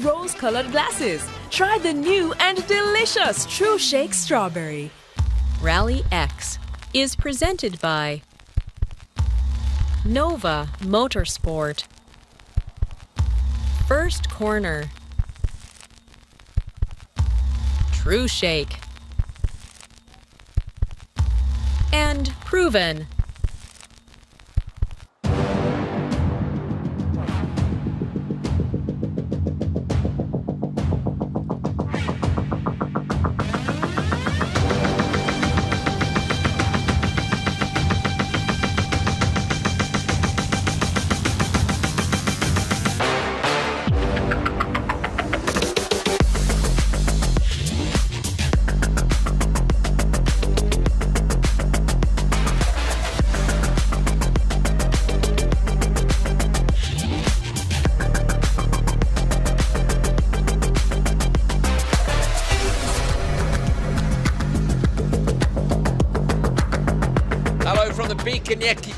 rose-colored glasses. Try the new and delicious True Shake Strawberry. RallyX is presented by Nova Motorsport, First Corner, True Shake, and Proven.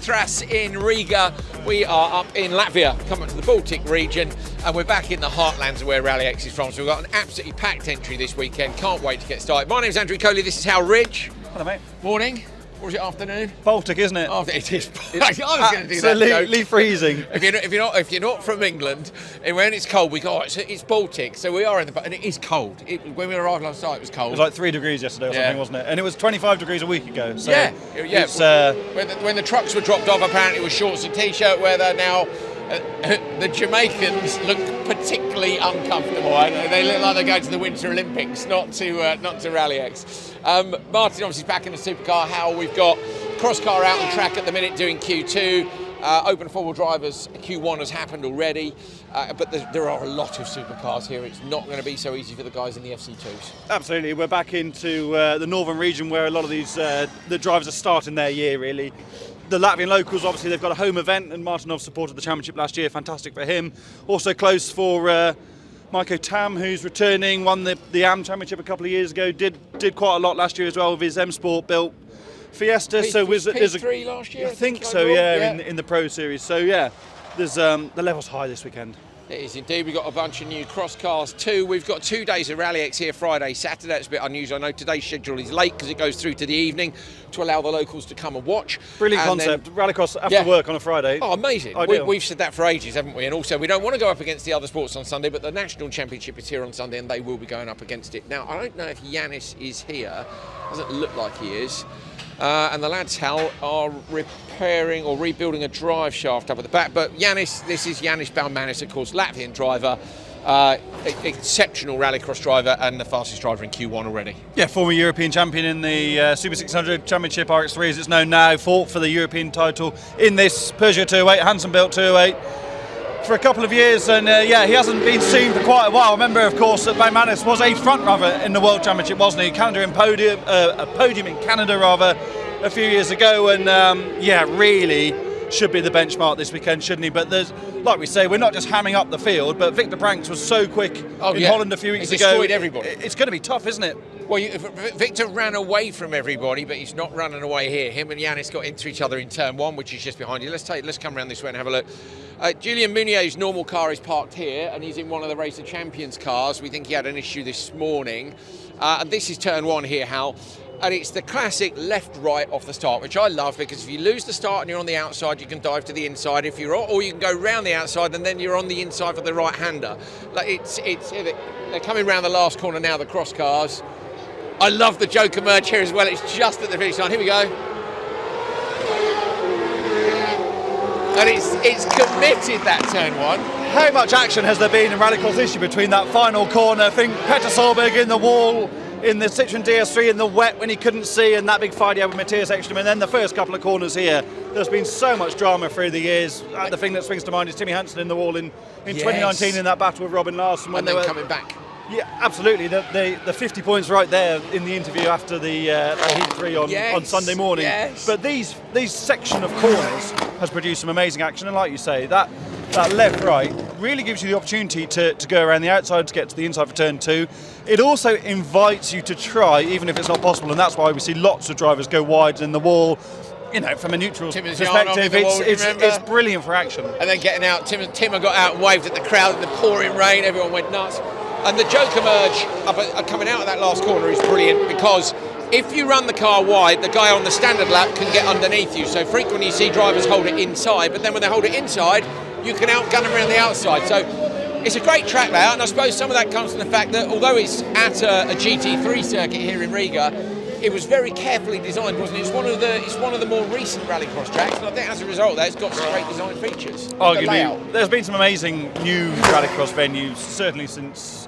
Tras in Riga. We are up in Latvia, coming to the Baltic region, and we're back in the heartlands of where RallyX is from. So we've got an absolutely packed entry this weekend. Can't wait to get started. My name's Andrew Coley. This is Hal Ridge. Hello, mate. Morning. Or is it afternoon? Baltic, isn't it? Oh, it is. I was going to do that. Absolutely freezing. If you're not from England, and when it's cold, we go, it's Baltic. So we are in the, and it is cold. When we arrived last night, it was cold. It was like 3 degrees yesterday or something, wasn't it? And it was 25 degrees a week ago. So yeah. It's, when the trucks were dropped off, apparently it was shorts and t-shirt weather. Now the Jamaicans look particularly uncomfortable. They look like they're going to the Winter Olympics, not to RallyX. Martin obviously back in the supercar. Hal, we've got cross car out on track at the minute doing Q2. Open four-wheel drivers, Q1 has happened already, but there are a lot of supercars here. It's not going to be so easy for the guys in the FC2s. Absolutely, we're back into the northern region where a lot of these the drivers are starting their year really. The Latvian locals, obviously, they've got a home event, and Martinov supported the championship last year. Fantastic for him. Also close for Maiko Tam, who's returning, won the AM Championship a couple of years ago. Did quite a lot last year as well with his M Sport built Fiesta. So was P3 last year? I think so. Yeah, in the Pro Series. So yeah, there's the levels high this weekend. It is indeed. We've got a bunch of new cross cars too. We've got 2 days of RallyX here, Friday, Saturday. It's a bit unusual. I know today's schedule is late because it goes through to the evening to allow the locals to come and watch. Brilliant concept. Rallycross after work on a Friday. Oh, amazing. We've said that for ages, haven't we? And also, we don't want to go up against the other sports on Sunday, but the National Championship is here on Sunday and they will be going up against it. Now, I don't know if Yanis is here. Doesn't look like he is. And the lads, Hal, are repairing or rebuilding a drive shaft up at the back. But Yanis, this is Yanis Balmanis, of course, Latvian driver, exceptional rallycross driver and the fastest driver in Q1 already. Yeah, former European champion in the Super 600 Championship, RX3 as it's known now, fought for the European title in this Peugeot 208, Hanson-built 208. For a couple of years, and he hasn't been seen for quite a while. Remember, of course, that Balmanis was a front runner in the World Championship, wasn't he? A podium in Canada, rather, a few years ago, and really should be the benchmark this weekend, shouldn't he? But there's, like we say, we're not just hamming up the field, but Victor Pranks was so quick in Holland a few weeks ago. Destroyed everybody. It's going to be tough, isn't it? Well, Victor ran away from everybody, but he's not running away here. Him and Yanis got into each other in turn 1, which is just behind you. Let's come around this way and have a look. Julian Munier's normal car is parked here, and he's in one of the Race of Champions cars. We think he had an issue this morning. And this is turn 1 here, Hal. And it's the classic left-right off the start, which I love, because if you lose the start and you're on the outside, you can dive to the inside. Or you can go round the outside and then you're on the inside for the right-hander. They're coming round the last corner now, the cross cars. I love the Joker merge here as well. It's just at the finish line. Here we go. And it's committed, that turn 1. How much action has there been in rallycross history between that final corner? I think Petter Solberg in the wall, in the Citroen DS3 in the wet when he couldn't see, and that big fight he had with Matthias Ekström, and then the first couple of corners here. There's been so much drama through the years. The thing that swings to mind is Timmy Hansen in the wall in 2019 in that battle with Robin Larson. And then coming back. Yeah, absolutely. The 50 points right there in the interview after the Heat 3 on Sunday morning. Yes. But these section of corners has produced some amazing action, and like you say, that left-right really gives you the opportunity to go around the outside to get to the inside for turn 2. It also invites you to try, even if it's not possible, and that's why we see lots of drivers go wide in the wall, you know, from a neutral Tim Zion on perspective, the wall, it's brilliant for action. And then getting out, Tim got out and waved at the crowd in the pouring rain. Everyone went nuts. And the Joker merge coming out of that last corner is brilliant, because if you run the car wide, the guy on the standard lap can get underneath you. So frequently you see drivers hold it inside, but then when they hold it inside, you can outgun them around the outside. So it's a great track layout, and I suppose some of that comes from the fact that although it's at a GT3 circuit here in Riga, it was very carefully designed, wasn't it? It's one of the more recent rallycross tracks, and I think as a result of that, it's got some great design features. Arguably, there's been some amazing new rallycross venues, certainly since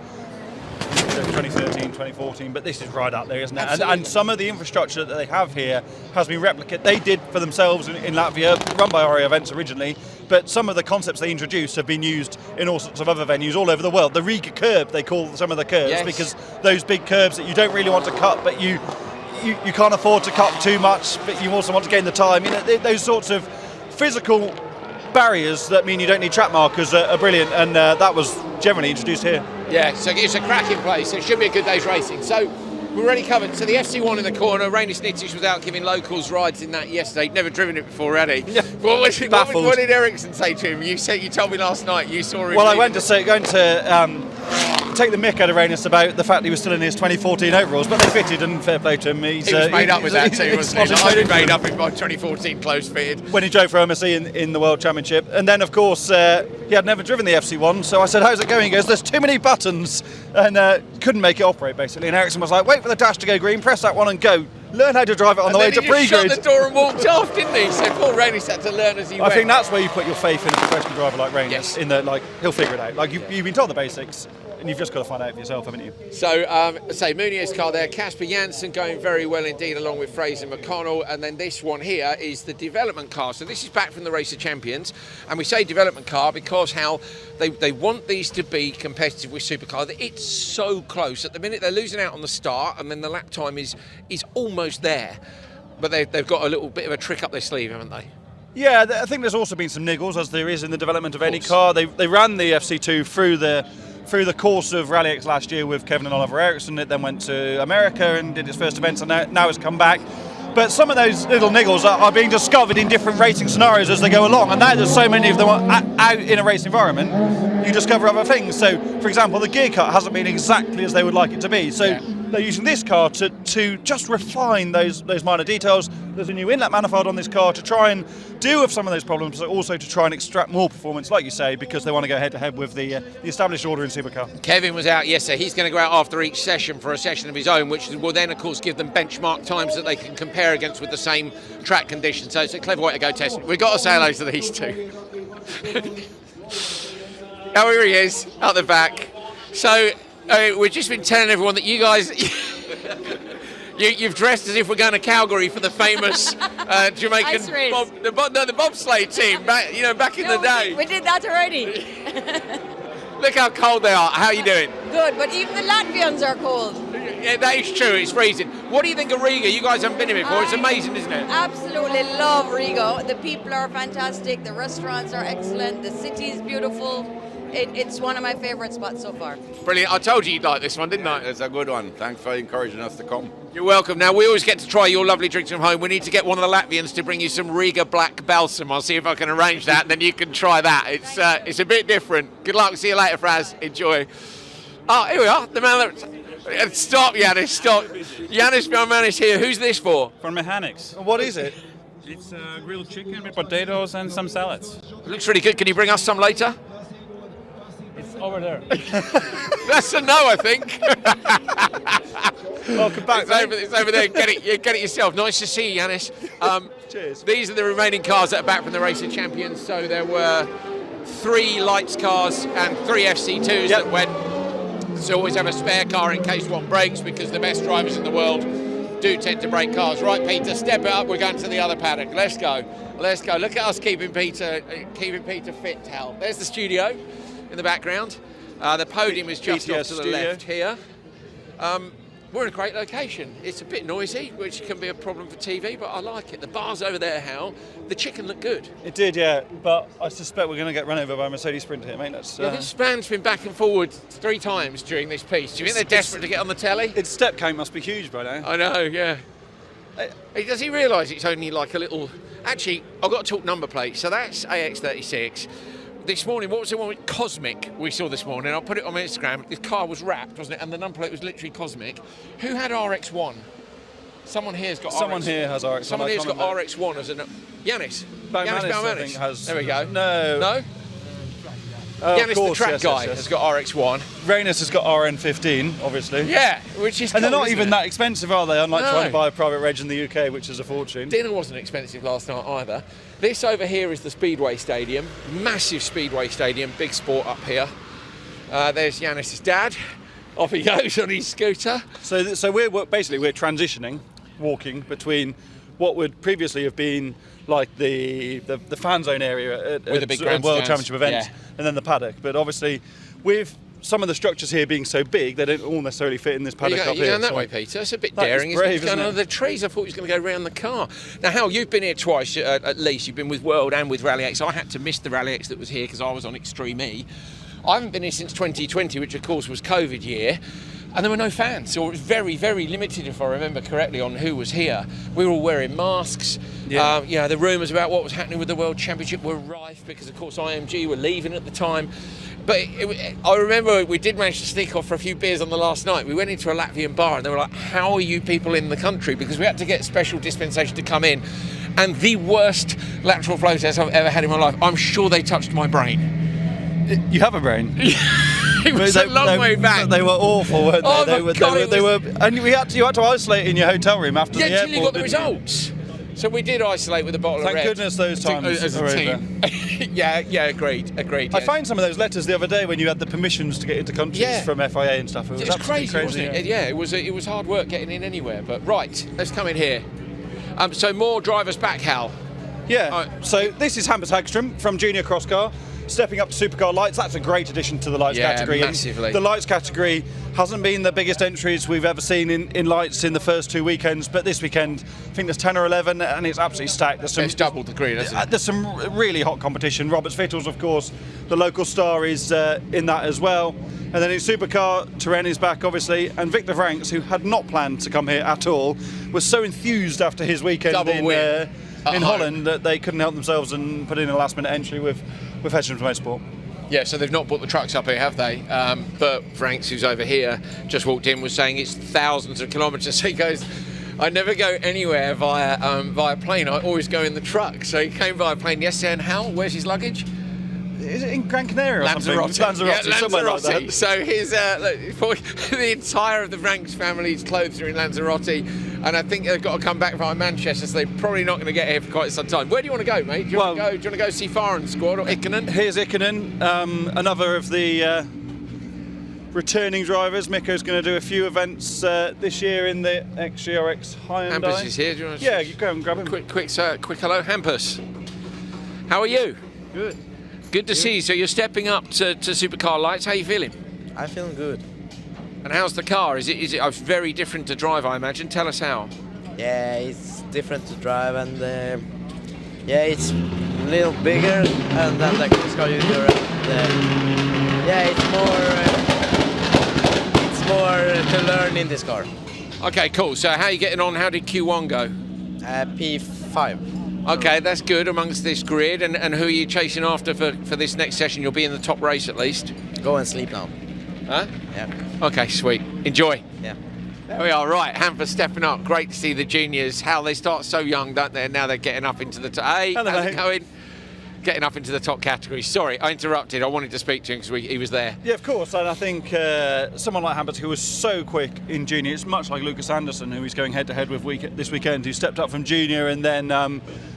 2013, 2014, but this is right up there, isn't it? And some of the infrastructure that they have here has been replicated. They did for themselves in Latvia, run by RE Events originally, but some of the concepts they introduced have been used in all sorts of other venues all over the world. The Riga curb, they call some of the curbs, because those big curbs that you don't really want to cut, but you can't afford to cut too much, but you also want to gain the time. You know, those sorts of physical barriers that mean you don't need track markers are brilliant, and that was generally introduced here. Yeah, so it's a cracking place. So it should be a good day's racing. So we've already covered. So the FC1 in the corner. Rainer Snitich was out giving locals rides in that yesterday. He'd never driven it before, had he? Yeah. What did Ericsson say to him? You told me last night you saw him. Well, I went to take the mick out of Rainer about the fact he was still in his 2014 overalls, but they fitted, and fair play to him. He was made up with that too, wasn't he? I've been made up in my 2014 close fitted. When he drove for MSC in the World Championship. And then, of course, he had never driven the FC1, so I said, how's it going? He goes, there's too many buttons, and couldn't make it operate, basically. And Ericsson was like, wait for the dash to go green, press that one and go. Learn how to drive it on the way to pre-grid. He just shut the door and walked off, didn't he? So Paul Rainey had to learn as he went. I think that's where you put your faith in a professional driver like Rainey. Yes. In that, like, he'll figure it out. Like, you've been told the basics, and you've just got to find out for yourself, haven't you? So, Muniz car there, Casper Janssen going very well indeed, along with Fraser McConnell, and then this one here is the development car. So this is back from the Race of Champions, and we say development car because how they want these to be competitive with supercar. It's so close. At the minute they're losing out on the start, and then the lap time is almost there. But they've got a little bit of a trick up their sleeve, haven't they? Yeah, I think there's also been some niggles, as there is in the development of any car. They ran the FC2 through the course of RallyX last year with Kevin and Oliver Ericsson. It then went to America and did its first event, and now it's come back. But some of those little niggles are being discovered in different racing scenarios as they go along, and now there's so many of them out in a race environment, you discover other things. So, for example, the gear cut hasn't been exactly as they would like it to be. So they're using this car to just refine those minor details. There's a new inlet manifold on this car to try and deal with some of those problems, but also to try and extract more performance, like you say, because they want to go head-to-head with the established order in supercar. Kevin was out yesterday. He's going to go out after each session for a session of his own, which will then, of course, give them benchmark times that they can compare against with the same track conditions. So it's a clever way to go test. We've got to say hello to these two. Oh, here he is, out the back. So we've just been telling everyone that you guys... You've dressed as if we're going to Calgary for the famous Jamaican the bobsleigh team back in the day. We did that already. Look how cold they are. How are you doing? Good, but even the Latvians are cold. Yeah, that is true. It's freezing. What do you think of Riga? You guys haven't been here before. It's amazing, isn't it? Absolutely love Riga. The people are fantastic. The restaurants are excellent. The city is beautiful. It's one of my favourite spots so far. Brilliant. I told you you'd like this one, didn't I? It's a good one. Thanks for encouraging us to come. You're welcome. Now, we always get to try your lovely drinks from home. We need to get one of the Latvians to bring you some Riga Black Balsam. I'll see if I can arrange that, and then you can try that. It's a bit different. Good luck. See you later, Fraz. Enjoy. Oh, here we are. The man that... Stop, Yanis. Stop. Yanis, my man, is here. Who's this for? For mechanics. What is it? It's grilled chicken with potatoes and some salads. It looks really good. Can you bring us some later? It's over there. That's a no, I think. Welcome back. It's over there. Get it yourself. Nice to see you, Yanis. Cheers. These are the remaining cars that are back from the Race of Champions. So there were 3 lights cars and 3 FC2s that went. So always have a spare car in case one breaks, because the best drivers in the world do tend to break cars. Right, Peter, step it up. We're going to the other paddock. Let's go. Look at us keeping Peter fit, Tal. There's the studio in the background. The podium is just off to the left here. We're in a great location. It's a bit noisy, which can be a problem for TV, but I like it. The bar's over there, Hal. The chicken looked good. It did, yeah, but I suspect we're going to get run over by a Mercedes Sprinter here, mate. This span's been back and forward 3 times during this piece. Do you think they're desperate to get on the telly? Its step count must be huge by now. I know, yeah. Does he realise it's only like a little... Actually, I've got to talk number plates. So that's AX36. This morning, what was the one with Cosmic we saw this morning? I'll put it on my Instagram. The car was wrapped, wasn't it? And the number plate was literally Cosmic. Who had RX1? Someone here's got Someone RX. here has RX1. Someone here's got RX1 as a... Yanis. Yanis I think has... There we go. No. No? Yanis, the track guy, has got RX1. Rainus has got RN15, obviously. Yeah, which is cool, and they're not isn't even it? that expensive, are they? Unlike No. trying to buy a private reg in the UK, which is a fortune. Dinner wasn't expensive last night either. This over here is the Speedway Stadium. Massive Speedway Stadium, big sport up here. There's Yanis' dad. Off he goes on his scooter. So we're transitioning, walking between what would previously have been like the fan zone area at the big World grandstands. Championship events, Yeah. and then the paddock. But obviously, with some of the structures here being so big, they don't all necessarily fit in this paddock up You're here. going that so way, Peter. It's a bit that is daring, brave, isn't it? It's going isn't it? under the trees. I thought he was going to go round the car. Now, Hal, you've been here twice at least. You've been with World and with RallyX. I had to miss the RallyX that was here because I was on Extreme E. I haven't been here since 2020, which of course was COVID year. And there were no fans, so it was very, very limited, if I remember correctly, on who was here. We were all wearing masks. Yeah. The rumours about what was happening with the World Championship were rife because, of course, IMG were leaving at the time. But I remember we did manage to sneak off for a few beers on the last night. We went into a Latvian bar and they were like, how are you people in the country? Because we had to get special dispensation to come in. And the worst lateral flow test I've ever had in my life. I'm sure they touched my brain. You have a brain. It was a long way back. They were awful, weren't they? Oh they my God, they were, and you had to isolate in your hotel room after the Yeah, airport. until you got the didn't you? results. So we did isolate with a bottle Thank of red. goodness those times as are a over. team. yeah, agreed. I found some of those letters the other day when you had the permissions to get into countries Yeah. from FIA and stuff. It was It's absolutely crazy, wasn't it? Yeah, it was hard work getting in anywhere. But right, let's come in here. So more drivers back, Hal. Yeah. So this is Hampus Hagström from Junior Cross Car, stepping up to Supercar Lights. That's a great addition to the Lights Yeah, category. And massively. the Lights category hasn't been the biggest entries we've ever seen in Lights in the first two weekends, but this weekend I think there's 10 or 11 and it's absolutely stacked. It's double the grid, isn't it? There's some really hot competition. Roberts Fittles, of course, the local star, is in that as well. And then in Supercar, Turenne is back, obviously, and Victor Franks, who had not planned to come here at all, was so enthused after his weekend Double win. in Holland that they couldn't help themselves and put in a last-minute entry with Hagström Motorsport. Yeah, so they've not brought the trucks up here, have they? But Franks, who's over here, just walked in, was saying it's thousands of kilometres. So he goes, I never go anywhere via plane. I always go in the truck. So he came via plane yesterday. And Hal, where's his luggage? Is it in Gran Canaria or Lanzarote. something? Lanzarote, Yeah, somewhere like Lanzarote. that. So his the entire of the Franks family's clothes are in Lanzarote, and I think they've got to come back via Manchester. So they're probably not going to get here for quite some time. Where do you want to go, mate? Do you want to go see Farren's squad or Ikonen? Here's Ikonen, another of the returning drivers. Mikko's going to do a few events this year in the XGRX Hyundai. Hampus is here. Do you want to Yeah, you go and grab him. quick hello, Hampus. How are you? Good. Good to see you. So you're stepping up to Supercar Lights. How are you feeling? I'm feeling good. And how's the car? Is it very different to drive, I imagine? Tell us how. Yeah, it's different to drive, and yeah, it's a little bigger, and then the Cross Car Junior, and yeah, it's more to learn in this car. Okay, cool. So how are you getting on? How did Q1 go? P5. Okay, that's good amongst this grid. And who are you chasing after for this next session? You'll be in the top race at least. Go and sleep now. Huh? Yeah. Okay, sweet. Enjoy. Yeah. There we are. Right, Hampus stepping up. Great to see the juniors. How they start so young, don't they? Now they're getting up into the top. Hey, Hello, how's it mate. going? Getting up into the top category. Sorry, I interrupted. I wanted to speak to him because he was there. Yeah, of course, and I think someone like Hampus, who was so quick in junior, it's much like Lucas Anderson, who he's going head-to-head with this weekend, who stepped up from junior and then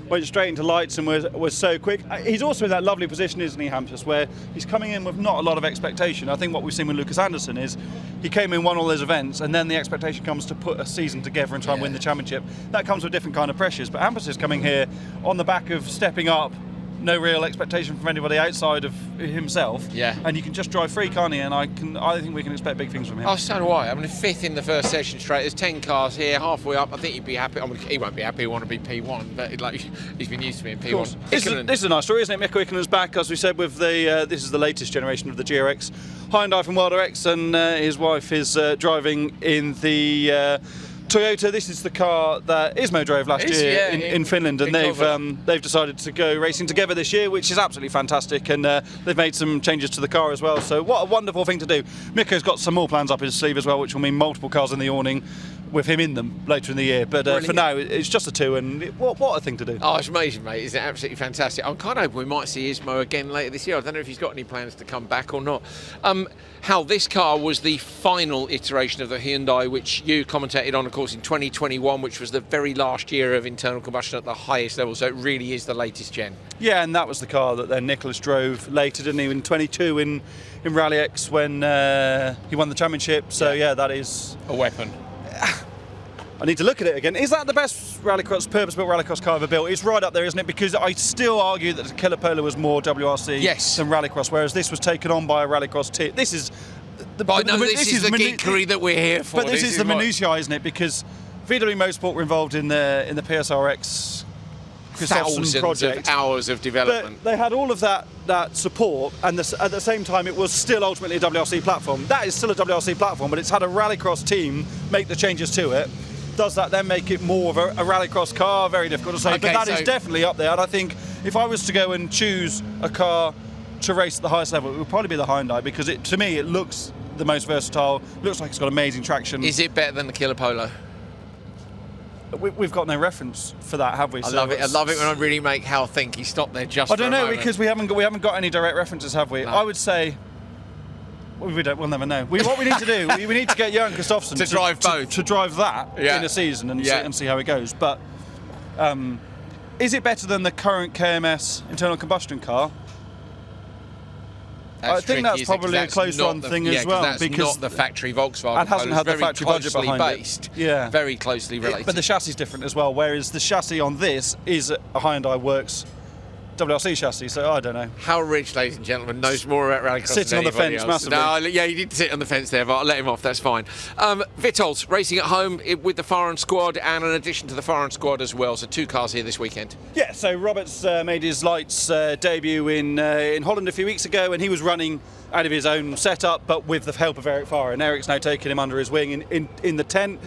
went straight into Lights and was so quick. He's also in that lovely position, isn't he, Hampus, where he's coming in with not a lot of expectation. I think what we've seen with Lucas Anderson is he came in, won all those events, and then the expectation comes to put a season together and try and win the championship. That comes with different kind of pressures, but Hampus is coming here on the back of stepping up, no real expectation from anybody outside of himself. Yeah. And you can just drive free, can't he? And I think we can expect big things from him. Oh, so do I. I mean, fifth in the first session straight. There's 10 cars here, halfway up. I think he'd be happy. I mean, he won't be happy. He'll want to be P1, but like he's been used to being P1. This is a nice story, isn't it? Mikko Ikonen's back, as we said, with the this is the latest generation of the GRX Hyundai from World RX, and his wife is driving in the Toyota, this is the car that Ismo drove last year yeah, in Finland, and they've decided to go racing together this year, which is absolutely fantastic, and they've made some changes to the car as well, so what a wonderful thing to do. Mikko's got some more plans up his sleeve as well, which will mean multiple cars in the awning with him in them later in the year, but for now it's just a 2, and what a thing to do. Oh, it's amazing, mate. It's absolutely fantastic. I'm kind of hoping we might see Ismo again later this year. I don't know if he's got any plans to come back or not. Hal, this car was the final iteration of the Hyundai, which you commentated on, of course, in 2021, which was the very last year of internal combustion at the highest level, so it really is the latest gen. Yeah, and that was the car that then Nicholas drove later, didn't he, in 22 in RallyX when he won the championship, so yeah, that is a weapon. I need to look at it again. Is that the best rallycross, purpose-built rallycross car ever built? It's right up there, isn't it? Because I still argue that the Killer Polo was more WRC than rallycross, whereas this was taken on by a rallycross team. This is the geekery that we're here for. But this is the minutiae, isn't it? Because VW Motorsport were involved in the PSRX thousands project. Of hours of development. But they had all of that support, and at the same time, it was still ultimately a WRC platform. That is still a WRC platform, but it's had a rallycross team make the changes to it. Does that then make it more of a rallycross car? Very difficult to say, but that is definitely up there. And I think if I was to go and choose a car to race at the highest level, it would probably be the Hyundai, because to me it looks the most versatile. Looks like it's got amazing traction. Is it better than the Killer Polo? We've got no reference for that, have we? I love it. I love it when I really make Hal think. He stopped there just. I don't know, because we haven't got any direct references, have we? No. I would say. We'll never know. What we need to do, we need to get Johan Kristoffersson to drive both, to drive that in a season and see how it goes. But is it better than the current KMS internal combustion car? I think that's probably a close run thing as well, because not the factory Volkswagen and hasn't had the factory budget behind it. Yeah, very closely related. But the chassis is different as well. Whereas the chassis on this is a Hyundai Works WRC chassis, so I don't know. Hal Ridge, ladies and gentlemen, knows more about rallycross than anybody else. Sitting on the fence massively. No, yeah, you did sit on the fence there, but I'll let him off, that's fine. Vitals, racing at home with the Farron squad, and an addition to the Farron squad as well, so 2 cars here this weekend. Yeah, so Roberts made his lights debut in Holland a few weeks ago, and he was running out of his own setup, but with the help of Eric Farron. Eric's now taken him under his wing in the tent.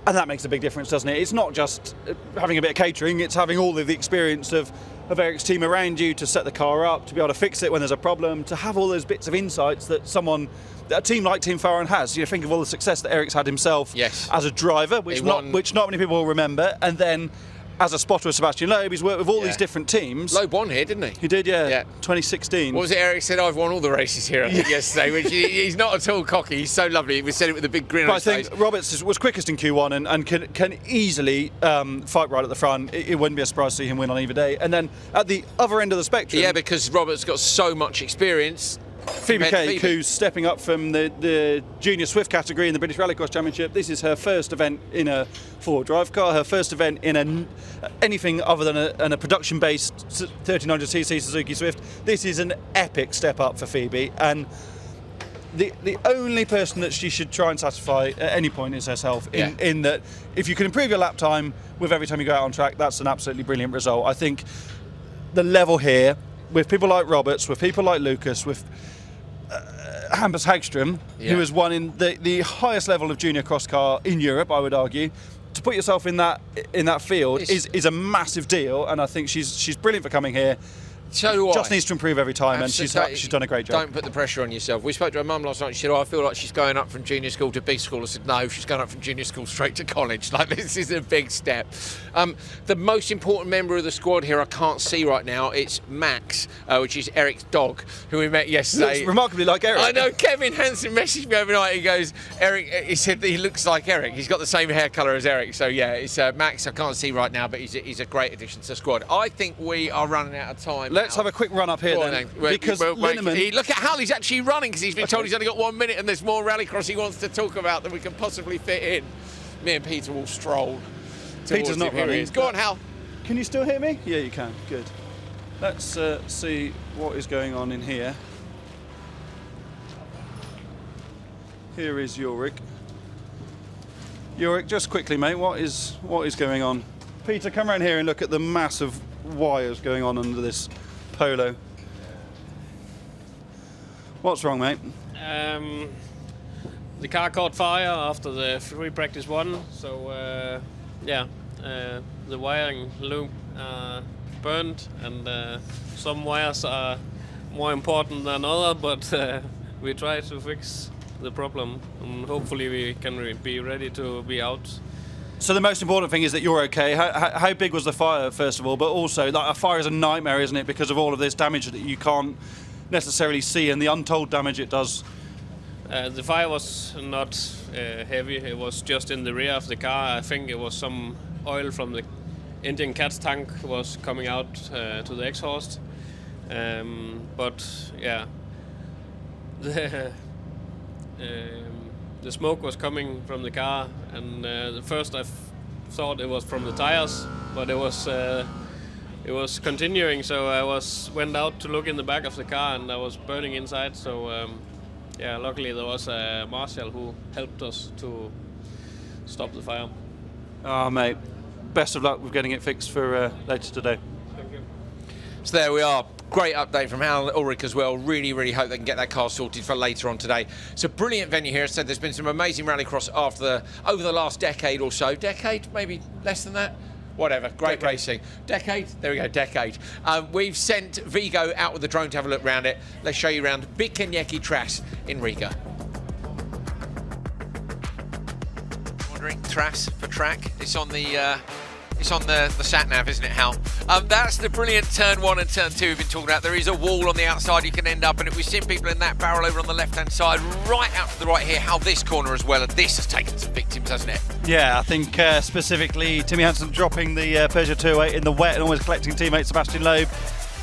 And that makes a big difference, doesn't it? It's not just having a bit of catering, it's having all of the experience of Eric's team around you to set the car up, to be able to fix it when there's a problem, to have all those bits of insights that a team like Team Farron has. You know, think of all the success that Eric's had himself as a driver, which not many people will remember, and then as a spotter with Sebastian Loeb, he's worked with all these different teams. Loeb won here, didn't he? He did, yeah. 2016. What was it Eric said? I've won all the races here, I think, yesterday, which he's not at all cocky. He's so lovely. He said it with a big grin on his face. I think Roberts was quickest in Q1 and can easily fight right at the front. It wouldn't be a surprise to see him win on either day. And then at the other end of the spectrum... Yeah, because Roberts got so much experience... Phoebe Cake, who's stepping up from the junior Swift category in the British Rallycross Championship. This is her first event in a four-wheel drive car, her first event in anything other than a production-based 1300cc Suzuki Swift. This is an epic step up for Phoebe, and the only person that she should try and satisfy at any point is herself, in that if you can improve your lap time with every time you go out on track, that's an absolutely brilliant result. I think the level here, with people like Roberts, with people like Lucas, with Hampus Hagström, who has won in the highest level of junior cross car in Europe, I would argue, to put yourself in that field is a massive deal, and I think she's brilliant for coming here. So just needs to improve every time, and she's done a great job. Don't put the pressure on yourself. We spoke to her mum last night. She said, I feel like she's going up from junior school to big school. I said, no, she's going up from junior school straight to college. Like, this is a big step. The most important member of the squad here I can't see right now, it's Max, which is Eric's dog, who we met yesterday. Looks remarkably like Eric. I know. Kevin Hansen messaged me overnight. He goes, Eric, he said that he looks like Eric. He's got the same hair colour as Eric. So yeah, it's Max. I can't see right now, but he's a great addition to the squad. I think we are running out of time. Let's have a quick run up here then, because Linneman... Look at Hal, he's actually running, because he's been told he's only got 1 minute and there's more rallycross he wants to talk about than we can possibly fit in. Me and Peter will stroll. Peter's not running. Go on, Hal. Can you still hear me? Yeah, you can. Good. Let's see what is going on in here. Here is Ulrich. Ulrich, just quickly, mate, what is going on? Peter, come around here and look at the massive wires going on under this Polo. What's wrong, mate? the car caught fire after the free practice one, so the wiring loop burned, and some wires are more important than other, but we try to fix the problem, and hopefully we can be ready to be out. So the most important thing is that you're okay. How big was the fire, first of all? But also, like, a fire is a nightmare, isn't it? Because of all of this damage that you can't necessarily see and the untold damage it does. The fire was not heavy. It was just in the rear of the car. I think it was some oil from the Indian cat's tank was coming out to the exhaust. But yeah, the smoke was coming from the car, and the first I thought it was from the tires, but it was continuing. So I went out to look in the back of the car, and I was burning inside. So luckily there was a marshal who helped us to stop the fire. Oh, mate, best of luck with getting it fixed for later today. Thank you. So there we are. Great update from Hal and Ulrich as well. Really, really hope they can get that car sorted for later on today. It's a brilliant venue here. As I said, there's been some amazing rallycross over the last decade or so. Decade, maybe less than that. Whatever. Great racing. Decade? There we go, decade. We've sent Vigo out with the drone to have a look around it. Let's show you around Bikenieki Tras in Riga. Wondering, Tras for track. It's on the sat nav, isn't it, Hal? That's the brilliant turn 1 and turn 2 we've been talking about. There is a wall on the outside you can end up in it. We've seen people in that barrel over on the left-hand side, right out to the right here. How this corner as well, and this has taken some victims, hasn't it? Yeah, I think specifically Timmy Hansen dropping the Peugeot 208 in the wet and almost collecting teammate Sebastian Loeb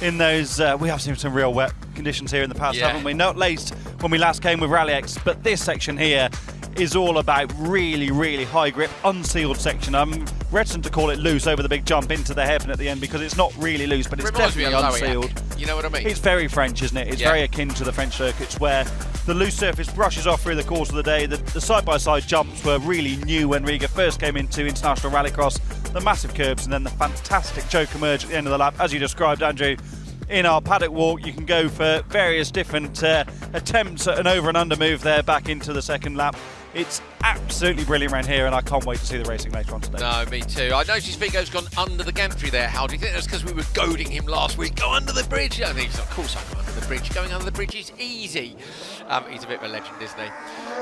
in those. We have seen some real wet conditions here in the past, haven't we? Not least when we last came with RallyX, but this section here is all about really, really high grip, unsealed section. I'm reticent to call it loose over the big jump into the hairpin at the end because it's not really loose, but it's definitely unsealed. You know what I mean? It's very French, isn't it? It's very akin to the French circuits where the loose surface brushes off through the course of the day. The side-by-side jumps were really new when Riga first came into international rallycross. The massive curbs and then the fantastic choke emerge at the end of the lap, as you described, Andrew. In our paddock walk, you can go for various different attempts at an over and under move there back into the second lap. It's absolutely brilliant around here, and I can't wait to see the racing later on today. No, me too. I noticed Vigo's gone under the gantry there. How do you think that's because we were goading him last week? Go under the bridge. And he's like, of course I go under the bridge. Going under the bridge is easy. He's a bit of a legend, isn't he?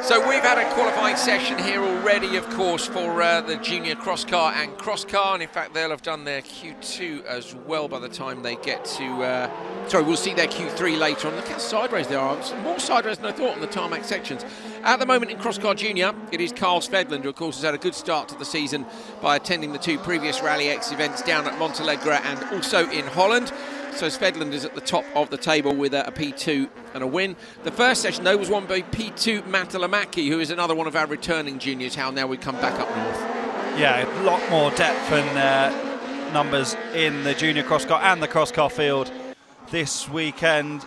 So we've had a qualifying session here already, of course, for the junior cross car and cross car. And in fact, they'll have done their Q2 as well by the time they get to... sorry, we'll see their Q3 later on. Look how sideways there are. Some more sideways than I thought on the tarmac sections. At the moment in cross car junior, it is Carl Svedland, who of course has had a good start to the season by attending the 2 previous RallyX events down at Montalegre and also in Holland. So Svedland is at the top of the table with a P2 and a win. The first session, though, was won by P2 Matalamaki, who is another one of our returning juniors. How now we come back up north. Yeah, a lot more depth and numbers in the junior cross car and the cross car field this weekend.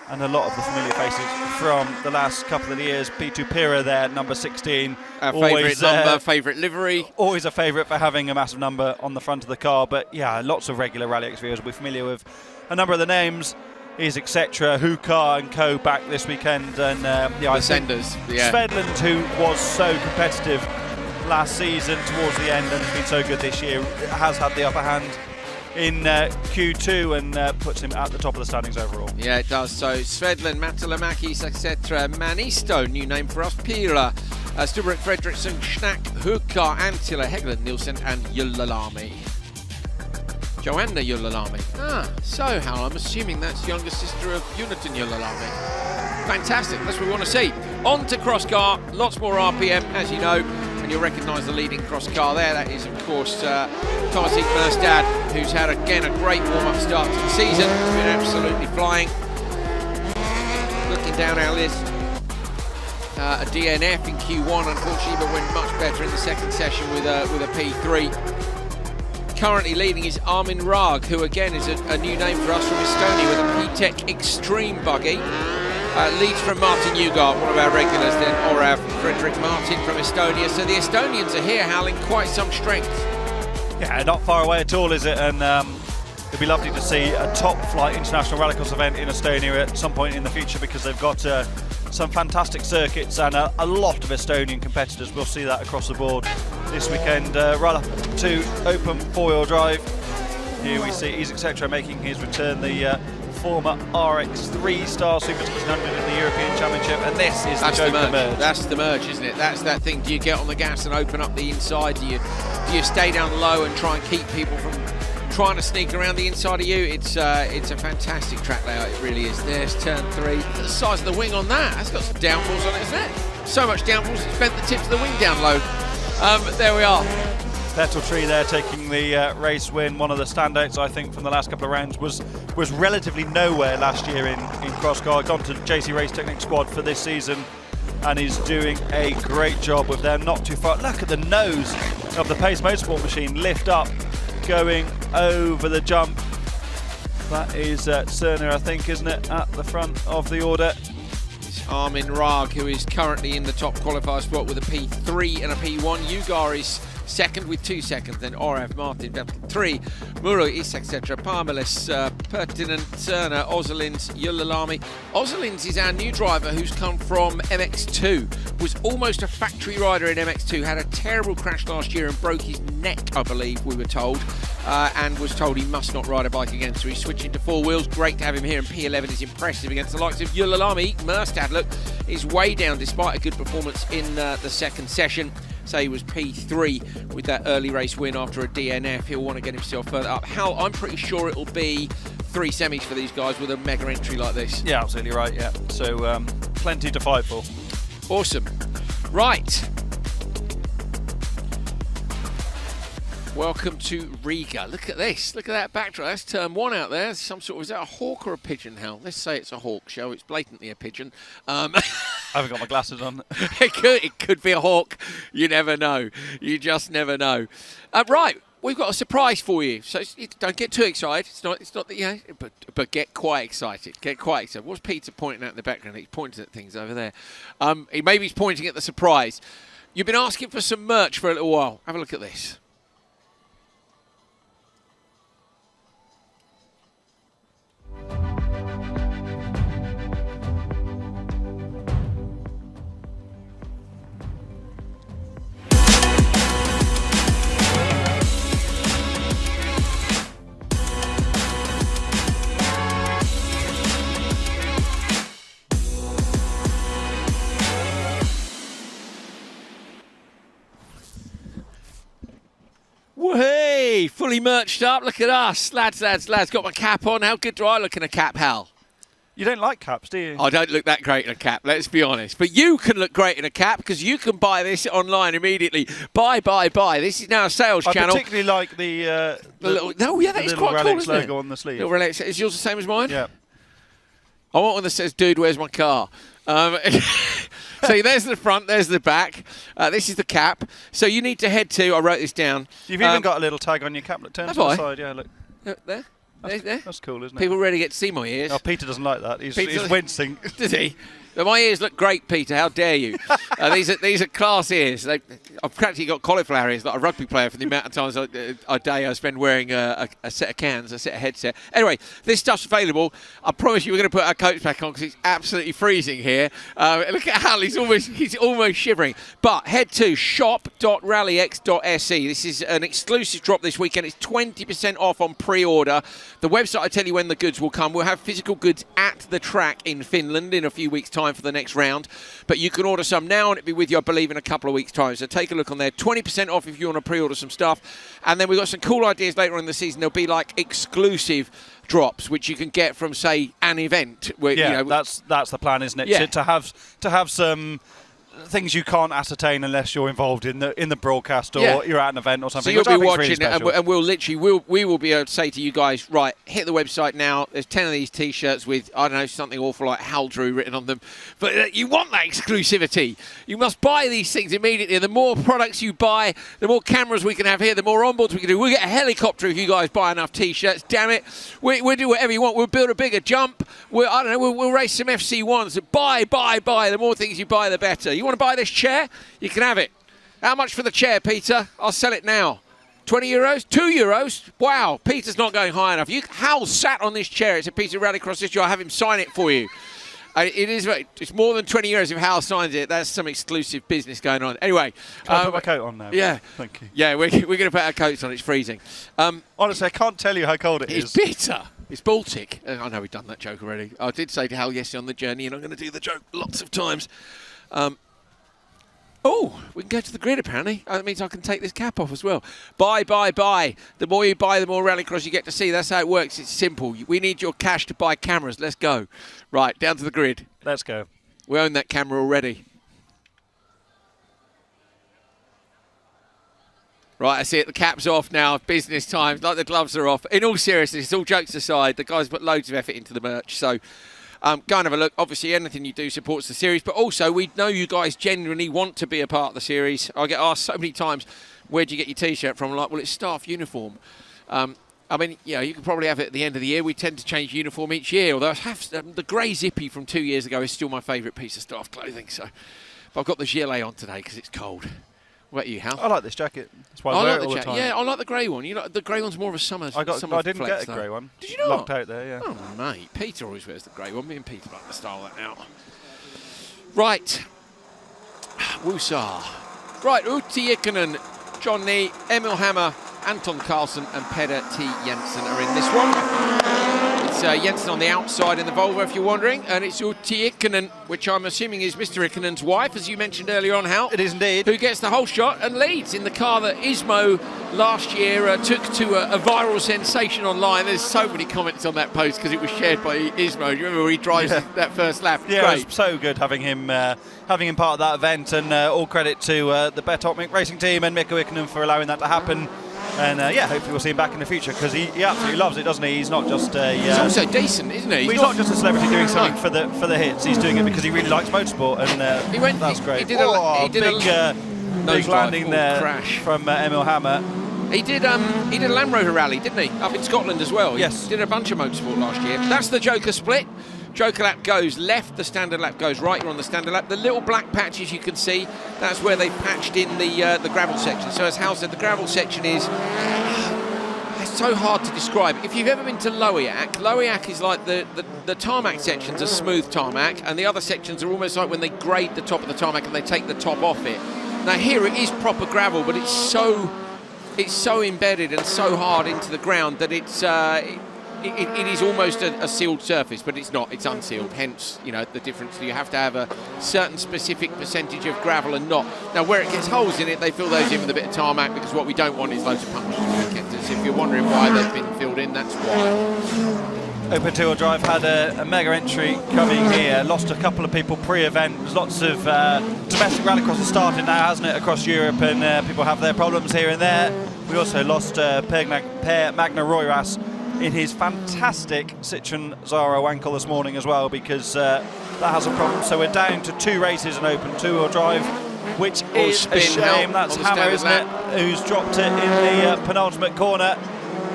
And a lot of the familiar faces from the last couple of years. P2 Pira there, number 16. Our favourite number, favourite livery. Always a favourite for having a massive number on the front of the car. But yeah, lots of regular RallyX viewers will be familiar with a number of the names. Is etc. Hukar and co back this weekend. And the Senders. Yeah. Svedland, who was so competitive last season towards the end and has been so good this year, has had the upper hand in Q2 and puts him at the top of the standings overall. Yeah, it does. So Svedland, Matalamakis, etc. Manisto, new name for us, Pira, Stubrick, Fredriksson, Schnack, Hukar, Antila, Hegland, Nielsen and Yulalami. Joanna Yulalami. So Hal, I'm assuming that's younger sister of Uniton Yulalami. Fantastic, that's what we want to see. On to cross car, lots more RPM, as you know, and you'll recognise the leading cross car there. That is, of course, Thomas Merstad, who's had, again, a great warm-up start to the season. It's been absolutely flying. Looking down our list, a DNF in Q1, unfortunately, but went much better in the second session with a P3. Currently leading is Armin Rag, who, again, is a new name for us from Estonia with a P-Tech Extreme buggy. Leads from Martin Ugart, one of our regulars, then Orav Frederick Martin from Estonia. So the Estonians are here, Hal, in quite some strength. Yeah, not far away at all, is it? And it'd be lovely to see a top flight international rallycross event in Estonia at some point in the future, because they've got some fantastic circuits and a lot of Estonian competitors. We'll see that across the board this weekend. Right up to open 4-wheel drive. Here we see Isaac Cetra making his return, the former RX 3-star Super 1600 in the European Championship, and this is the merge. That's the merge, isn't it? That's that thing. Do you get on the gas and open up the inside? Do you stay down low and try and keep people from trying to sneak around the inside of you? It's a fantastic track layout, it really is. There's turn 3. Look at the size of the wing on that. That's got some downforce on it, isn't it? So much downforce, it's bent the tips of the wing down low. There we are. Petal Tree there taking the race win. One of the standouts, I think, from the last couple of rounds was relatively nowhere last year in cross-car. Gone to JC Race Technic squad for this season and is doing a great job with them. Not too far. Look at the nose of the Pace Motorsport machine lift up, going over the jump. That is Cerner, I think, isn't it, at the front of the order. It's Armin Raag, who is currently in the top qualifier spot with a P3 and a P1. Ugar is second with 2 seconds, then Orav, Martin, 3, Muro, Isak, etc. Parmelis, Pertinent, Cerner, Ozelins, Yulalami. Ozelins is our new driver who's come from MX2, was almost a factory rider in MX2, had a terrible crash last year and broke his neck, I believe we were told, and was told he must not ride a bike again, so he's switching to 4 wheels. Great to have him here, and P11 is impressive against the likes of Yulalami. Merstad, is way down despite a good performance in the second session. So he was P3 with that early race win after a DNF. He'll want to get himself further up. Hal, I'm pretty sure it'll be 3 semis for these guys with a mega entry like this. Yeah, absolutely right, yeah. So plenty to fight for. Awesome. Right. Welcome to Riga. Look at this. Look at that backdrop. That's turn 1 out there. Some sort of, is that a hawk or a pigeon, Hal? Let's say it's a hawk, shall we? It's blatantly a pigeon. I haven't got my glasses on. It could be a hawk. You never know. You just never know. Right. We've got a surprise for you. So don't get too excited. It's not that, you know, but get quite excited. Get quite excited. What's Peter pointing at in the background? He's pointing at things over there. Maybe he's pointing at the surprise. You've been asking for some merch for a little while. Have a look at this. Hey, fully merched up. Look at us. Lads. Got my cap on. How good do I look in a cap, Hal? You don't like caps, do you? I don't look that great in a cap, let's be honest. But you can look great in a cap because you can buy this online immediately. Buy. This is now a sales channel. I particularly like the little, that is quite RallyX cool, isn't it? logo on the sleeve. Little RallyX. Is yours the same as mine? Yeah. I want one that says, "Dude, where's my car?" So there's the front, there's the back. This is the cap. So you need to head to, I wrote this down. You've even got a little tag on your cap that turns to the side. Yeah, look. There? That's cool, isn't it? People really get to see my ears. Oh, Peter doesn't like that. He's wincing. Does he? My ears look great, Peter. How dare you? These are class ears. I've practically got cauliflower ears like a rugby player for the amount of times a day I spend wearing a set of cans, a set of headset. Anyway, this stuff's available. I promise you we're going to put our coats back on because it's absolutely freezing here. Look at Hal. He's almost shivering. But head to shop.rallyx.se. This is an exclusive drop this weekend. It's 20% off on pre-order. The website, I tell you when the goods will come. We'll have physical goods at the track in Finland in a few weeks' time for the next round, but you can order some now and it'll be with you, I believe, in a couple of weeks' time. So take a look on there. 20% off if you want to pre-order some stuff. And then we've got some cool ideas later on in the season. There'll be like exclusive drops which you can get from, say, an event. Where, yeah, you know, that's the plan, isn't it? Yeah. To have some things you can't ascertain unless you're involved in the broadcast or you're at an event or something. So you'll be watching really it, and we will be able to say to you guys, right, hit the website now. There's 10 of these T-shirts with, I don't know, something awful like Hal Drew written on them. But you want that exclusivity. You must buy these things immediately. And the more products you buy, the more cameras we can have here, the more onboards we can do. We'll get a helicopter if you guys buy enough T-shirts. Damn it. We'll do whatever you want. We'll build a bigger jump. We'll race some FC1s. Buy. The more things you buy, the better. You want to buy this chair? You can have it. How much for the chair, Peter? I'll sell it now. 20 euros? 2 euros? Wow, Peter's not going high enough. Hal sat on this chair. It's a piece of rallycross history. I'll have him sign it for you. It is. It's more than 20 euros if Hal signs it. That's some exclusive business going on. Anyway, Can I put my coat on now? Yeah, Thank you. Yeah, we're going to put our coats on. It's freezing. Honestly, I can't tell you how cold it is. It's bitter. It's Baltic. I know we've done that joke already. I did say to Hal yesterday on the journey, and I'm going to do the joke lots of times. Oh, we can go to the grid apparently. That means I can take this cap off as well. Buy. The more you buy, the more rallycross you get to see. That's how it works. It's simple. We need your cash to buy cameras. Let's go. Right, down to the grid. Let's go. We own that camera already. Right, I see it. The cap's off now. Business time. Like the gloves are off. In all seriousness, all jokes aside, the guys put loads of effort into the merch. So go and have a look. Obviously, anything you do supports the series. But also, we know you guys genuinely want to be a part of the series. I get asked so many times, where do you get your T-shirt from? I'm like, well, it's staff uniform. I mean, you know, you can probably have it at the end of the year. We tend to change uniform each year. Although I have the grey zippy from 2 years ago is still my favourite piece of staff clothing. So but I've got the gilet on today because it's cold. What about you, Hal? I like this jacket. That's why I wear it all the time. Yeah, I like the grey one. You know, the grey one's more of a summer. I didn't flex, get a grey one. Did you not? Locked out there, yeah. Oh, mate. Peter always wears the grey one. Me and Peter like to style that out. Right. Woosah. Right, Utti Ikonen, John Nee, Emil Hammer, Anton Carlsen and Peder T. Jensen are in this one. It's Jensen on the outside in the Volvo, if you're wondering, and it's Utti Ikonen, which I'm assuming is Mr. Ikonen's wife, as you mentioned earlier on, Hal. It is indeed. Who gets the whole shot and leads in the car that Ismo last year took to a viral sensation online. There's so many comments on that post because it was shared by Ismo. Do you remember where he drives that first lap? Yeah, Great. it was so good having him part of that event, and all credit to the Betopmic racing team and Mikko Ikonen for allowing that to happen. And yeah, hopefully we'll see him back in the future because he absolutely loves it, doesn't he? He's not just a. He's also decent, isn't he? He's not just a celebrity doing something for the hits. He's doing it because he really likes motorsport, and that's great. He did a big landing there crash from Emil Hammer. He did a Land Rover rally, didn't he? Up in Scotland as well. Yes. He did a bunch of motorsport last year. That's the Joker split. Joker lap goes left, the standard lap goes right. You're on the standard lap. The little black patches you can see, that's where they've patched in the gravel section. So as Hal said, the gravel section is it's so hard to describe. If you've ever been to Lowiac is like the tarmac sections are smooth tarmac, and the other sections are almost like when they grade the top of the tarmac and they take the top off it. Now here it is proper gravel, but it's so embedded and so hard into the ground that it is almost a sealed surface, but it's not. It's unsealed. Hence, you know, the difference. You have to have a certain specific percentage of gravel and not. Now, where it gets holes in it, they fill those in with a bit of tarmac because what we don't want is loads of punctures. If you're wondering why they've been filled in, that's why. Open two-wheel drive had a mega entry coming here. Lost a couple of people pre-event. There's lots of domestic rallycross has started now, hasn't it, across Europe, and people have their problems here and there. We also lost Per Magna Royras in his fantastic Citroen Zara Wankel this morning as well, because that has a problem. So we're down to 2 races in open two-wheel drive, which is a shame. That's Hammer, isn't it, who's dropped it in the penultimate corner.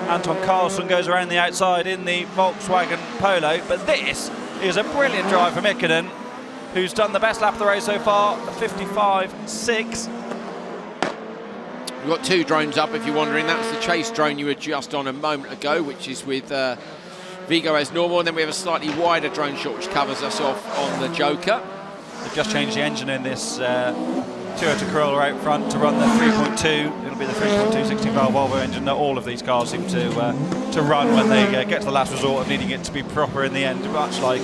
Anton Carlsen goes around the outside in the Volkswagen Polo, but this is a brilliant drive from Ikonen, who's done the best lap of the race so far, 55.6. We've got 2 drones up, if you're wondering. That's the chase drone you were just on a moment ago, which is with Vigo as normal, and then we have a slightly wider drone shot which covers us off on the Joker. They've just changed the engine in this Toyota Corolla out front to run the 3.2. It'll be the 3.2 16-valve Volvo engine that all of these cars seem to run when they get to the last resort of needing it to be proper in the end, much like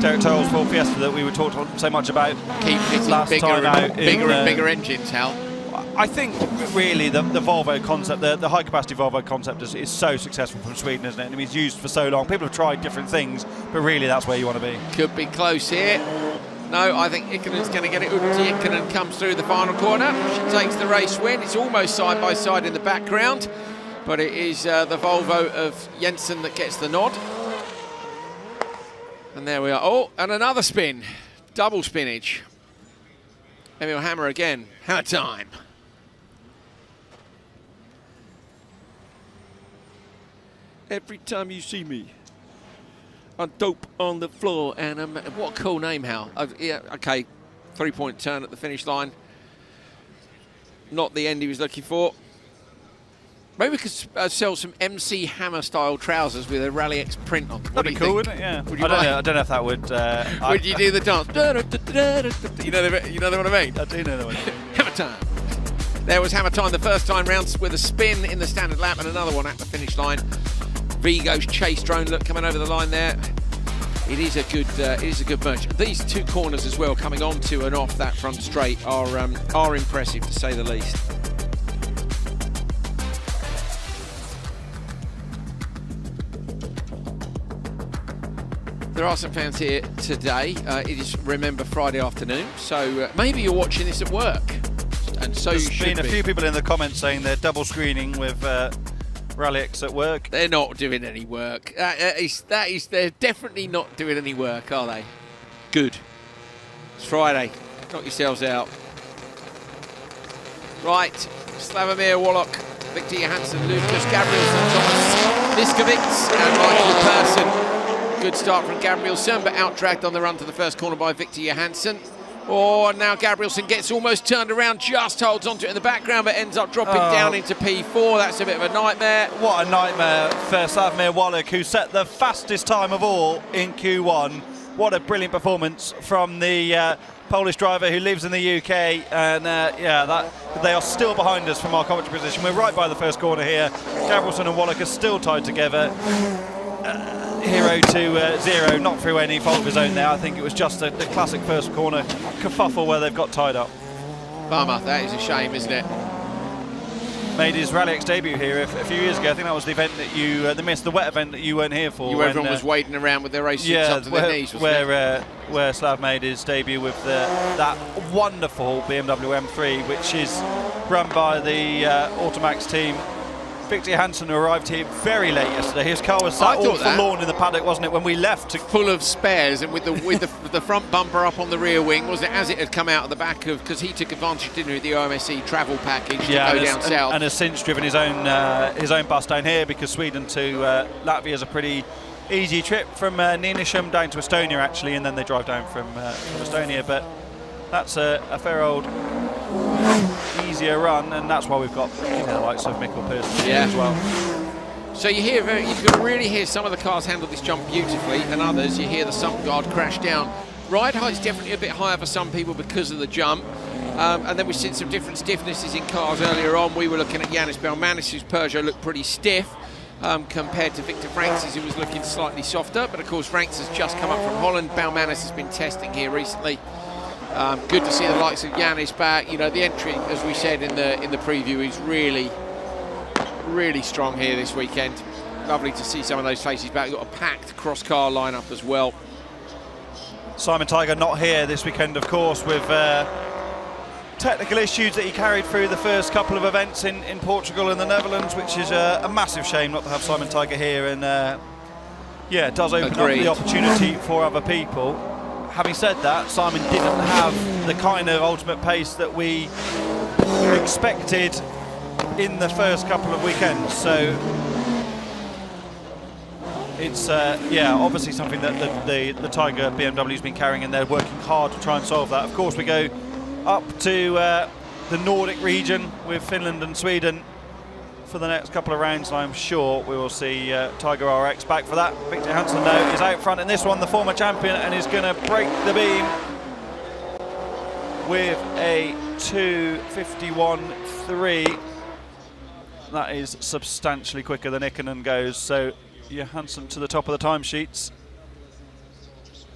Derek Toll's Ford Fiesta that we were talking so much about. Keep fitting bigger and bigger engines, Hal. I think really the Volvo concept, the high capacity Volvo concept is so successful from Sweden, isn't it? I mean, it's used for so long. People have tried different things, but really that's where you want to be. Could be close here. No, I think Ikonen's going to get it. Utti Ikonen comes through the final corner. She takes the race win. It's almost side by side in the background, but it is the Volvo of Jensen that gets the nod. And there we are. Oh, and another spin. Double spinach. Emil Hammer again. How time. Every time you see me, I'm dope on the floor, and what a cool name, Hal. Yeah, okay, 3-point turn at the finish line. Not the end he was looking for. Maybe we could sell some MC Hammer style trousers with a RallyX print on them. That'd be cool, wouldn't it? Yeah. Would you I don't know if that would. Would you do the dance? You know what I mean? I do know that one. Hammer time. There was Hammer time the first time round with a spin in the standard lap and another one at the finish line. Vigo's chase drone look coming over the line there. It is a good merge. These two corners as well, coming onto and off that front straight, are impressive to say the least. There are some fans here today. It is Remember Friday afternoon, so maybe you're watching this at work, and so There's you should be. been a few people in the comments saying they're double screening with RallyX at work. They're not doing any work. They're definitely not doing any work, are they? Good. It's Friday. Knock yourselves out. Right. Slavomir Wallach, Victor Johansson, Lucas Gabrielsen, Thomas Miskovic, and Michael Persson. Good start from Gabrielsen, but out-dragged on the run to the first corner by Victor Johansson. Oh, now Gabrielsen gets almost turned around, just holds onto it in the background, but ends up dropping down into P4. That's a bit of a nightmare. What a nightmare for Slavomir Wallach, who set the fastest time of all in Q1. What a brilliant performance from the Polish driver who lives in the UK. And they are still behind us from our commentary position. We're right by the first corner here. Gabrielsen and Wallach are still tied together. 0-0, not through any fault of his own there. I think it was just the classic first corner kerfuffle where they've got tied up. Bummer, that is a shame, isn't it? Made his RallyX debut here a few years ago. I think that was the event that you, the wet event that you weren't here for. Everyone was wading around with their race suits up to their knees, wasn't it? Where Slav made his debut with that wonderful BMW M3, which is run by the Automax team. Victor Johansson, who arrived here very late yesterday. His car was sat all forlorn in the paddock, wasn't it, when we left? Full of spares, and with the front bumper up on the rear wing, wasn't it, as it had come out of the back of, because he took advantage, didn't he, of the OMSE travel package to go down south. And has since driven his own bus down here, because Sweden to Latvia is a pretty easy trip from Nynäshamn down to Estonia, actually, and then they drive down from Estonia. But that's a fair old easier run, and that's why we've got the likes of Mikkel Persson here as well. So you can really hear some of the cars handle this jump beautifully, and others you hear the sump guard crash down. Ride height's definitely a bit higher for some people because of the jump, and then we've seen some different stiffnesses in cars earlier on. We were looking at Yanis Belmanis, whose Peugeot looked pretty stiff compared to Victor Franks, who was looking slightly softer, but of course Franks has just come up from Holland. Belmanis has been testing here recently. Good to see the likes of Yanis back. You know, the entry, as we said in the preview, is really, really strong here this weekend. Lovely to see some of those faces back. We've got a packed cross-car lineup as well. Simon Tiger not here this weekend, of course, with technical issues that he carried through the first couple of events in Portugal and the Netherlands, which is a massive shame not to have Simon Tiger here. And it does open up the opportunity for other people. Having said that, Simon didn't have the kind of ultimate pace that we expected in the first couple of weekends. So it's obviously something that the Tiger BMW has been carrying, and they're working hard to try and solve that. Of course, we go up to the Nordic region with Finland and Sweden for the next couple of rounds, and I'm sure we will see Tiger RX back for that. Victor Johansson, though, is out front in this one, the former champion, and is going to break the beam with a 2:51.3. That is substantially quicker than Ikonen goes, so Johansson to the top of the timesheets.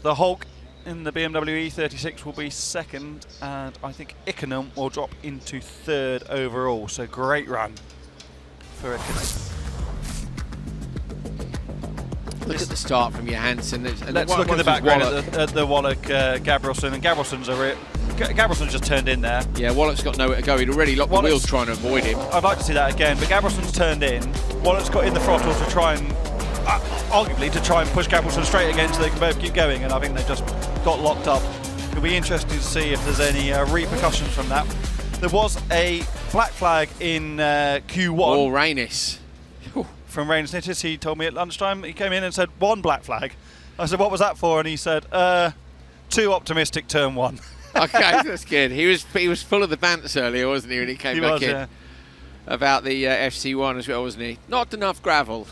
The Hulk in the BMW E36 will be second, and I think Ikonen will drop into third overall, so great run. Look at the start from Johansson. Let's look at the background at the Wallach Gabrielsen, and Gabrielsen's just turned in there. Yeah, Wallach's got nowhere to go. He'd already locked the wheels trying to avoid him. I'd like to see that again, but Gabrielsen's turned in. Wallach's got in the throttle to try and, arguably, to try and push Gabrielsen straight again so they can both keep going, and I think they just got locked up. It'll be interesting to see if there's any repercussions from that. There was a black flag in Q1. Oh, Rainis. From Rainis Nittis, he told me at lunchtime, he came in and said, one black flag. I said, what was that for? And he said, too optimistic, turn one. Okay, that's good. He was full of the bants earlier, wasn't he, when he came back in? Yeah. about the FC1 as well, wasn't he? Not enough gravel.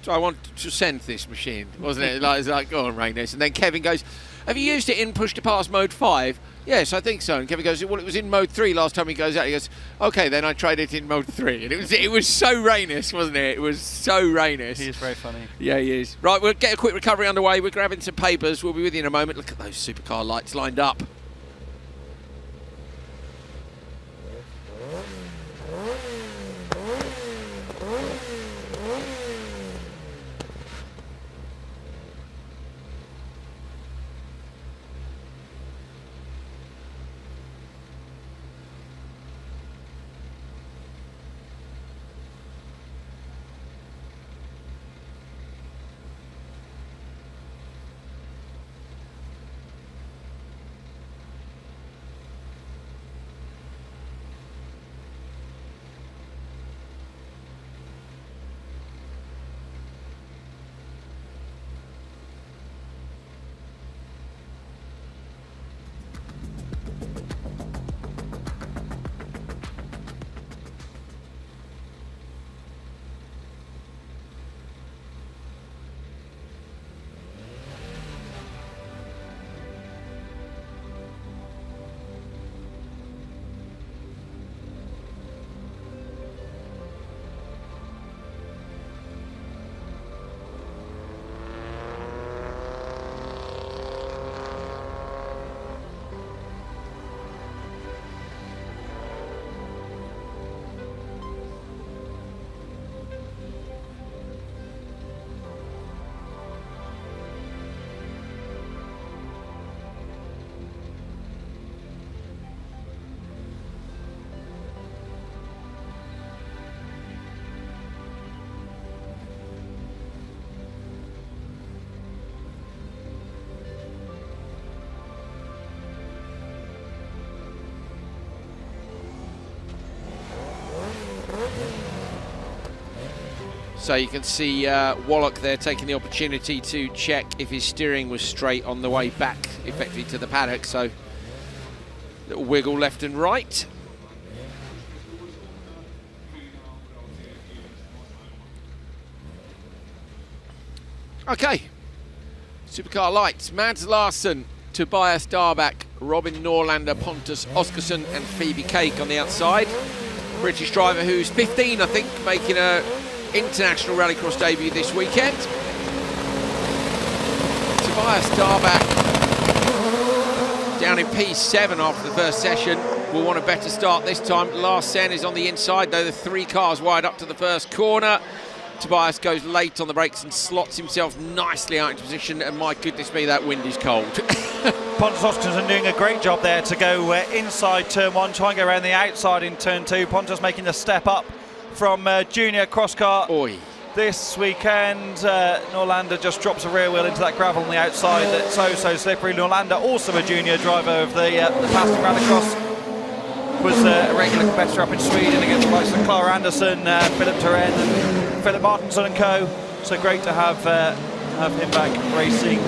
So I want to send this machine, wasn't it? It's like, go on, Rainus. And then Kevin goes, have you used it in push to pass mode 5? Yes, I think so. And Kevin goes, well, it was in mode 3 last time he goes out. He goes, okay, then I tried it in mode 3. And it was so Rainus, wasn't it? It was so Rainus. He is very funny. Yeah, he is. Right, we'll get a quick recovery underway. We're grabbing some papers. We'll be with you in a moment. Look at those supercar lights lined up. So you can see Wallach there taking the opportunity to check if his steering was straight on the way back effectively to the paddock. So little wiggle left and right. Okay, supercar lights. Mads Larsson, Tobias Darbach, Robin Norlander, Pontus Oskarsson and Phoebe Cake on the outside. British driver who's 15, I think, making a international rallycross debut this weekend. Tobias Darbach down in P7 after the first session. Will want a better start this time. Larsen is on the inside, though. The 3 cars wide up to the first corner. Tobias goes late on the brakes and slots himself nicely out into position, and my goodness me, that wind is cold. Pontus Oskarsson doing a great job there to go inside turn 1, try and go around the outside in turn 2. Pontus making the step up from junior cross car. Oi. This weekend. Norlander just drops a rear wheel into that gravel on the outside that's so slippery. Norlander, also a junior driver of the Plastic Rallycross, was a regular competitor up in Sweden against the likes of Clara Anderson, Philip Turenne and Philip Martinson and co. So great to have him back racing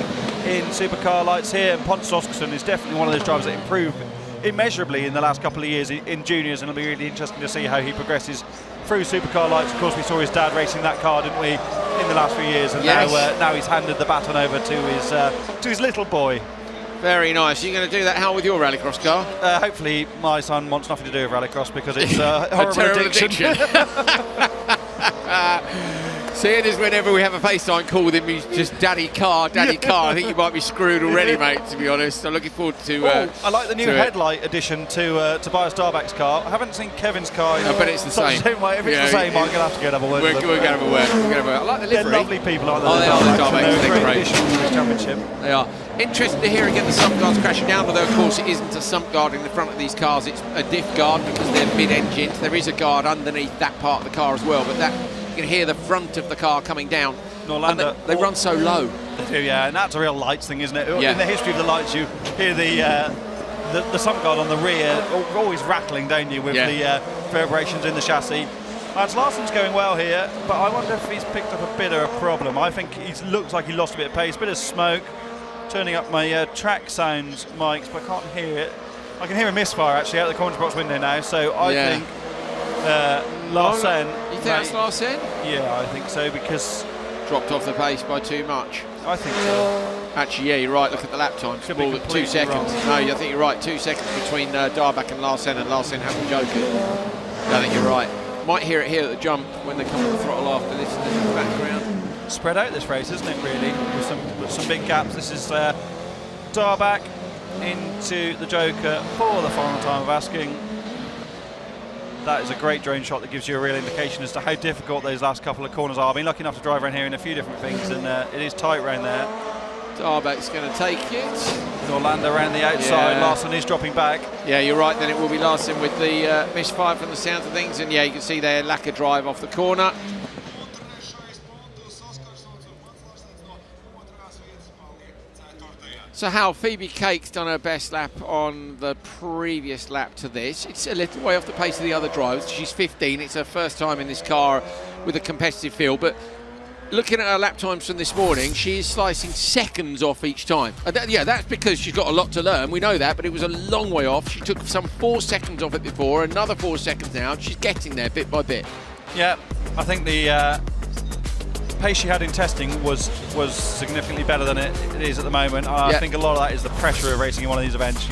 in supercar lights here. And Pontus Oskarsson is definitely one of those drivers that improved immeasurably in the last couple of years in juniors, and it'll be really interesting to see how he progresses through supercar lights. Of course, we saw his dad racing that car, didn't we, in the last few years, and yes, now he's handed the baton over to his little boy. Very nice. Are you going to do that, Hal, with your rallycross car? Hopefully my son wants nothing to do with rallycross because it's a horrible addiction. Seeing as whenever we have a FaceTime call with him, he's just daddy car. I think you might be screwed already, mate, to be honest. I'm looking forward to I like the new headlight addition to Tobias Darbach's car. I haven't seen Kevin's car. I bet it's the same. If it's the same, I'm going to have to get another word. We're going to have a word. I like the livery. They're lovely people, aren't they? Oh, they are, the Darbachs. They're a great addition to this championship. They are. Interesting to hear again the sump guards crashing down, although of course it isn't a sump guard in the front of these cars, it's a diff guard because they're mid-engine. There is a guard underneath that part of the car as well, but that you can hear the front of the car coming down. Norlander, they run so low. They do, yeah, and that's a real lights thing, isn't it? Yeah. In the history of the lights, you hear the sump guard on the rear always rattling, don't you, with the reverberations in the chassis. Mads Larsson's going well here, but I wonder if he's picked up a bit of a problem. I think he looks like he lost a bit of pace, a bit of smoke. Turning up my track sounds mics, but I can't hear it. I can hear a misfire actually out the commentary box window now, so I think Larsen. You think that's Larsen? Yeah, I think so, because Dropped off the pace by too much. I think so. Actually, yeah, you're right. Look at the lap time. Could be Ball at 2 completely seconds. wrong. No, I think you're right. 2 seconds between Darback and Larsen had the Joker. I think you're right. Might hear it here at the jump when they come to the throttle after this in the background. Spread out this race, isn't it, really? With some big gaps. This is Darback into the Joker for the final time of asking. That is a great drone shot that gives you a real indication as to how difficult those last couple of corners are. I've been lucky enough to drive around here in a few different things, and it is tight around there. Darback's going to take it. Orlando around the outside. Yeah. Larsen is dropping back. Yeah, you're right. Then it will be Larsen with the misfire from the sounds of things. And yeah, you can see there, lack of drive off the corner. So Hal, Phoebe Cake's done her best lap on the previous lap to this. It's a little way off the pace of the other drivers. She's 15. It's her first time in this car with a competitive field. But looking at her lap times from this morning, she is slicing seconds off each time. Yeah, that's because she's got a lot to learn. We know that, but it was a long way off. She took some 4 seconds off it before, another 4 seconds now. She's getting there bit by bit. Yeah, I think the pace she had in testing was significantly better than it is at the moment. I think a lot of that is the pressure of racing in one of these events.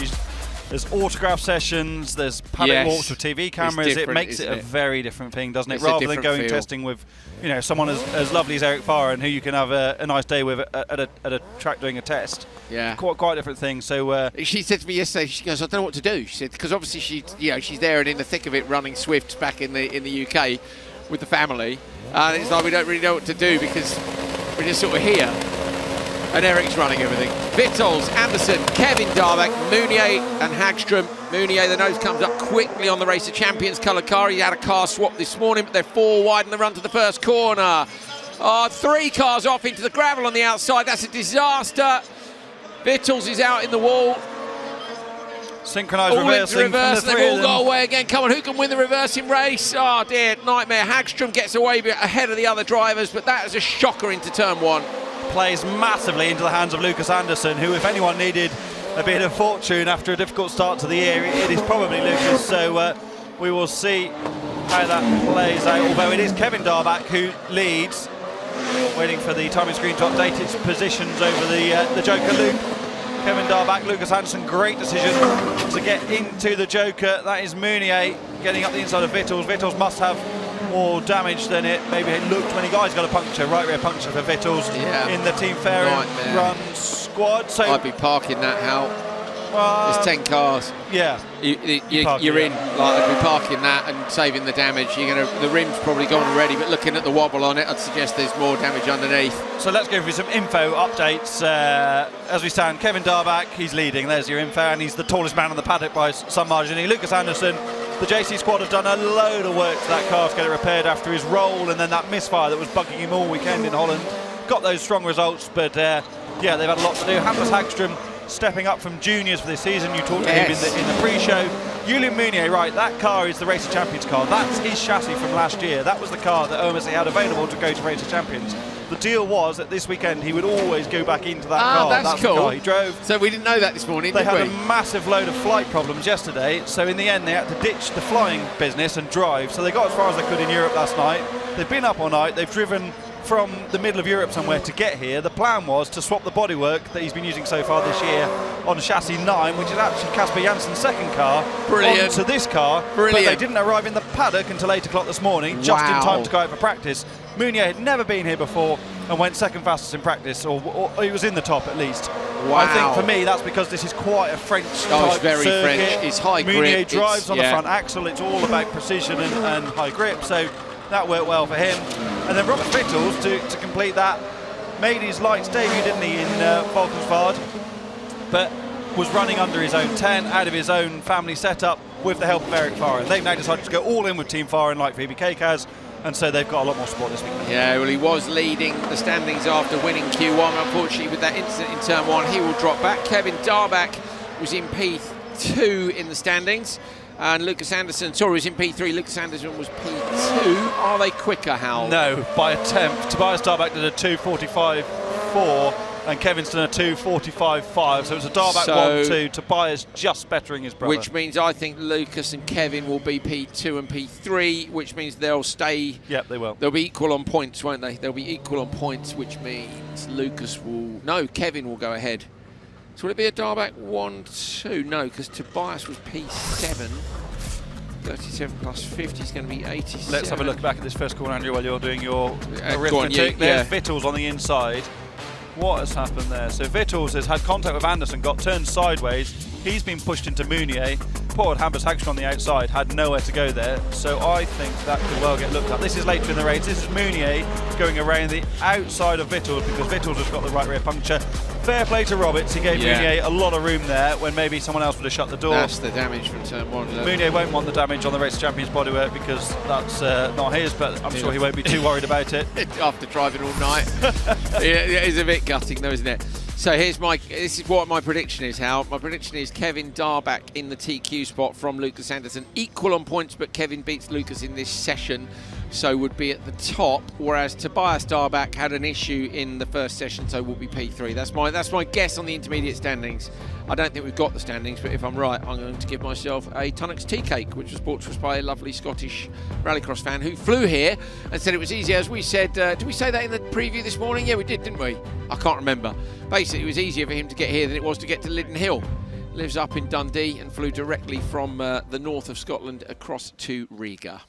There's autograph sessions, there's paddock walks with TV cameras. It makes it a very different thing, doesn't it? Rather than going testing with, someone as lovely as Eric Farr and who you can have a nice day with at a track doing a test. Yeah, quite a different thing. So she said to me yesterday, she goes, I don't know what to do. She said, because obviously she's there and in the thick of it, running Swift back in the UK with the family. And it's like we don't really know what to do because we're just sort of here. And Eric's running everything. Vittles, Anderson, Kevin Darback, Mounier and Hagström. Mounier, the nose comes up quickly on the Race of Champions colour car. He had a car swap this morning, but they're 4 wide in the run to the first corner. 3 cars off into the gravel on the outside. That's a disaster. Vittles is out in the wall. Synchronised reversing. Reverse, they've all got away again. Come on, who can win the reversing race? Oh dear, nightmare. Hagström gets away ahead of the other drivers, but that is a shocker into turn 1. Plays massively into the hands of Lucas Anderson, who, if anyone needed a bit of fortune after a difficult start to the year, it is probably Lucas. So we will see how that plays out. Although it is Kevin Darback who leads, waiting for the timing screen to update its positions over the Joker loop. Kevin Darback, Lucas Anderson, great decision to get into the Joker. That is Mounier getting up the inside of Vittles. Vittles must have more damage than it maybe it looked when he got a puncture, right rear puncture for Vittles in the Team Fair Run squad. So I'd be parking that, Hal. There's 10 cars. Yeah, you're in. I'd be parking that and saving the damage. The rim's probably gone already, but looking at the wobble on it, I'd suggest there's more damage underneath. So let's go through some info updates as we stand. Kevin Darback, he's leading. There's your info, and he's the tallest man on the paddock by some margin. Lucas Anderson, the JC squad have done a load of work to that car to get it repaired after his roll and then that misfire that was bugging him all weekend in Holland. Got those strong results, but they've had a lot to do. Hampus Hagström stepping up from juniors for this season. You talked to him in the pre-show. Julian Mounier, right, that car is the Race of Champions car. That's his chassis from last year. That was the car that OMSA had available to go to Race of Champions. The deal was that this weekend he would always go back into that car. That's cool. The car he drove. So we didn't know that this morning, They had a massive load of flight problems yesterday, so in the end they had to ditch the flying business and drive. So they got as far as they could in Europe last night. They've been up all night. They've driven from the middle of Europe somewhere to get here. The plan was to swap the bodywork that he's been using so far this year on chassis 9, which is actually Casper Janssen's second car, onto this car. Brilliant. But they didn't arrive in the paddock until 8 o'clock this morning, just in time to go out for practice. Mounier had never been here before and went second fastest in practice, or he was in the top at least. Wow. I think for me that's because this is quite a French type it's very circuit. French. It's high grip. Mounier drives on the front axle. It's all about precision and high grip. So that worked well for him. And then Robert Vittles, to complete that, made his lights debut, didn't he, in Valkenswaard, but was running under his own tent, out of his own family setup, with the help of Eric Farr. And they've now decided to go all in with Team Farr, like Phoebe Cake has, and so they've got a lot more support this week. Yeah, well, he was leading the standings after winning Q1. Unfortunately, with that incident in turn 1, he will drop back. Kevin Darback was in P2 in the standings. And Lucas Anderson, was in P3. Lucas Anderson was P2. Are they quicker, Hal? No, by a tenth. Tobias Darback did a 2:45.4. And Kevin's done a 2:45.5, so it's a Darback So- 1-2. Tobias just bettering his brother. Which means I think Lucas and Kevin will be P2 and P3, which means they'll stay. Yep, they will. They'll be equal on points, won't they? They'll be equal on points, which means Lucas will. No, Kevin will go ahead. So will it be a Darback 1-2? No, because Tobias was P7. 37 plus 50 is going to be 87. Let's have a look back at this first corner, Andrew, while you're doing your Go on, arithmetic. There's yeah. Vittles on the inside. What has happened there? So Vittles has had contact with Anderson, got turned sideways. He's been pushed into Mounier. Poor Hampus Hagström on the outside had nowhere to go there. So I think that could well get looked at. This is later in the race. This is Mounier going around the outside of Vittles because Vittles has got the right rear puncture. Fair play to Roberts. He gave Mounier a lot of room there when maybe someone else would have shut the door. That's the damage from turn 1. Look. Mounier won't want the damage on the Race Champions bodywork because that's not his, but I'm sure he won't be too worried about it. After driving all night. It is a bit gutting though, isn't it? So this is what my prediction is, Hal. My prediction is Kevin Darback in the TQ spot from Lucas Anderson. Equal on points, but Kevin beats Lucas in this session, so would be at the top, whereas Tobias Darback had an issue in the first session, so will be P3. That's my guess on the intermediate standings. I don't think we've got the standings, but if I'm right, I'm going to give myself a Tunnocks tea cake, which was brought to us by a lovely Scottish rallycross fan who flew here and said it was easier. As we said, did we say that in the preview this morning? Yeah, we did, didn't we? I can't remember. Basically, it was easier for him to get here than it was to get to Liddon Hill. Lives up in Dundee and flew directly from the north of Scotland across to Riga.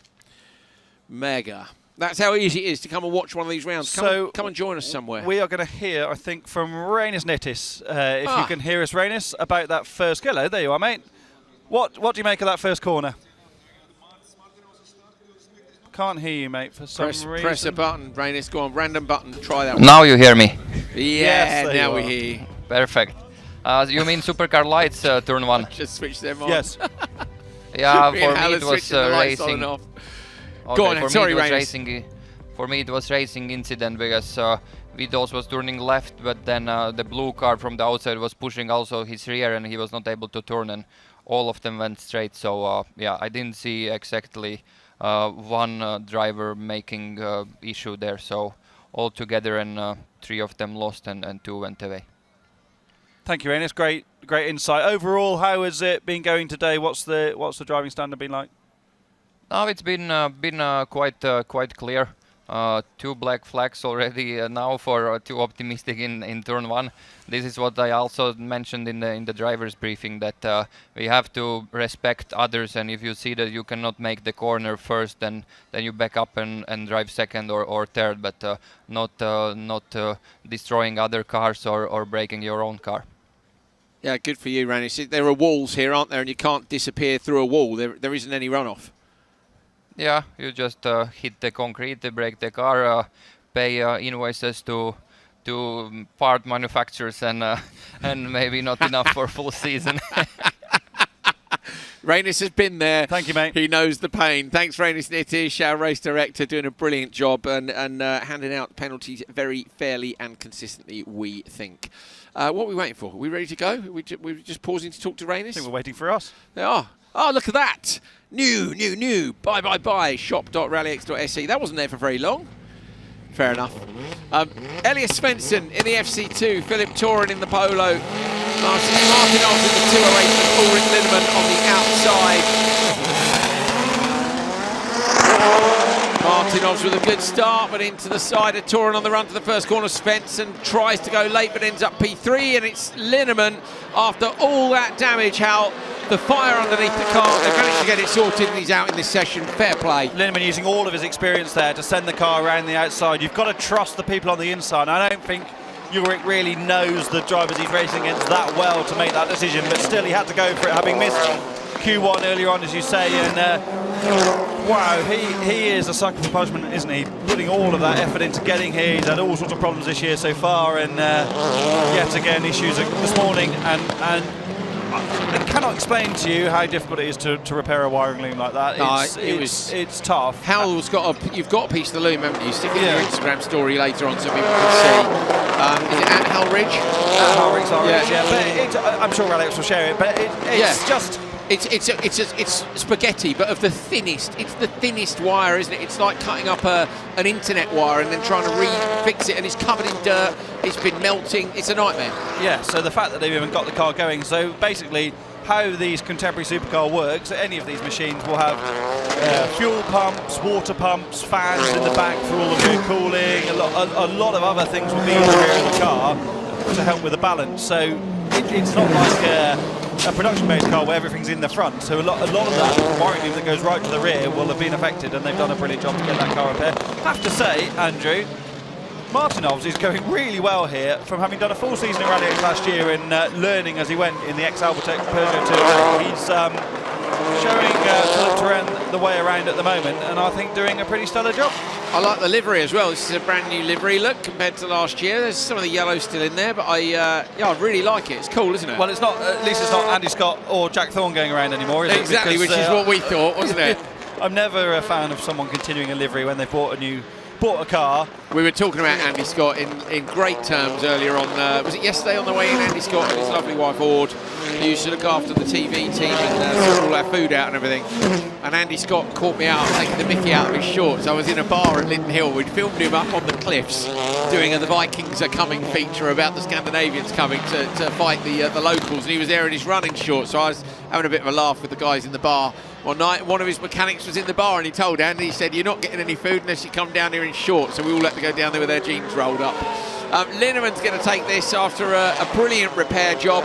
Mega. That's how easy it is to come and watch one of these rounds. Come and join us somewhere. We are going to hear, I think, from Rainis Nittis, if you can hear us, Rainis, about that first. Hello, there you are, mate. What do you make of that first corner? Can't hear you, mate, for some reason. Press a button, Rainis. Go on, random button. Try that one. Now you hear me. Yeah, Yes, now we hear you. Perfect. You mean supercar lights, turn 1? Just switch them on. Yes. Yeah, Me for and Hal me are it was switching the lights on racing. and off. Okay, Go on, for sorry, me it was Rainis. racing. For me it was racing incident because Vitos was turning left, but then the blue car from the outside was pushing also his rear, and he was not able to turn, and all of them went straight. So yeah, I didn't see exactly one driver making issue there. So all together, and 3 of them lost, and 2 went away. Thank you, Rainis. Great insight. Overall, how has it been going today? What's the driving standard been like? Now it's been quite clear. 2 black flags already now for too optimistic in turn 1. This is what I also mentioned in the driver's briefing, that we have to respect others, and if you see that you cannot make the corner first, then you back up and drive second or third, but not destroying other cars or breaking your own car. Yeah, good for you, Rainis. There are walls here, aren't there? And you can't disappear through a wall. There isn't any runoff. Yeah, you just hit the concrete, break the car, pay invoices to part manufacturers, and maybe not enough for full season. Rainis has been there. Thank you, mate. He knows the pain. Thanks, Rainis Nittish, our race director, doing a brilliant job and handing out penalties very fairly and consistently, we think. What are we waiting for? Are we ready to go? We're just pausing to talk to Rainis? I think we're waiting for us. They are. Oh, look at that. New. Buy. Shop.rallyx.se. That wasn't there for very long. Fair enough. Elias Svensson in the FC2. Philip Toren in the Polo. Martinov in the 208 and Ulrich Lindemann on the outside. Martinovs with a good start, but into the side of Toren on the run to the first corner. Svensson tries to go late, but ends up P3, and it's Lindemann after all that damage. How the fire underneath the car, they've managed to get it sorted, and he's out in this session. Fair play. Lindemann using all of his experience there to send the car around the outside. You've got to trust the people on the inside. I don't think Ulrich really knows the drivers he's racing against that well to make that decision, but still he had to go for it, having missed Q1 earlier on, as you say, and wow, he is a sucker for punishment, isn't he? Putting all of that effort into getting here. He's had all sorts of problems this year so far, and yet again issues this morning, and I cannot explain to you how difficult it is to repair a wiring loom like that. It's tough. Hal's you've got a piece of the loom, haven't you? Stick it in your Instagram story later on so people can see. Is it at Hal Ridge? Hal Ridge, yeah. But I'm sure RallyX will share it. But it's just It's spaghetti, but of the thinnest. It's the thinnest wire, isn't it? It's like cutting up an internet wire and then trying to refix it, and it's covered in dirt. It's been melting. It's a nightmare. Yeah. So the fact that they've even got the car going. So basically, how these contemporary supercar works, any of these machines will have fuel pumps, water pumps, fans in the back for all of your cooling. A lot of other things will be in the rear of the car to help with the balance. So it's not like a production-based car where everything's in the front. So a lot of that wiring that goes right to the rear will have been affected, and they've done a brilliant job to get that car repaired. Have to say, Andrew, Martinovs is going really well here from having done a full season in RallyX last year and learning as he went in the ex-Albertech Peugeot 208. He's showing Philippe Turenne the way around at the moment, and I think doing a pretty stellar job. I like the livery as well. This is a brand new livery look compared to last year. There's some of the yellow still in there, but I really like it. It's cool, isn't it? Well, it's not. At least it's not Andy Scott or Jack Thorne going around anymore, is it? Exactly, Because, which is what we thought, wasn't it? I'm never a fan of someone continuing a livery when they've bought a car. We were talking about Andy Scott in great terms earlier on. Was it yesterday on the way in? Andy Scott and his lovely wife Ord, who used to look after the TV team and sort all our food out and everything. And Andy Scott caught me out taking the mickey out of his shorts. I was in a bar at Linden Hill. We'd filmed him up on the cliffs doing the Vikings Are Coming feature about the Scandinavians coming to fight the locals. And he was there in his running shorts. So I was having a bit of a laugh with the guys in the bar. One night, one of his mechanics was in the bar and he told Andy, he said, "You're not getting any food unless you come down here in shorts." So we all had to go down there with their jeans rolled up. Linneman's going to take this after a brilliant repair job.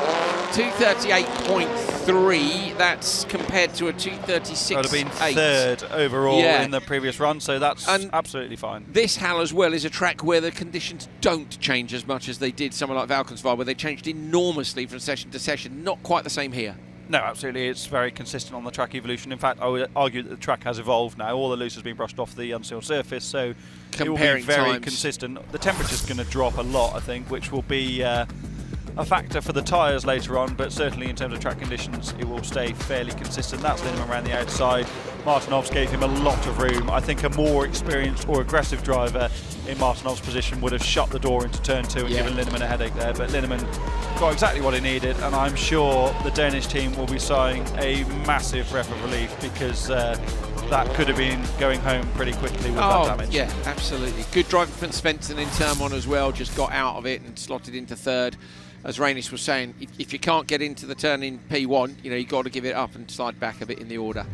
238.3. That's compared to a 236.8. That would have been third overall in the previous run, so that's absolutely fine. This Hall as well is a track where the conditions don't change as much as they did somewhere like Valkenswaard, where they changed enormously from session to session. Not quite the same here. No, absolutely. It's very consistent on the track evolution. In fact, I would argue that the track has evolved now. All the loose has been brushed off the unsealed surface, so it will be very consistent. The temperature's going to drop a lot, I think, which will be a factor for the tyres later on, but certainly in terms of track conditions, it will stay fairly consistent. That's Linneman around the outside. Martinovs gave him a lot of room. I think a more experienced or aggressive driver in Martinovs' position would have shut the door into turn 2 and given Linneman a headache there, but Linneman got exactly what he needed, and I'm sure the Danish team will be sighing a massive breath of relief, because that could have been going home pretty quickly with that damage. Yeah, absolutely. Good driving from Svensson in turn 1 as well, just got out of it and slotted into third. As Rainis was saying, if you can't get into the turn in P1, you've got to give it up and slide back a bit in the order.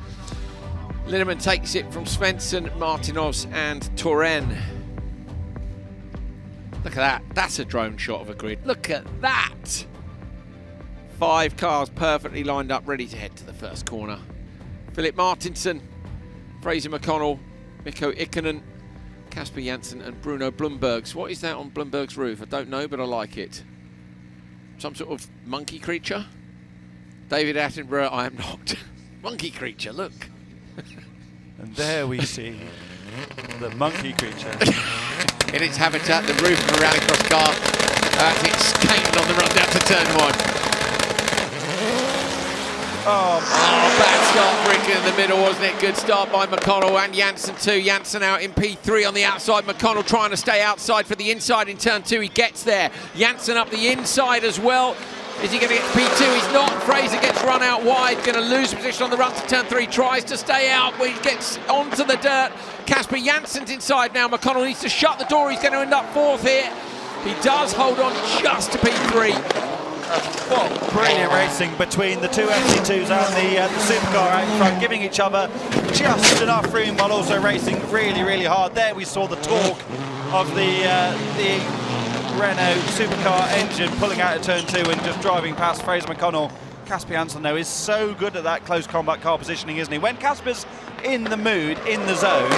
Linneman takes it from Svensson, Martinovs and Turenne. Look at that. That's a drone shot of a grid. Look at that. 5 cars perfectly lined up, ready to head to the first corner. Philip Martinson, Fraser McConnell, Mikko Ikonen, Kasper Janssen and Bruno Blumbergs. What is that on Blumberg's roof? I don't know, but I like it. Some sort of monkey creature? David Attenborough, I am not. Monkey creature, look. And there we see the monkey creature. In its habitat, the roof of a rallycross car. It's cane on the run down to turn 1. Bad start for Riga in the middle, wasn't it? Good start by McConnell and Janssen too. Janssen out in P3 on the outside. McConnell trying to stay outside for the inside in turn 2. He gets there. Janssen up the inside as well. Is he going to get to P2? He's not. Fraser gets run out wide. Going to lose position on the run to turn 3. Tries to stay out, but he gets onto the dirt. Kasper Janssen's inside now. McConnell needs to shut the door. He's going to end up 4th here. He does hold on just to P3. Well, brilliant racing between the two FC2s and the supercar out front, giving each other just enough room while also racing really, really hard. There we saw the torque of the Renault supercar engine pulling out of turn 2 and just driving past Fraser McConnell. Kasper Janssen, though, is so good at that close combat car positioning, isn't he? When Kasper's in the mood, in the zone,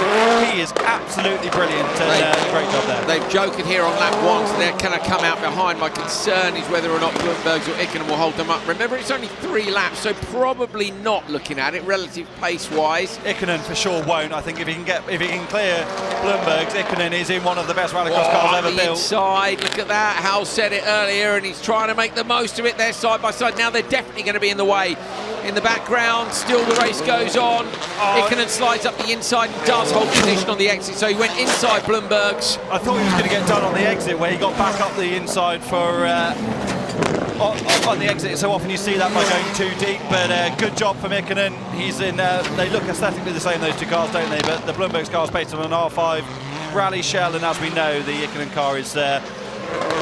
he is absolutely brilliant, and great job there. They've joked here on lap 1, so they're kind of come out behind. My concern is whether or not Blumbergs or Ikonen will hold them up. Remember, it's only 3 laps, so probably not looking at it relative pace-wise. Ikonen for sure won't. I think if he can clear Blumbergs, Ikonen is in one of the best rallycross cars ever built. Inside, look at that. Hal said it earlier, and he's trying to make the most of it there side by side. Now they're definitely going to be in the way. In the background, still the race goes on. Ikonen slides up the inside and does hold position on the exit, so he went inside Blumbergs. I thought he was going to get done on the exit where he got back up the inside for on the exit. So often you see that by going too deep, but good job for Ikonen. He's in. They look aesthetically the same, those two cars, don't they? But the Bloomberg's car is based on an R5 Rally Shell, and as we know, the Ikonen car is the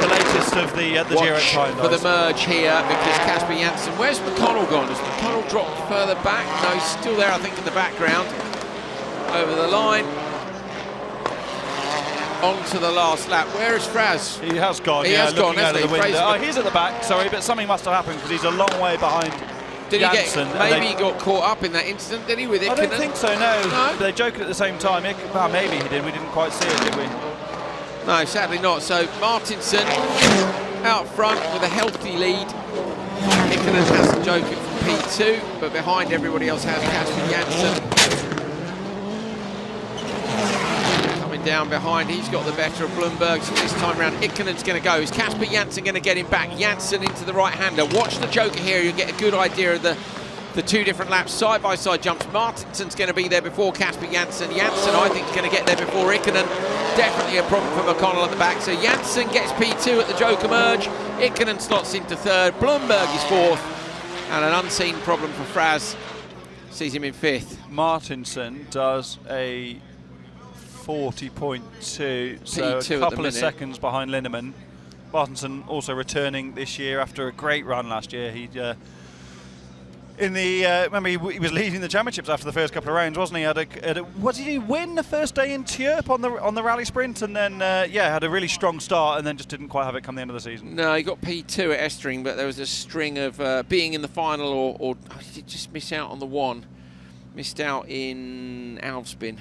latest of the Giro time. For the merge here, because Casper Janssen. Where's McConnell gone? Has McConnell dropped further back? No, he's still there, I think, in the background. Over the line. On to the last lap. Where is Fraz? He has gone. He has gone, hasn't he? He's at the back, sorry, but something must have happened because he's a long way behind. Did Janssen, he get? Maybe he got caught up in that incident, did he? With Ikonen? I don't think so. No. No? They joked at the same time. Well, maybe he did. We didn't quite see it, did we? No, sadly not. So Martinson out front with a healthy lead. Ikonen has to joke it from P2, but behind everybody else has Casper Janssen. Coming down behind, he's got the better of Bloomberg. So this time round, Ikonen's going to go. Is Casper Janssen going to get him back? Janssen into the right-hander. Watch the joker here. You'll get a good idea of the two different laps, side-by-side jumps. Martinson's going to be there before Casper Janssen. Janssen, I think, is going to get there before Ikonen. Definitely a problem for McConnell at the back. So Janssen gets P2 at the joker merge. Ikonen slots into third. Bloomberg is fourth. And an unseen problem for Fraz sees him in fifth. Martinson does a 40.2, so a couple of seconds behind Linnemann. Martinson also returning this year after a great run last year. He remember he was leading the championships after the first couple of rounds, wasn't he? What did he win the first day in Tierp on the rally sprint, and then had a really strong start, and then just didn't quite have it come the end of the season. No, he got P2 at Estring, but there was a string of being in the final, or he did just miss out on the one. Missed out in Alvsbyn.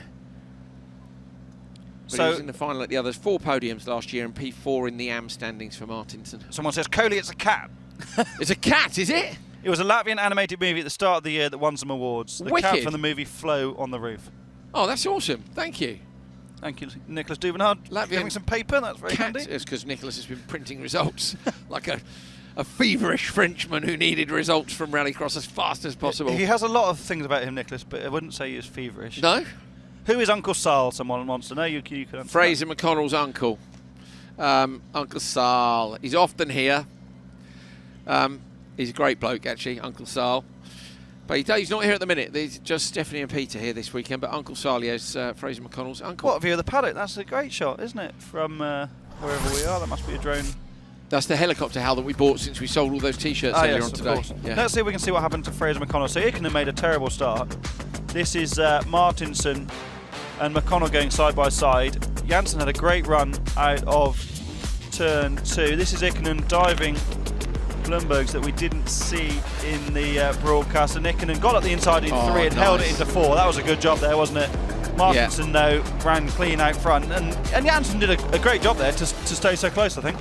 But he was in the final at the others. 4 podiums last year and P4 in the AM standings for Martinson. Someone says, Coley, it's a cat. It's a cat, is it? It was a Latvian animated movie at the start of the year that won some awards. The Wicked. cat from the movie Flow on the Roof. Oh, that's awesome. Thank you. Thank you, Nicholas Duvenhard. Latvian some paper, that's very cat. handy. It's because Nicholas has been printing results like a feverish Frenchman who needed results from Rallycross as fast as possible. He has a lot of things about him, Nicholas, but I wouldn't say he is feverish. No? Who is Uncle Sal, someone wants to know? You can Fraser McConnell's uncle. Uncle Sal. He's often here. He's a great bloke, actually, Uncle Sal. But he's not here at the minute. There's just Stephanie and Peter here this weekend, but Uncle Sal is Fraser McConnell's uncle. What a view of the paddock. That's a great shot, isn't it? From wherever we are. That must be a drone. That's the helicopter Hal that we bought since we sold all those T-shirts earlier on today. Yeah. Let's see if we can see what happened to Fraser McConnell. So Ikonen made a terrible start. This is Martinson and McConnell going side by side. Janssen had a great run out of turn 2. This is Ikonen diving Bloombergs that we didn't see in the broadcast. And Ikonen got up the inside in 3 and held it into 4. That was a good job there, wasn't it? Martinson, though, ran clean out front. And Janssen did a great job there to stay so close, I think.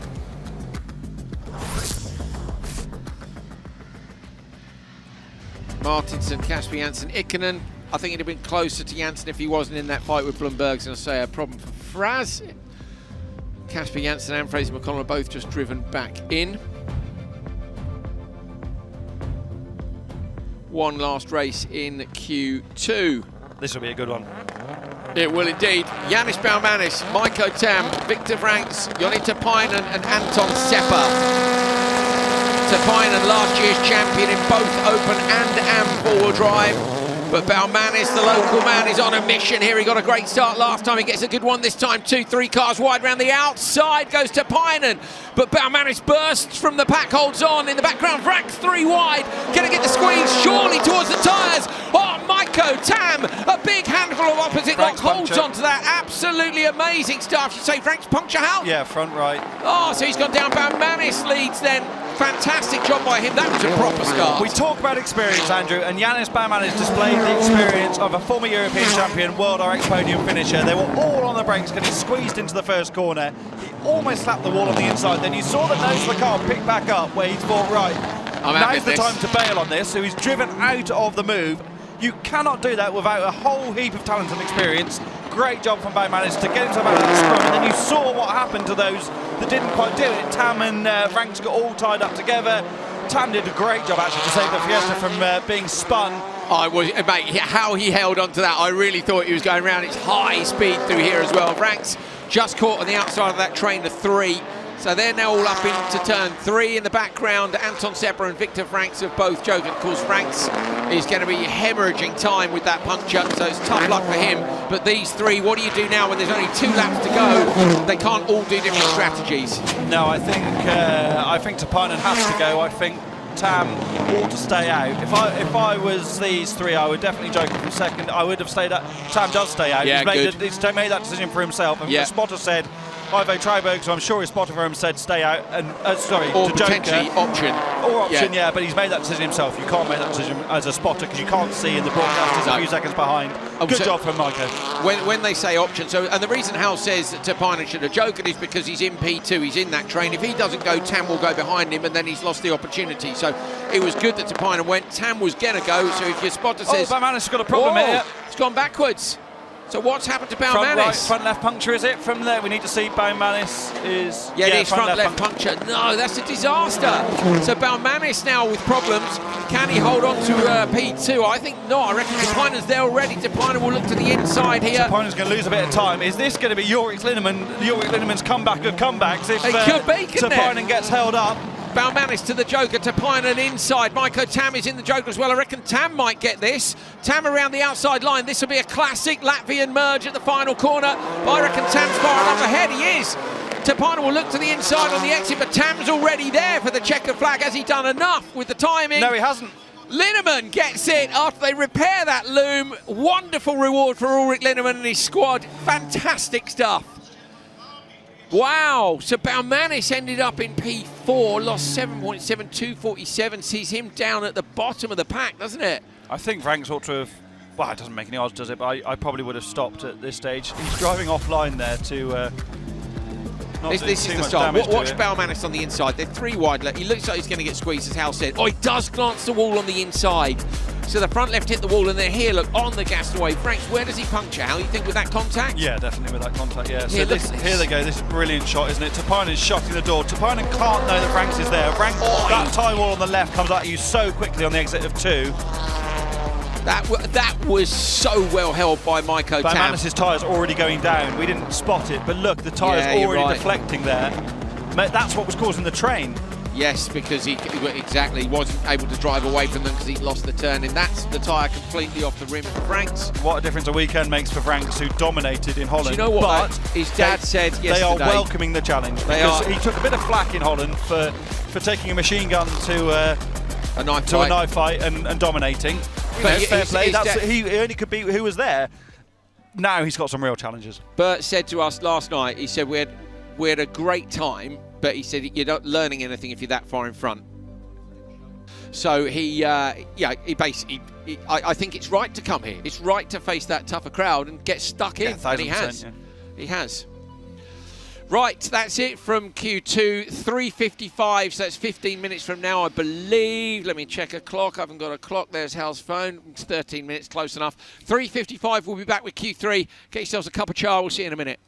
Martinson, Casper Janssen, Ikonen. I think it'd have been closer to Janssen if he wasn't in that fight with Bloombergs. And I say a problem for Fraz. Casper Janssen and Fraser McConnell are both just driven back in. One last race in Q2. This will be a good one. It will indeed. Yanis Baumanis, Maiko Tam, Victor Franks, Joni Tapainen and Anton Seppa. Tapainen, last year's champion in both open and AM four-wheel drive. But Baumanis, the local man, is on a mission here. He got a great start last time. He gets a good one this time. 2-3 cars wide round the outside goes Tapainen. But Baumanis bursts from the pack, holds on. In the background, Franks 3 wide. Going to get the squeeze, surely towards the tyres. Oh, Maiko Tam, a big handful of opposite lock, holds on to that. Absolutely amazing stuff. You say Frank's puncture, Hal? Yeah, front right. Oh, so he's gone down. Baumanis leads then. Fantastic job by him. That was a proper start. We talk about experience, Andrew, and Yanis Baumanis displayed the experience of a former European champion, World RX podium finisher. They were all on the brakes, getting squeezed into the first corner. He almost slapped the wall on the inside. Then you saw the nose of the car pick back up where he thought, right, now's the time to bail on this. So he's driven out of the move. You cannot do that without a whole heap of talent and experience. Great job from Baumanis to get himself out of the scrum. And then you saw what happened to those that didn't quite do it. Tam and Franks got all tied up together. Tam did a great job actually to save the Fiesta from being spun. Mate, how he held on to that. I really thought he was going around its high speed through here as well. Franks just caught on the outside of that train to 3. So they're now all up into turn 3. In the background, Anton Sepper and Victor Franks have both joken. Of course, Franks is going to be hemorrhaging time with that puncture, so it's tough luck for him. But these three, what do you do now when there's only 2 laps to go? They can't all do different strategies. No, I think Tapanen has to go. I think Tam ought to stay out. If I was these three, I would definitely joke from second. I would have stayed out. Tam does stay out. Yeah, he's made that decision for himself. And the spotter said, Ivo Triberg, so I'm sure his spotter for him said stay out. And or to potentially Joker. option. Yeah, but he's made that decision himself. You can't make that decision as a spotter because you can't see in the broadcast. He's a few seconds behind. Good job from Maiko. When they say option, and the reason Hal says Tapanen should have joked is because he's in P2, he's in that train. If he doesn't go, Tam will go behind him, and then he's lost the opportunity. So it was good that Tapanen went. Tam was going to go, so if your spotter says... Oh, Baumanis has got a problem here. It's gone backwards. So what's happened to Baumanis? Front left puncture, is it? From there, we need to see Baumanis is... Yeah, it is front left puncture. No, that's a disaster. So Baumanis now with problems. Can he hold on to P2? I think not. I reckon Tapanen's there already. Tapanen will look to the inside here. Tapanen's going to lose a bit of time. Is this going to be Jorik Linneman's comeback of comebacks if Tapanen gets held up? Baumanis to the Joker, Tapanen inside. Maiko Tam is in the Joker as well. I reckon Tam might get this. Tam around the outside line. This will be a classic Latvian merge at the final corner. But I reckon Tam's far enough ahead. He is. Tapanen will look to the inside on the exit, but Tam's already there for the checkered flag. Has he done enough with the timing? No, he hasn't. Linneman gets it after they repair that loom. Wonderful reward for Ulrich Linneman and his squad. Fantastic stuff. Wow, so Baumanis ended up in P4, lost 7.7247, sees him down at the bottom of the pack, doesn't it? I think Franks ought to have, well, it doesn't make any odds, does it? But I probably would have stopped at this stage. He's driving offline there to not do this too is the much start. damage Watch to it. Baumanis on the inside. They're 3 wide. He looks like he's going to get squeezed, as Hal said. Oh, he does glance the wall on the inside. So the front left hit the wall, and they're here, look, on the gas away. Franks, where does he puncture? How you think with that contact? Yeah, definitely with that contact, yeah. Here, So here they go, this is a brilliant shot, isn't it? Tapanen's shutting the door. Tapanen can't know that Franks is there. Franks, that tie wall on the left comes at you so quickly on the exit of 2. That was so well held by Maiko Tam. Baumanis' tyre's already going down. We didn't spot it, but look, the tyre's already deflecting there. That's what was causing the train. Yes, because he wasn't able to drive away from them because he lost the turn, and that's the tyre completely off the rim for Franks. What a difference a weekend makes for Franks, who dominated in Holland. Do you know what his dad said yesterday? They are welcoming the challenge because he took a bit of flack in Holland for taking a machine gun to a knife fight and dominating. But fair play. He only could beat who was there. Now he's got some real challenges. Bert said to us last night, he said we had a great time, but he said you're not learning anything if you're that far in front. So he basically, I think it's right to come here. It's right to face that tougher crowd and get stuck in, and he has. Yeah. He has. Right, that's it from Q2, 3:55, so that's 15 minutes from now, I believe. Let me check a clock. I haven't got a clock. There's Hal's phone. It's 13 minutes, close enough. 3:55, we'll be back with Q3. Get yourselves a cup of chai. We'll see you in a minute.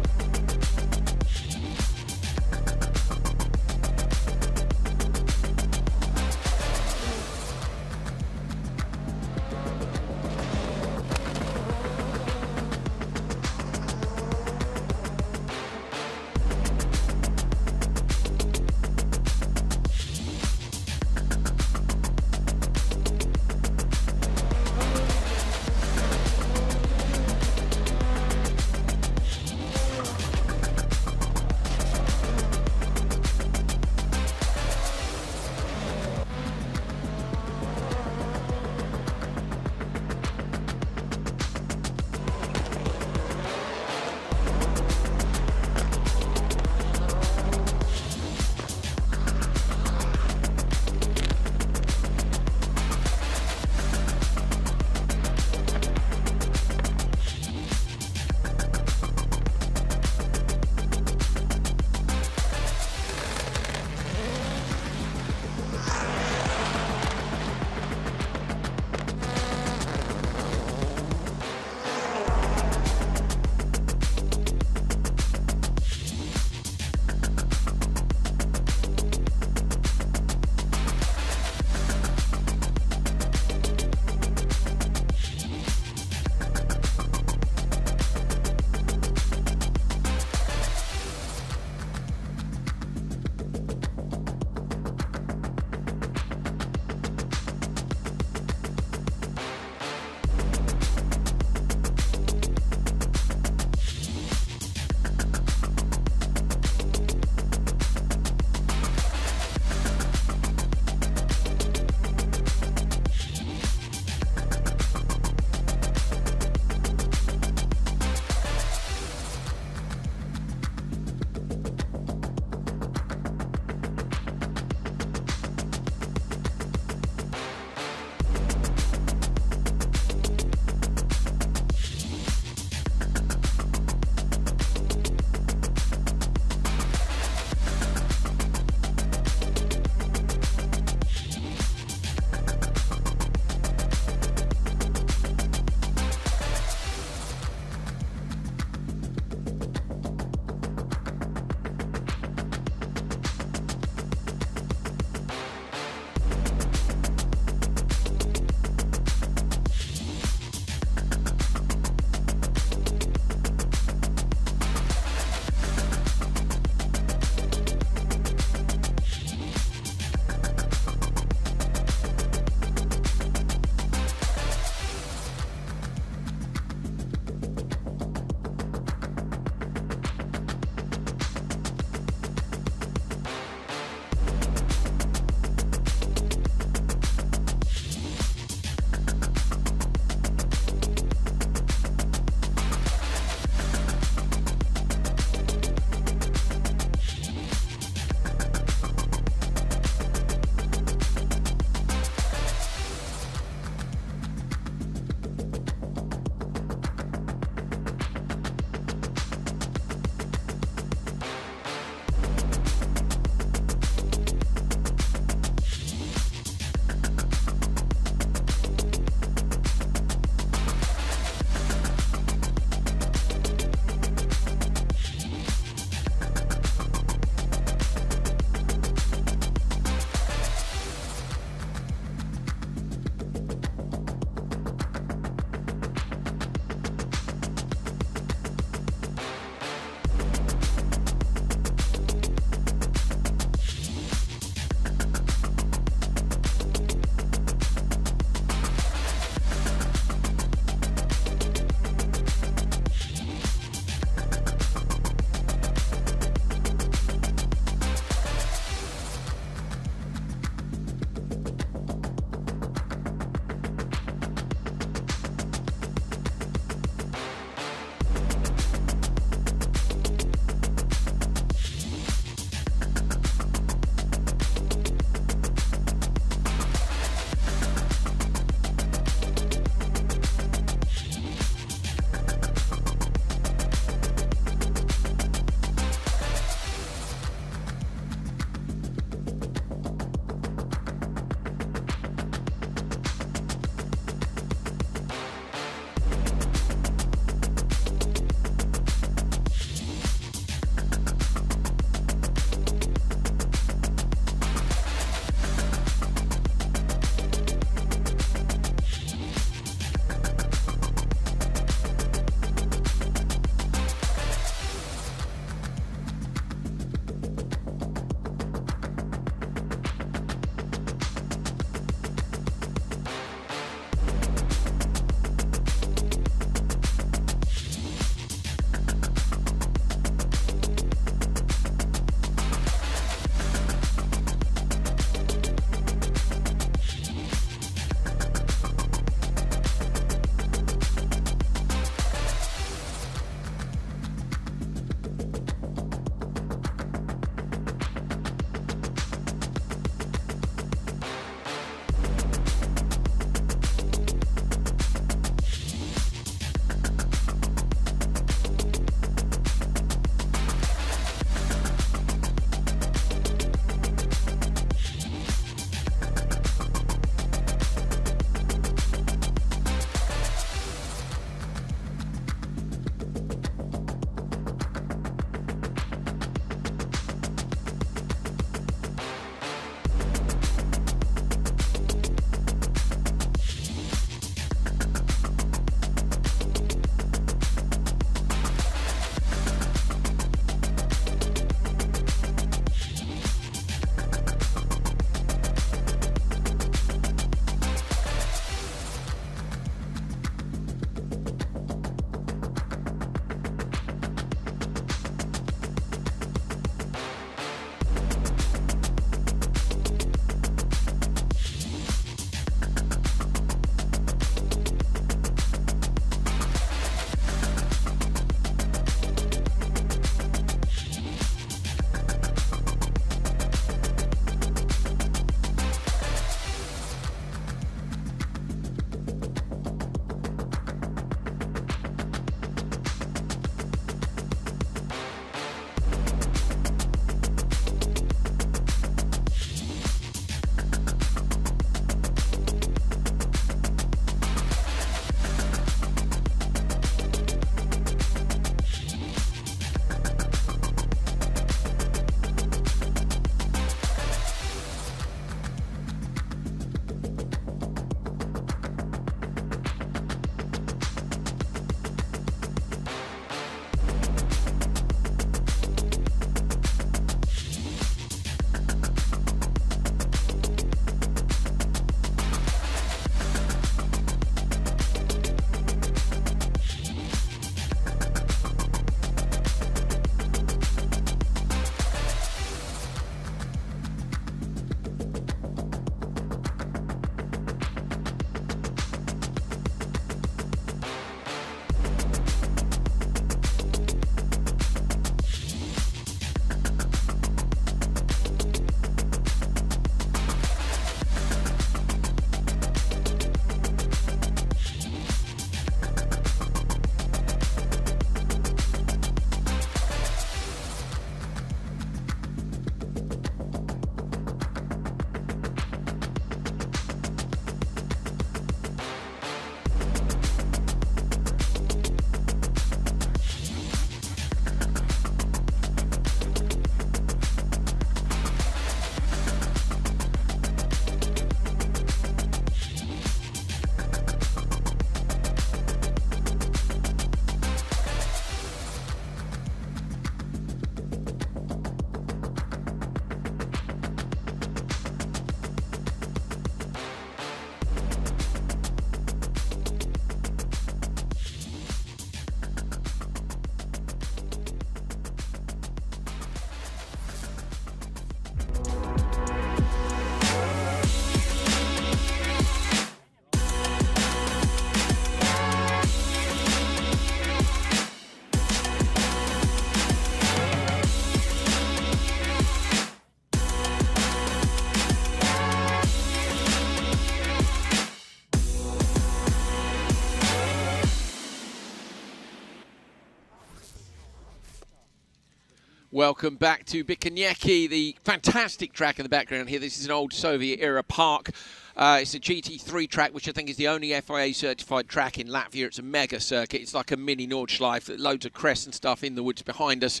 Welcome back to Bikanieki, the fantastic track in the background here. This is an old Soviet-era park. It's a GT3 track, which I think is the only FIA-certified track in Latvia. It's a mega circuit. It's like a mini Nordschleife, loads of crests and stuff in the woods behind us.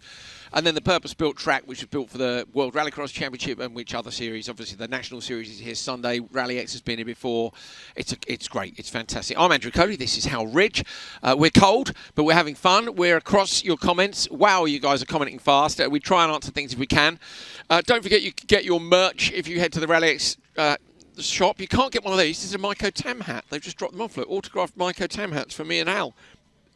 And then the purpose-built track, which was built for the World Rallycross Championship and which other series. Obviously, the National Series is here Sunday. RallyX has been here before. It's great. It's fantastic. I'm Andrew Coley. This is Hal Ridge. We're cold, but we're having fun. We're across your comments. Wow, you guys are commenting fast. We try and answer things if we can. Don't forget you can get your merch if you head to the RallyX shop. You can't get one of these. This is a Maiko Tam hat. They've just dropped them off. Look, autographed Maiko Tam hats for me and Al.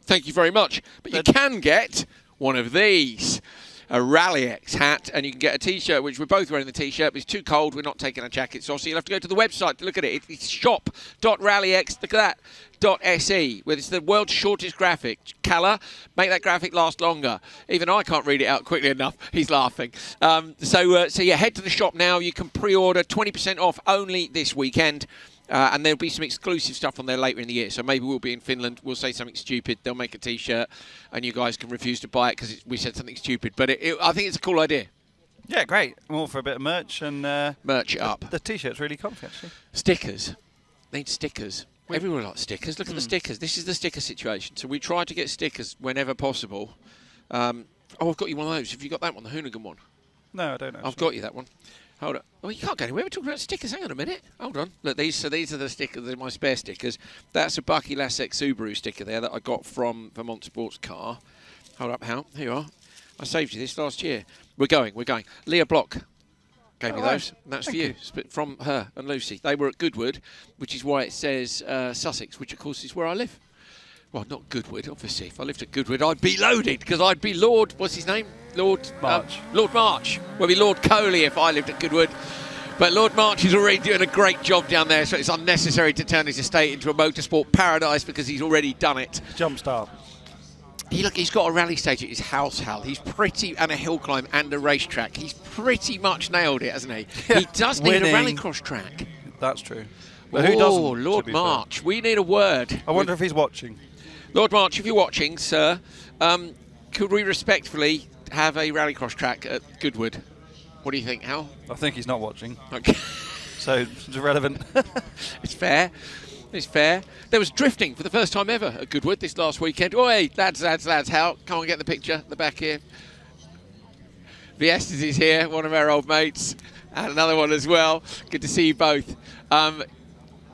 Thank you very much. But you can get one of these, a RallyX hat, and you can get a T-shirt, which we're both wearing the T-shirt, but it's too cold. We're not taking our jackets off, so you'll have to go to the website to look at it. It's shop.rallyx, look at that, .se, where it's the world's shortest graphic. Colour, make that graphic last longer. Even I can't read it out quickly enough. He's laughing. So yeah, head to the shop now. You can pre-order 20% off only this weekend. And there'll be some exclusive stuff on there later in the year. So maybe we'll be in Finland. We'll say something stupid. They'll make a T-shirt, and you guys can refuse to buy it because we said something stupid. But I think it's a cool idea. Yeah, great. I'm all for a bit of merch and merch it up. The T-shirt's really comfy, actually. Stickers. Need stickers. Everyone likes stickers. Look at the stickers. This is the sticker situation. So we try to get stickers whenever possible. Oh, I've got you one of those. Have you got that one, the Hoonigan one? No, I don't know. I've got you that one. Hold on. Oh, you can't go anywhere. We're talking about stickers. Hang on a minute. Hold on. Look, these are the stickers. They're my spare stickers. That's a Bucky Lasek Subaru sticker there that I got from Vermont Sports Car. Hold up, Hal. Here you are. I saved you this last year. We're going. Leah Block gave me those. And that's for you. From her and Lucy. They were at Goodwood, which is why it says Sussex, which of course is where I live. Well, not Goodwood, obviously. If I lived at Goodwood, I'd be loaded, because I'd be Lord, what's his name? Lord March. Lord March. Well, be Lord Coley if I lived at Goodwood. But Lord March is already doing a great job down there, so it's unnecessary to turn his estate into a motorsport paradise because he's already done it. Jumpstart. He's got a rally stage at his house, Hal. He's pretty, and a hill climb and a racetrack. He's pretty much nailed it, hasn't he? Yeah. He does need a rallycross track. That's true. But who doesn't? Oh, Lord March. We need a word. I wonder if he's watching. Lord March, if you're watching, sir, could we respectfully have a rallycross track at Goodwood? What do you think, Hal? I think he's not watching. Okay. So it's irrelevant. It's fair. It's fair. There was drifting for the first time ever at Goodwood this last weekend. Oh, hey, lads, Hal, come on, get the picture at the back here. Viestas is here, one of our old mates, and another one as well. Good to see you both.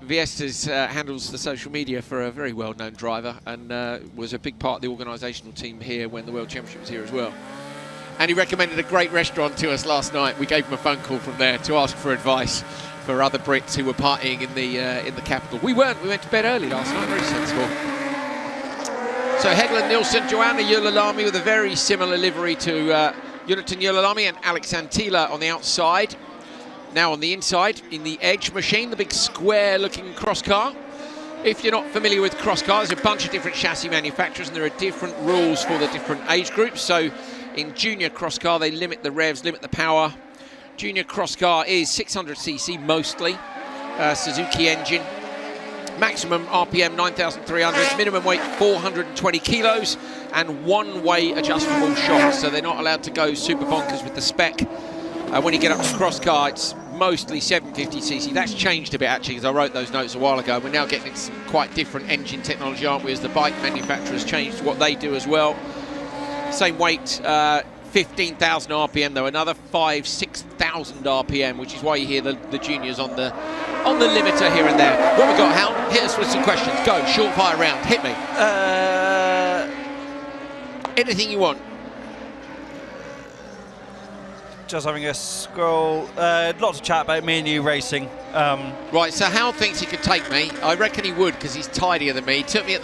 Viestas handles the social media for a very well-known driver and was a big part of the organisational team here when the World Championship was here as well. And he recommended a great restaurant to us last night. We gave him a phone call from there to ask for advice for other Brits who were partying in the capital. We weren't. We went to bed early last night. Very sensible. So Hegland Nilsson, Joanna Yulalami with a very similar livery to Jonathan Yulalami, and Alex Antila on the outside. Now on the inside, in the Edge machine, the big square-looking cross car. If you're not familiar with cross cars, there's a bunch of different chassis manufacturers, and there are different rules for the different age groups. So in junior cross car, they limit the revs, limit the power. Junior cross car is 600cc mostly, Suzuki engine. Maximum RPM 9,300, minimum weight 420 kilos, and one-way adjustable shocks. So they're not allowed to go super bonkers with the spec. When you get up to cross car, it's mostly 750cc. That's changed a bit actually, because I wrote those notes a while ago. We're now getting into some quite different engine technology, aren't we, as the bike manufacturers changed what they do as well. Same weight, 15,000 RPM though, another 6,000 RPM, which is why you hear the juniors on the limiter here and there. What we got, Hal? Hit us with some questions. Go, short fire round. Hit me. Anything you want. Just having a scroll. Lots of chat about me and you racing. Right, so Hal thinks he could take me. I reckon he would, because he's tidier than me. He took me at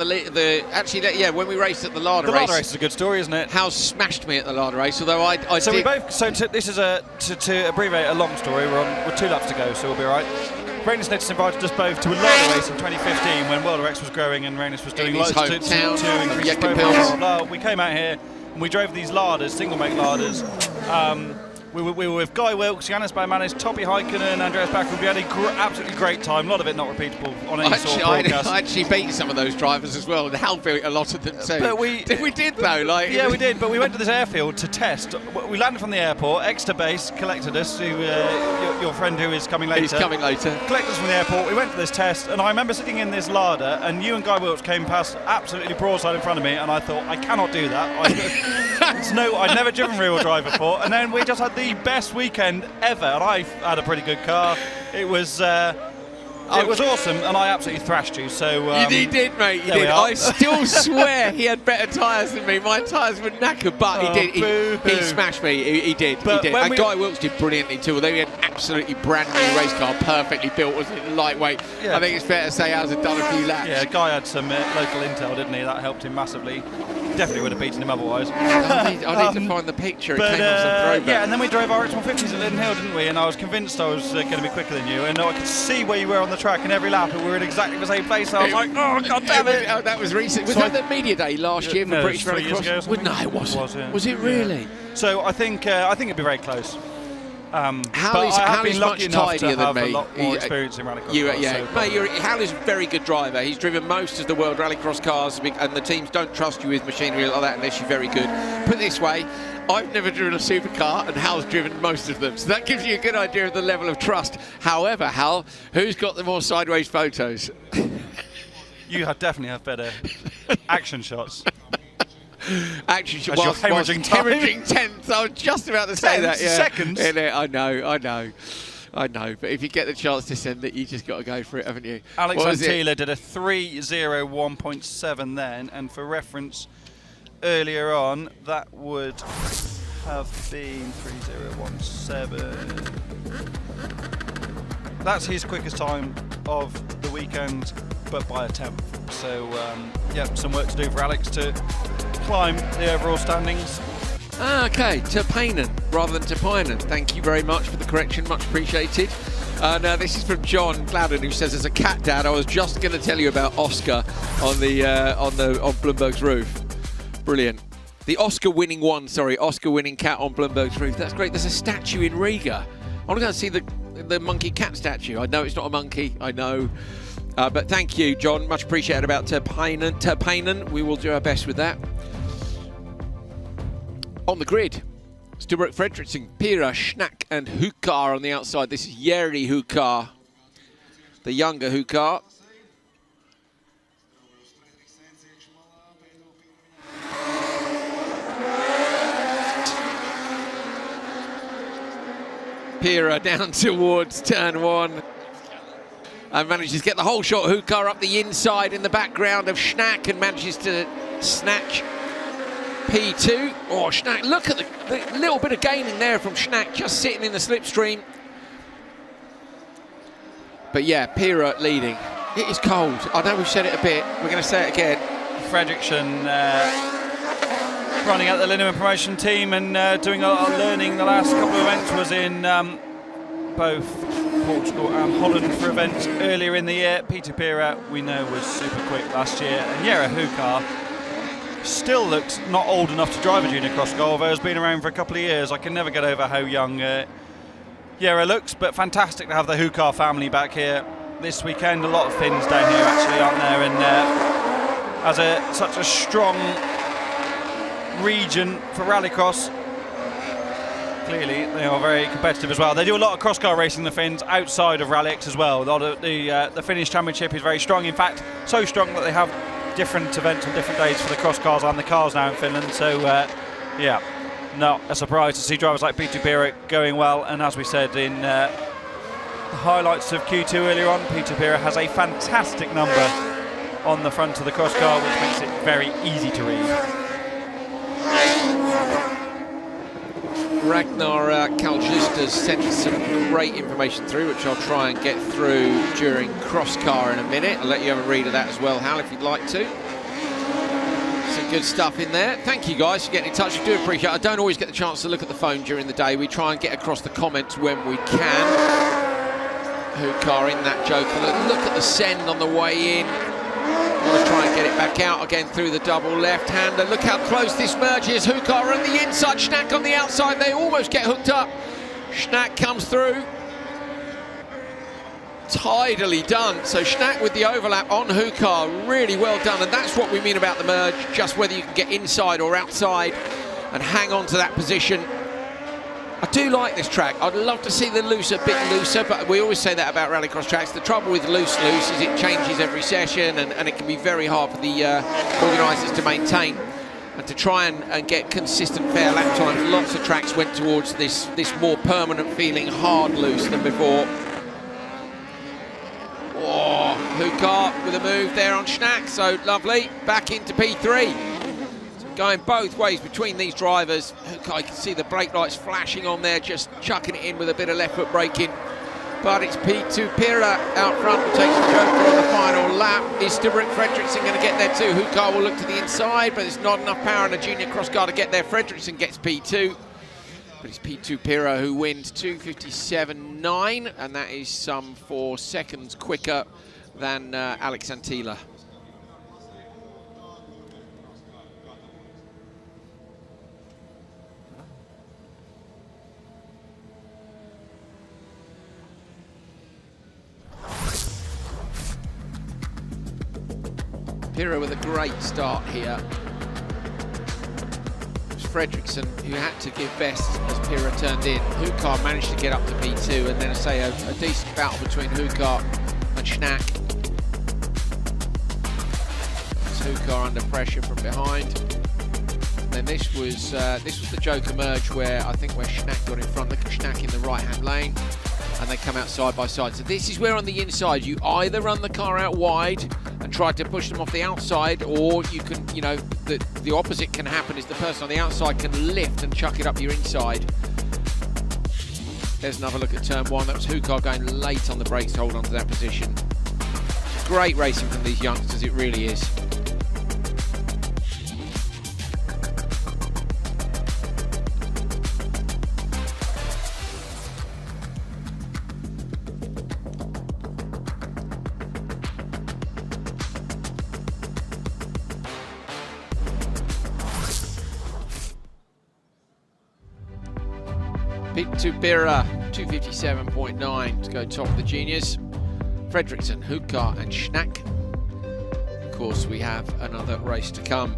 when we raced at the Larder race. The Larder race is a good story, isn't it? Hal smashed me at the Larder race, although I so did. we both. So this is to abbreviate a long story. We're 2 laps to go, so we'll be all right. Rainis invited us both to a Larder race in 2015 when World RX was growing and Rainis was doing loads to increase his profile. Blah, blah, blah. We came out here and we drove these Larders, single make Larders. We were with Guy Wilkes, Yannis Baumanis, Topi Heikkinen, Andreas Backel. We had an absolutely great time. A lot of it not repeatable on any sort of broadcast. I actually beat some of those drivers as well, and Hal beat a lot of them too. But we did though. Like, yeah, we did. But we went to this airfield to test. We landed from the airport. Exeter Base collected us. Your friend who is coming later. He's coming later. Collected us from the airport. We went to this test, and I remember sitting in this larder, and you and Guy Wilkes came past absolutely broadside in front of me, and I thought, I cannot do that. I'd never driven rear-wheel drive before, and then we just had the best weekend ever, and I had a pretty good car. It was awesome, and I absolutely thrashed you. So you did, mate. You did. I still swear he had better tyres than me. My tyres were knackered, but he did. He smashed me. He did. And Guy Wilkes did brilliantly too. Although he had an absolutely brand new race car, perfectly built, wasn't it? Lightweight. Yeah. I think it's fair to say ours had done a few laps. Yeah, Guy had some local intel, didn't he? That helped him massively. Definitely would have beaten him otherwise. I need to find the picture. It came off some throwback. Yeah, and then we drove RX 150s at Linden Hill, didn't we? And I was convinced I was going to be quicker than you, and I could see where you were on the track in every lap, and we were in exactly the same place. So I was like, oh, God damn it. That was recent. Was that the media day last year for British Rallycross? No, it wasn't. Was it really? So I think it'd be very close. Hal is much tidier than me. A lot more experience in rallycross. Mate, Hal is a very good driver. He's driven most of the world rallycross cars, and the teams don't trust you with machinery like that unless you're very good. Put it this way, I've never driven a supercar, and Hal's driven most of them, so that gives you a good idea of the level of trust. However, Hal, who's got the more sideways photos? You definitely have better action shots. Actually, whilst hemorrhaging tenths, I was just about to say that. Yeah. Seconds. I know. But if you get the chance to send it, you just got to go for it, haven't you? Alex Antila did a 3:01.7 then, and for reference, earlier on that would have been 3:017. That's his quickest time of the weekend, but by a tenth. So some work to do for Alex to climb the overall standings. Okay, Terpainen rather than Terpainen. Thank you very much for the correction, much appreciated. Now this is from John Gladden, who says, as a cat dad, I was just going to tell you about Oscar on Bloomberg's roof. Brilliant. The Oscar-winning cat on Bloomberg's roof. That's great. There's a statue in Riga. I want to go and see the monkey cat statue. I know it's not a monkey. I know. But thank you, John. Much appreciated about Terpainen. We will do our best with that. On the grid, Stilbrook Fredriksson, Pira, Schnack and Hukar on the outside. This is Jeri Hukar, the younger Hukar. Pira down towards turn one. And manages to get the whole shot. Hukar up the inside in the background of Schnack and manages to snatch P2. Oh, Schnack, look at the little bit of gaining there from Schnack, just sitting in the slipstream. But yeah, Pira leading. It is cold. I know we've said it a bit. We're going to say it again. Fredriksson running out the Linneman promotion team and doing a lot of learning. The last couple of events was in both Portugal and Holland for events earlier in the year. Peter Pira, we know, was super quick last year. And Jeri Hukar still looks not old enough to drive a junior cross car, although has been around for a couple of years. I can never get over how young Jeri looks, but fantastic to have the Hukar family back here this weekend. A lot of Finns down here actually, aren't there? And as such a strong region for rallycross, clearly they are very competitive as well. They do a lot of cross car racing, the Finns, outside of RallyX as well. A lot of the Finnish Championship is very strong, in fact so strong that they have different events on different days for the cross cars and the cars now in Finland. So yeah, not a surprise to see drivers like Peter Pira going well. And as we said in the highlights of Q2 earlier on, Peter Pira has a fantastic number on the front of the cross car, which makes it very easy to read. Ragnar Kalgistas sent some great information through, which I'll try and get through during cross car in a minute. I'll let you have a read of that as well, Hal, if you'd like to. Some good stuff in there. Thank you guys for getting in touch. I do appreciate it. I don't always get the chance to look at the phone during the day. We try and get across the comments when we can. Hukar in that joker. Look at the send on the way in. I want to try and get it back out again through the double left-hander. Look how close this merge is. Hukar on the inside, Schnack on the outside. They almost get hooked up. Schnack comes through. Tidily done. So Schnack with the overlap on Hukar, really well done. And that's what we mean about the merge, just whether you can get inside or outside and hang on to that position. I do like this track. I'd love to see the loose a bit looser, but we always say that about rallycross tracks. The trouble with loose is it changes every session, and it can be very hard for the organisers to maintain and to try and get consistent fair lap times. Lots of tracks went towards this more permanent feeling hard loose than before. Oh, Hukar with a move there on Schnack, so lovely. Back into P3. Going both ways between these drivers. I can see the brake lights flashing on there, just chucking it in with a bit of left foot braking. But it's P2 Pira out front, who takes the joker on the final lap. Is Rick Fredriksson going to get there too? Hukar will look to the inside, but there's not enough power in a junior cross car to get there. Fredriksson gets P2. But it's P2 Pira who wins 2:57.9, and that is some 4 seconds quicker than Alex Antila. Pira with a great start here. It was Fredriksson who had to give best as Pira turned in. Hukar managed to get up to P2, and then I say a decent battle between Hukar and Schnack. Hukar under pressure from behind. And then this was the Joker merge where Schnack got in front. Look at Schnack in the right-hand lane, and they come out side by side. So this is where on the inside you either run the car out wide and try to push them off the outside, or you can, the opposite can happen is the person on the outside can lift and chuck it up your inside. There's another look at turn one. That was Hukar going late on the brakes to hold on to that position. Great racing from these youngsters, it really is. P2 Pira, 2:57.9 to go top of the juniors. Fredriksson, Hukar and Schnack. Of course, we have another race to come.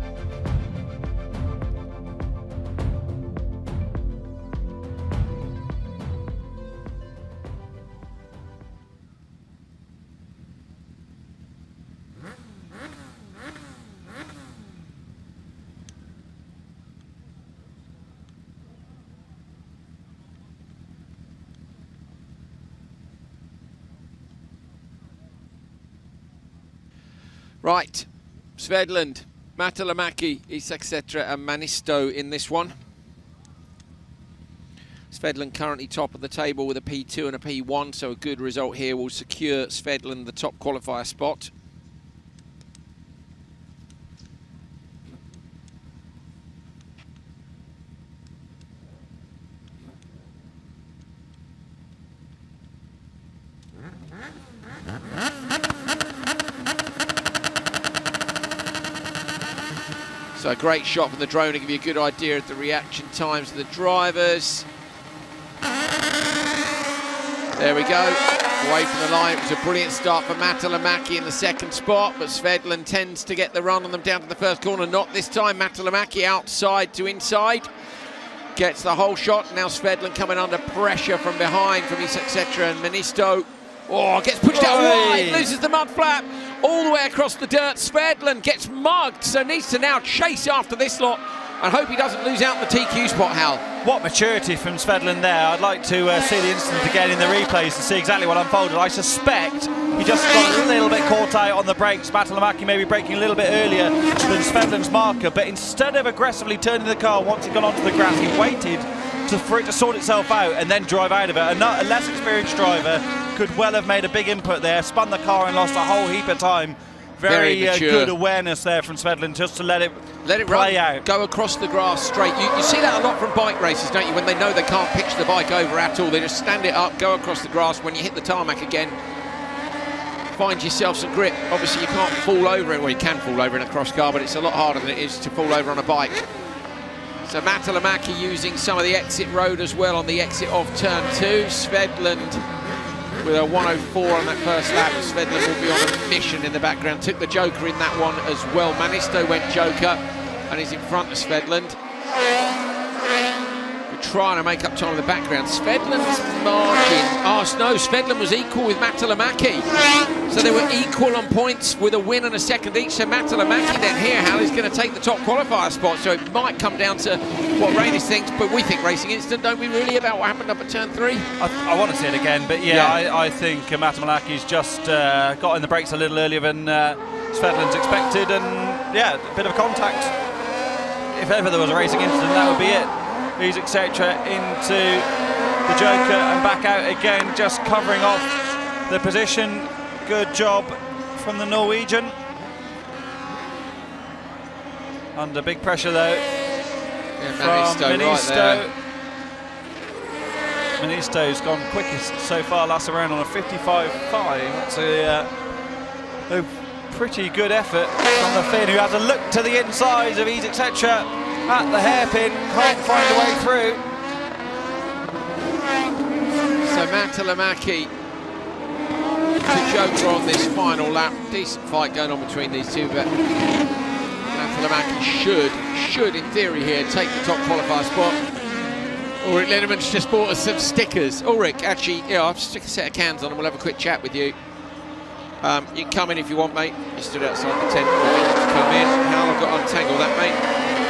Right, Svedland, Matalamäki, Isakssetra and Manisto in this one. Svedland currently top of the table with a P2 and a P1, so a good result here will secure Svedland the top qualifier spot. So a great shot from the drone to give you a good idea of the reaction times of the drivers. There we go, away from the line. It was a brilliant start for Matalamäki in the second spot, but Svedland tends to get the run on them down to the first corner. Not this time, Matalamäki outside to inside. Gets the whole shot, now Svedland coming under pressure from behind from Isakssetra and Manisto. Oh, gets pushed out wide, loses the mud flap. All the way across the dirt, Svedland gets mugged, so needs to now chase after this lot and hope he doesn't lose out in the TQ spot, Hal. What maturity from Svedland there. I'd like to see the incident again in the replays to see exactly what unfolded. I suspect he just got a little bit caught out on the brakes. Matalamäki maybe braking a little bit earlier than Svedland's marker, but instead of aggressively turning the car once it got onto the grass, he waited for it to sort itself out and then drive out of it. A less experienced driver could well have made a big input there, spun the car and lost a whole heap of time. Very good awareness there from Svedland, just to let it play run, out. Go across the grass straight. You see that a lot from bike races, don't you? When they know they can't pitch the bike over at all, they just stand it up, go across the grass. When you hit the tarmac again, find yourself some grip. Obviously, you can't fall over it. Well, you can fall over in a cross car, but it's a lot harder than it is to fall over on a bike. So Matalamaki using some of the exit road as well on the exit of turn 2. Svedland with a 104 on that first lap. Svedland will be on a mission in the background. Took the Joker in that one as well. Manisto went Joker and he's in front of Svedland. Trying to make up time in the background. Svedland's margin. Oh no, Svedland was equal with Matalamaki. So they were equal on points with a win and a second each. So Matalamaki then here, Hal is going to take the top qualifier spot. So it might come down to what Rainis thinks, but we think Racing Instant, don't we really, about what happened up at turn 3? I want to see it again, but I think Matamalaki's just got in the brakes a little earlier than Svedland's expected, and yeah, a bit of contact. If ever there was a Racing Instant, that would be it. He's etc. into the Joker and back out again, just covering off the position. Good job from the Norwegian. Under big pressure though. Manisto right there. Manisto's gone quickest so far, last around on a 55.5. That's a pretty good effort from the Finn, who has a look to the insides of Ease etc. at the hairpin, can't find a way through. So Matalamaki to Joker on this final lap. Decent fight going on between these two, but Matalamaki should in theory here take the top qualifier spot. Ulrich Linnemann's just bought us some stickers. Ulrich, actually, I'll stick a set of cans on and we'll have a quick chat with you. You can come in if you want, mate. You stood outside the tent. Come in. Hal, I've got to untangle that, mate.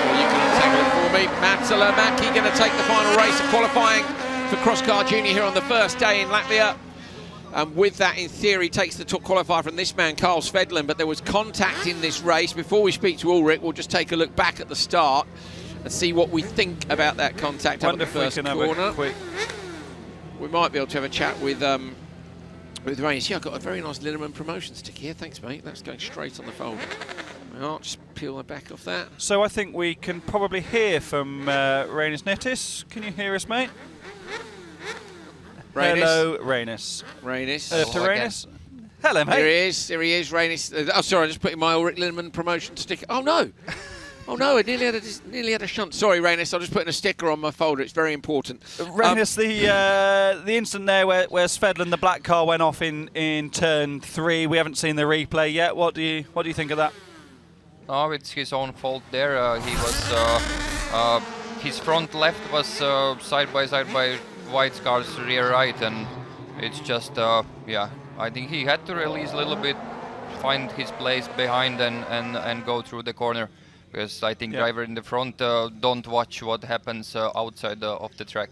Or you can untangle it for me. Matalamaki going to take the final race of qualifying for Cross Car Junior here on the first day in Latvia. And with that, in theory, takes the top qualifier from this man, Carl Svedland. But there was contact in this race. Before we speak to Ulrich, we'll just take a look back at the start and see what we think about that contact up at the first corner. We might be able to have a chat with Rainis. Yeah, I've got a very nice Linnemann promotion stick here. Thanks, mate. That's going straight on the folder. I'll just peel the back off that. So I think we can probably hear from Rainis Nettis. Can you hear us, mate? Rainis. Hello, Rainis. Rainis. To Rainis. Hello, mate. Here he is. Here he is, Rainis. Oh, sorry, I just put in my Ulrich Linnemann promotion sticker. Oh, no. Oh, no, I nearly had a shunt. Sorry, Rainis, I'll just put in a sticker on my folder. It's very important. Rainis, the instant there where Svedland, the black car, went off in turn 3. We haven't seen the replay yet. What do you think of that? No, it's his own fault there. He was his front left was side by White's car's rear right, and it's just yeah. I think he had to release a little bit, find his place behind, and go through the corner. Because I think driver in the front don't watch what happens outside of the track.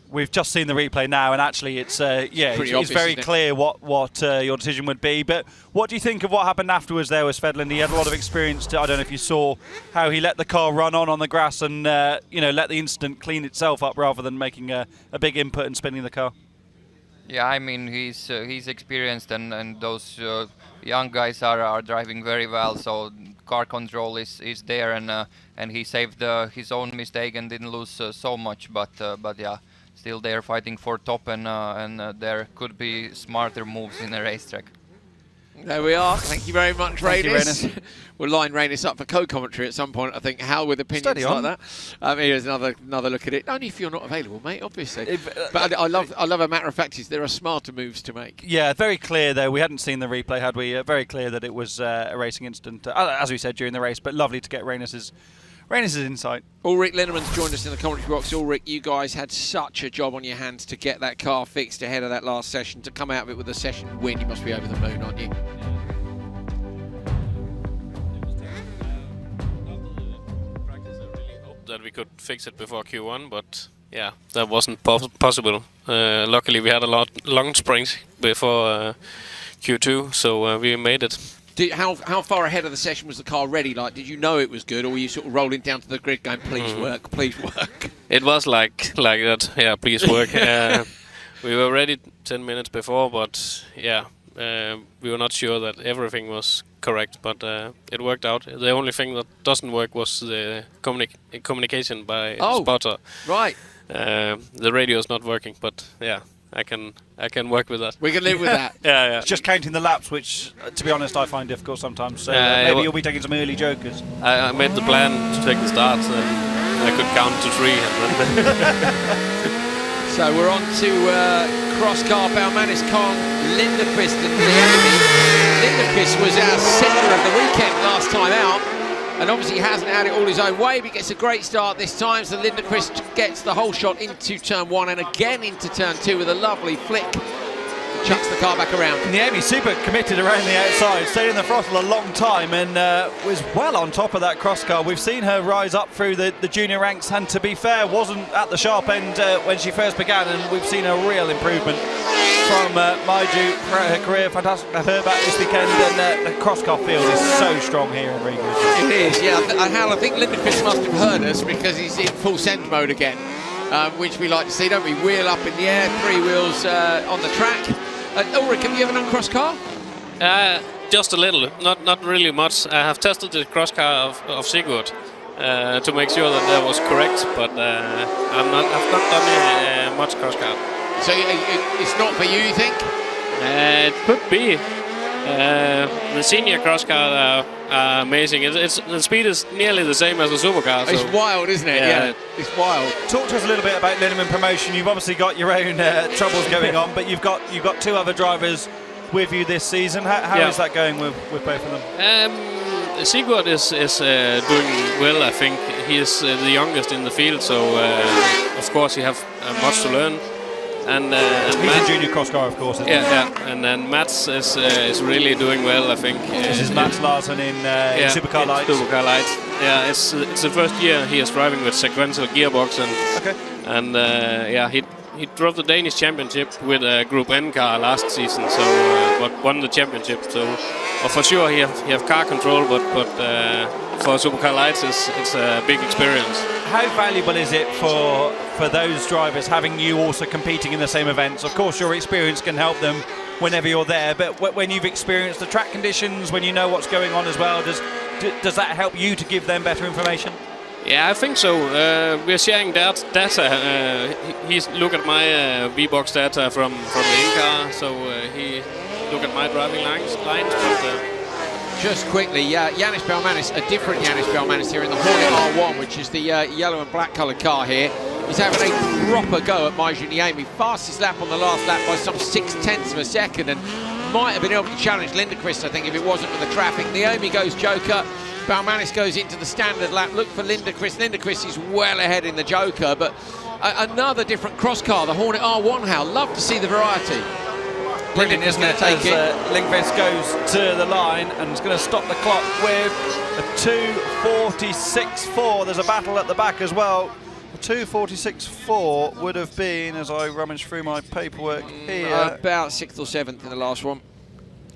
We've just seen the replay now, and actually it's it's very clear what your decision would be. But what do you think of what happened afterwards there with Svedland? He had a lot of experience. I don't know if you saw how he let the car run on the grass and let the incident clean itself up rather than making a big input and spinning the car. Yeah, I mean he's experienced, and those young guys are driving very well. So car control is there, and he saved his own mistake and didn't lose so much. But yeah. Still they're fighting for top, and there could be smarter moves in a racetrack. There we are. Thank you very much, Rainis. We'll line Rainis up for co-commentary at some point, I think. Hal with opinions like that. Here's another look at it. Only if you're not available, mate, obviously. But I love a matter of fact is there are smarter moves to make. Yeah, very clear though. We hadn't seen the replay, had we? Very clear that it was a racing incident, as we said during the race. But lovely to get Rainis's insight. Ulrich Linnemmann's joined us in the commentary box. Ulrich, you guys had such a job on your hands to get that car fixed ahead of that last session. To come out of it with a session win, you must be over the moon, aren't you? That we could fix it before Q1, but yeah, that wasn't possible. Luckily, we had a lot long springs before Q2, so we made it. How far ahead of the session was the car ready? Like, did you know it was good, or were you sort of rolling down to the grid going, please work, please work? It was like that, yeah, please work. We were ready 10 minutes before, but yeah, we were not sure that everything was correct, but it worked out. The only thing that doesn't work was the communication by spotter. Right. The radio is not working, but yeah. I can work with that. We can live with that. Yeah. It's just counting the laps, which, to be honest, I find difficult sometimes. So maybe you'll be taking some early jokers. I made the plan to take the starts, and I could count to 3. And then So we're on to cross car Baumanis, Kong, Lindqvist and Liami. Lindqvist was our centre of the weekend last time out, and obviously hasn't had it all his own way, but he gets a great start this time. So Lindqvist gets the whole shot into turn 1 and again into turn 2 with a lovely flick. Chucks the car back around. Niemi super committed around the outside, stayed in the throttle a long time, and was well on top of that cross car. We've seen her rise up through the junior ranks, and to be fair, wasn't at the sharp end when she first began, and we've seen a real improvement from Maiju throughout her career. Fantastic to have her back this weekend, and the cross car field is so strong here in Riga. It is, yeah. Hal, I think Lindqvist must have heard us because he's in full send mode again, which we like to see, don't we? Wheel up in the air, 3 wheels on the track. Ulrich, have you ever done cross car? Just a little, not really much. I have tested the cross car of Sigurd to make sure that was correct, but I've not done much cross car. So it's not for you think? It could be. The senior cross car are amazing. The speed is nearly the same as a supercar. So it's wild, isn't it? Yeah, it's wild. Talk to us a little bit about Linneman promotion. You've obviously got your own troubles going on, but you've got 2 other drivers with you this season. How is that going with both of them? Sigurd is doing well. I think he is the youngest in the field, so of course he have much to learn. And he's Matt, a junior cross car, of course. And then Mats is really doing well, I think. This is Mats Larsen in Supercar Light. Supercar Light. Yeah, it's the first year he is driving with sequential gearbox, and he drove the Danish championship with a Group N car last season, so but won the championship. So for sure he have car control, but for Supercar Lights it's a big experience. How valuable is it for those drivers having you also competing in the same events? Of course, your experience can help them whenever you're there, but when you've experienced the track conditions, when you know what's going on as well, does that help you to give them better information? Yeah, I think so. We're sharing data. He's look at my V-Box data from the in-car, so he look at my driving lines. Just quickly, Yanis Baumanis, a different Yanis Baumanis here in the Hornet R1, which is the yellow and black coloured car here. He's having a proper go at Maiju Niemi. Fastest lap on the last lap by some 0.6 of a second, and might have been able to challenge Lindqvist, I think, if it wasn't for the traffic. Naomi goes Joker. Baumanis goes into the standard lap. Look for Lindqvist. Lindqvist is well ahead in the Joker, but another different cross car, the Hornet R1, Hal. Love to see the variety. Brilliant, isn't it? As Lindqvist goes to the line and is going to stop the clock with a 2:46.4. There's a battle at the back as well. A 2:46.4 would have been, as I rummage through my paperwork here, about 6th or 7th in the last one,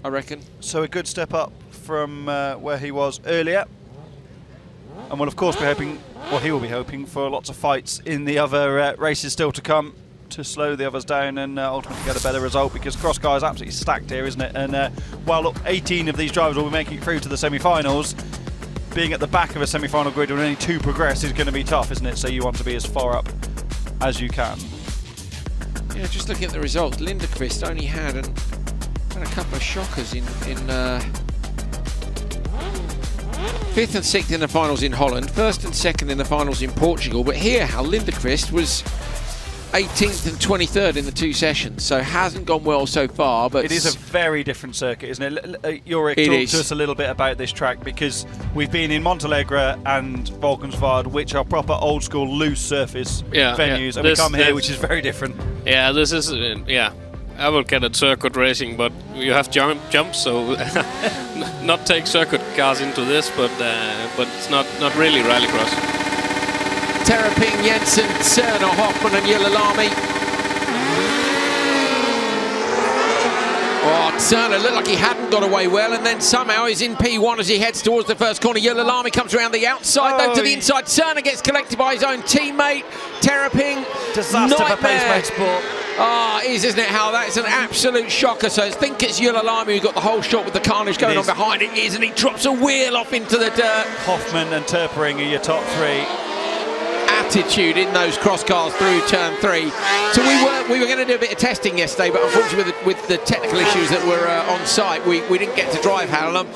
I reckon. So a good step up from where he was earlier. And we'll of course be hoping, well, he will be hoping for lots of fights in the other races still to come, to slow the others down and ultimately get a better result, because cross car is absolutely stacked here, isn't it? And while 18 of these drivers will be making it through to the semi-finals, being at the back of a semi-final grid when only 2 progress is going to be tough, isn't it? So you want to be as far up as you can. Yeah, just looking at the results, Lindqvist only had a couple of shockers in 5th and 6th in the finals in Holland, 1st and 2nd in the finals in Portugal, but here Hal Lindqvist was 18th and 23rd in the 2 sessions, so hasn't gone well so far. But it is a very different circuit, isn't it? Yorick, talk to us a little bit about this track, because we've been in Montalegre and Valkenswaard, which are proper old school loose surface venues, and we come here, which is very different. Yeah, this is I will get at circuit racing, but you have jumps, so not take circuit cars into this, but it's not really rallycross. Terrapin, Jensen, Cerner, Hoffman and Yillalami. Oh, Cerner looked like he hadn't got away well, and then somehow he's in P1 as he heads towards the first corner. Yillalami comes around the outside, then to the inside. Cerner gets collected by his own teammate. Terrapin, disaster for Pace Sport. Isn't it, Hal? That's an absolute shocker. So I think it's Yillalami who got the whole shot with the carnage going on behind it. And he drops a wheel off into the dirt. Hoffman and Terpering are your top 3. attitude in those cross cars through turn 3. So we were going to do a bit of testing yesterday, but unfortunately with the technical issues that were on site, we didn't get to drive Harlem.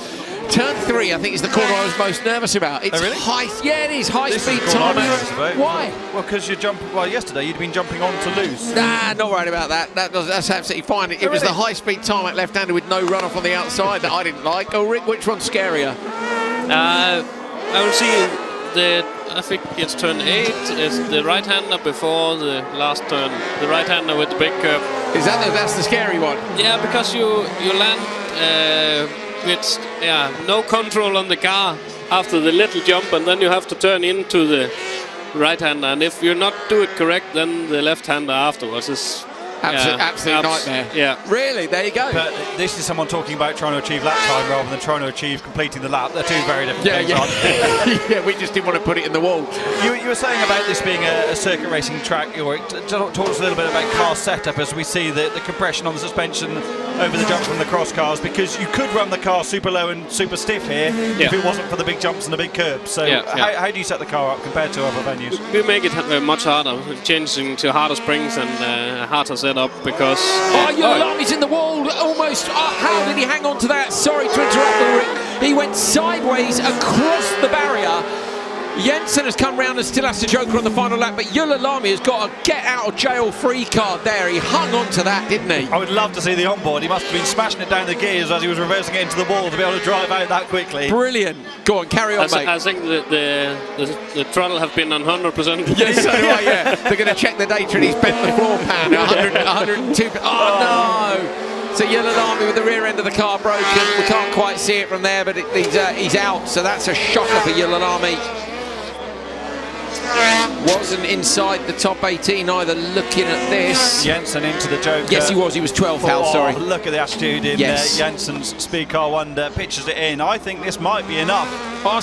Turn 3, I think, is the corner I was most nervous about. It's really? high, yeah, it is high speed I'm time. nervous about. Why? Well, because yesterday you'd been jumping on to lose. Nah, not worried about that. That's absolutely fine. It was the high speed tarmac left-hander with no runoff on the outside that I didn't like. Oh, Rick, which one's scarier? I will see I think it's turn 8. It's the right-hander before the last turn. The right-hander with the big curb. That's the scary one? Yeah, because you land with no control on the car after the little jump, and then you have to turn into the right-hander. And if you not do it correct, then the left-hander afterwards is absolute nightmare. Yeah. Really? There you go. But this is someone talking about trying to achieve lap time rather than trying to achieve completing the lap. They're two very different things, aren't they? Yeah, we just didn't want to put it in the wall. You were saying about this being a circuit racing track. Talk to us a little bit about car setup as we see the compression on the suspension over the jump from the cross cars, because you could run the car super low and super stiff here if it wasn't for the big jumps and the big curbs. So how do you set the car up compared to other venues? We make it much harder, changing to harder springs and harder setup, because... He's in the wall almost. How did he hang on to that? Sorry to interrupt, Ulrich. He went sideways across the barrier. Jensen has come round and still has to joker on the final lap, but Lamy has got a get-out-of-jail-free card there. He hung on to that, didn't he? I would love to see the onboard. He must have been smashing it down the gears as he was reversing it into the wall to be able to drive out that quickly. Brilliant. Go on, carry on, mate. I think the throttle have been on 100%. Yes, so do I, yeah. They're going to check the data and he's bent the floor pan. 102. Oh, no. So Lamy with the rear end of the car broken. We can't quite see it from there, but he's out. So that's a shocker for Lamy. Wasn't inside the top 18 either, looking at this. Jensen into the joker. Yes, he was 12th, Hal, sorry. Look at the attitude in Jensen's Speed Car 1, pitches it in. I think this might be enough.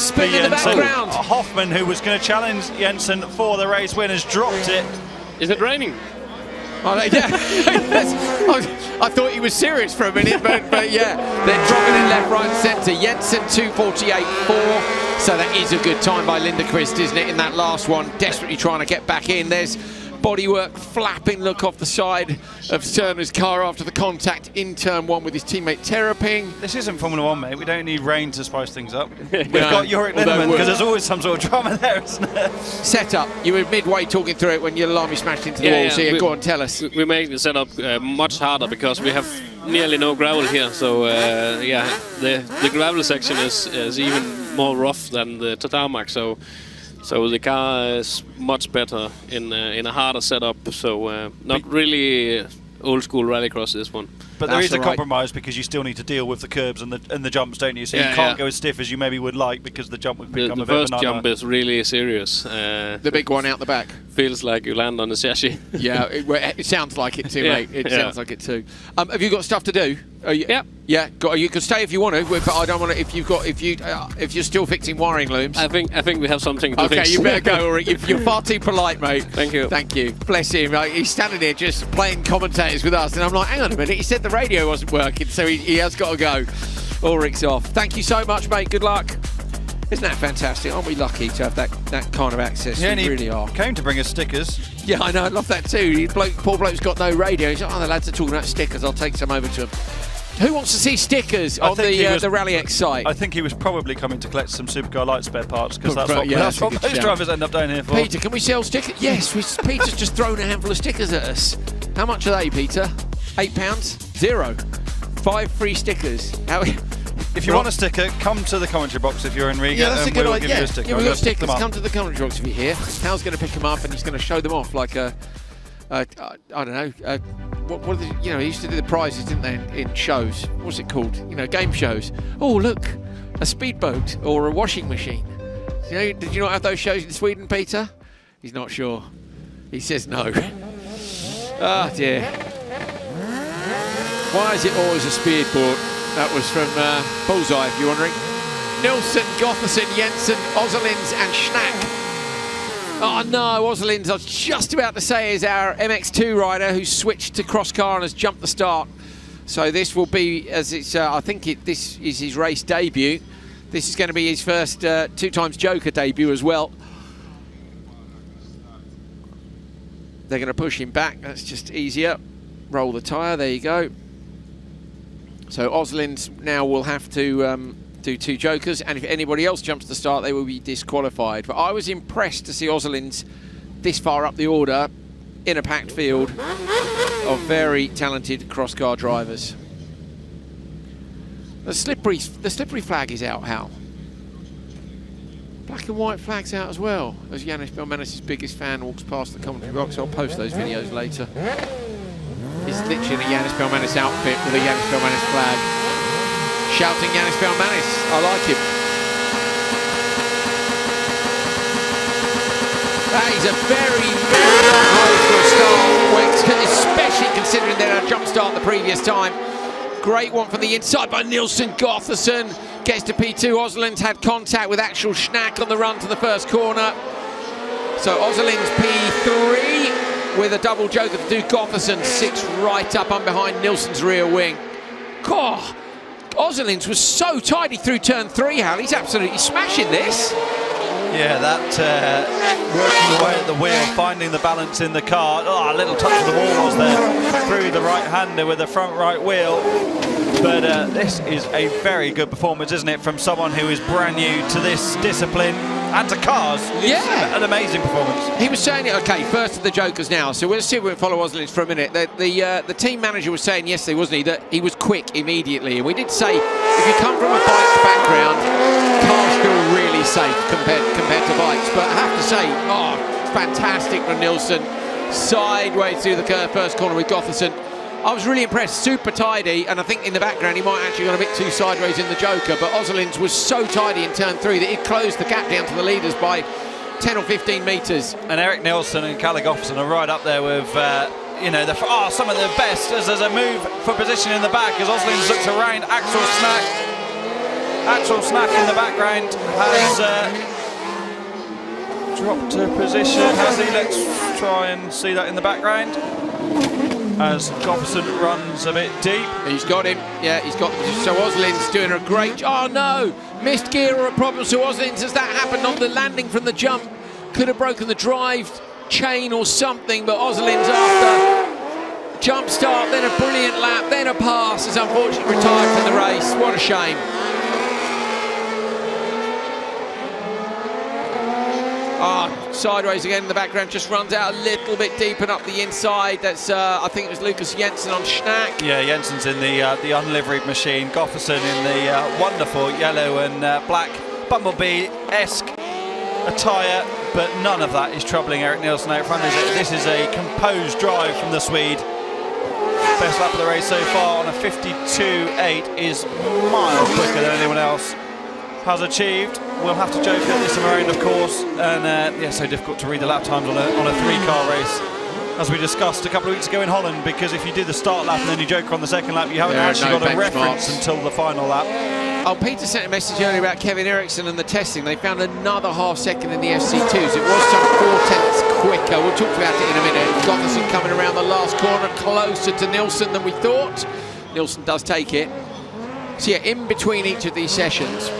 Spin in the background. Hoffman, who was going to challenge Jensen for the race win, has dropped it. Is it raining? I thought he was serious for a minute, but yeah, they're dropping it left, right, and centre. Jensen 2:48.4. So that is a good time by Lindqvist, isn't it, in that last one? Desperately trying to get back in. There's bodywork, flapping look off the side of Turner's car after the contact in turn 1 with his teammate Terraping. This isn't Formula 1, mate. We don't need rain to spice things up. We've got Yorick Lindemann, because there's always some sort of drama there, isn't there? Setup. You were midway talking through it when Lamy smashed into the wall. So go on, tell us. We make the setup much harder because we have nearly no gravel here. So the gravel section is even more rough than the tarmac. So the car is much better in a harder setup. So not really old school rallycross, this one. But there is a compromise, because you still need to deal with the curbs and the jumps, don't you? So you can't go as stiff as you maybe would like, because the jump would become a bit of a nightmare. The first jump is really serious. The big one out the back. Feels like you land on the chassis. Yeah, it sounds like it too, mate. It sounds like it too. Have you got stuff to do? Yeah. You can stay if you want to, but I don't want to. If you're still fixing wiring looms. I think we have something to fix. Okay, you better go, Ulrich. You're far too polite, mate. Thank you. Thank you. Bless him. He's standing there just playing commentators with us, and I'm like, hang on a minute. He said the radio wasn't working, so he has got to go. Ulrich's off. Thank you so much, mate. Good luck. Isn't that fantastic? Aren't we lucky to have that kind of access? Yeah, we really are. Came to bring us stickers. Yeah, I know. I love that too. Poor bloke's got no radio. He's like, the lads are talking about stickers. I'll take some over to him. Who wants to see stickers on the RallyX site? I think he was probably coming to collect some Supercar Light spare parts, because that's what most drivers end up down here for. Peter, can we sell stickers? Yes, Peter's just thrown a handful of stickers at us. How much are they, Peter? £8? 0. 5 free stickers. If you want a sticker, come to the commentary box if you're in Riga. Yeah, that's a good idea. Give you a sticker. Yeah, we've got stickers. Come to the commentary box if you're here. Hal's going to pick them up and he's going to show them off like I don't know. What he used to do the prizes, didn't they, in shows? What's it called? Game shows. Oh, look, a speedboat or a washing machine. Did you not have those shows in Sweden, Peter? He's not sure. He says no. Oh dear. Why is it always a speedboat? That was from Bullseye, if you're wondering. Nilsson, Gotherson, Jensen, Oselins and Schnack. Oh no, Oselins, I was just about to say, is our MX2 rider who switched to cross car and has jumped the start. So this will be, as it's, this is his race debut. This is going to be his first 2 times Joker debut as well. They're going to push him back. That's just easier. Roll the tyre. There you go. So Oslins now will have to do 2 jokers, and if anybody else jumps the start, they will be disqualified. But I was impressed to see Oslins this far up the order in a packed field of very talented cross-car drivers. The slippery flag is out, Hal. Black and white flag's out as well, as Yanis Belmanis' biggest fan walks past the commentary box. I'll post those videos later. It's literally a Yanis Belmanis outfit with a Yanis Belmanis flag. Shouting Yanis Belmanis. I like him. That is a very, very long hole for a start, especially considering they had a jump start the previous time. Great one from the inside by Nilsson. Gotherson gets to P2. Oslins had contact with Axel Schnack on the run to the first corner. So Oslins P3 with a double joker to do. Gotherson 6 right up and behind Nilsson's rear wing. God, Oslins was so tidy through turn 3, Hal. He's absolutely smashing this. Yeah, that working away at the wheel, finding the balance in the car. Oh, a little touch of the wall was there through the right-hander with the front right wheel. But this is a very good performance, isn't it, from someone who is brand new to this discipline and to cars. Yeah. An amazing performance. He was saying it, okay, first of the jokers now, so we'll see if we can follow Oslins for a minute. The team manager was saying yesterday, wasn't he, that he was quick immediately. And we did say, if you come from a bikes background, cars feel really safe compared to bikes. But I have to say, oh, fantastic from Nilsson. Sideways through the first corner with Gotherson. I was really impressed, super tidy, and I think in the background he might actually gone a bit too sideways in the joker, but Oslins was so tidy in turn 3 that it closed the gap down to the leaders by 10 or 15 metres. And Eric Nilsson and Kalle Gotherson are right up there with you know, some of the best, as there's a move for position in the back as Oslins looks around. Axel Schnack in the background has dropped to position, has he? Let's try and see that in the background. As Gotherson runs a bit deep. He's got him, yeah, he's got him. So Oslins doing a great job. Oh no, missed gear or a problem. So Oslins, as that happened on the landing from the jump, could have broken the drive chain or something, but Oslins after jump start, then a brilliant lap, then a pass, has unfortunately retired from the race. What a shame. Sideways again in the background, just runs out a little bit deep and up the inside. That's I think it was Lucas Jensen on Schnack. Yeah, Jensen's in the unliveried machine. Gotherson in the wonderful yellow and black Bumblebee-esque attire, but none of that is troubling Eric Nilsson out front. This is a composed drive from the Swede. Best lap of the race so far on a 52.8 is miles quicker than anyone else has achieved. We'll have to joke at this around, of course, and yeah, so difficult to read the lap times on a 3-car race, as we discussed a couple of weeks ago in Holland, because if you do the start lap and then you joker on the second lap, you haven't actually got a reference until the final lap. Oh, Peter sent a message earlier about Kevin Eriksson and the testing. They found another half second in the FC2s. It was some 4/10 quicker. We'll talk about it in a minute. Gotherson coming around the last corner, closer to Nilsson than we thought. Nilsson does take it. So yeah, in between each of these sessions,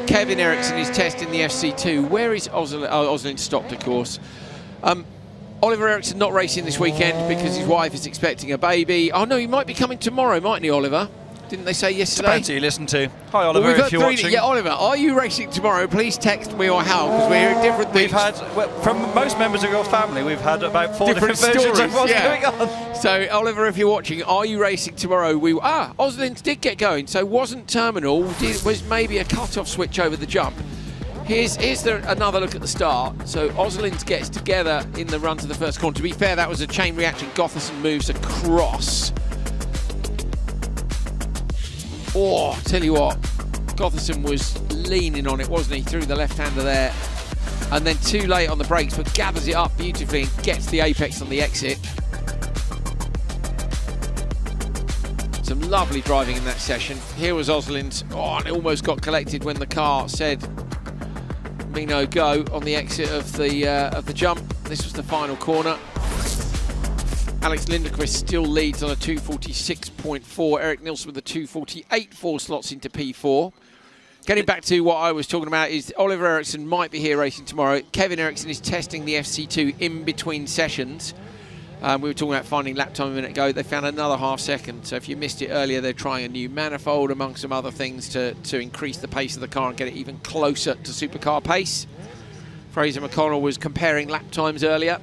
Kevin Eriksson is testing the FC2. Where is Oslin? Oh, Oslin stopped, of course. Oliver Eriksson not racing this weekend because his wife is expecting a baby. Oh no, he might be coming tomorrow, mightn't he, Oliver? Didn't they say yesterday? Depends who you listen to. Hi, Oliver, if you're watching. Yeah, Oliver, are you racing tomorrow? Please text me or Hal, because we're hearing different things. We've had, from most members of your family, we've had about 4 different versions of what's going on. So, Oliver, if you're watching, are you racing tomorrow? Oslins did get going, so wasn't terminal, was maybe a cut-off switch over the jump. Here's another look at the start. So Oslins gets together in the run to the first corner. To be fair, that was a chain reaction. Gotherson moves across. Oh, tell you what, Gotherson was leaning on it, wasn't he? Through the left-hander there. And then too late on the brakes, but gathers it up beautifully and gets the apex on the exit. Some lovely driving in that session. Here was Oslins. Oh, and it almost got collected when the car said, "Me no go," on the exit of the jump. This was the final corner. Alex Lindquist still leads on a 2:46.4. Eric Nilsson with a 2:48.4 slots into P4. Getting back to what I was talking about is Oliver Ericsson might be here racing tomorrow. Kevin Ericsson is testing the FC2 in between sessions. We were talking about finding lap time a minute ago. They found another half second. So if you missed it earlier, they're trying a new manifold among some other things to increase the pace of the car and get it even closer to supercar pace. Fraser McConnell was comparing lap times earlier.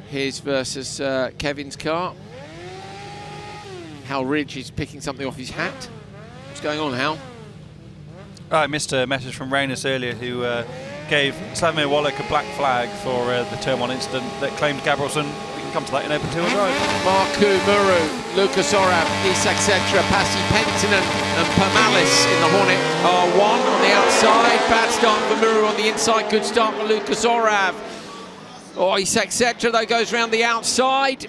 His versus Kevin's car. Hal Ridge is picking something off his hat. What's going on, Hal? I missed a message from Rainis earlier who gave Slavomir Wallach a black flag for the Turn 1 incident that claimed Gabrielson. We can come to that in open 2 or drive. Marku Muru, Lucas Orav, Isak Setra, Pasi Pentinen and Pamalis in the Hornet R1 on the outside. Bad start for Muru on the inside, good start for Lucas Orav. Isak Setra though goes round the outside.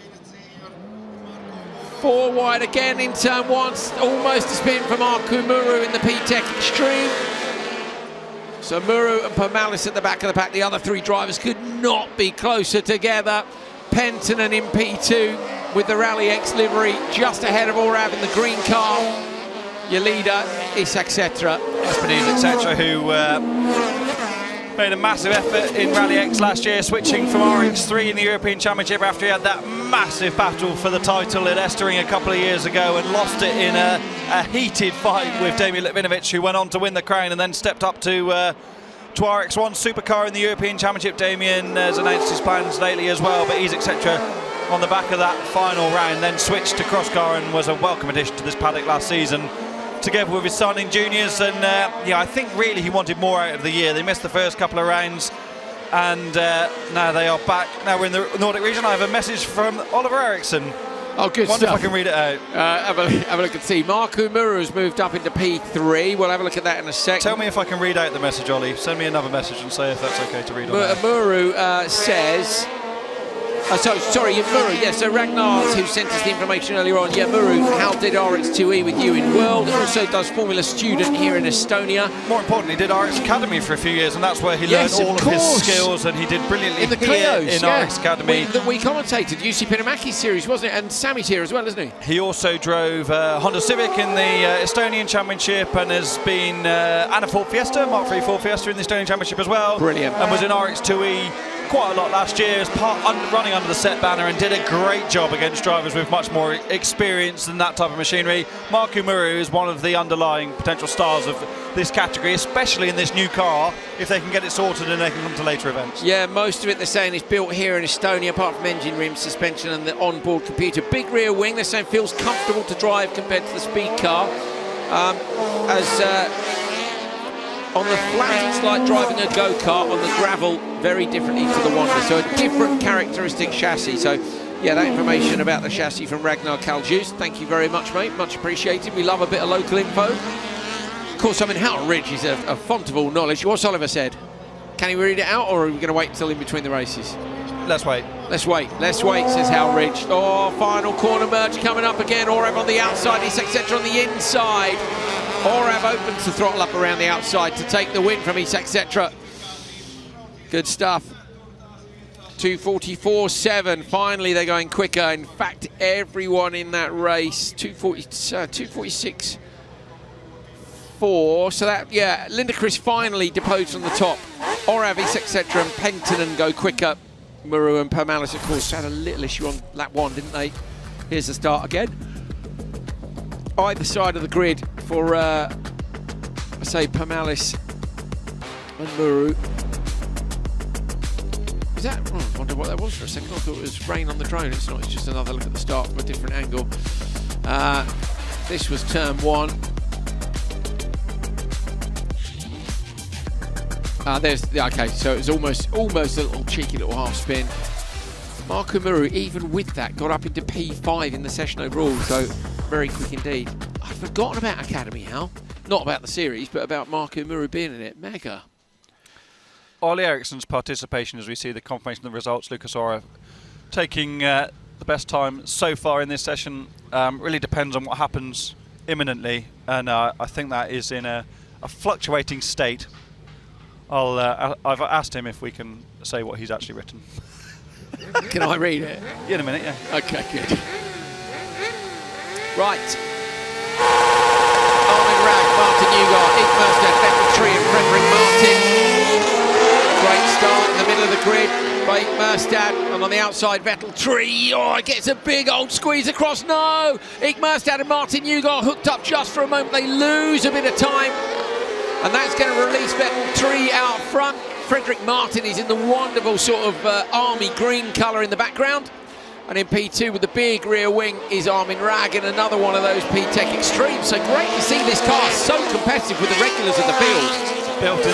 4 wide again in turn 1, almost a spin for Marku Muru in the P-Tech Extreme. So Muru and Pamalis at the back of the pack. The other 3 drivers could not be closer together. Pentinen in P2 with the RallyX livery just ahead of Orav in the green car. Your leader, Isak Setra. Isak Setra, who made a massive effort in RallyX last year, switching from RX3 in the European Championship after he had that massive battle for the title at Estering a couple of years ago and lost it in a heated fight with Damien Litvinovic, who went on to win the crown and then stepped up to RX1 supercar in the European Championship. Damien has announced his plans lately as well, but Isak Setra on the back of that final round then switched to cross car and was a welcome addition to this paddock last season, together with his son in juniors. And yeah, I think really he wanted more out of the year. They missed the first couple of rounds and now they are back. Now we're in the Nordic region. I have a message from Oliver Ericsson. Oh, good Wonder stuff. if I can read it out. Have a look and see. Marku Muru has moved up into P3. We'll have a look at that in a sec. Tell me if I can read out the message, Ollie. Send me another message and say if that's okay to read on air. Muru says... sorry, Muru, yeah, so Ragnar's who sent us the information earlier on. Yeah, Muru, Hal did RX2E with you in World, also does Formula Student here in Estonia. More importantly, did RX Academy for a few years, and that's where he learned all of his skills, and he did brilliantly in the here Clios, in RX Academy. We commentated UC Pinamaki's series, wasn't it? And Sammy's here as well, isn't he? He also drove Honda Civic in the Estonian Championship and has been and a Ford Fiesta, Mark III Ford Fiesta in the Estonian Championship as well. Brilliant. And was in RX2E quite a lot last year as running under the set banner, and did a great job against drivers with much more experience than that type of machinery. Marku Muru is one of the underlying potential stars of this category, especially in this new car, if they can get it sorted and they can come to later events. Yeah, most of it they're saying is built here in Estonia, apart from engine room, suspension and the onboard computer. Big rear wing, they're saying feels comfortable to drive compared to the speed car. On the flat, it's like driving a go-kart. On the gravel, very differently to the Wanda. So a different characteristic chassis. So, yeah, that information about the chassis from Ragnar Kaljus. Thank you very much, mate. Much appreciated. We love a bit of local info. Of course, I mean, Hal Ridge is a font of all knowledge. What's Oliver said? Can he read it out, or are we going to wait until in between the races? Let's wait. Let's wait, says Hal Ridge. Oh, final corner merge coming up again. Orav on the outside, Isak Setra on the inside. Orav opens the throttle up around the outside to take the win from Isak Setra. Good stuff. 2:44.7. Finally, they're going quicker. In fact, everyone in that race, 2:46.4. So that, yeah, Linda Chris finally deposed on the top. Orav, Isak Setra and Pentinen go quicker. Muru and Pamalis, of course, had a little issue on lap 1, didn't they? Here's the start again. Either side of the grid for, I say, Pamalis and Muru. Is that? Oh, I wonder what that was for a second. I thought it was rain on the drone. It's not. It's just another look at the start from a different angle. This was turn 1. Okay, so it was almost a little cheeky little half spin. Marku Muru, even with that, got up into P5 in the session overall, so very quick indeed. I'd forgotten about Academy, Hal. Not about the series, but about Marku Muru being in it. Mega. Ollie Ericsson's participation, as we see the confirmation of the results, Lucas Orav taking the best time so far in this session, really depends on what happens imminently, and I think that is in a fluctuating state. I've asked him if we can say what he's actually written. Can I read it? In a minute, yeah. Okay, good. Right. Newgard, Igmerstedt, Vettel 3 and Frederick Martin. Great start in the middle of the grid by Igmerstedt, and on the outside Vettel 3. Oh, it gets a big old squeeze across. No! Igmerstedt and Martin Newgard hooked up just for a moment. They lose a bit of time, and that's going to release Vettel 3 out front. Frederick Martin is in the wonderful sort of army green colour in the background. And in P2 with the big rear wing is Armin Rag in another one of those P-Tech Extremes. So great to see this car so competitive with the regulars of the field. Built in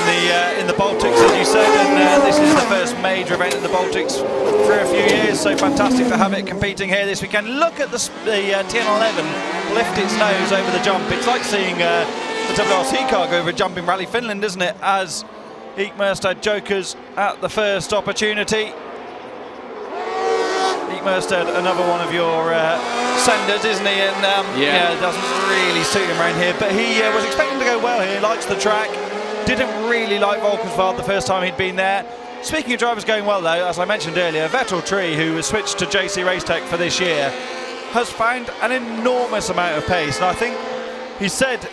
the Baltics, as you said, and this is the first major event in the Baltics for a few years. So fantastic to have it competing here this weekend. Look at the TN11 lift its nose over the jump. It's like seeing the WRC car go over a jump in Rally Finland, isn't it? As Igmerstedt jokers at the first opportunity. Igmerstedt, another one of your senders, isn't he? And yeah, it doesn't really suit him around here. But he was expecting to go well here. He likes the track. Didn't really like Valkenswaard the first time he'd been there. Speaking of drivers going well, though, as I mentioned earlier, Vettel 3, who was switched to JC Racetech for this year, has found an enormous amount of pace. And I think he said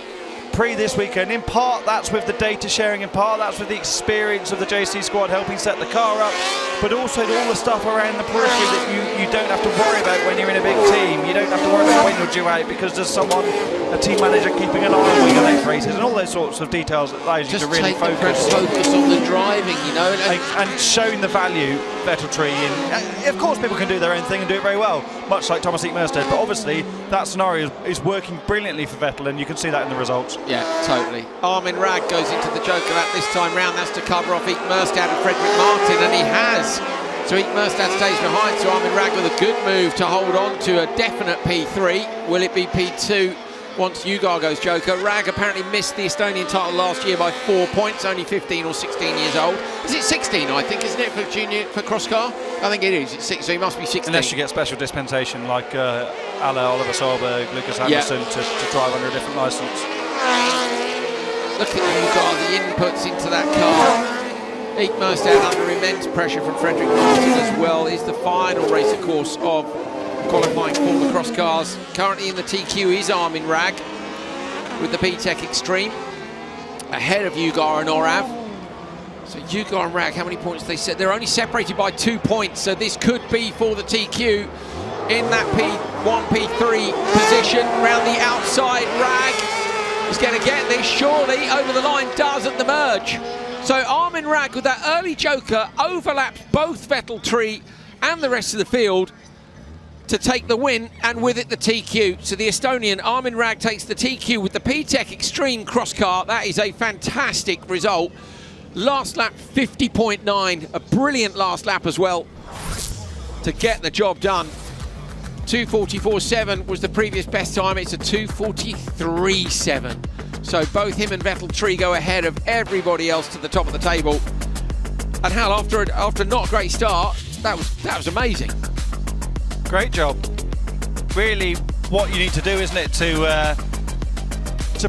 pre this weekend, in part that's with the data sharing, in part that's with the experience of the JC squad helping set the car up, but also all the stuff around the periphery that you don't have to worry about when you're in a big team. You don't have to worry about when you're due out because there's someone, a team manager, keeping an eye on when you're late races, and all those sorts of details that allows you to really focus on the driving, you know, and showing the value Vettel 3 in. Of course, people can do their own thing and do it very well, much like Thomas Igmerstedt, but obviously that scenario is working brilliantly for Vettel, and you can see that in the results. Yeah, totally. Armin Rag goes into the Joker lap this time round. That's to cover off Igmerstedt and Frederick Martin, and he has. So Igmerstedt stays behind, so Armin Rag with a good move to hold on to a definite P3. Will it be P2 once Newgard goes Joker? Rag apparently missed the Estonian title last year by 4 points, only 15 or 16 years old. Is it 16, I think, isn't it, for junior, for cross car? I think it is. It's 6, so he must be 16. Unless you get special dispensation like Alla, Oliver Solberg, Lucas Anderson to drive under a different licence. Look at Newgard, the inputs into that car. Igmerstedt under immense pressure from Frederick Martin as well. Is the final race, of course, of qualifying for the cross cars. Currently in the TQ is Armin Rag with the P-Tech Extreme, ahead of Ugar and Orav. So Ugar and Rag, how many points they set? They're only separated by 2 points, so this could be for the TQ in that P1, P3 position. Round the outside, Rag is going to get this surely over the line, does at the merge. So Armin Rag with that early Joker overlaps both Vettel 3 and the rest of the field to take the win, and with it the TQ. So the Estonian Armin Rag takes the TQ with the P-Tech Extreme cross car. That is a fantastic result. Last lap 50.9, a brilliant last lap as well to get the job done. 2:44.7 was the previous best time. It's a 2:43.7. So both him and Vettel 3 go ahead of everybody else to the top of the table. And Hal, after not a great start, that was amazing. Great job. Really, what you need to do, isn't it, to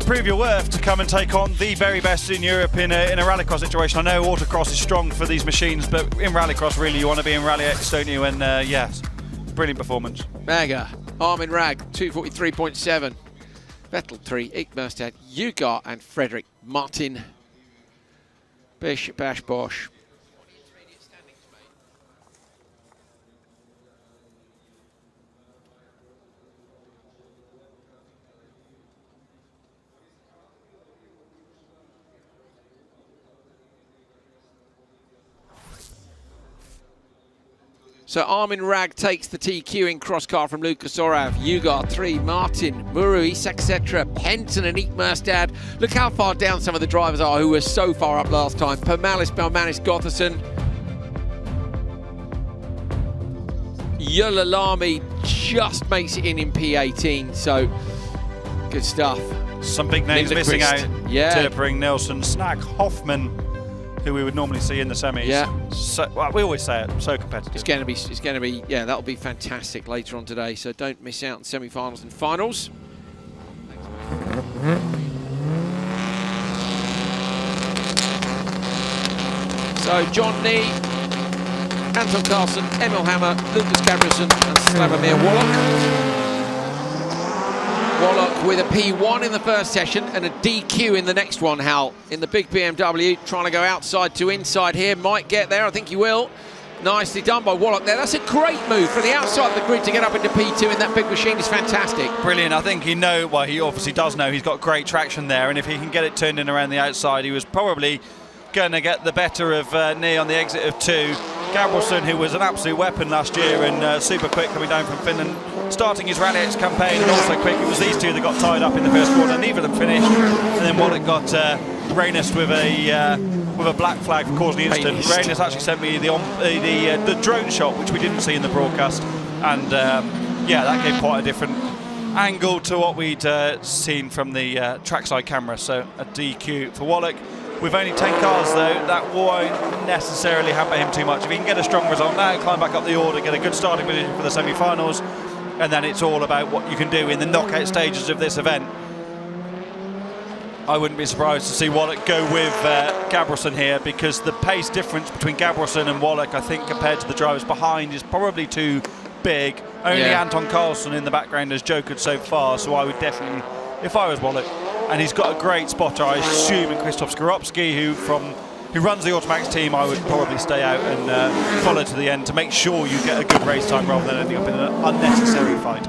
prove your worth, to come and take on the very best in Europe in a rallycross situation. I know autocross is strong for these machines, but in rallycross, really, you want to be in RallyX, don't you? And yes, brilliant performance. Mega. Armin Rag, 2:43.7. Vettel 3, Igmerstedt, Ugar and Frederick Martin. Bish, bash, bosh. So Armin Rag takes the TQ in cross car from Lucas Orav, Ugar 3, Martin, Muru, Isak Cetra, Penton and Igmerstedt. Look how far down some of the drivers are who were so far up last time. Permalis, Belmanis, Gotherson. Yulalami just makes it in P18, so good stuff. Some big names missing out. Yeah. Turpering, Nelson, Snack, Hoffman, who we would normally see in the semis. Yeah. So, well, we always say it, so competitive. It's going to be, yeah, that'll be fantastic later on today. So don't miss out on semi-finals and finals. So John Nee, Anton Carlson, Emil Hammer, Lucas Gabrielson and Slavomir Wallach. Wallach with a P1 in the first session and a DQ in the next one, Hal. In the big BMW, trying to go outside to inside here. Might get there, I think he will. Nicely done by Wallach there. That's a great move from the outside of the grid to get up into P2 in that big machine is fantastic. Brilliant. I think he obviously does know he's got great traction there, and if he can get it turned in around the outside, he was probably going to get the better of Nee on the exit of 2. Gabrielsen, who was an absolute weapon last year and super quick coming down from Finland, starting his RallyX campaign, and also quick. It was these two that got tied up in the first corner, neither of them finished, and then Wallach got Reynes with a black flag for causing the incident. Reynes actually sent me the drone shot, which we didn't see in the broadcast, and yeah, that gave quite a different angle to what we'd seen from the trackside camera. So a DQ for Wallach. With only 10 cars though, that won't necessarily hamper him too much. If he can get a strong result now, climb back up the order, get a good starting position for the semi-finals, and then it's all about what you can do in the knockout stages of this event. I wouldn't be surprised to see Wallach go with Gabrielsen here, because the pace difference between Gabrielsen and Wallach, I think, compared to the drivers behind, is probably too big. Only Anton Carlson in the background has jokered so far, so I would definitely, if I was Wallach, and he's got a great spotter, I assume, in Krzysztof Skorupski, who runs the Automax team. I would probably stay out and follow to the end to make sure you get a good race time rather than ending up in an unnecessary fight.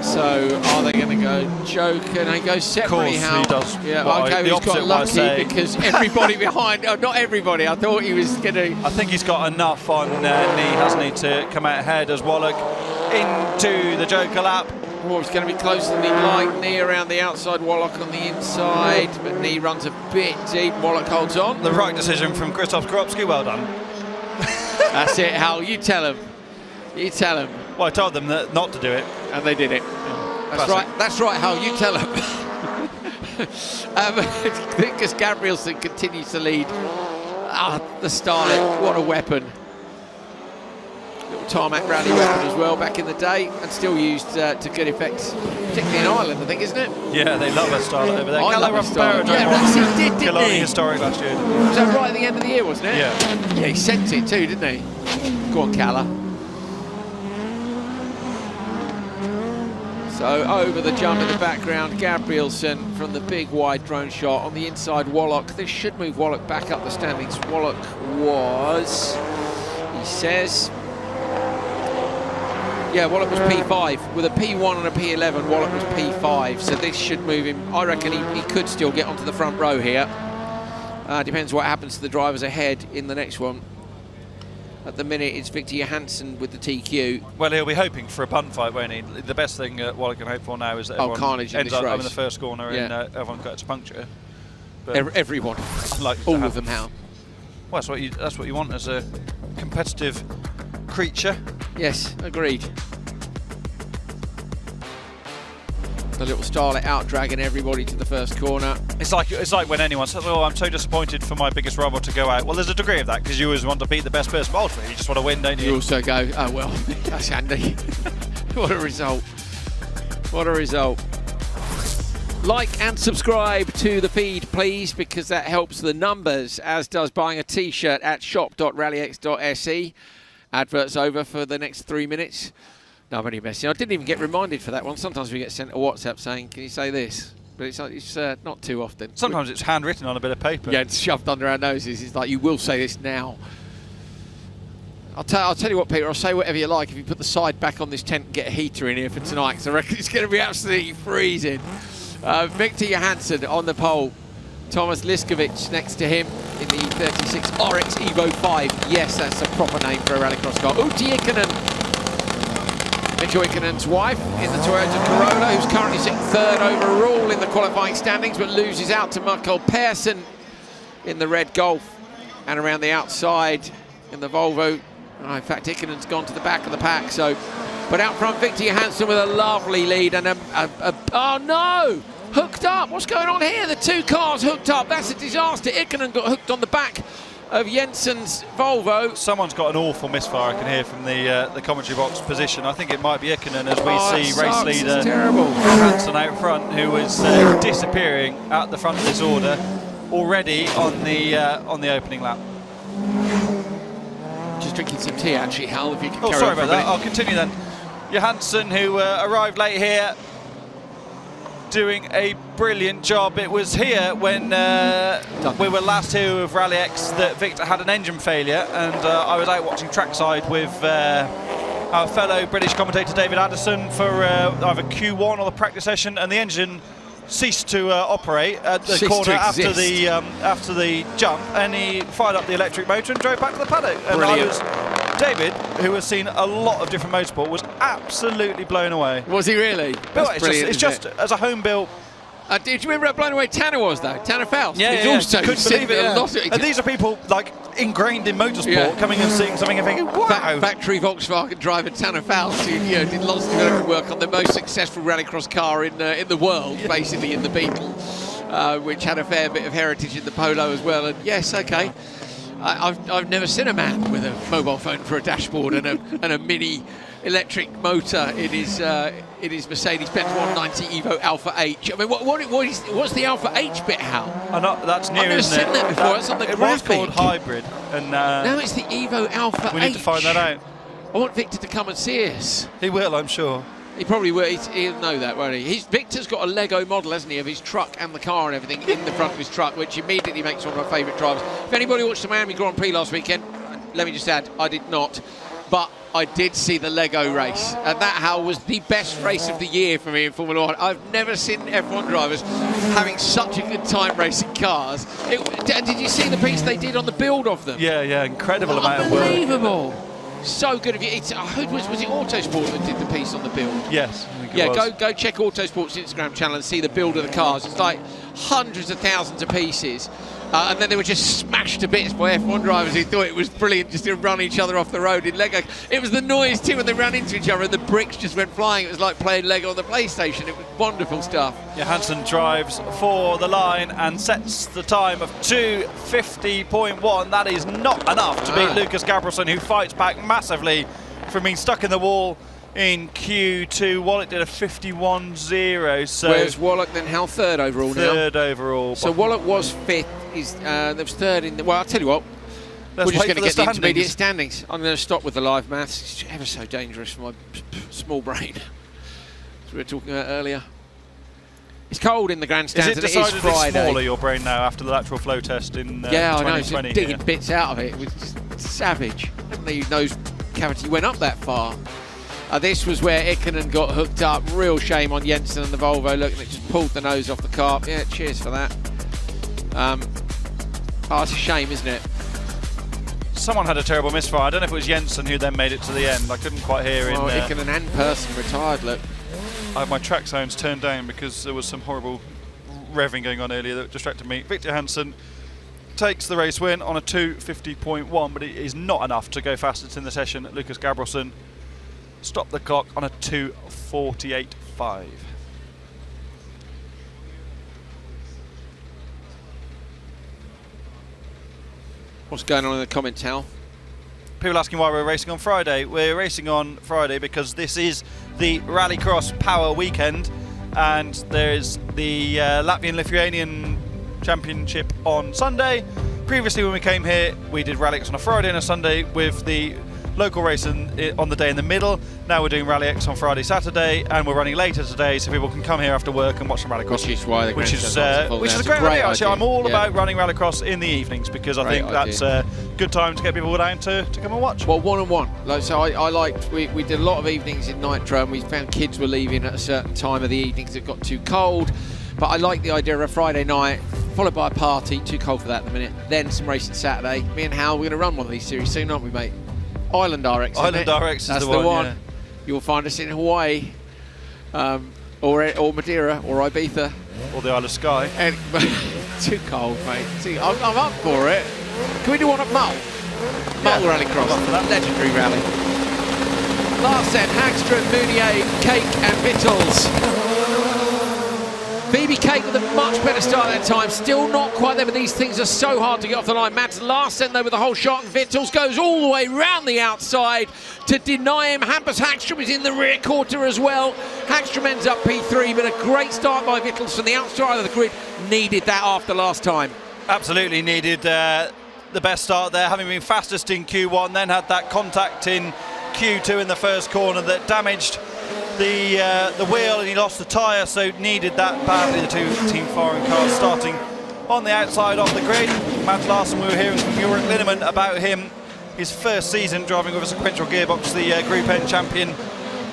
So are they going to go joke and they go separately? Of course he does. Yeah, okay, he's got lucky because everybody behind, not everybody, I thought he was going to... I think he's got enough on Nee, hasn't he, to come out ahead as Wallach into the Joker lap. Oh, it's going to be closer than he'd like. Nee around the outside, Wallach on the inside, but Nee runs a bit deep. Wallach holds on. The right decision from Krzysztof Skorupski, well done. That's it, Hal, you tell him. You tell him. Well, I told them that not to do it. And they did it. Yeah. That's right, Hal, you tell him. Because Gabrielsen continues to lead. The Starlet, what a weapon. Little tarmac rally weapon as well back in the day, and still used to good effect, particularly in Ireland, I think, isn't it? Yeah, they love a Starlet over there. I love a Starlet. Yeah, that's he did, didn't Killarney he? Historic last year. Was that right at the end of the year, wasn't it? Yeah. Yeah, he sent it too, didn't he? Go on, Calla. So over the jump in the background, Gabrielsen from the big wide drone shot on the inside. Wallach. This should move Wallach back up the standings. Wallach was, he says, yeah, Wallach was P5 with a P1 and a P11. Wallach was P5, so this should move him. I reckon he could still get onto the front row here. Depends what happens to the drivers ahead in the next one. At the minute, it's Victor Johansson with the TQ. Well, he'll be hoping for a bunt fight, won't he? The best thing Wallach can hope for now is that everyone carnage in ends this up race. in the first corner and everyone gets a puncture. But everyone, all of them, Hal. Well, that's what you want as a competitive creature. Yes, agreed. The little Starlet out dragging everybody to the first corner. It's like when anyone says, "Oh, I'm so disappointed for my biggest rival to go out." Well, there's a degree of that because you always want to beat the best person. But ultimately, you just want to win, don't you? You also go, "Oh well, that's handy." What a result! What a result! Like and subscribe to the feed, please, because that helps the numbers, as does buying a T-shirt at shop.rallyx.se. Adverts over for the next 3 minutes. No, I'm only messing. I didn't even get reminded for that one. Sometimes we get sent a WhatsApp saying, "Can you say this?" But it's not too often. Sometimes it's handwritten on a bit of paper. Yeah, it's shoved under our noses. It's like, you will say this now. I'll tell you what, Peter, I'll say whatever you like if you put the side back on this tent and get a heater in here for tonight, because I reckon it's going to be absolutely freezing. Victor Johansson on the pole. Thomas Liskovic next to him in the 36 RX Evo 5. Yes, that's a proper name for a rallycross car. Uti Ikonen. Mitchell Ikonen's wife in the Toyota Corolla, who's currently sitting third overall in the qualifying standings, but loses out to Michael Persson in the red Golf, and around the outside in the Volvo. Oh, in fact, Ikonen's gone to the back of the pack. So, but out front, Victor Johansson with a lovely lead and oh no! Hooked up. What's going on here? The two cars hooked up. That's a disaster. Ikonen got hooked on the back of Jensen's Volvo. Someone's got an awful misfire, I can hear from the commentary box position. I think it might be Ikonen, as we see race leader Hansen out front, who was disappearing at the front of this order already on the opening lap. Just drinking some tea, actually, Hal, if you can Oh, carry sorry on for about a that. minute. I'll continue then. Johansson, who arrived late here, doing a brilliant job. It was here when we were last here with RallyX that Victor had an engine failure, and I was out watching trackside with our fellow British commentator David Addison for either Q1 or the practice session, and the engine ceased to operate at the corner after the jump, and he fired up the electric motor and drove back to the paddock. And David, who has seen a lot of different motorsport, was absolutely blown away. Was he really? But it's just as a home built. Do you remember how blown away Tanner was, though? Tanner Phelps. Yeah, He's also couldn't believe it. yeah. And these are people like ingrained in motorsport, coming and seeing something and thinking, wow. Factory Volkswagen driver Tanner Phelps, who did lots of development work on the most successful rallycross car in the world, basically in the Beetle, which had a fair bit of heritage in the Polo as well. And yes, okay, I've never seen a man with a mobile phone for a dashboard and a mini electric motor in his Mercedes-Benz 190 Evo Alpha H. I mean, what's the Alpha H bit, Hal? That's new, I've never isn't seen that before. It's on the it was graphic. called hybrid, and now it's the Evo Alpha H. We need to find that out. I want Victor to come and see us. He will, I'm sure. He probably will. He'll know that, won't he? Victor's got a Lego model, hasn't he, of his truck and the car and everything in the front of his truck, which immediately makes one of my favourite drivers. If anybody watched the Miami Grand Prix last weekend, let me just add, I did not, but I did see the Lego race, and that, Hal, was the best race of the year for me in Formula One. I've never seen F1 drivers having such a good time racing cars. And did you see the piece they did on the build of them? Yeah, incredible amount of work. Unbelievable. So good of you. Was it Autosport that did the piece on the build? Yes. Go check Autosport's Instagram channel and see the build of the cars. It's like hundreds of thousands of pieces. And then they were just smashed to bits by F1 drivers who thought it was brilliant just to run each other off the road in Lego. It was the noise too when they ran into each other and the bricks just went flying. It was like playing Lego on the PlayStation. It was wonderful stuff. Johansson drives for the line and sets the time of 2:50.1. That is not enough to beat Lucas Gabrielson, who fights back massively from being stuck in the wall in Q2. Wallach did a 51.0. So where's Wallach then? How third overall now? Third overall. So Wallach was fifth. There was third in the. Well, I'll tell you what. We're just going to get the intermediate standings. I'm going to stop with the live maths. It's ever so dangerous for my small brain. As we were talking about earlier. It's cold in the grandstands. Is it decidedly smaller, your brain, now after the lateral flow test in 2020? Yeah, I know. It's just digging bits out of it. It was just savage. I didn't know your nose cavity went up that far. This was where Ikonen got hooked up. Real shame on Jensen and the Volvo. Look, and it just pulled the nose off the car. Yeah, cheers for that. It's a shame, isn't it? Someone had a terrible misfire. I don't know if it was Jensen who then made it to the end. I couldn't quite hear in there. Ikonen and Persson retired, look. I had my track sounds turned down because there was some horrible revving going on earlier that distracted me. Victor Johansson takes the race win on a 2:50.1, but it is not enough to go fastest in the session. Lucas Gabrielson stopped the clock on a 2:48.5. What's going on in the comments, Hal? People asking why we're racing on Friday. We're racing on Friday because this is the Rallycross Power Weekend, and there's the Latvian-Lithuanian Championship on Sunday. Previously, when we came here, we did RallyX on a Friday and a Sunday with the local race on the day in the middle. Now we're doing RallyX on Friday, Saturday, and we're running later today, so people can come here after work and watch the Rallycross. Which is why the which is a great idea. Actually, I'm all about running Rallycross in the evenings because I think that's a good time to get people down to come and watch. Well, one-on-one. So I liked. We did a lot of evenings in Nitro, and we found kids were leaving at a certain time of the evening because it got too cold. But I like the idea of a Friday night followed by a party. Too cold for that at the minute. Then some racing Saturday. Me and Hal, we're going to run one of these series soon, aren't we, mate? Island RX. Island RX is That's the one. Yeah. You'll find us in Hawaii, or Madeira, or Ibiza, or the Isle of Skye. And, too cold, mate. I'm up for it. Can we do one at Mull? Mull Rallycross, legendary rally. Larsen, Hagström, Mounier, Cake, and Vittles. Phoebe Cake with a much better start that time. Still not quite there, but these things are so hard to get off the line. Mads Larsen, though, with the whole shot, and Vittles goes all the way round the outside to deny him. Hampus Hagström is in the rear quarter as well. Hagström ends up P3, but a great start by Vittles from the outside of the grid. Needed that after last time. Absolutely needed. the best start there, having been fastest in Q1, then had that contact in Q2 in the first corner that damaged the wheel, and he lost the tyre, so needed that badly. The two team foreign cars starting on the outside of the grid. Mads Larsen, we were hearing from Ulrik Linnemann about him, his first season driving with a sequential gearbox, the Group N champion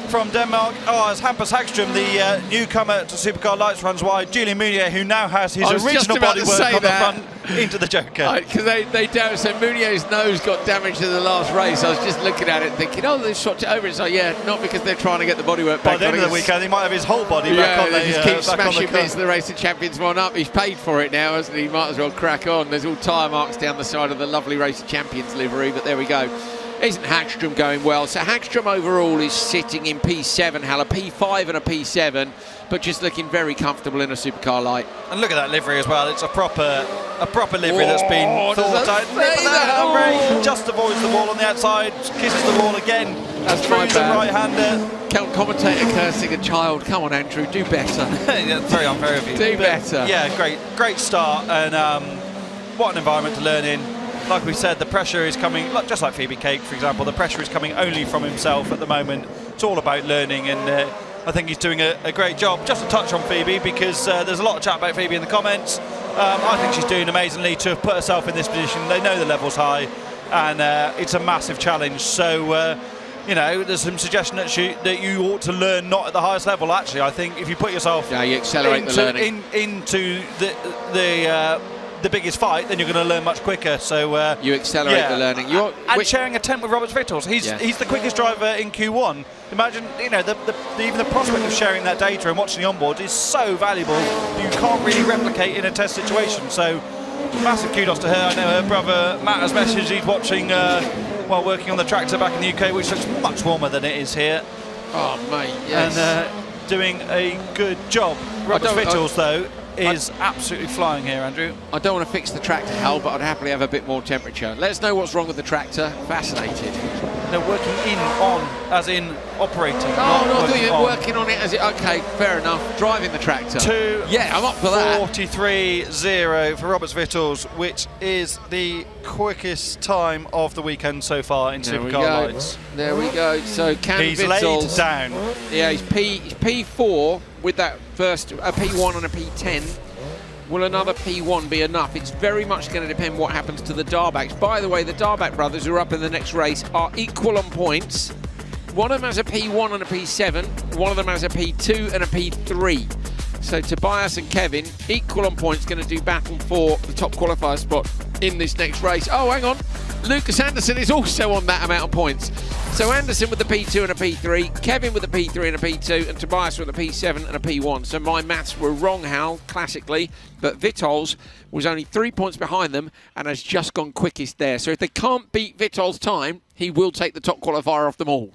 from Denmark. As Hampus Hagström, the newcomer to Supercar Lights, runs wide. Julian Meunier, who now has his original bodywork on the front, into the Joker. Because they damaged, so Meunier's nose got damaged in the last race. I was just looking at it thinking, oh, they shot it over. It's like, yeah, not because they're trying to get the bodywork back. By the end of the weekend, he might have his whole body back on the they just keep smashing bits of the Racing Champions one up. He's paid for it now, hasn't he? Might as well crack on. There's all tyre marks down the side of the lovely Racing Champions livery, but there we go. Isn't Hagström going well? So Hagström overall is sitting in P7, Hal, a P5 and a P7, but just looking very comfortable in a supercar light. And look at that livery as well. It's a proper livery that's been thought out. Ray just avoids the wall on the outside, kisses the wall again. That's my bad. Right-hander. Commentator cursing a child. Come on, Andrew, do better. That's very unfair of you. Do better. Yeah, great start, and what an environment to learn in. Like we said, the pressure is coming, just like Phoebe Cake, for example, the pressure is coming only from himself at the moment. It's all about learning, and I think he's doing a great job. Just to touch on Phoebe, because there's a lot of chat about Phoebe in the comments. I think she's doing amazingly to have put herself in this position. They know the level's high, and it's a massive challenge. So, you know, there's some suggestion that you ought to learn not at the highest level. Actually, I think if you put yourself you accelerate the learning into the biggest fight, then you're going to learn much quicker. So you accelerate the learning. And sharing a tent with Robert Vittels. He's the quickest driver in Q1. Imagine, you know, even the prospect of sharing that data and watching the onboard is so valuable. You can't really replicate in a test situation. So massive kudos to her. I know her brother Matt has messaged he's watching while working on the tractor back in the UK, which looks much warmer than it is here. Oh mate, yes. And doing a good job. Robert Vittels though is absolutely flying here, Andrew. I don't want to fix the tractor, Hal, but I'd happily have a bit more temperature. Let us know what's wrong with the tractor. Fascinated. No, working on, as in operating. Oh, no, I thought you were working on it as it. Okay, fair enough. Driving the tractor. Yeah, I'm up for that. 43.0 for Robert Vittels, which is the quickest time of the weekend so far in Supercar Lights. There we go. So he's Vittels laid down. Yeah, he's P4 with that first a P1 and a P10. Will another P1 be enough? It's very much going to depend what happens to the Darbacks. By the way, the Darback brothers who are up in the next race are equal on points. One of them has a P1 and a P7. One of them has a P2 and a P3. So Tobias and Kevin, equal on points, going to do battle for the top qualifier spot in this next race. Oh, hang on. Lucas Anderson is also on that amount of points. So Anderson with the P2 and a P3, Kevin with a P3 and a P2, and Tobias with a P7 and a P1. So my maths were wrong, Hal, classically, but Vittels was only 3 points behind them and has just gone quickest there. So if they can't beat Vittels' time, he will take the top qualifier off them all,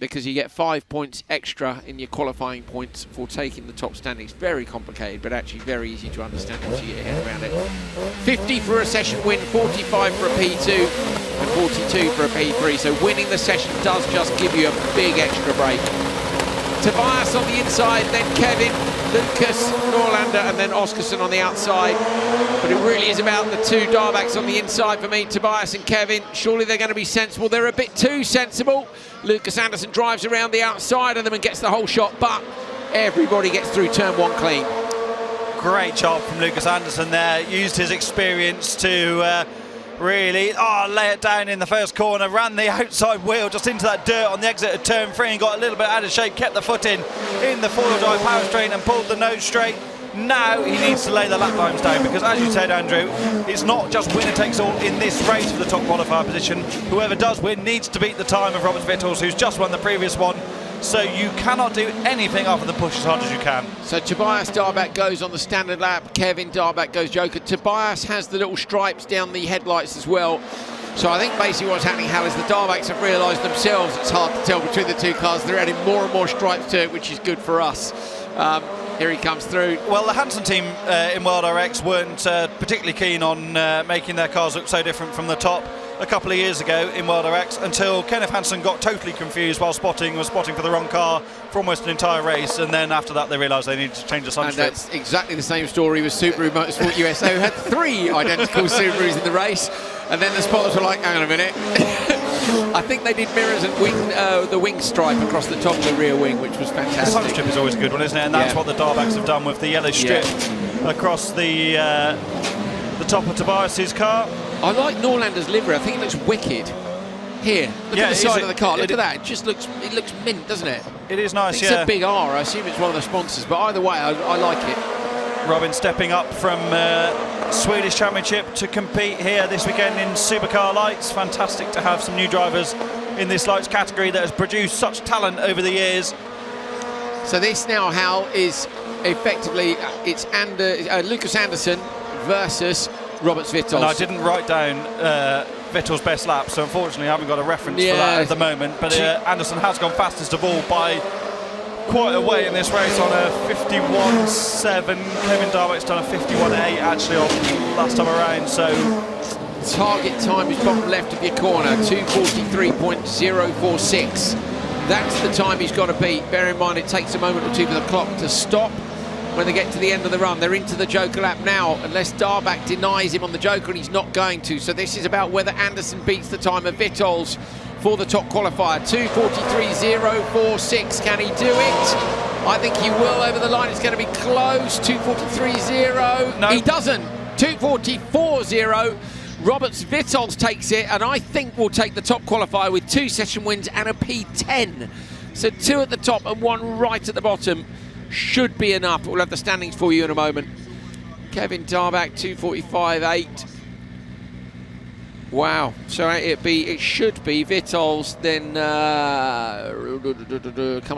because you get 5 points extra in your qualifying points for taking the top standings. Very complicated, but actually very easy to understand once you get your head around it. 50 for a session win, 45 for a P2, and 42 for a P3. So winning the session does just give you a big extra break. Tobias on the inside, then Kevin, Lucas, Norlander, and then Oskarsson on the outside. But it really is about the two Darbacks on the inside for me, Tobias and Kevin. Surely they're going to be sensible. They're a bit too sensible. Lucas Anderson drives around the outside of them and gets the whole shot, but everybody gets through turn one clean. Great job from Lucas Anderson there. Used his experience to really lay it down in the first corner, ran the outside wheel just into that dirt on the exit of turn 3 and got a little bit out of shape, kept the foot in the four-wheel drive power straight and pulled the nose straight. Now he needs to lay the lap times down, because as you said, Andrew, it's not just winner takes all in this race for the top qualifier position. Whoever does win needs to beat the time of Robert Vittels, who's just won the previous one. So you cannot do anything other than push as hard as you can. So Tobias Darback goes on the standard lap, Kevin Darback goes Joker. Tobias has the little stripes down the headlights as well. So I think basically what's happening, Hal, is the Darbacks have realised themselves it's hard to tell between the two cars. They're adding more and more stripes to it, which is good for us. Here he comes through. Well, the Hansen team in World RX weren't particularly keen on making their cars look so different from the top a couple of years ago in World RX, until Kenneth Hansen got totally confused while spotting for the wrong car for almost an entire race, and then after that they realised they needed to change the sun strip. And that's exactly the same story with Subaru Motorsport USA, who had 3 identical Subarus in the race. And then the spotters were like, hang on a minute. I think they did mirrors and the wing stripe across the top of the rear wing, which was fantastic. The sun strip is always a good one, isn't it? And that's what the Darbacks have done with the yellow strip across the top of Tobias's car. I like Norlander's livery. I think it looks wicked. Here, look at the side of the car. Look at that. It looks mint, doesn't it? It is nice, It's a big R. I assume it's one of the sponsors, but either way, I like it. Robin stepping up from Swedish Championship to compete here this weekend in Supercar Lights. Fantastic to have some new drivers in this lights category that has produced such talent over the years. So this now, Hal, is effectively it's Lucas Anderson versus Robert Vitals. And I didn't write down Vitals' best lap, so unfortunately I haven't got a reference for that at the moment. But Anderson has gone fastest of all by quite a way in this race on a 51.7. Kevin Darbeck's done a 51.8 actually on last time around. So target time is bottom left of your corner, 2:43.046. That's the time he's got to beat. Bear in mind it takes a moment or two for the clock to stop when they get to the end of the run. They're into the Joker lap now, unless Darback denies him on the Joker, and he's not going to. So this is about whether Anderson beats the time of Vitals for the top qualifier. 2:43.046. Can he do it? I think he will over the line. It's going to be close. 2:43.0. No. He doesn't. 2:44.0. Roberts Vitals takes it, and I think will take the top qualifier with 2 session wins and a P10. So 2 at the top and 1 right at the bottom should be enough. We'll have the standings for you in a moment. Kevin Darback 2:45.8. Wow. So it should be Vitals, then come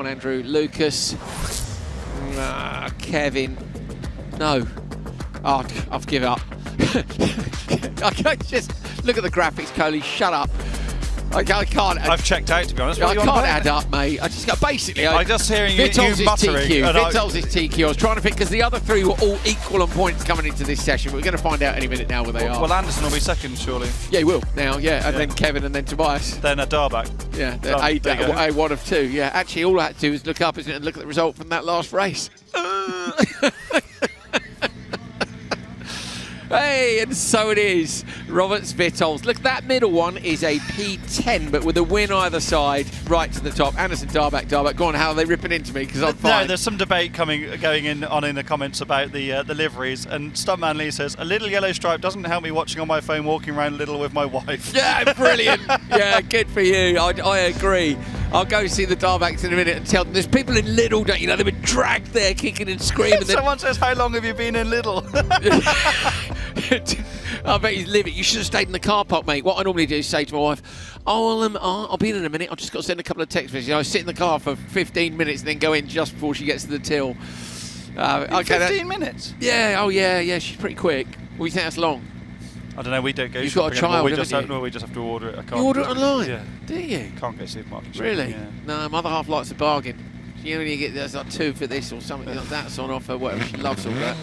on Andrew, Lucas, Kevin. No. Oh, I've given up. I can't just look at the graphics, Coley. Shut up. I can't. I've checked out, to be honest. I can't add up, mate. I just got basically. I'm just hearing you muttering. Vitals is TQ. I was trying to think because the other 3 were all equal on points coming into this session. We're going to find out any minute now where they are. Well, Anderson will be second, surely. Yeah, he will now. Yeah, and then Kevin, and then Tobias. Then a Darback. Yeah, a 1 of 2. Yeah, actually, all I had to do was look up, isn't it, and look at the result from that last race. Hey, and so it is. Roberts Vitals. Look, that middle one is a P10, but with a win either side, right to the top. Anderson, Darback. Go on, how are they ripping into me? Because I'm fine. No, there's some debate going on in the comments about the liveries, and Stuntman Lee says, a little yellow stripe doesn't help me watching on my phone walking around Lidl with my wife. Yeah, brilliant. Yeah, good for you. I agree. I'll go see the Darbacks in a minute and tell them there's people in Lidl, don't you know? They've been dragged there kicking and screaming. Someone says, how long have you been in Lidl? I bet he's living. You should have stayed in the car park, mate. What I normally do is say to my wife, I'll be in a minute. I've just got to send a couple of text messages. I sit in the car for 15 minutes and then go in just before she gets to the till. Okay, 15 minutes? Yeah, yeah. She's pretty quick. Well, you think that's long? I don't know, we don't go You've got a child, we just have to order it. You order it online? Yeah. Do you? Can't get supermarket. Really? Yeah. No, my other half likes a bargain. You only get there's like 2 for this or something like that's on offer, whatever. She loves all that.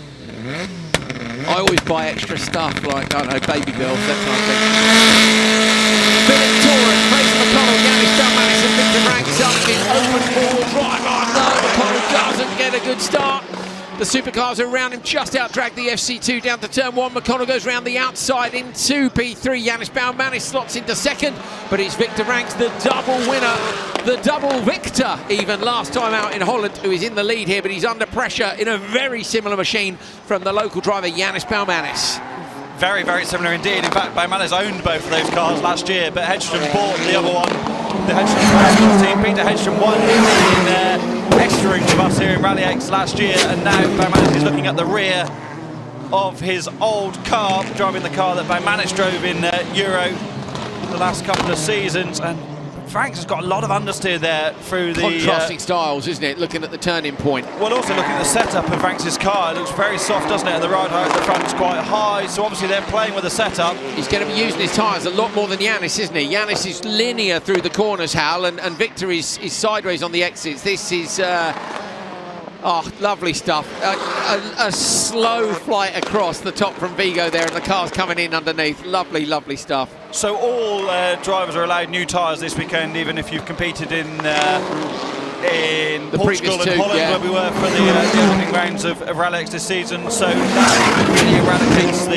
I always buy extra stuff like, I don't know, baby girls, that kind of thing. Philip Torres, Fraser McConnell, Yannis Dalmanis and Victor Ranks up in open ball drive. Oh no, McConnell doesn't get a good start. The supercars around him just out-dragged the FC2 down to turn 1. McConnell goes round the outside into P3. Yannis Dalmanis slots into second, but it's Victor Ranks, the double winner, the double victor, even last time out in Holland, who is in the lead here, but he's under pressure in a very similar machine from the local driver, Yannis Dalmanis. Very, very similar indeed. In fact, Baumanis owned both of those cars last year, but Hedstrom bought the other one. The Hedstrom team, Peter Hedstrom, won in extra-ring with us here in RallyX last year, and now Baumanis is looking at the rear of his old car, driving the car that Baumanis drove in Euro the last couple of seasons. And Franks has got a lot of understeer there through the... Contrasting styles, isn't it? Looking at the turning point. Well, also looking at the setup of Franks' car, it looks very soft, doesn't it? And the ride height at the front is quite high, so obviously they're playing with the setup. He's going to be using his tyres a lot more than Yannis, isn't he? Yannis is linear through the corners, Hal, and Victor is sideways on the exits. This is... oh, lovely stuff. A slow flight across the top from Vigo there, and the car's coming in underneath. Lovely, lovely stuff. So all drivers are allowed new tyres this weekend, even if you've competed in in The Portugal previous and two, Holland, yeah. where we were for the opening rounds of RallyX this season. So that really eradicates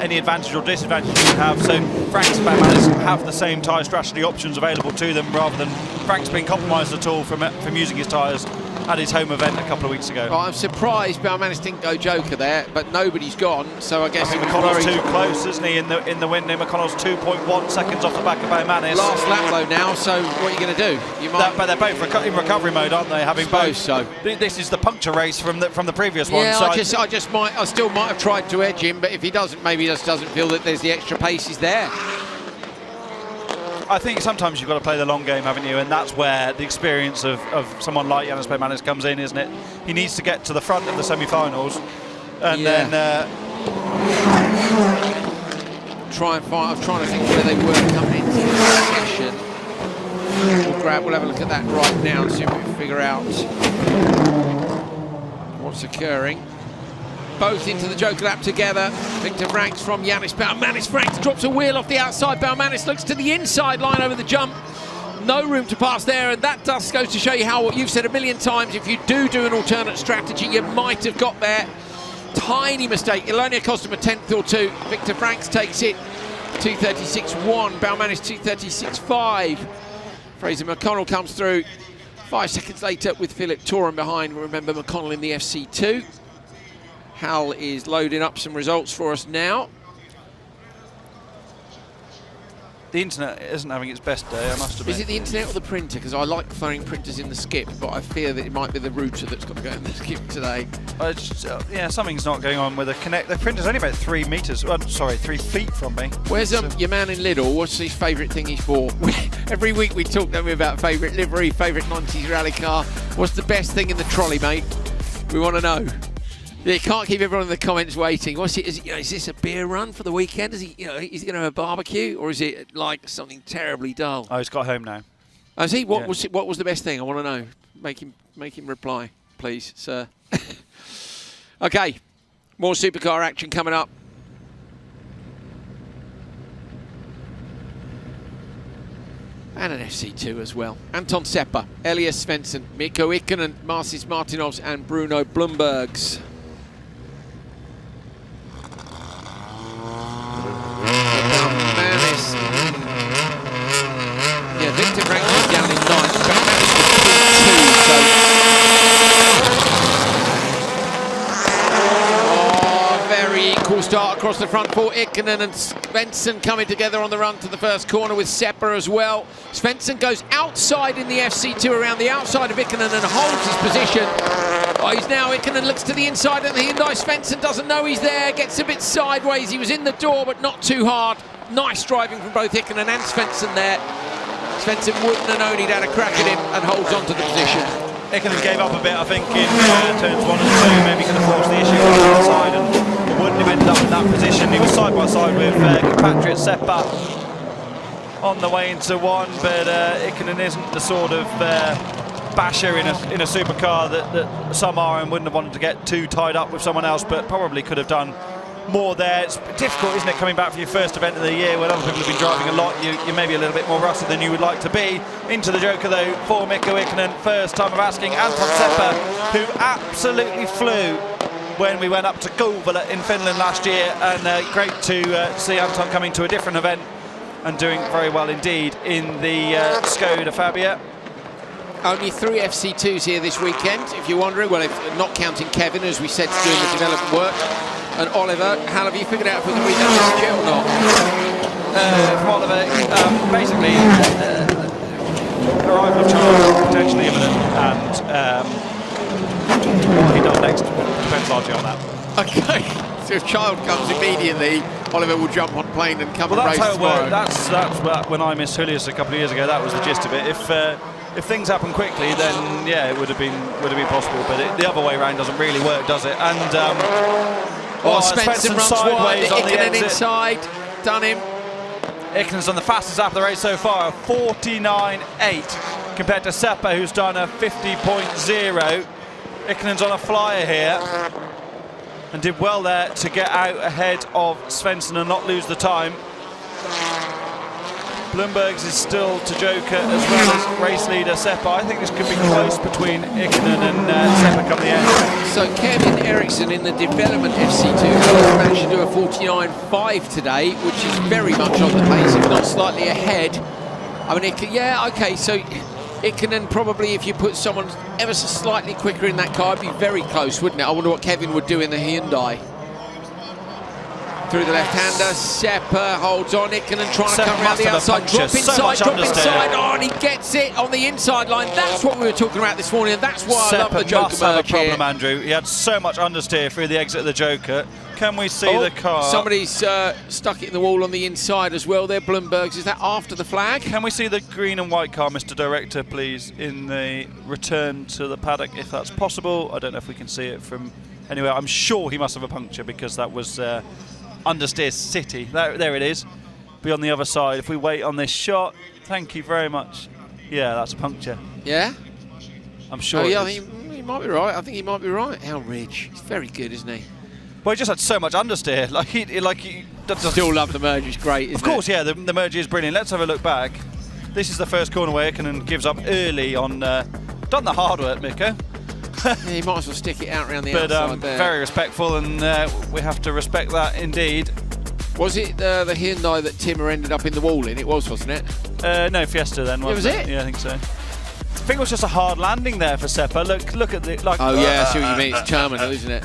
any advantage or disadvantage you have. So Frank's and Baumanis have the same tyre strategy options available to them, rather than Frank's being compromised at all from using his tyres at his home event a couple of weeks ago. Well, I'm surprised Baumanis didn't go Joker there, but nobody's gone, so I guess I think he was McConnell's worried. too close, isn't he, in the window? McConnell's 2.1 seconds off the back of Baumanis. Last lap though now, so what are you going to do? You might. But they're both in recovery mode, aren't they? Having both. So This is the puncture race from the previous one. yeah, So I still might have tried to edge him, but if he doesn't, maybe he just doesn't feel that there's the extra paces there. I think sometimes you've got to play the long game, haven't you? And that's where the experience of someone like Yannis Baumanis comes in, isn't it? He needs to get to the front of the semi-finals, and then try and find. I'm trying to think where they were coming into the session. We'll have a look at that right now and see if we can figure out what's occurring. Both into the Joker lap together. Victor Franks from Yannis Baumanis. Franks drops a wheel off the outside. Baumanis looks to the inside line over the jump. No room to pass there, and that just goes to show you how what you've said a million times. If you do an alternate strategy, you might have got there. Tiny mistake. It'll only cost him a tenth or two. Victor Franks takes it 2:36.1. Baumanis 2:36.5. Fraser McConnell comes through 5 seconds later with Philip Toran behind. Remember McConnell in the FC2. Hal is loading up some results for us now. the internet isn't having its best day, I must admit. Is it the internet or the printer? Because I like throwing printers in the skip, but I fear that it might be the router that's got to go in the skip today. Yeah, something's not going on with the connect. The printer's only about 3 meters. Sorry, 3 feet from me. Where's your man in Lidl? What's his favourite thing he's bought? Every week we talk to him about favourite livery, favourite 90s rally car. What's the best thing in the trolley, mate? We want to know. You can't keep everyone in the comments waiting. What's it? Is this a beer run for the weekend? Is he? Is he going to have a barbecue, or is it like something terribly dull? Oh, he's got home now. Oh, is he? What Yeah. was it? What was the best thing? I want to know. Make him reply, please, sir. Okay, more supercar action coming up. And an FC2 as well. Anton Seppa, Elias Svensson, Mikko Ikonen, Marcis Martinovs and Bruno Blumbergs. Baumanis. Yeah, Victor Franks is down in ninth. Baumanis was P2, so... Oh, very equal start across the front for Ikonen and Svensson coming together on the run to the first corner with Seppa as well. Svensson goes outside in the FC2 around the outside of Ikonen and holds his position. Oh, he's now, Ikonen looks to the inside and the Hyundai. Svensson doesn't know he's there, gets a bit sideways. He was in the door, but not too hard. Nice driving from both Ikonen and Svensson there. Svensson wouldn't have known he'd had a crack at him and holds on to the position. Ikonen gave up a bit, I think, in turns 1 and 2. Maybe could have forced the issue on the outside and wouldn't have ended up in that position. He was side by side with compatriot Seppa on the way into one, but Ikonen isn't the sort of basher in a supercar that some are, and wouldn't have wanted to get too tied up with someone else, but probably could have done more there. It's difficult, isn't it, coming back for your first event of the year when other people have been driving a lot. You may be a little bit more rusty than you would like to be. Into the Joker though for Mikko Ikonen, first time of asking. Anton Seppa, who absolutely flew when we went up to Kouvola in Finland last year, and great to see Anton coming to a different event and doing very well indeed in the Skoda Fabia. Only 3 FC2s here this weekend, if you're wondering. Well, if not counting Kevin, as we said, doing the development work. And Oliver, how have you figured out if we can read that message yet or not? From Oliver, basically, arrival of Charles potentially imminent, and what he does next depends largely on that. Okay, so if Child comes immediately, Oliver will jump on plane and come and race tomorrow. That's when I missed Julius a couple of years ago. That was the gist of it. If things happen quickly, then yeah, it would have been possible. But the other way around doesn't really work, does it? And Svensson runs wide, Ikonen inside, done him. Ikonen's on the fastest lap of the race so far, 49.8 compared to Seppa, who's done a 50.0. Ikonen's on a flyer here and did well there to get out ahead of Svensson and not lose the time. Bloomberg's is still to Joker as well as race leader Seppa. I think this could be close between Ikonen and Seppa come the end. So Kevin Eriksson in the development FC2 managed to do a 49.5 today, which is very much on the pace, if not slightly ahead. I mean, yeah, okay, so Ikonen probably, if you put someone ever so slightly quicker in that car, it'd be very close, wouldn't it? I wonder what Kevin would do in the Hyundai. Through the left-hander, Seppa holds on, Ikonen trying to come around the outside, drop inside, oh, and he gets it on the inside line. That's what we were talking about this morning, and that's why I love the Joker must have a problem, here. Andrew. He had so much understeer through the exit of the Joker. Can we see the car? Somebody's stuck it in the wall on the inside as well there, Bloomberg's. Is that after the flag? Can we see the green and white car, Mr. Director, please, in the return to the paddock, if that's possible? I don't know if we can see it from anywhere. I'm sure he must have a puncture because that was understeer city. There it is. Be on the other side. If we wait on this shot, thank you very much. Yeah, that's a puncture. Yeah? I'm sure. Oh, yeah, I think he might be right. I think he might be right. How Ridge. He's very good, isn't he? Well, he just had so much understeer. He still love the merge. It's great, isn't Of course, yeah, the merge is brilliant. Let's have a look back. This is the first corner where Ikonen gives up early on. Done the hard work, Mikko. Yeah, he might as well stick it out around the outside there. Very respectful, and we have to respect that indeed. Was it the Hyundai that Timmer ended up in the wall in? It was, wasn't it? No, Fiesta then, wasn't was it? Yeah, I think so. I think it was just a hard landing there for Seppa. Look at the... oh, yeah, I see what you mean. It's terminal, isn't it?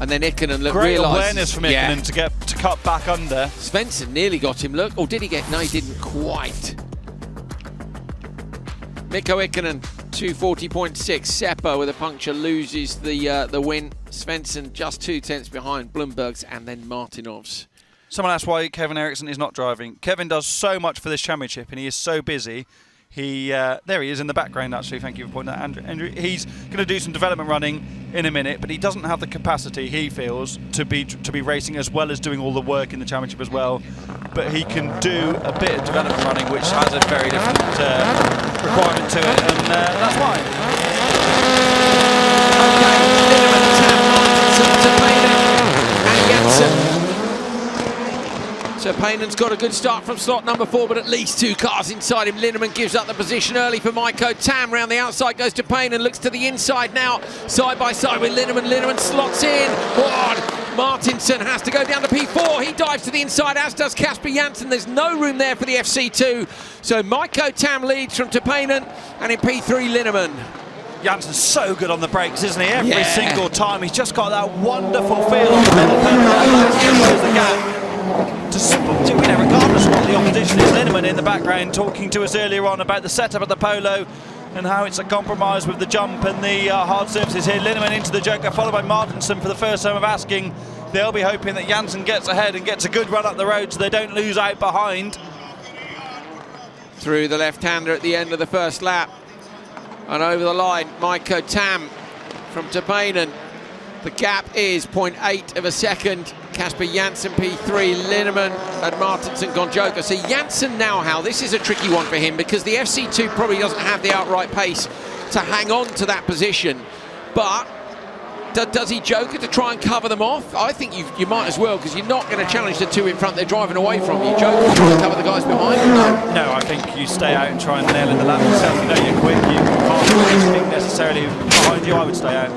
And then Ikonen realised... Great awareness from Ikonen to cut back under. Svensson nearly got him, look. Or did he get... No, he didn't quite. Mikko Ikonen, 240.6. Seppa with a puncture loses the win. Svensson just 2 tenths behind Bloomberg's and then Martinov's. Someone asked why Kevin Eriksson is not driving. Kevin does so much for this championship and he is so busy. There he is in the background, actually. Thank you for pointing that out, Andrew. He's going to do some development running in a minute, but he doesn't have the capacity, he feels, to be racing as well as doing all the work in the championship as well. But he can do a bit of development running, which has a very different requirement to it, and that's why. So Paynon's got a good start from slot number 4, but at least 2 cars inside him. Linneman gives up the position early for Maiko Tam. Round the outside goes to Paynon, looks to the inside now, side by side with Linneman. Linneman slots in. Martinson has to go down to P4. He dives to the inside, as does Kasper Janssen. There's no room there for the FC2. So Maiko Tam leads from Paynon, and in P3, Linneman. Janssen's so good on the brakes, isn't he? Every single time. He's just got that wonderful feel on the middle. Close the gap. Regardless of what the opposition is, Linneman in the background talking to us earlier on about the setup of the Polo and how it's a compromise with the jump and the hard surfaces here. Linneman into the Joker, followed by Martinson for the first time of asking. They'll be hoping that Janssen gets ahead and gets a good run up the road so they don't lose out behind. Through the left-hander at the end of the first lap. And over the line, Maiko Tam from Paynon. The gap is 0.8 of a second. Kasper Janssen P3, Linneman and Martinson gone Joker. So Janssen now, Hal, this is a tricky one for him because the FC2 probably doesn't have the outright pace to hang on to that position. But does he Joker to try and cover them off? I think you might as well, because you're not going to challenge the 2 in front. They're driving away from you. Joker to try and cover the guys behind. No, I think you stay out and try and nail in the lap yourself. You know you're quick, you can't do anything necessarily behind you. I would stay out.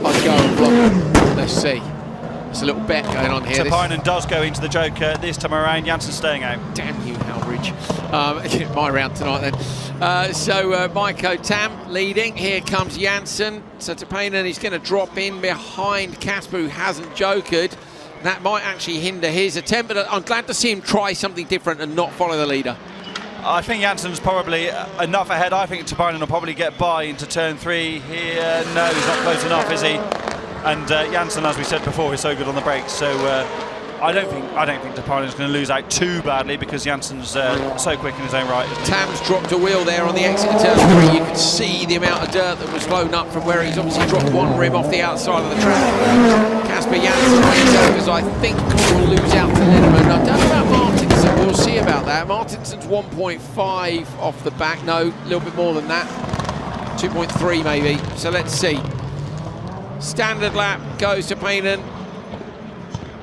I'd go and block. Let's see. There's a little bet going on here. Paynon does go into the Joker this time around. Janssen's staying out. Damn you, Halbridge. My round tonight then. Maiko Tam leading. Here comes Janssen. So Paynon, he's going to drop in behind Kasper, who hasn't jokered. That might actually hinder his attempt, but I'm glad to see him try something different and not follow the leader. I think Janssen's probably enough ahead. I think Paynon will probably get by into turn 3 here. No, he's not close enough, is he? And Janssen, as we said before, is so good on the brakes. So I don't think Paynon's going to lose out too badly because Janssen's so quick in his own right. Tam's dropped a wheel there on the exit of turn 3. You could see the amount of dirt that was blown up from where he's obviously dropped one rim off the outside of the track. Kasper Janssen, because I think will lose out to Linneman. I don't know about Martinson. We'll see about that. Martinson's 1.5 off the back. No, a little bit more than that. 2.3 maybe. So let's see. Standard lap goes to Paynon.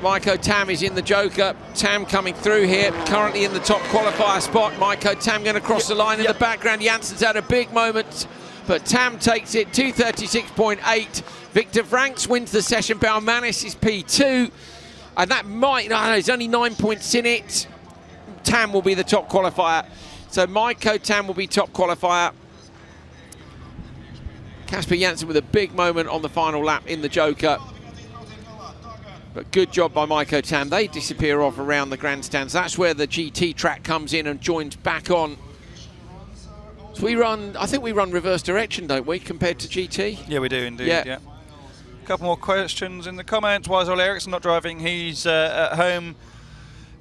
Maiko Tam is in the Joker. Tam coming through here, currently in the top qualifier spot. Maiko Tam going to cross the line in the background. Jansen's had a big moment, but Tam takes it, 2:36.8. Victor Franks wins the session. Baumanis is P2, and that might, no, there's only 9 points in it. Tam will be the top qualifier. So Maiko Tam will be top qualifier. Kasper Jansen with a big moment on the final lap in the Joker. But good job by Maiko Tam. They disappear off around the grandstands. That's where the GT track comes in and joins back on. So we run, I think we run reverse direction, don't we, compared to GT? Yeah, we do indeed, yeah. A couple more questions in the comments. Why is Ollie Eriksson not driving? He's at home,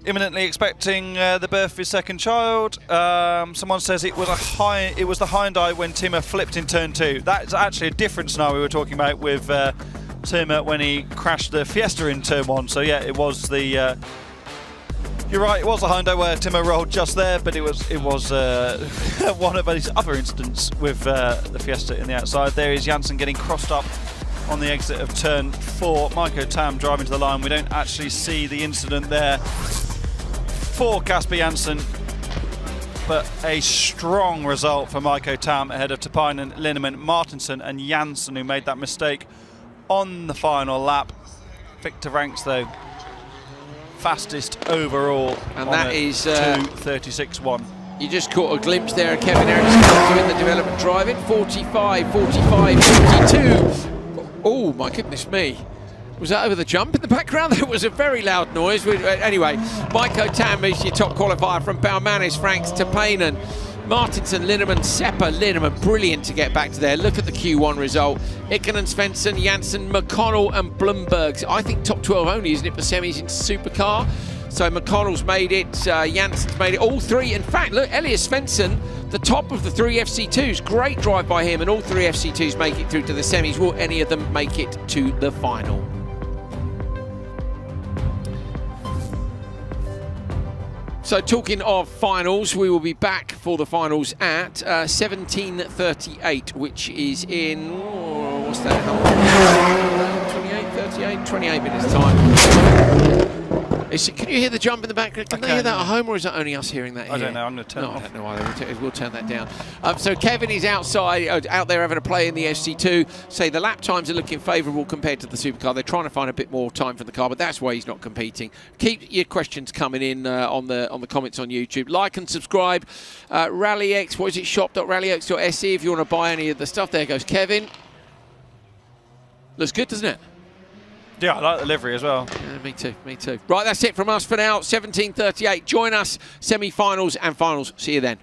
imminently expecting the birth of his second child. Someone says it was the Hyundai when Timo flipped in turn 2. That's actually a different scenario we were talking about with Timo when he crashed the Fiesta in turn 1. So yeah, it was the you're right, it was the Hyundai where Timo rolled just there, but it was one of his other incidents with the Fiesta in the outside. There is Jansen getting crossed up on the exit of turn 4. Maiko Tam driving to the line. We don't actually see the incident there for Kasper Jansen, but a strong result for Maiko Tam ahead of Tapainen, Linnemann, Martinsson and Jansen, who made that mistake on the final lap. Victor Ranks, though, fastest overall, and that is 2:36.1. You just caught a glimpse there of Kevin Eriksson doing the development driving. 45, 45, 52. Oh my goodness me. Was that over the jump in the background? There was a very loud noise. Anyway, Maiko Tam is your top qualifier from Baumanis, Franks, Tapainen, Martinsson, Linnemann, Seppa, Linnemann. Brilliant to get back to there. Look at the Q1 result. Ikonen, Svensson, Jansen, McConnell and Blumberg. I think top 12 only, isn't it, for semis in Supercar? So McConnell's made it, Jansen's made it, all three. In fact, look, Elias Svensson, the top of the 3 FC2s. Great drive by him, and all 3 FC2s make it through to the semis. Will any of them make it to the final? So talking of finals, we will be back for the finals at 17:38, which is in, what's that? 28 minutes time. Can you hear the jump in the background? Can they hear that at home, or is that only us hearing that here? I don't know, I'm going to turn it off. I don't know either. We'll turn that down. So Kevin is outside, out there having a play in the FC2. Say the lap times are looking favourable compared to the Supercar. They're trying to find a bit more time for the car, but that's why he's not competing. Keep your questions coming in on the comments on YouTube. Like and subscribe. RallyX, what is it? Shop.rallyx.se if you want to buy any of the stuff. There goes Kevin. Looks good, doesn't it? Yeah, I like the livery as well. Yeah, me too, me too. Right, that's it from us for now. 17:38. Join us, semi-finals and finals. See you then.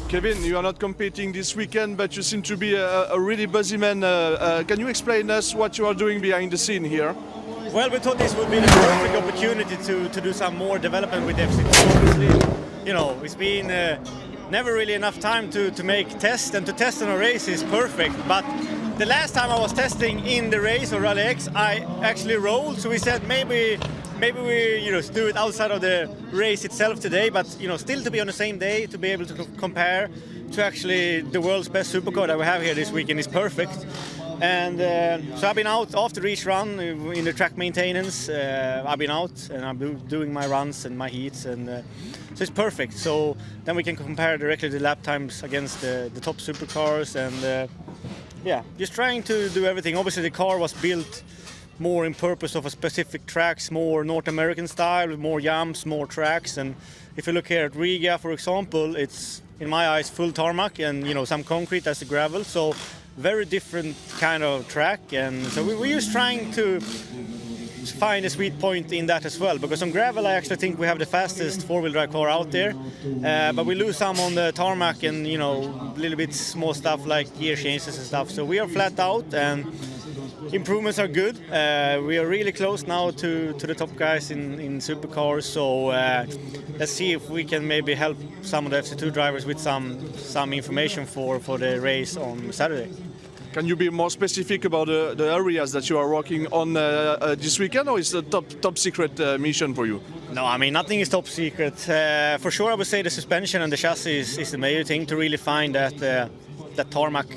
Kevin, you are not competing this weekend, but you seem to be a really buzzy man. Can you explain us what you are doing behind the scene here? Well, we thought this would be the perfect opportunity to do some more development with FC2. Obviously, you know, it's been never really enough time to make tests, and to test on a race is perfect. But the last time I was testing in the race or RallyX, I actually rolled. So we said maybe we do it outside of the race itself today, but still to be on the same day, to be able to compare to actually the world's best supercar that we have here this weekend is perfect. And so I've been out after each run in the track maintenance. I've been out and I'm doing my runs and my heats, and so it's perfect. So then we can compare directly the lap times against the top supercars, and yeah, just trying to do everything. Obviously the car was built more in purpose of a specific tracks, more North American style, with more jumps, more tracks. And if you look here at Riga, for example, it's in my eyes full tarmac and some concrete as the gravel. So very different kind of track, and so we're just trying to find a sweet point in that as well, because on gravel I actually think we have the fastest four-wheel drive car out there, but we lose some on the tarmac and a little bit small stuff like gear changes and stuff. So we are flat out, and improvements are good. We are really close now to the top guys in supercars, so let's see if we can maybe help some of the FC2 drivers with some information for the race on Saturday. Can you be more specific about the areas that you are working on this weekend, or is it a top secret mission for you? No, I mean, nothing is top secret. For sure, I would say the suspension and the chassis is the major thing, to really find that tarmac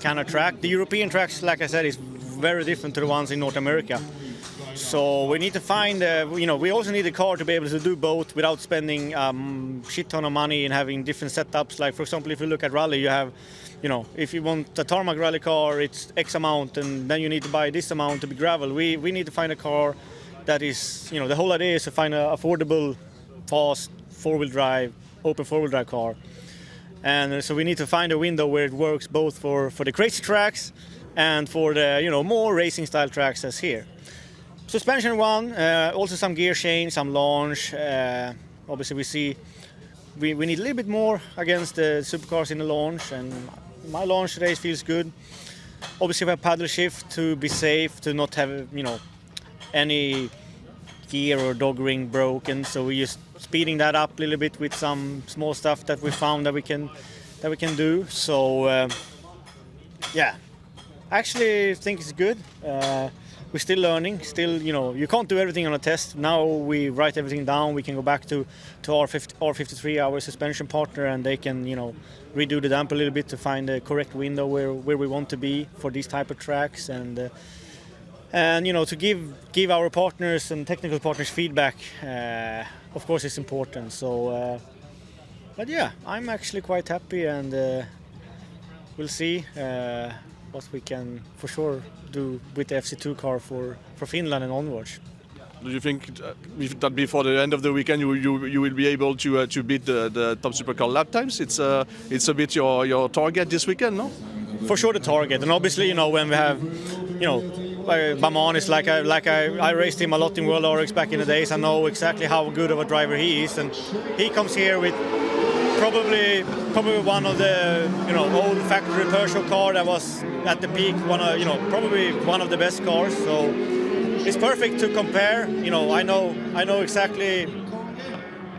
kind of track. The European tracks, like I said, is very different to the ones in North America. So we need to find, we also need a car to be able to do both without spending shit ton of money and having different setups. Like for example, if you look at rally, you have, if you want a tarmac rally car, it's X amount, and then you need to buy this amount to be gravel. We need to find a car that is, the whole idea is to find an affordable, fast, open four-wheel drive car. And so we need to find a window where it works both for the crazy tracks and for the, more racing style tracks as here. Suspension one, also some gear change, some launch. Obviously we see we need a little bit more against the supercars in the launch, and my launch today feels good. Obviously we have paddle shift to be safe, to not have, any gear or dog ring broken. So we're just speeding that up a little bit with some small stuff that we found that we can do. So yeah, actually think it's good. We're still learning. Still, you can't do everything on a test. Now we write everything down. We can go back to our R53, our suspension partner, and they can, redo the damp a little bit to find the correct window where we want to be for these type of tracks, and to give our partners and technical partners feedback. Of course, it's important. So, but yeah, I'm actually quite happy, and we'll see what we can for sure do with the FC2 car for Finland and onwards. Do you think that before the end of the weekend you will be able to beat the top supercar lap times? It's a bit your target this weekend, no? For sure the target, and obviously when we have Baman is like I raced him a lot in World RallyX back in the days. I know exactly how good of a driver he is, and he comes here with probably one of the old factory Peugeot car that was at the peak, probably one of the best cars. So it's perfect to compare. I know exactly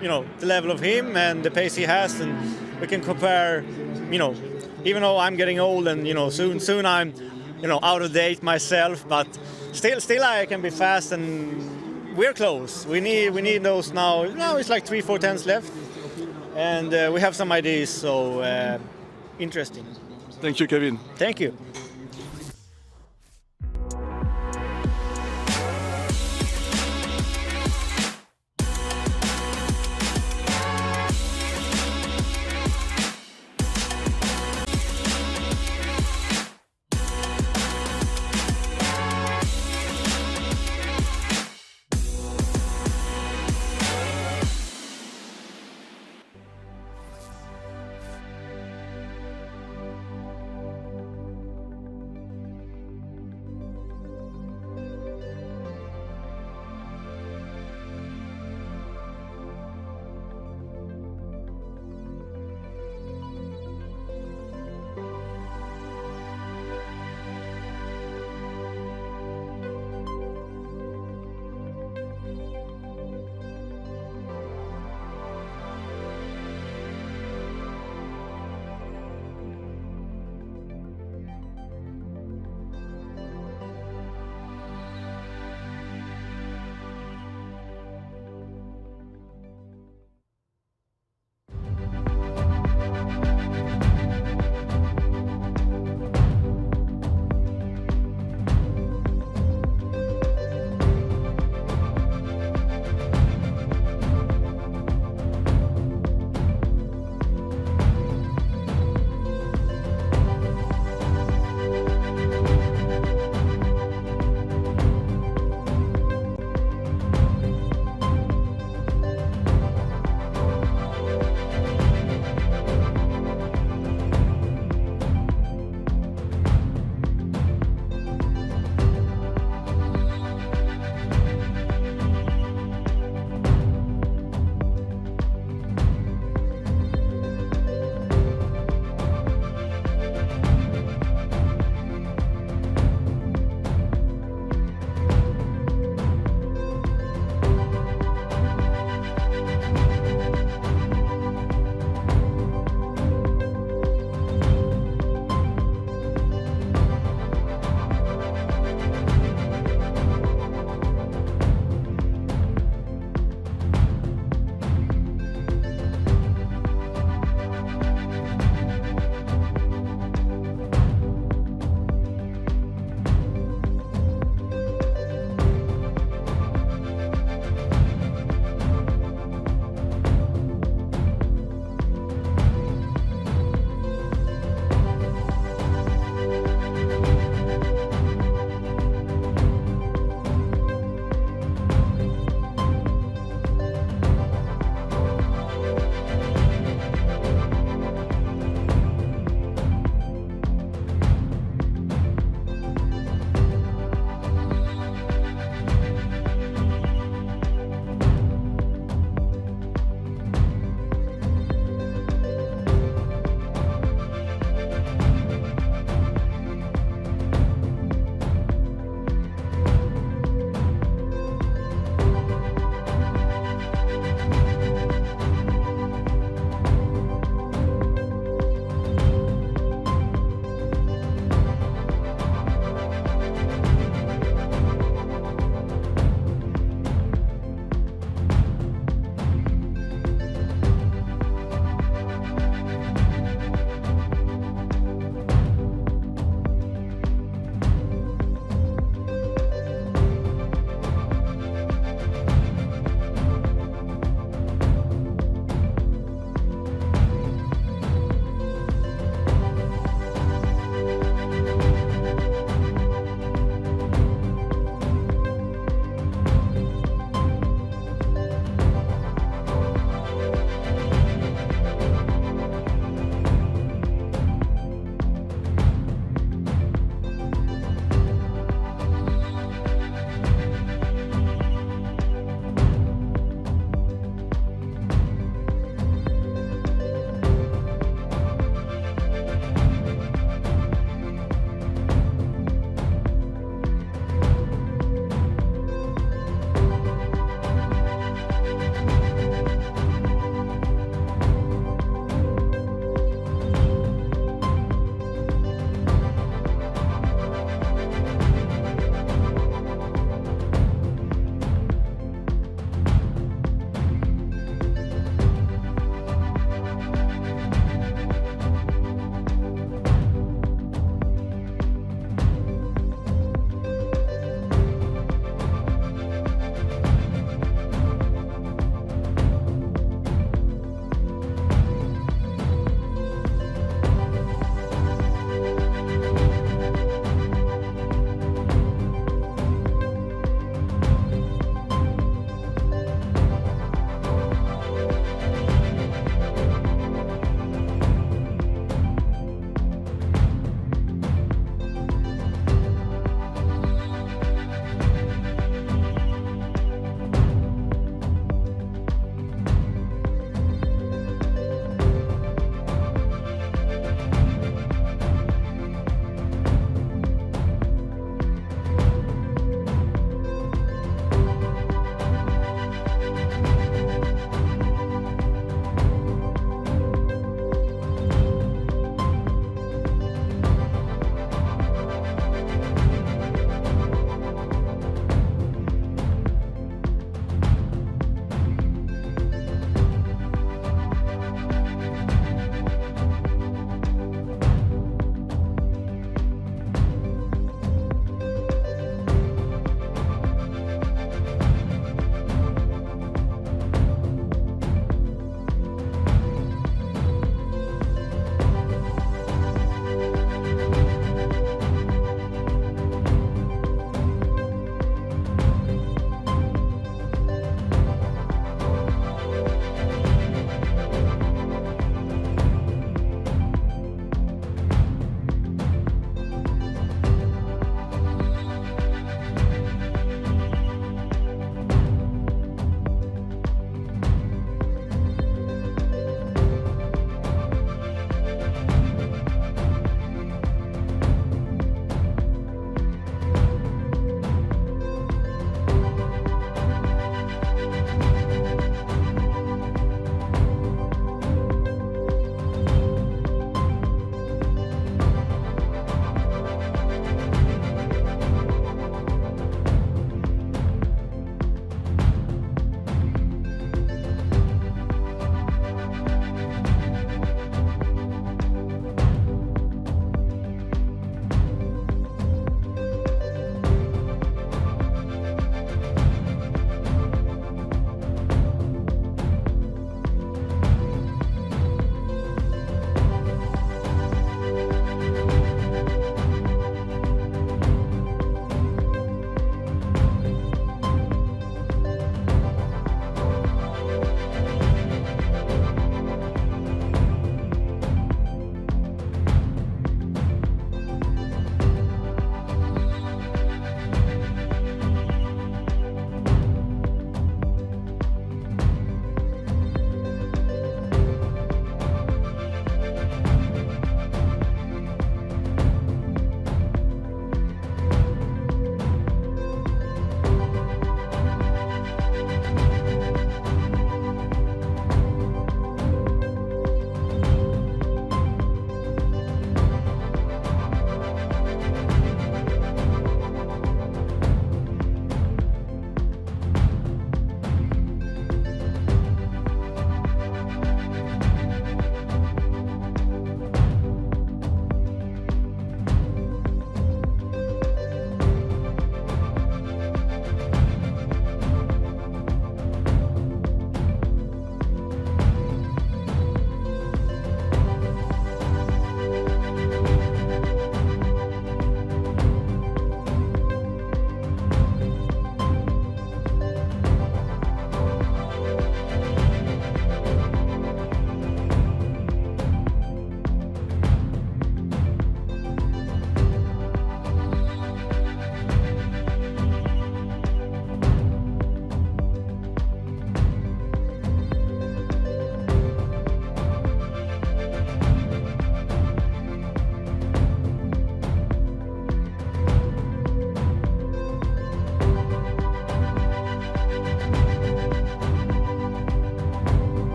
the level of him and the pace he has, and we can compare. Even though I'm getting old and soon I'm out of date myself, but still I can be fast, and we're close. We need those now. Now it's like 3-4 tenths left, and we have some ideas. So interesting. Thank you, Kevin. Thank you.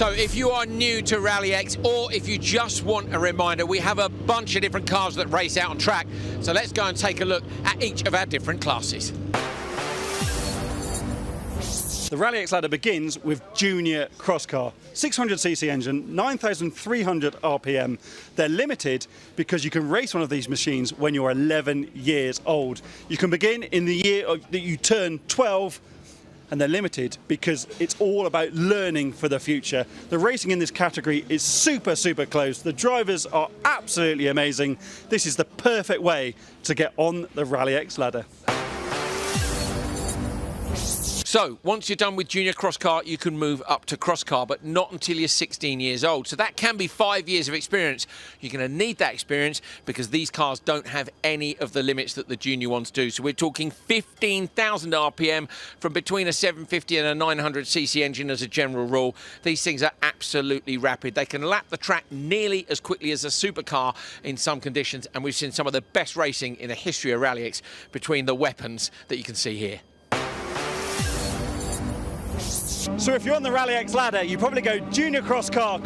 So if you are new to RallyX, or if you just want a reminder, we have a bunch of different cars that race out on track. So let's go and take a look at each of our different classes. The RallyX ladder begins with Junior Cross Car. 600cc engine, 9,300 RPM. They're limited because you can race one of these machines when you're 11 years old. You can begin in the year that you turn 12, and they're limited because it's all about learning for the future. The racing in this category is super, super close. The drivers are absolutely amazing. This is the perfect way to get on the RallyX ladder. So, once you're done with junior cross car, you can move up to cross car, but not until you're 16 years old. So that can be 5 years of experience. You're going to need that experience because these cars don't have any of the limits that the junior ones do. So we're talking 15,000 RPM from between a 750 and a 900cc engine as a general rule. These things are absolutely rapid. They can lap the track nearly as quickly as a supercar in some conditions, and we've seen some of the best racing in the history of RallyX between the weapons that you can see here. So if you're on the RallyX ladder, you probably go junior cross car,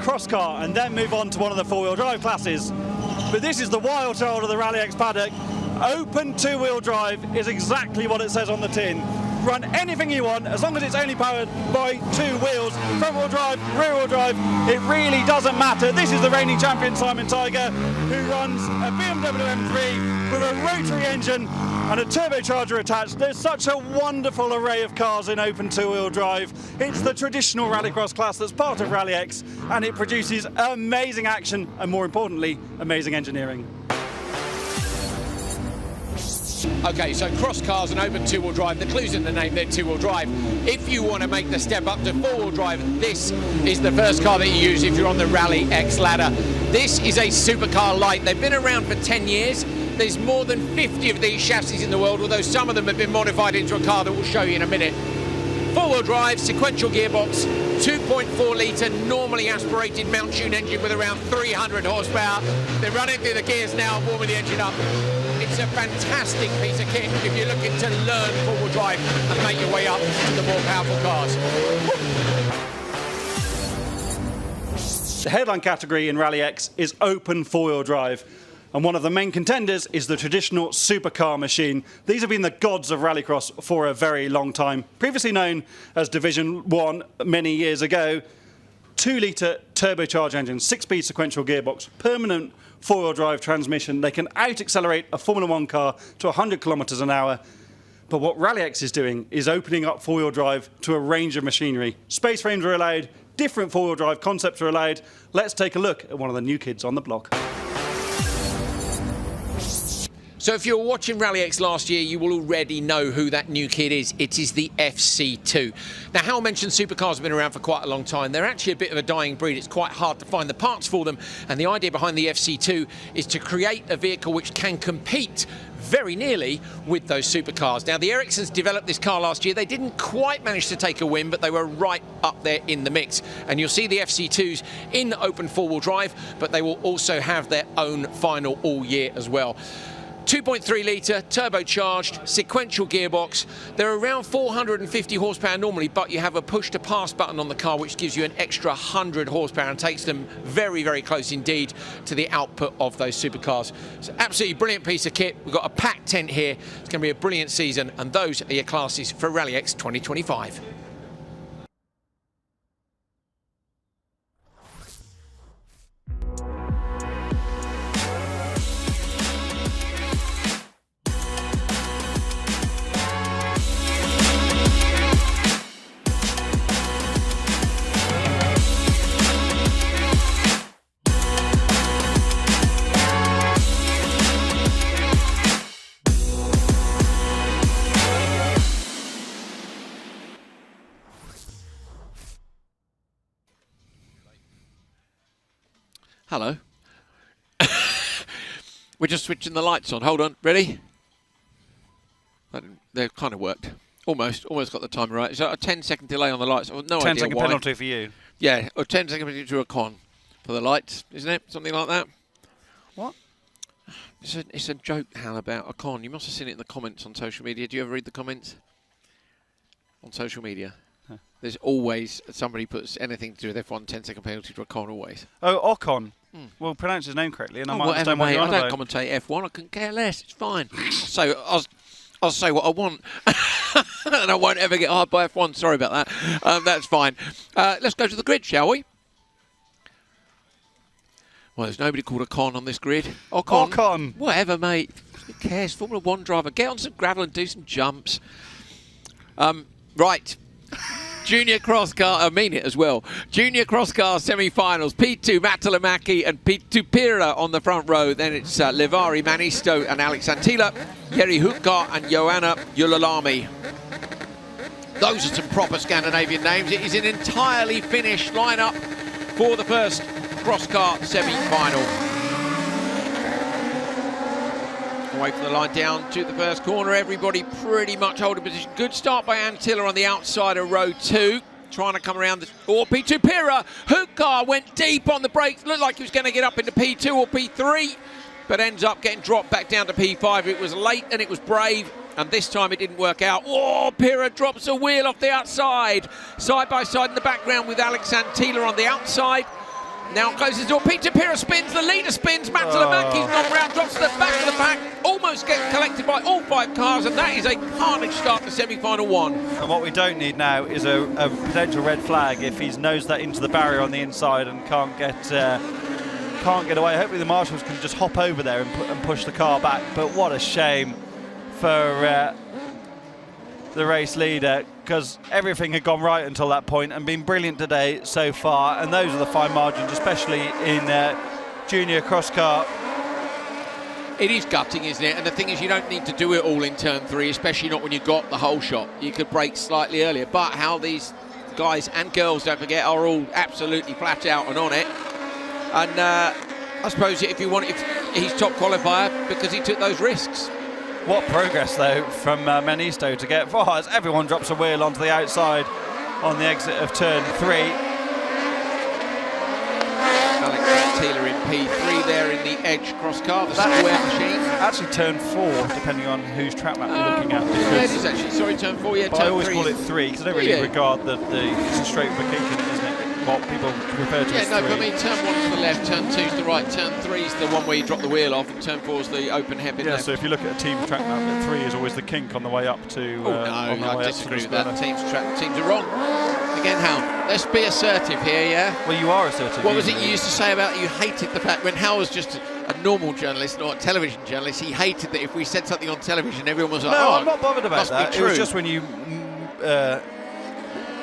and then move on to one of the four-wheel drive classes. But this is the wild child of the RallyX paddock. Open two-wheel drive is exactly what it says on the tin. Run anything you want, as long as it's only powered by two wheels, front-wheel drive, rear-wheel drive, it really doesn't matter. This is the reigning champion, Simon Tiger, who runs a BMW M3 with a rotary engine and a turbocharger attached. There's such a wonderful array of cars in open two-wheel drive. It's the traditional rallycross class that's part of RallyX, and it produces amazing action and, more importantly, amazing engineering. Okay, so cross cars and open two-wheel drive, the clue's in the name, they're two-wheel drive. If you want to make the step up to four-wheel drive, this is the first car that you use if you're on the RallyX ladder. This is a supercar light. They've been around for 10 years. There's more than 50 of these chassis in the world, although some of them have been modified into a car that we'll show you in a minute. Four-wheel drive, sequential gearbox, 2.4 litre normally aspirated mount tune engine with around 300 horsepower. They're running through the gears now, warming the engine up. It's a fantastic piece of kit if you're looking to learn four-wheel drive and make your way up to the more powerful cars. The headline category in RallyX is open four-wheel drive. And one of the main contenders is the traditional supercar machine. These have been the gods of rallycross for a very long time. Previously known as Division 1 many years ago, 2-litre turbocharged engine, 6-speed sequential gearbox, permanent four-wheel drive transmission. They can out-accelerate a Formula 1 car to 100 kilometres an hour. But what RallyX is doing is opening up four-wheel drive to a range of machinery. Space frames are allowed, different four-wheel drive concepts are allowed. Let's take a look at one of the new kids on the block. So if you were watching RallyX last year, you will already know who that new kid is. It is the FC2. Now, Hal mentioned supercars have been around for quite a long time. They're actually a bit of a dying breed. It's quite hard to find the parts for them. And the idea behind the FC2 is to create a vehicle which can compete very nearly with those supercars. Now, the Ericssons developed this car last year. They didn't quite manage to take a win, but they were right up there in the mix. And you'll see the FC2s in open four-wheel drive, but they will also have their own final all year as well. 2.3 litre, turbocharged, sequential gearbox. They're around 450 horsepower normally, but you have a push-to-pass button on the car, which gives you an extra 100 horsepower and takes them very, very close indeed to the output of those supercars. It's an absolutely brilliant piece of kit. We've got a packed tent here. It's going to be a brilliant season, and those are your classes for RallyX 2025. Hello. We're just switching the lights on. Hold on. Ready? They kind of worked. Almost got the time right. So a 10-second delay on the lights. No 10-second penalty for you. Yeah, or 10-second penalty to a con for the lights, isn't it? Something like that. What? It's a joke, Hal, about a con. You must have seen it in the comments on social media. Do you ever read the comments on social media? There's always somebody puts anything to do with F1 10-second penalty to Ocon always. Oh, Ocon. Well, pronounce his name correctly, and I might whatever, understand what mate. you're on I don't about. commentate F1. I couldn't care less. It's fine. So I'll say what I want, and I won't ever get hard by F1. Sorry about that. That's fine. Let's go to the grid, shall we? Well, there's nobody called Ocon on this grid. Ocon. Whatever, mate. Who cares? Formula 1 driver. Get on some gravel and do some jumps. Right. Junior cross car, I mean it as well. Junior cross car semi-finals. P2 Matalamaki and P2 Pira on the front row. Then it's Levari Manisto and Alex Antila, Jeri Hukka and Joanna Yulalami. Those are some proper Scandinavian names. It is an entirely finished lineup for the first cross car semi-final. Away from the line down to the first corner. Everybody pretty much holding position. Good start by Antilla on the outside of row 2. Trying to come around the... P2 Pira. Hukka went deep on the brakes. Looked like he was going to get up into P2 or P3. But ends up getting dropped back down to P5. It was late and it was brave. And this time it didn't work out. Pira drops a wheel off the outside. Side by side in the background with Alex Antilla on the outside. Now closes the door. P2 Pira spins. The leader spins. Matalamaki's gone round, drops to the back of the pack. Almost gets collected by all 5 cars, and that is a carnage start to semi-final 1. And what we don't need now is a potential red flag if he's nosed that into the barrier on the inside and can't get away. Hopefully the marshals can just hop over there and push the car back. But what a shame for the race leader, because everything had gone right until that point and been brilliant today so far, and those are the fine margins, especially in junior cross car. It is gutting, isn't it? And the thing is, you don't need to do it all in turn 3, especially not when you've got the whole shot. You could brake slightly earlier, but how these guys and girls, don't forget, are all absolutely flat out and on it. And I suppose if he's top qualifier because he took those risks. What progress, though, from Manisto to get far as everyone drops a wheel onto the outside on the exit of turn 3. Alex Taylor in P3 there in the Edge cross car, the square machine. Actually, turn 4, depending on whose track map you're looking at. Yeah, it is actually. Sorry, turn 4. Yeah, but turn I always 3 call it 3 because I don't really regard it's a straight kick in it, isn't it? What people refer to as 3. But I mean, turn 1's to the left, turn 2's to the right, turn 3's the one where you drop the wheel off, and turn 4's the open hairpin left. So if you look at a team track map, 3 is always the kink on the way up to. No, I disagree with that. Teams are wrong. Again, Hal, let's be assertive here, yeah? Well, you are assertive. What was it you used to say about you hated the fact when Hal was just a normal journalist, not a television journalist, he hated that if we said something on television, everyone was like, no, I'm not bothered about that. It was just when you.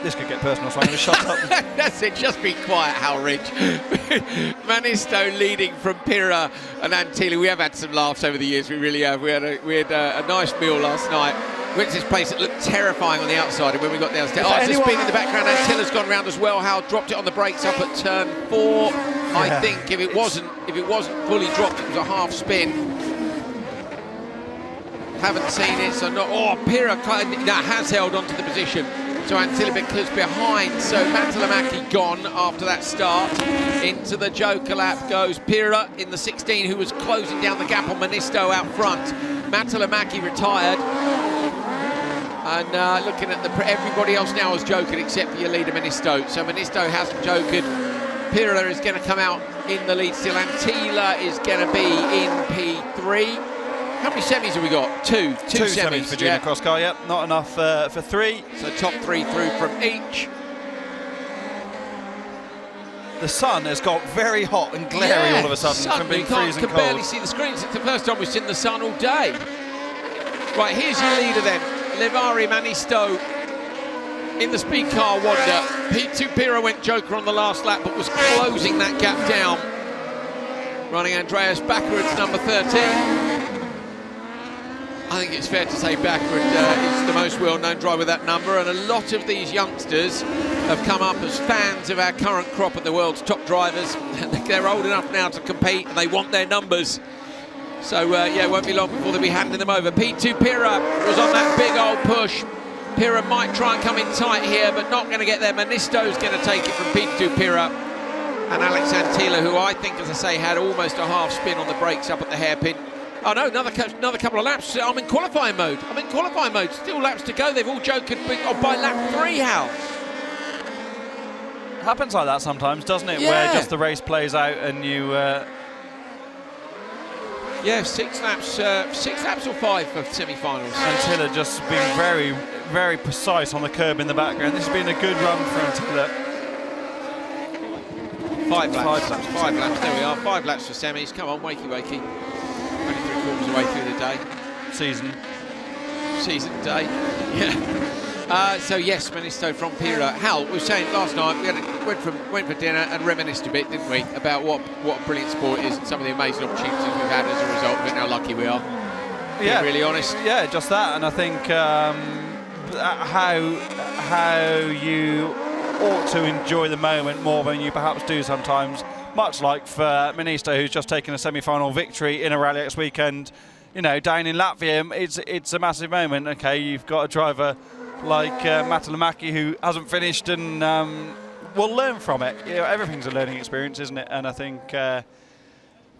This could get personal, so I'm going to shut up. That's it, just be quiet, Hal Ridge. Manisto leading from Pira and Antili. We have had some laughs over the years, we really have. We had a nice meal last night. Went to this place that looked terrifying on the outside, and when we got downstairs, there's a spin in the background. Antilla's gone round as well. Hal dropped it on the brakes up at turn 4. Yeah. I think if it wasn't fully dropped, it was a half spin. Haven't seen it, so not. Pira has held onto the position. So Antilla because behind, so Matalamaki gone after that start. Into the Joker lap goes Pira in the 16, who was closing down the gap on Manisto out front. Matalamaki retired. And looking at everybody else now has jokered except for your leader Manisto. So Manisto hasn't jokered. Pira is going to come out in the lead still. Antilla is going to be in P3. How many semis have we got? Two semis for junior cross car, yep. Not enough for 3. So top 3 through from each. The sun has got very hot and glary all of a sudden from being freezing cold. You can barely see the screens. It's the first time we've seen the sun all day. Right, here's your leader then. Levari Manisto in the speed car Wanda. P2 Pira went Joker on the last lap but was closing that gap down. Running Andreas backwards, number 13. I think it's fair to say Backward is the most well-known driver with that number, and a lot of these youngsters have come up as fans of our current crop of the world's top drivers. They're old enough now to compete and they want their numbers. So, yeah, it won't be long before they'll be handing them over. P2 Pira was on that big old push. Pira might try and come in tight here, but not going to get there. Manisto's going to take it from P2 Pira. And Alex Antilla, who I think, as I say, had almost a half spin on the brakes up at the hairpin. Oh no, another couple of laps. I'm in qualifying mode. Still laps to go. They've all joked by lap 3, Hal. Happens like that sometimes, doesn't it? Yeah. Where just the race plays out and you. Yeah, 6 laps or 5 for semi-finals. And Tiller just being very, very precise on the curb in the background. This has been a good run for Tiller. 5 laps. 5 laps. There we are. 5 laps for semis. Come on, wakey. Only 3/4 away through the day. Season day. Yeah. So yes, Ministo from Pira. Hal, we were saying last night we went for dinner and reminisced a bit, didn't we, about what a brilliant sport it is and some of the amazing opportunities we've had as a result of it. How lucky we are. Yeah, being really honest. Yeah, just that, and I think how you ought to enjoy the moment more than you perhaps do sometimes. Much like for Ministo, who's just taken a semi-final victory in a RallyX weekend. You know, down in Latvia, it's a massive moment. Okay, you've got a driver like Matalamäki who hasn't finished and will learn from it. You know, everything's a learning experience, isn't it? And I think, yeah,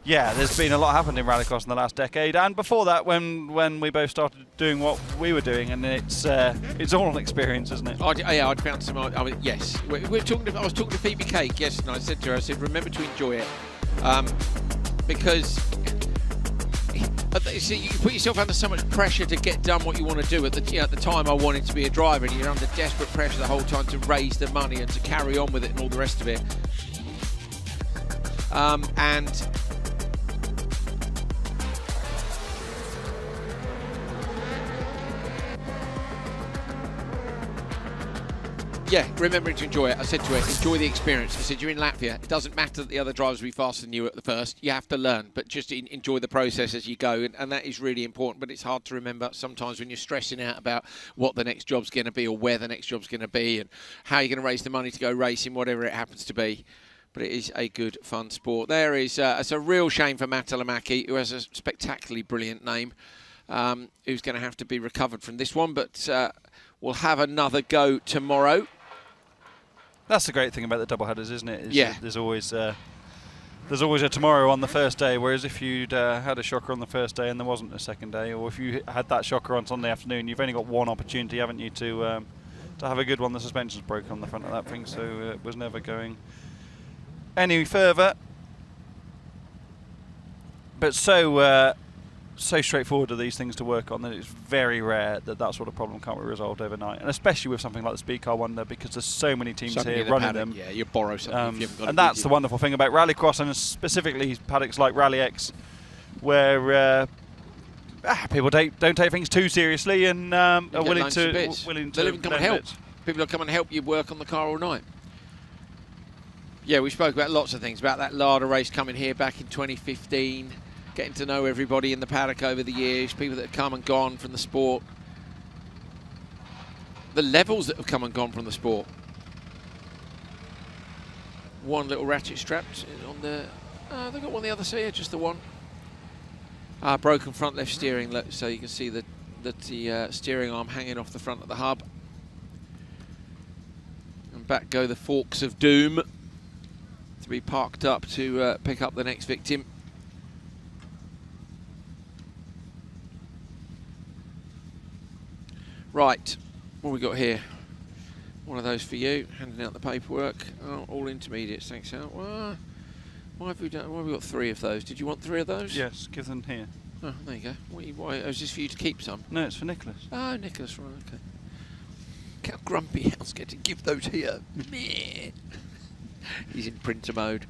there's been a lot happened in rallycross in the last decade, and before that, when we both started doing what we were doing, and it's all an experience, isn't it? I'd found some. Yes, I was talking to Phoebe Cake yesterday, and I said to her, remember to enjoy it, because. See, you put yourself under so much pressure to get done what you want to do. At the time, I wanted to be a driver, and you're under desperate pressure the whole time to raise the money and to carry on with it and all the rest of it. And yeah, remembering to enjoy it. I said to her, enjoy the experience. I said, you're in Latvia. It doesn't matter that the other drivers will be faster than you at the first. You have to learn, but just enjoy the process as you go. And that is really important, but it's hard to remember sometimes when you're stressing out about what the next job's going to be or where the next job's going to be and how you're going to raise the money to go racing, whatever it happens to be. But it is a good, fun sport. There is, it's a real shame for Matalamäki, who has a spectacularly brilliant name, who's going to have to be recovered from this one, but we'll have another go tomorrow. That's the great thing about the double headers, isn't it? Yeah. There's always a tomorrow on the first day, whereas if you'd had a shocker on the first day and there wasn't a second day, or if you had that shocker on Sunday afternoon, you've only got one opportunity, haven't you, to have a good one. The suspension's broken on the front of that thing, so it was never going any further. But so straightforward are these things to work on that it's very rare that sort of problem can't be resolved overnight, and especially with something like the Speed Car Wonder, because there's so many teams here running them. Yeah, you borrow something if you haven't got it. And that's the wonderful thing about rallycross, and specifically paddocks like RallyX, where people don't take things too seriously and are willing to they'll even come and help. People will come and help you work on the car all night. Yeah, we spoke about lots of things, about that Lada race coming here back in 2015. Getting to know everybody in the paddock over the years, people that have come and gone from the sport. The levels that have come and gone from the sport. One little ratchet strapped on the... they've got one on the other side, just the one. Broken front left steering, so you can see the steering arm hanging off the front of the hub. And back go the forks of doom to be parked up to pick up the next victim. Right, what have we got here? One of those for you, handing out the paperwork. Oh, all intermediates, thanks, Al. Well, why have we got 3 of those? Did you want 3 of those? Yes, give them here. Oh, there you go. Why, is this for you to keep some? No, it's for Nicholas. Oh, Nicholas, right, okay. Look how grumpy Al's getting to give those here. He's in printer mode.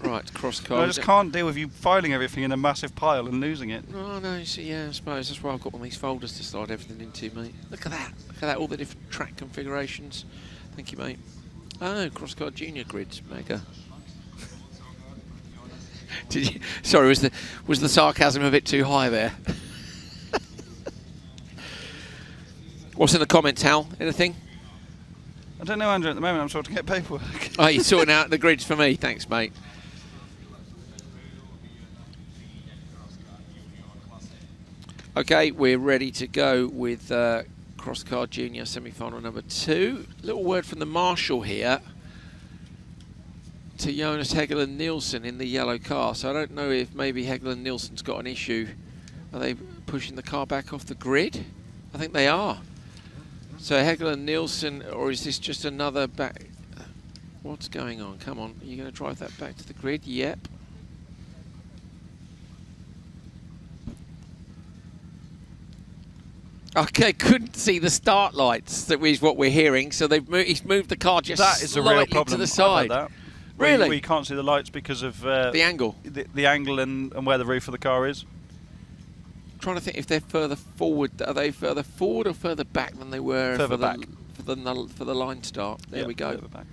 Right, cross card. I just can't deal with you filing everything in a massive pile and losing it. Oh no, you see, yeah, I suppose that's why I've got one of these folders to slide everything into, mate. Look at that, all the different track configurations. Thank you, mate. Oh, cross card junior grids, mega. Did you? Sorry, was the sarcasm a bit too high there? What's in the comments, Hal? Anything? I don't know, Andrew. At the moment, I'm sorting out paperwork. Oh, you're sorting out the grids for me. Thanks, mate. Okay, we're ready to go with Cross Car Junior semi-final number 2. Little word from the marshal here to Jonas Hegel Nielsen in the yellow car. So I don't know if maybe Hegel Nielsen's got an issue. Are they pushing the car back off the grid? I think they are. So Hegel and Nielsen, or is this just another back? What's going on? Come on, are you going to drive that back to the grid? Yep. Okay, couldn't see the start lights. That is what we're hearing. So he's moved the car just that is a real problem to the side. That. Really? We can't see the lights because of the angle. The angle and where the roof of the car is. I'm trying to think if they're further forward. Are they further forward or further back than they were further back for the line start? There we go. Further back.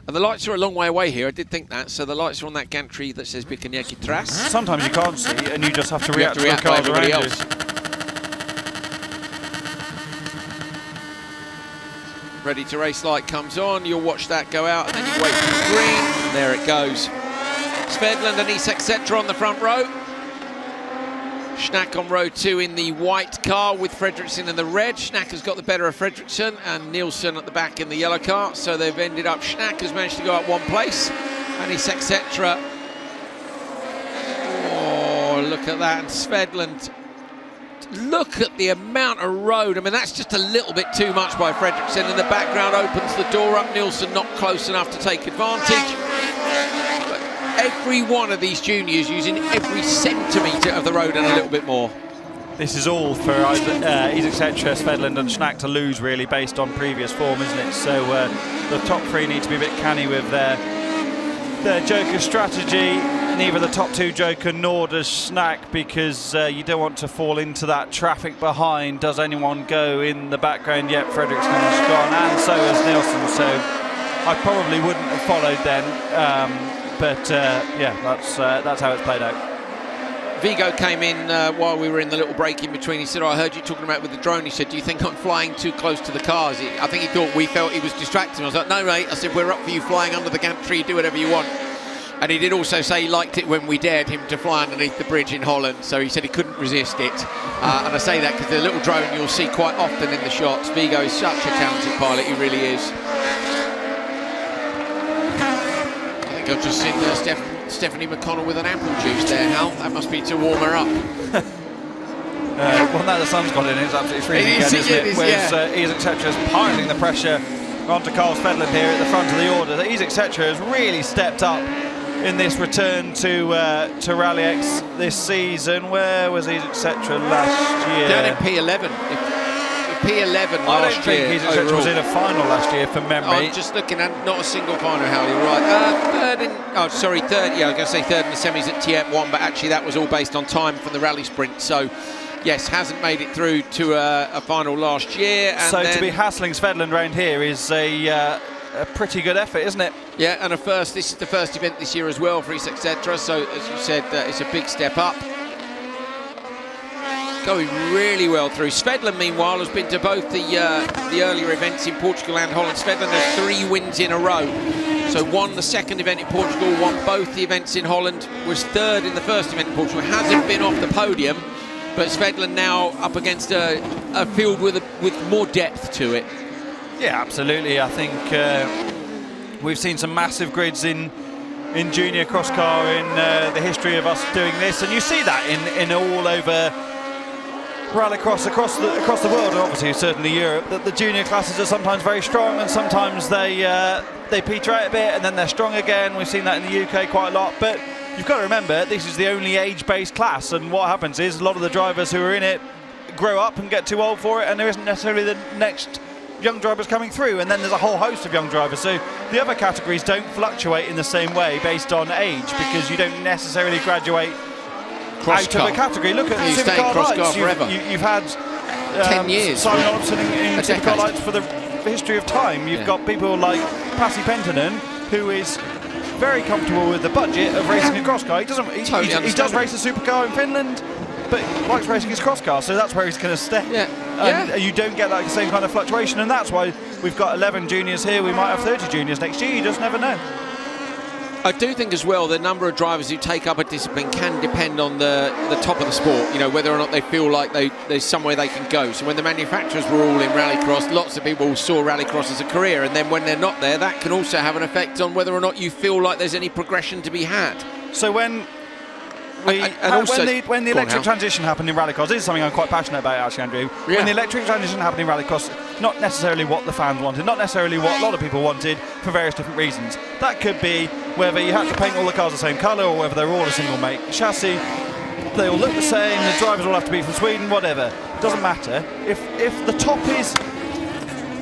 And the lights are a long way away here. I did think that. So the lights are on that gantry that says Bikanieki Tras. Sometimes you can't see, and you just have to react to the by cars everybody around else. you. Ready to race light comes on, you'll watch that go out, and then you wait for the green, and there it goes. Svedland and Etc. on the front row. Schnack on row 2 in the white car with Fredriksson in the red. Schnack has got the better of Fredriksson, and Nielsen at the back in the yellow car. So they've ended up, Schnack has managed to go up one place, and Etc. Oh, look at that, and Svedland. Look at the amount of road. I mean, that's just a little bit too much by Fredriksson. In the background, opens the door up. Nielsen not close enough to take advantage. But every one of these juniors using every centimetre of the road and a little bit more. This is all for Etc., Svedland and Schnack to lose, really, based on previous form, isn't it? So the top 3 need to be a bit canny with their joker strategy. Neither the top 2 joker nor does Schnack, because you don't want to fall into that traffic behind. Does anyone go in the background? Yep, Fredriksson has gone, and so has Nielsen. So I probably wouldn't have followed then, but yeah, that's how it's played out. Vigo came in while we were in the little break in between. He said, I heard you talking about with the drone. He said, do you think I'm flying too close to the cars? I think he thought we felt he was distracting. I was like, no, mate. I said, we're up for you flying under the gantry. Do whatever you want. And he did also say he liked it when we dared him to fly underneath the bridge in Holland. So he said he couldn't resist it. And I say that because the little drone you'll see quite often in the shots. Vigo is such a talented pilot. He really is. I think I've just seen Stephanie McConnell with an apple juice there, Hal. That must be to warm her up. Well, now the sun's got in, it's absolutely freezing again, isn't it? Whereas Etc. is piling the pressure onto Carl Svedland here at the front of the order. Etc. has really stepped up in this return to RallyX this season. Where was Etc. last year? Down in P11. P11 last year. I don't think Etc. was in a final last year from memory. I'm just looking at not a single final, Hal, you're right. Third, yeah, I was going to say third in the semis at TM1, but actually that was all based on time from the rally sprint. So, yes, hasn't made it through to a final last year. And so to be hassling Svedland around here is a pretty good effort, isn't it? Yeah, and this is the first event this year as well for Etc. So, as you said, it's a big step up. Going really well through. Svedland, meanwhile, has been to both the earlier events in Portugal and Holland. Svedland has 3 wins in a row. So won the second event in Portugal, won both the events in Holland, was third in the first event in Portugal. Hasn't been off the podium, but Svedland now up against a field with more depth to it. Yeah, absolutely. I think we've seen some massive grids in junior cross car in the history of us doing this, and you see that in all over rallycross across the world, and obviously certainly Europe, that the junior classes are sometimes very strong and sometimes they peter out a bit and then they're strong again. We've seen that in the UK quite a lot, but you've got to remember this is the only age-based class, and what happens is a lot of the drivers who are in it grow up and get too old for it, and there isn't necessarily the next young drivers coming through, and then there's a whole host of young drivers. So the other categories don't fluctuate in the same way based on age, because you don't necessarily graduate out of a category. Look at Supercar Lights. You've had 10 years. Simon Olsen in Supercar Lights for the history of time. You've got people like Pasi Penttinen, who is very comfortable with the budget of racing a cross car. He does race a supercar in Finland, but likes racing his cross car, so that's where he's going to stay. And you don't get that same kind of fluctuation, and that's why we've got 11 juniors here. We might have 30 juniors next year. You just never know. I do think as well the number of drivers who take up a discipline can depend on the top of the sport, you know, whether or not they feel like there's somewhere they can go. So when the manufacturers were all in rallycross, lots of people saw rallycross as a career, and then when they're not there, that can also have an effect on whether or not you feel like there's any progression to be had. So when the electric transition happened in rallycross, this is something I'm quite passionate about, actually, Andrew. When the electric transition happened in rallycross, not necessarily what the fans wanted, not necessarily what a lot of people wanted for various different reasons. That could be whether you had to paint all the cars the same colour or whether they're all a single make chassis. They all look the same, the drivers all have to be from Sweden, whatever. Doesn't matter. If the top is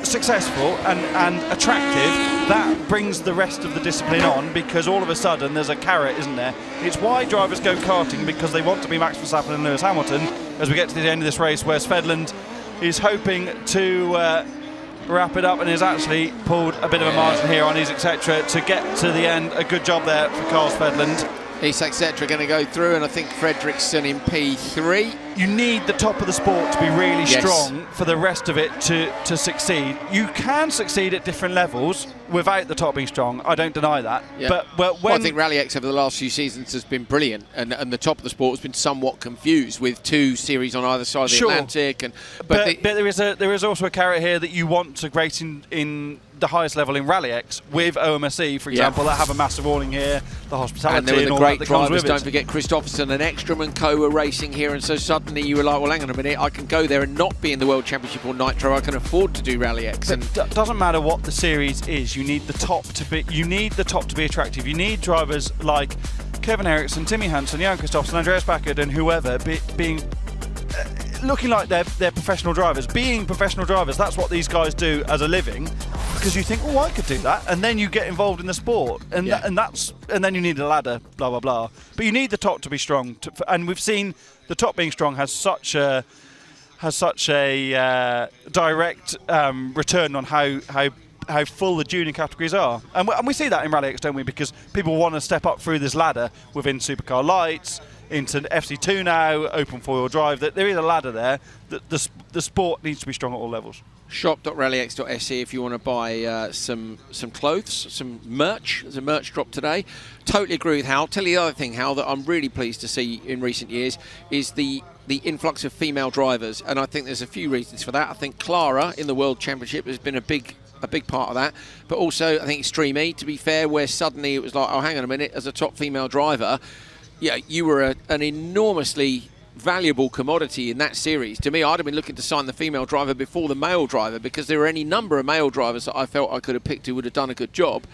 successful and attractive, that brings the rest of the discipline on, because all of a sudden there's a carrot, isn't there? It's why drivers go karting, because they want to be Max Verstappen and Lewis Hamilton as we get to the end of this race, where Svedland is hoping to wrap it up and has actually pulled a bit of a margin here on his etc. to get to the end. A good job there for Carl Svedland. He's etc. going to go through, and I think Fredriksson in P3. You need the top of the sport to be really strong for the rest of it to succeed. You can succeed at different levels without the top being strong. I don't deny that. Yeah. But when I think RallyX over the last few seasons has been brilliant, and the top of the sport has been somewhat confused with 2 series on either side of the Atlantic. But there is also a carrot here that you want to race in the highest level in RallyX with OMSE, for example, that have a massive awning here, the hospitality, and there were the all great that comes drivers. with Don't it. forget Christopherson and Ekstrom and Co were racing here, and so suddenly you were like, well, hang on a minute, I can go there and not be in the World Championship or Nitro. I can afford to do RallyX. And it doesn't matter what the series is. You need the top to be. You need the top to be attractive. You need drivers like Kevin Eriksson, Timmy Hansen, Jan Kristoffersson, Andreas Backert, and whoever being. Looking like they're professional drivers, being professional drivers. That's what these guys do as a living, because you think, oh, I could do that, and then you get involved in the sport, and then you need a ladder, blah blah blah. But you need the top to be strong, and we've seen the top being strong has such a direct return on how full the junior categories are, and we see that in RallyX, don't we? Because people want to step up through this ladder within Supercar Lights, into FC2 now, open four-wheel drive. That there is a ladder there. The sport needs to be strong at all levels. Shop.rallyx.se if you want to buy some clothes, some merch. There's a merch drop today. Totally agree with Hal. Tell you the other thing, Hal, that I'm really pleased to see in recent years is the influx of female drivers, and I think there's a few reasons for that. I think Clara in the World Championship has been a big part of that, but also I think Extreme E, to be fair, where suddenly it was like, oh, hang on a minute, as a top female driver, yeah, you were an enormously valuable commodity in that series. To me, I'd have been looking to sign the female driver before the male driver, because there were any number of male drivers that I felt I could have picked who would have done a good job,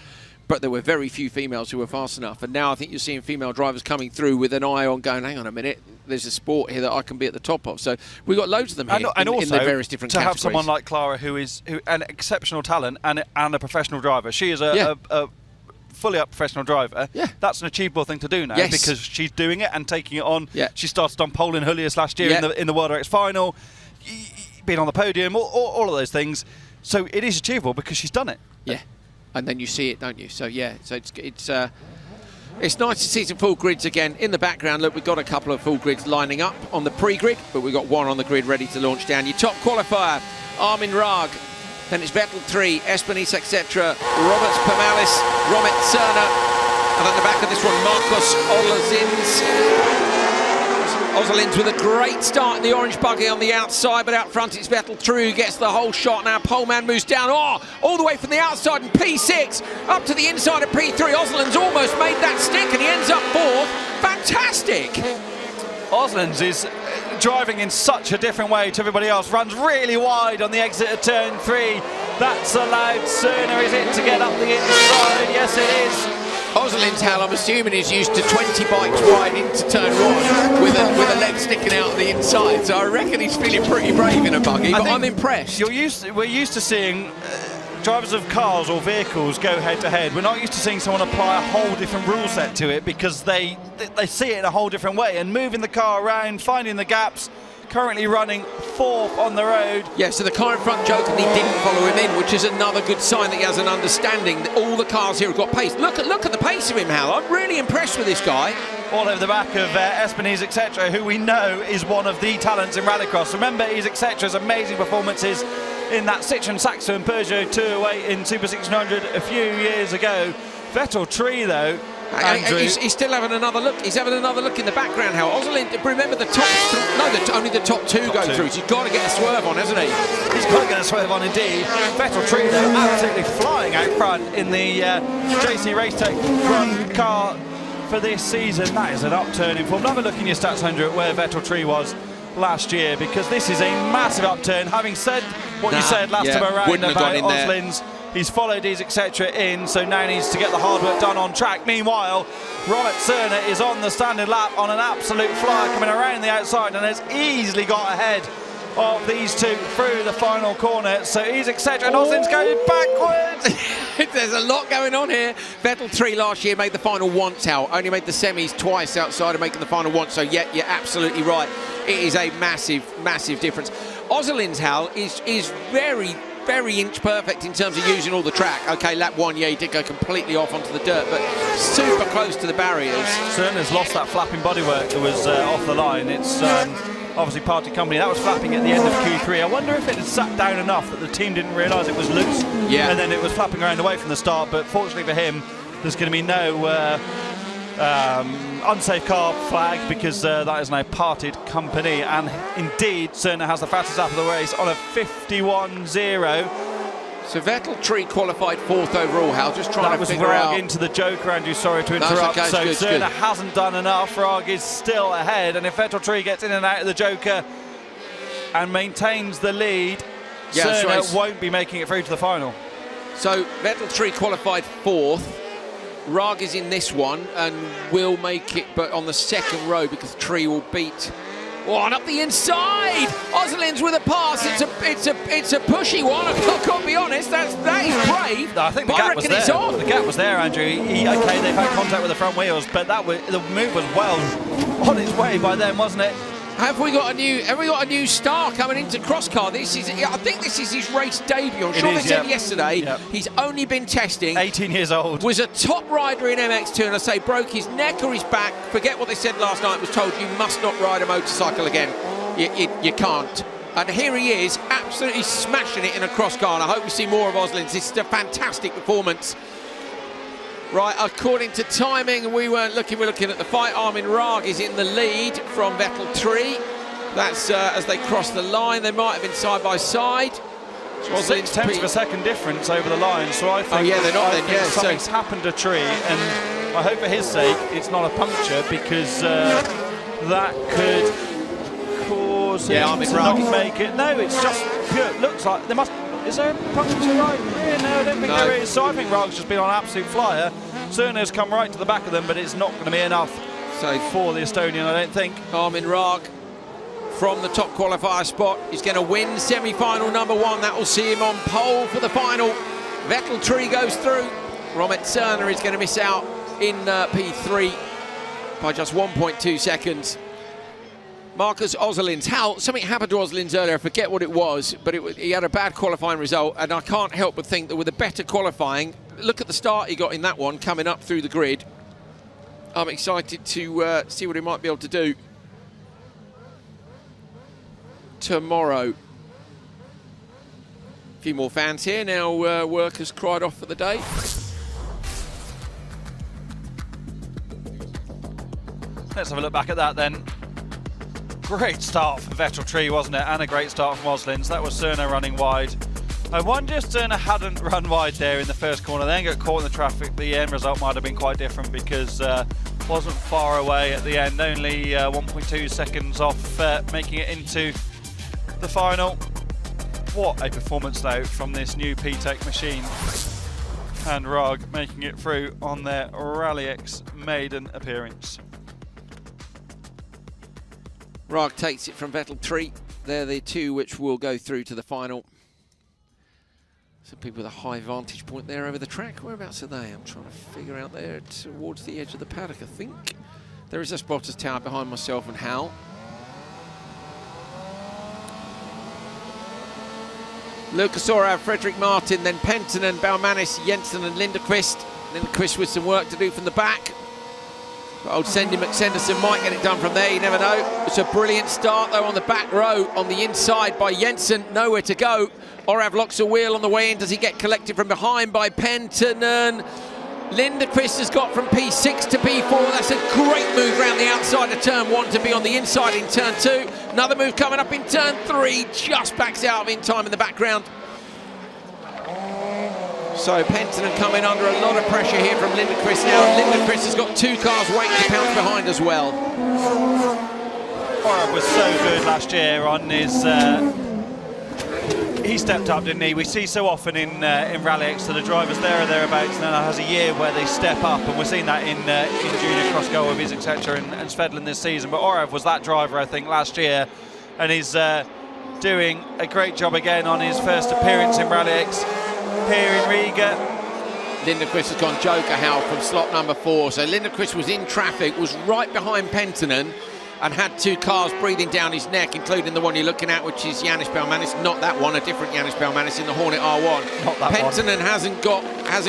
but there were very few females who were fast enough. And now I think you're seeing female drivers coming through with an eye on going, hang on a minute, there's a sport here that I can be at the top of. So we've got loads of them here and also, in the various different to categories. have someone like Clara who an exceptional talent and a professional driver. She is a fully up professional driver. Yeah. That's an achievable thing to do now, because she's doing it and taking it on. Yeah. She started on pole in Julius last year in the World RX final, being on the podium, all of those things. So it is achievable because she's done it. Yeah. And then you see it, don't you? So yeah, so it's nice to see some full grids again in the background. Look, we've got a couple of full grids lining up on the pre-grid, but we've got one on the grid ready to launch down. Your top qualifier, Armin Raag. Then it's Vettel 3, Espanese, etc. Roberts Pamalis, Romet Cerna. And at the back of this one, Marcos Ozelins with a great start in the orange buggy on the outside, but out front it's Vettel through, gets the whole shot. Now Poleman moves down, all the way from the outside in P6, up to the inside of P3. Ozelins almost made that stick and he ends up 4th. Fantastic! Ozelins is driving in such a different way to everybody else, runs really wide on the exit of turn 3. That's allowed Cerna, is it, to get up the inside? Yes, it is. Ozelins, Hal, I'm assuming, is used to 20 bikes wide into turn 1 with a leg sticking out on the inside, so I reckon he's feeling pretty brave in a buggy, but I'm impressed. We're used to seeing drivers of cars or vehicles go head-to-head. We're not used to seeing someone apply a whole different rule set to it, because they see it in a whole different way, and moving the car around, finding the gaps. Currently running 4th on the road. Yeah, so the car in front jokingly didn't follow him in, which is another good sign that he has an understanding that all the cars here have got pace. Look at the pace of him, Hal. I'm really impressed with this guy. All over the back of Espanese, etc., who we know is one of the talents in rallycross. Remember his etc.'s amazing performances in that Citroen Saxo and Peugeot 208 in Super 600 a few years ago. Vettel Tree, though, he's still having another look. He's having another look in the background, Hal. Ozelin, remember the top only the top two go through, so you've got to get a swerve on, hasn't he? He's got to get a swerve on indeed. Vettel Tree, though, absolutely flying out front in the JC Racetech run car for this season. That is an upturn in form. Have a look in your stats 100 where Vettel Tree was last year, because this is a massive upturn. Having said what you said last time around wouldn't have about gone in there. Oslin's. He's followed his etc. in, so now needs to get the hard work done on track. Meanwhile, Robert Cerner is on the standard lap on an absolute flyer coming around the outside and has easily got ahead of these two through the final corner. So he's etc. and Oslin's going backwards. There's a lot going on here. Vettel 3 last year made the final once, Hal. Only made the semis twice outside of making the final once. So yeah, you're absolutely right. It is a massive, massive difference. Oslin's, Hal, is very inch perfect in terms of using all the track. Okay, lap 1, yeah, he did go completely off onto the dirt, but super close to the barriers. Cerner's lost that flapping bodywork that was off the line. It's obviously party company. That was flapping at the end of Q3. I wonder if it had sat down enough that the team didn't realise it was loose. Yeah. And then it was flapping around away from the start. But fortunately for him, there's going to be no unsafe car flag because that is now parted company. And indeed, Cerner has the fastest lap of the race on a 51.0. So Vettel Tree qualified 4th overall, Hal. Just trying to figure out. That was Rag into the Joker, Andrew. Sorry to interrupt. Okay, so good, Cerner hasn't done enough. Rag is still ahead, and if Vettel Tree gets in and out of the Joker and maintains the lead, Cerner won't be making it through to the final. So Vettel Tree qualified 4th. Rag is in this one and will make it, but on the second row because Tree will beat one up the inside. Oslin's with a pass. It's a pushy one. I can't be honest. That is brave. I think the gap was there. The gap was there, Andrew. Okay, they've had contact with the front wheels, but the move was well on its way by then, wasn't it? Have we got a new star coming into crosscar? I think this is his race debut. I'm sure they said yesterday he's only been testing. 18 years old. Was a top rider in MX2 and I say broke his neck or his back. Forget what they said last night. Was told you must not ride a motorcycle again. You can't. And here he is, absolutely smashing it in a crosscar. And I hope we see more of Oslin's. This is a fantastic performance. Right, according to timing, we're looking at the fight. Armin Rag is in the lead from Vettel Tree. That's as they cross the line. They might have been side by side. Well, 6/10 of a second difference over the line, so I think, they're not then. Yeah, something's happened to Tree, and I hope for his sake it's not a puncture because that could cause him to not make it. No, it's just pure. Looks like there must. Is there a puncture right here? No, I don't think there is. So I think Rag's just been on an absolute flyer. Cerner's come right to the back of them, but it's not going to be enough for the Estonian, I don't think. Armin Rag from the top qualifier spot is going to win semi-final number 1. That will see him on pole for the final. Vettel Tree goes through. Robert Cerner is going to miss out in P3 by just 1.2 seconds. Marcus Oslin's. Hal, something happened to Oslin's earlier, I forget what it was, but he had a bad qualifying result, and I can't help but think that with a better qualifying, look at the start he got in that one, coming up through the grid. I'm excited to see what he might be able to do tomorrow. A few more fans here, now work has cried off for the day. Let's have a look back at that then. Great start for Vettel Tree, wasn't it? And a great start from Oslin's. That was Cerner running wide. I wonder if Cerner hadn't run wide there in the first corner, then got caught in the traffic. The end result might have been quite different because wasn't far away at the end. Only 1.2 seconds off making it into the final. What a performance though from this new P-Tech machine. And Rag making it through on their RallyX maiden appearance. Rag takes it from Vettel Tree. They're the two which will go through to the final. Some people with a high vantage point there over the track. Whereabouts are they? I'm trying to figure out there towards the edge of the paddock, I think. There is a spotters tower behind myself and Hal. Lucas Orav, Frederick Martin, then Penton and Baumanis, Jensen and Lindequist. Lindequist with some work to do from the back. But old Sandy McSenderson might get it done from there, you never know. It's a brilliant start though on the back row, on the inside by Jensen, nowhere to go. Orav locks a wheel on the way in, does he get collected from behind by Penton? And Lindequist has got from P6 to P4, that's a great move round the outside of turn 1 to be on the inside in turn 2. Another move coming up in turn 3, just backs out in time in the background. So Penton coming under a lot of pressure here from Lindequist now. Lindequist has got 2 cars waiting to pounce behind as well. Orav was so good last year on his he stepped up, didn't he? We see so often in RallyX that the drivers there or thereabouts, and then has a year where they step up, and we're seeing that in junior cross goalways, etc. and Svedlin this season. But Orav was that driver, I think, last year, and he's doing a great job again on his first appearance in RallyX here in Riga. Lindqvist has gone Joker Hal from slot number 4. So Lindqvist was in traffic, was right behind Penttinen, and had 2 cars breathing down his neck, including the one you're looking at, which is Janis Baumanis. Not that one, a different Janis Baumanis in the Hornet R1. Not that Penttinen hasn't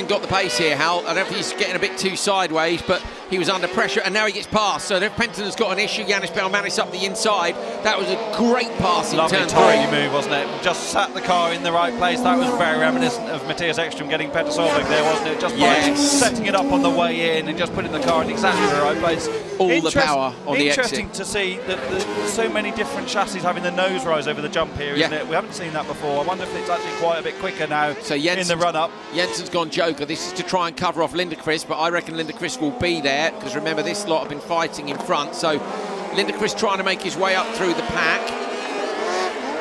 got the pace here, Hal. I don't think he's getting a bit too sideways, but he was under pressure, and now he gets past. So if Penttinen's got an issue, Janis Baumanis up the inside. That was a great pass in Lovely turn 3. tiny move, wasn't it? Just sat the car in the right place. That was very reminiscent of Matthias Ekström getting Petter Solberg there, wasn't it? Just by setting it up on the way in and just putting the car in exactly the right place. All the power on the exit. Interesting to see that there's so many different chassis having the nose rise over the jump here, isn't it? We haven't seen that before. I wonder if it's actually quite a bit quicker now in the run-up. Jensen's gone Joker. This is to try and cover off Lindqvist, but I reckon Lindqvist will be there, because remember, this lot have been fighting in front. So Lindqvist trying to make his way up through the pack.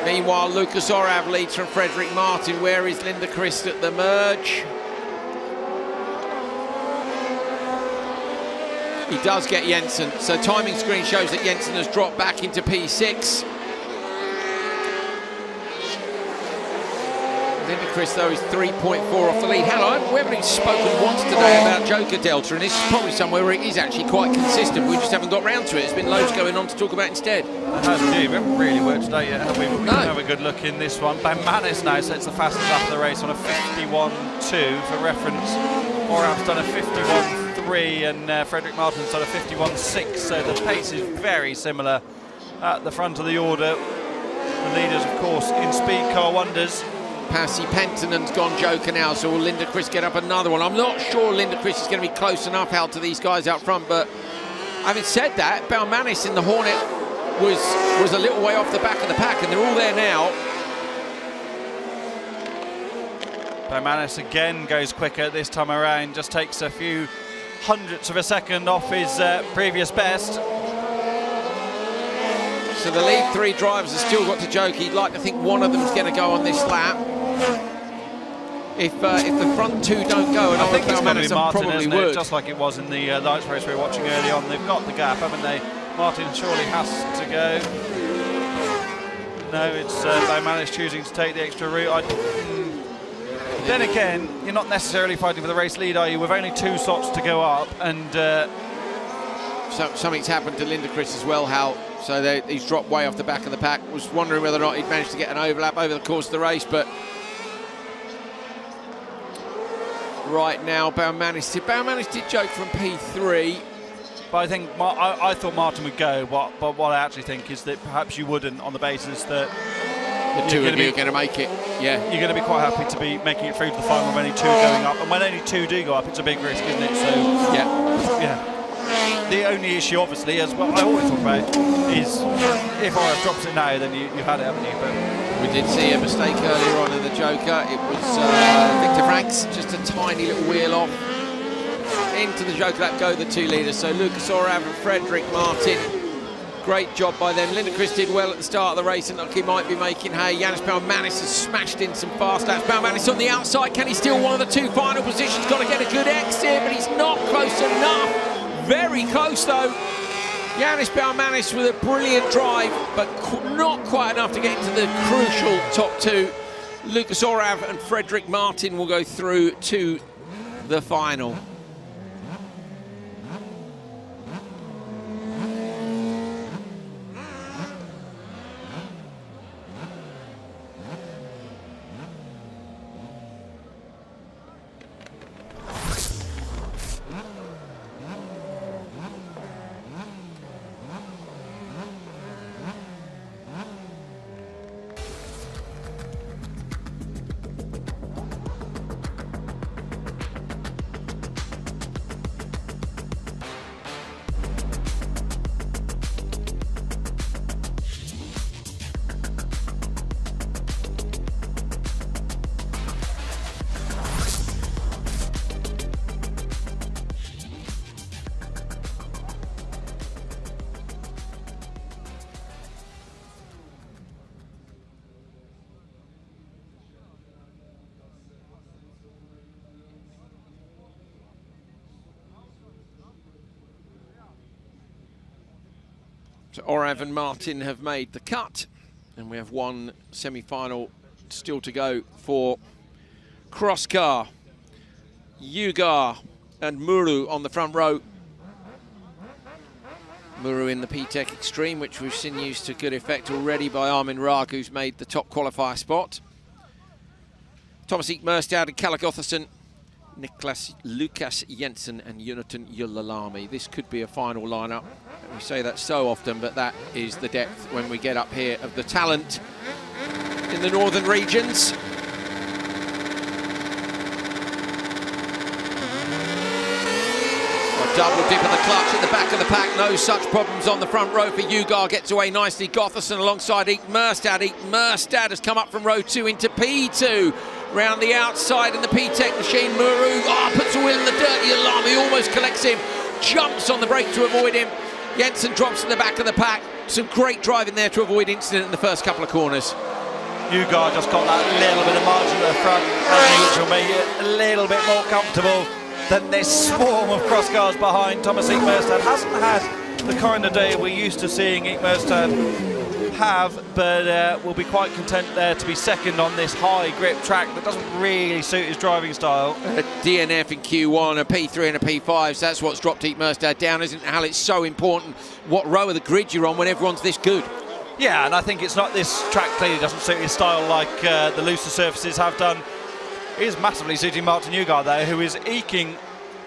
Meanwhile, Lucas Orav leads from Fredrik Martin. Where is Lindqvist at the merge? He does get Jensen. So timing screen shows that Jensen has dropped back into P6. Lindqvist, though, is 3.4 off the lead. Hello, we haven't even spoken once today about Joker Delta, and this is probably somewhere where it is actually quite consistent. We just haven't got round to it. There's been loads going on to talk about instead. We haven't really worked today yet, have we? But we can have a good look in this one. Baumanis now sets the fastest lap of the race on a 51.2 for reference. Orav's done a 51.3 and Fredrik Martin's done a 51.6, so the pace is very similar at the front of the order. The leaders, of course, in speed car wonders. Pasi Penttinen's gone Joker now, so will Lindqvist get up another one? I'm not sure Lindqvist is going to be close enough out to these guys out front, but having said that, Baumanis in the Hornet was a little way off the back of the pack, and they're all there now. Baumanis again goes quicker this time around, just takes a few hundredths of a second off his previous best. So the lead 3 drivers have still got to Joker. He'd like to think one of them's going to go on this lap. If the front 2 don't go, and I think it's going to be Martin, probably isn't would. it? Just like it was in the lights race we were watching early on. They've got the gap, haven't they? Martin surely has to go. No, it's Baumanis choosing to take the extra route. Then again, you're not necessarily fighting for the race lead, are you? With only 2 slots to go up, and so something's happened to Lindqvist as well, Hal. So he's dropped way off the back of the pack. Was wondering whether or not he'd managed to get an overlap over the course of the race, but right now Baumanis did Joke from P3. But I think I thought Martin would go, but what I actually think is that perhaps you wouldn't, on the basis that the 2 of you are going to make it. Yeah, you're going to be quite happy to be making it through to the final with only 2 going up, and when only 2 do go up, it's a big risk, isn't it? So yeah. The only issue, obviously, as well, I always talk about, is if Orav drops it now, then you've had it, haven't you? But we did see a mistake earlier on in the Joker. It was Victor Franks, just a tiny little wheel off. Into the Joker lap go the 2 leaders. So Lucas Orav and Fredrik Martin. Great job by them. Lindqvist did well at the start of the race and look, he might be making hay. Janis Baumanis has smashed in some fast laps. Baumanis on the outside. Can he steal one of the 2 final positions? Got to get a good exit, but he's not close enough. Very close though. Janis Baumanis with a brilliant drive, but not quite enough to get into the crucial top 2. Lucas Orav and Fredrik Martin will go through to the final. So Orav and Martin have made the cut, and we have one semi-final still to go for cross car. Yugar and Muru on the front row. Muru in the P-Tech Extreme, which we've seen used to good effect already by Armin Rag, who's made the top qualifier spot. Thomas Ekmerstad and Kalle Gotherson, Niklas Lukas Jensen and Jonathan Julalami. This could be a final lineup. We say that so often, but that is the depth when we get up here of the talent in the northern regions. Double dip of the clutch at the back of the pack. No such problems on the front row for Yugar. Gets away nicely. Gotherson alongside Ekmerstad. Ekmerstad has come up from row 2 into P2. Round the outside in the P-Tech machine. Muru puts a wheel in the dirt. Julalami almost collects him. Jumps on the brake to avoid him. Jensen drops to the back of the pack. Some great driving there to avoid incident in the first couple of corners. Yugar just got that little bit of margin at the front, which will make it a little bit more comfortable than this swarm of cross cars behind. Thomas Ekmerstad hasn't had the kind of day we're used to seeing Ekmerstad have, but will be quite content there to be second on this high grip track that doesn't really suit his driving style. A DNF in Q1, a P3 and a P5, so that's what's dropped Ekmerstad down, isn't it, Hal? It's so important what row of the grid you're on when everyone's this good. Yeah, and I think it's not, this track clearly doesn't suit his style like the looser surfaces have done. It is massively suiting Martin Yugar there, who is eking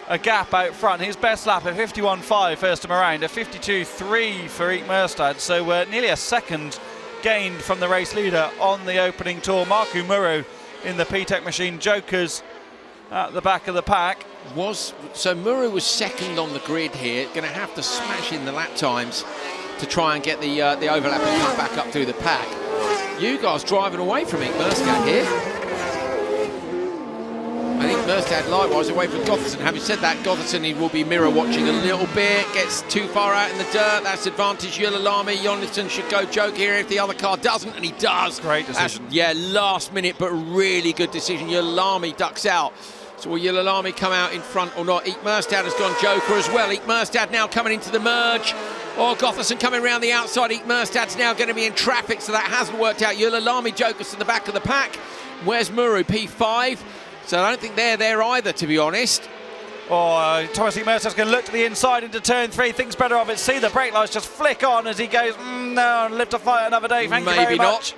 a gap out front. His best lap at 51.5 first time around, a 52.3 for Ekmerstad, so nearly a second gained from the race leader on the opening tour. Markku Muru in the P-Tech machine, Jokers at the back of the pack. So Muru was second on the grid here, going to have to smash in the lap times to try and get the overlap and come back up through the pack. Yugar's driving away from Ekmerstad here. I think Ekmerstad likewise away from Gotherson. Having said that, Gotherson, he will be mirror watching a little bit, gets too far out in the dirt. That's advantage Julalami. Jonathan should go joke here if the other car doesn't, and he does. Great decision. Last minute, but really good decision. Julalami ducks out. So will Julalami come out in front or not? Ekmerstad has gone joker as well. Ekmerstad now coming into the merge. Gotherson coming around the outside. Ekmerstad's now going to be in traffic, so that hasn't worked out. Julalami jokers to the back of the pack. Where's Muru? P5. So I don't think they're there either, to be honest. Thomas Ekmerstad's going to look to the inside into turn 3. Thinks better of it. See the brake lights just flick on as he goes, no, live to fight another day. Thank you very much.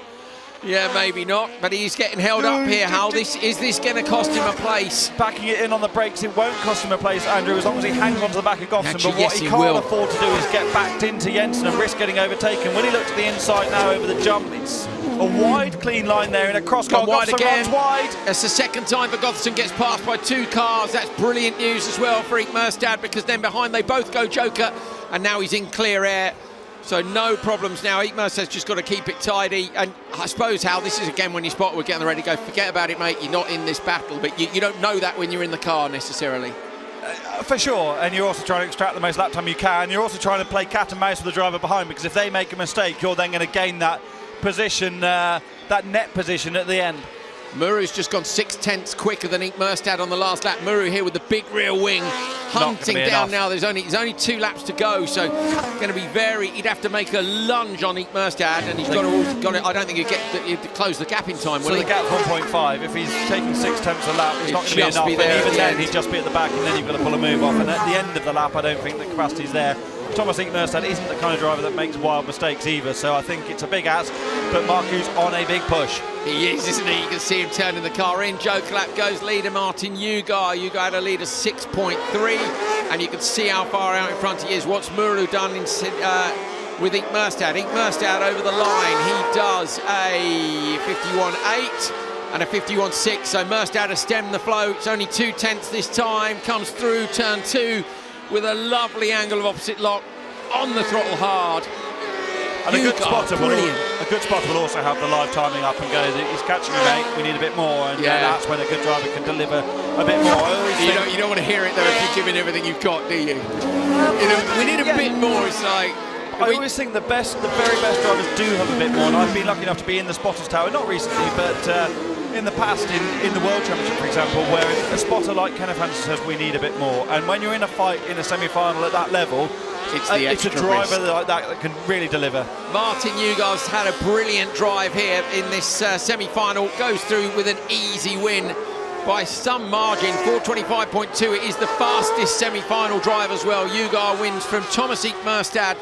Yeah, maybe not, but he's getting held up here, Hal. Is this going to cost him a place? Backing it in on the brakes, it won't cost him a place, Andrew, as long as he hangs on to the back of Gotherson. But what he can't afford to do is get backed into Jensen and risk getting overtaken. When he looks to the inside now over the jump, it's a wide, clean line there in a cross car. Wide again. Wide. That's the second time for Gotherson gets passed by 2 cars. That's brilliant news as well for Ekmerstad, because then behind they both go joker, and now he's in clear air. So no problems now. Ekmerstad's just got to keep it tidy. And I suppose, Hal, this is again when you spot we're getting ready to go, forget about it, mate. You're not in this battle, but you don't know that when you're in the car necessarily. For sure, and you're also trying to extract the most lap time you can. You're also trying to play cat and mouse with the driver behind, because if they make a mistake, you're then going to gain that position, that net position at the end. Muru's just gone 6/10 quicker than Ekmerstad on the last lap. Muru here with the big rear wing, hunting down now. There's only 2 laps to go, so going to be he'd have to make a lunge on Ekmerstad, and he's got to. I don't think he'd close the gap in time, will he? So the gap's 1.5. If he's taking 6/10 a lap, it's not going to be enough. And even then, he'd just be at the back, and then you've got to pull a move off. And at the end of the lap, I don't think the capacity's there. Thomas Ekmerstad isn't the kind of driver that makes wild mistakes either, so I think it's a big ask, but Markku's on a big push. He is, isn't he? You can see him turning the car in. Joke lap goes leader Martin Yugar. Yugar had a lead of 6.3, and you can see how far out in front he is. What's Muru done with Ekmerstad? Ekmerstad over the line. He does a 51.8 and a 51.6, so Ekmerstad has stemmed the flow. It's only 2/10 this time. Comes through turn 2 with a lovely angle of opposite lock on the throttle hard. And a good spotter will also have the live timing up and go, he's catching a mate, we need a bit more, and that's when a good driver can deliver a bit more. You don't want to hear it though if you're giving everything you've got, do you? We need a bit more. It's like, I always think the very best drivers do have a bit more, and I've been lucky enough to be in the spotters tower, not recently, but in the past, in the World Championship, for example, where a spotter like Kenneth Hansen says we need a bit more, and when you're in a fight in a semi-final at that level, it's the it's a extra driver risk. like that can really deliver. Martin Ugar's had a brilliant drive here in this semi-final. Goes through with an easy win by some margin, 4:25.2. It is the fastest semi-final drive as well. Ugar wins from Thomas Merstad.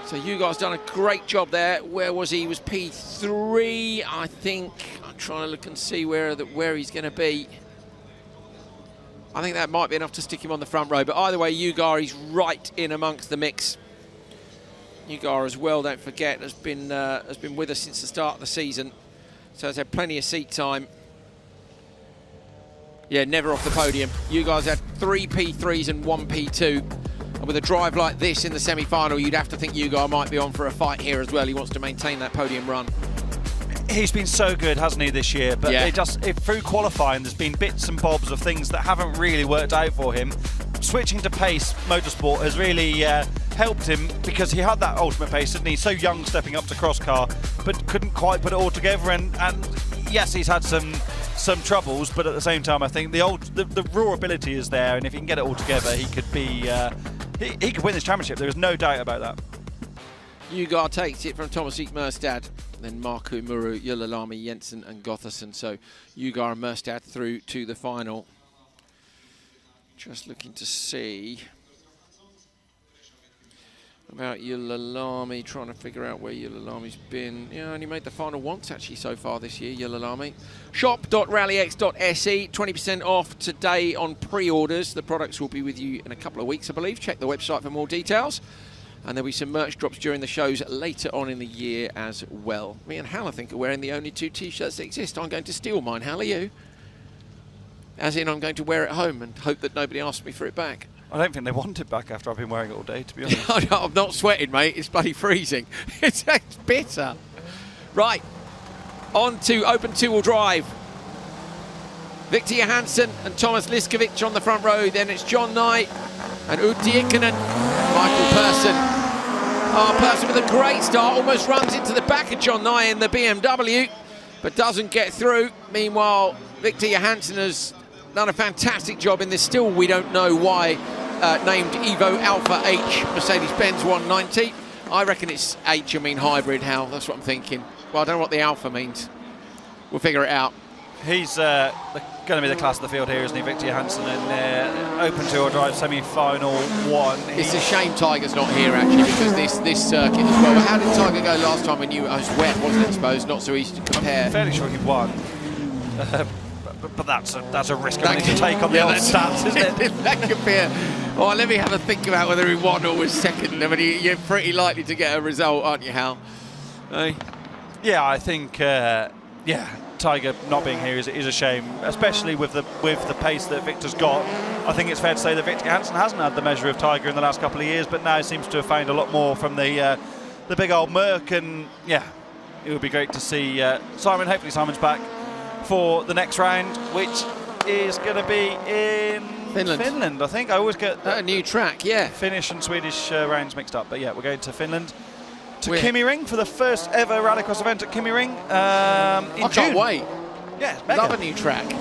So Ugar's done a great job there. Where was he? He was P3, I think. I'm trying to look and see where he's going to be. I think that might be enough to stick him on the front row. But either way, Ugar is right in amongst the mix. Ugar as well, don't forget, has been with us since the start of the season. So has had plenty of seat time. Yeah, never off the podium. Ugar's had 3 P3s and 1 P2. And with a drive like this in the semi-final, you'd have to think Ugar might be on for a fight here as well. He wants to maintain that podium run. He's been so good, hasn't he, this year? But yeah. Through qualifying, there's been bits and bobs of things that haven't really worked out for him. Switching to pace motorsport has really helped him, because he had that ultimate pace, didn't he? So young, stepping up to cross car, but couldn't quite put it all together. And yes, he's had some troubles, but at the same time, I think the raw ability is there, and if he can get it all together, he could be he could win this championship. There is no doubt about that. Ugar takes it from Thomas Merstad, then Marku Muru, Yulalami, Jensen and Gotherson. So Ugar and Merstad through to the final. Just looking to see about Yulalami, trying to figure out where Yulalami's been. Yeah, only made the final once actually so far this year, Yulalami. Shop.rallyx.se, 20% off today on pre-orders. The products will be with you in a couple of weeks, I believe. Check the website for more details. And there'll be some merch drops during the shows later on in the year as well. Me and Hal, I think, are wearing the only 2 T-shirts that exist. I'm going to steal mine. Hal, are you? As in, I'm going to wear it home and hope that nobody asks me for it back. I don't think they want it back after I've been wearing it all day, to be honest. I'm not sweating, mate. It's bloody freezing. It's bitter. Right, on to open 2-wheel drive. Victor Johansson and Thomas Liskovic on the front row. Then it's John Knight and Utti Ikonen. Michael Persson. Persson with a great start. Almost runs into the back of John Knight in the BMW, but doesn't get through. Meanwhile, Victor Johansson has done a fantastic job in this. Still, we don't know why. Named Evo Alpha H Mercedes-Benz 190. I reckon it's H, I mean hybrid, Hal. That's what I'm thinking. Well, I don't know what the Alpha means. We'll figure it out. He's going to be the class of the field here, isn't he, Victor Johansson, in open 2-wheel drive semi-final 1. It's a shame Tiger's not here, actually, because this circuit as well. How did Tiger go last time when it was wet, wasn't it, I suppose? Not so easy to compare. I'm fairly sure he won. But that's a risk I need to take on the old stats, isn't it? That could be well, let me have a think about whether he won or was second. I mean, you're pretty likely to get a result, aren't you, Hal? Hey? Yeah, I think, Tiger not being here is a shame, especially with the pace that Victor's got. I think it's fair to say that Victor Johansson hasn't had the measure of Tiger in the last couple of years, but now seems to have found a lot more from the big old Merc. And yeah, it would be great to see Simon. Hopefully Simon's back for the next round, which is going to be in Finland, I think. I always get a new track, yeah. Finnish and Swedish rounds mixed up, but yeah, we're going to Finland. To Kimi Ring for the first ever Rallycross event at Kimi Ring in June. I can't wait. Yeah, it's mega. Love a new track.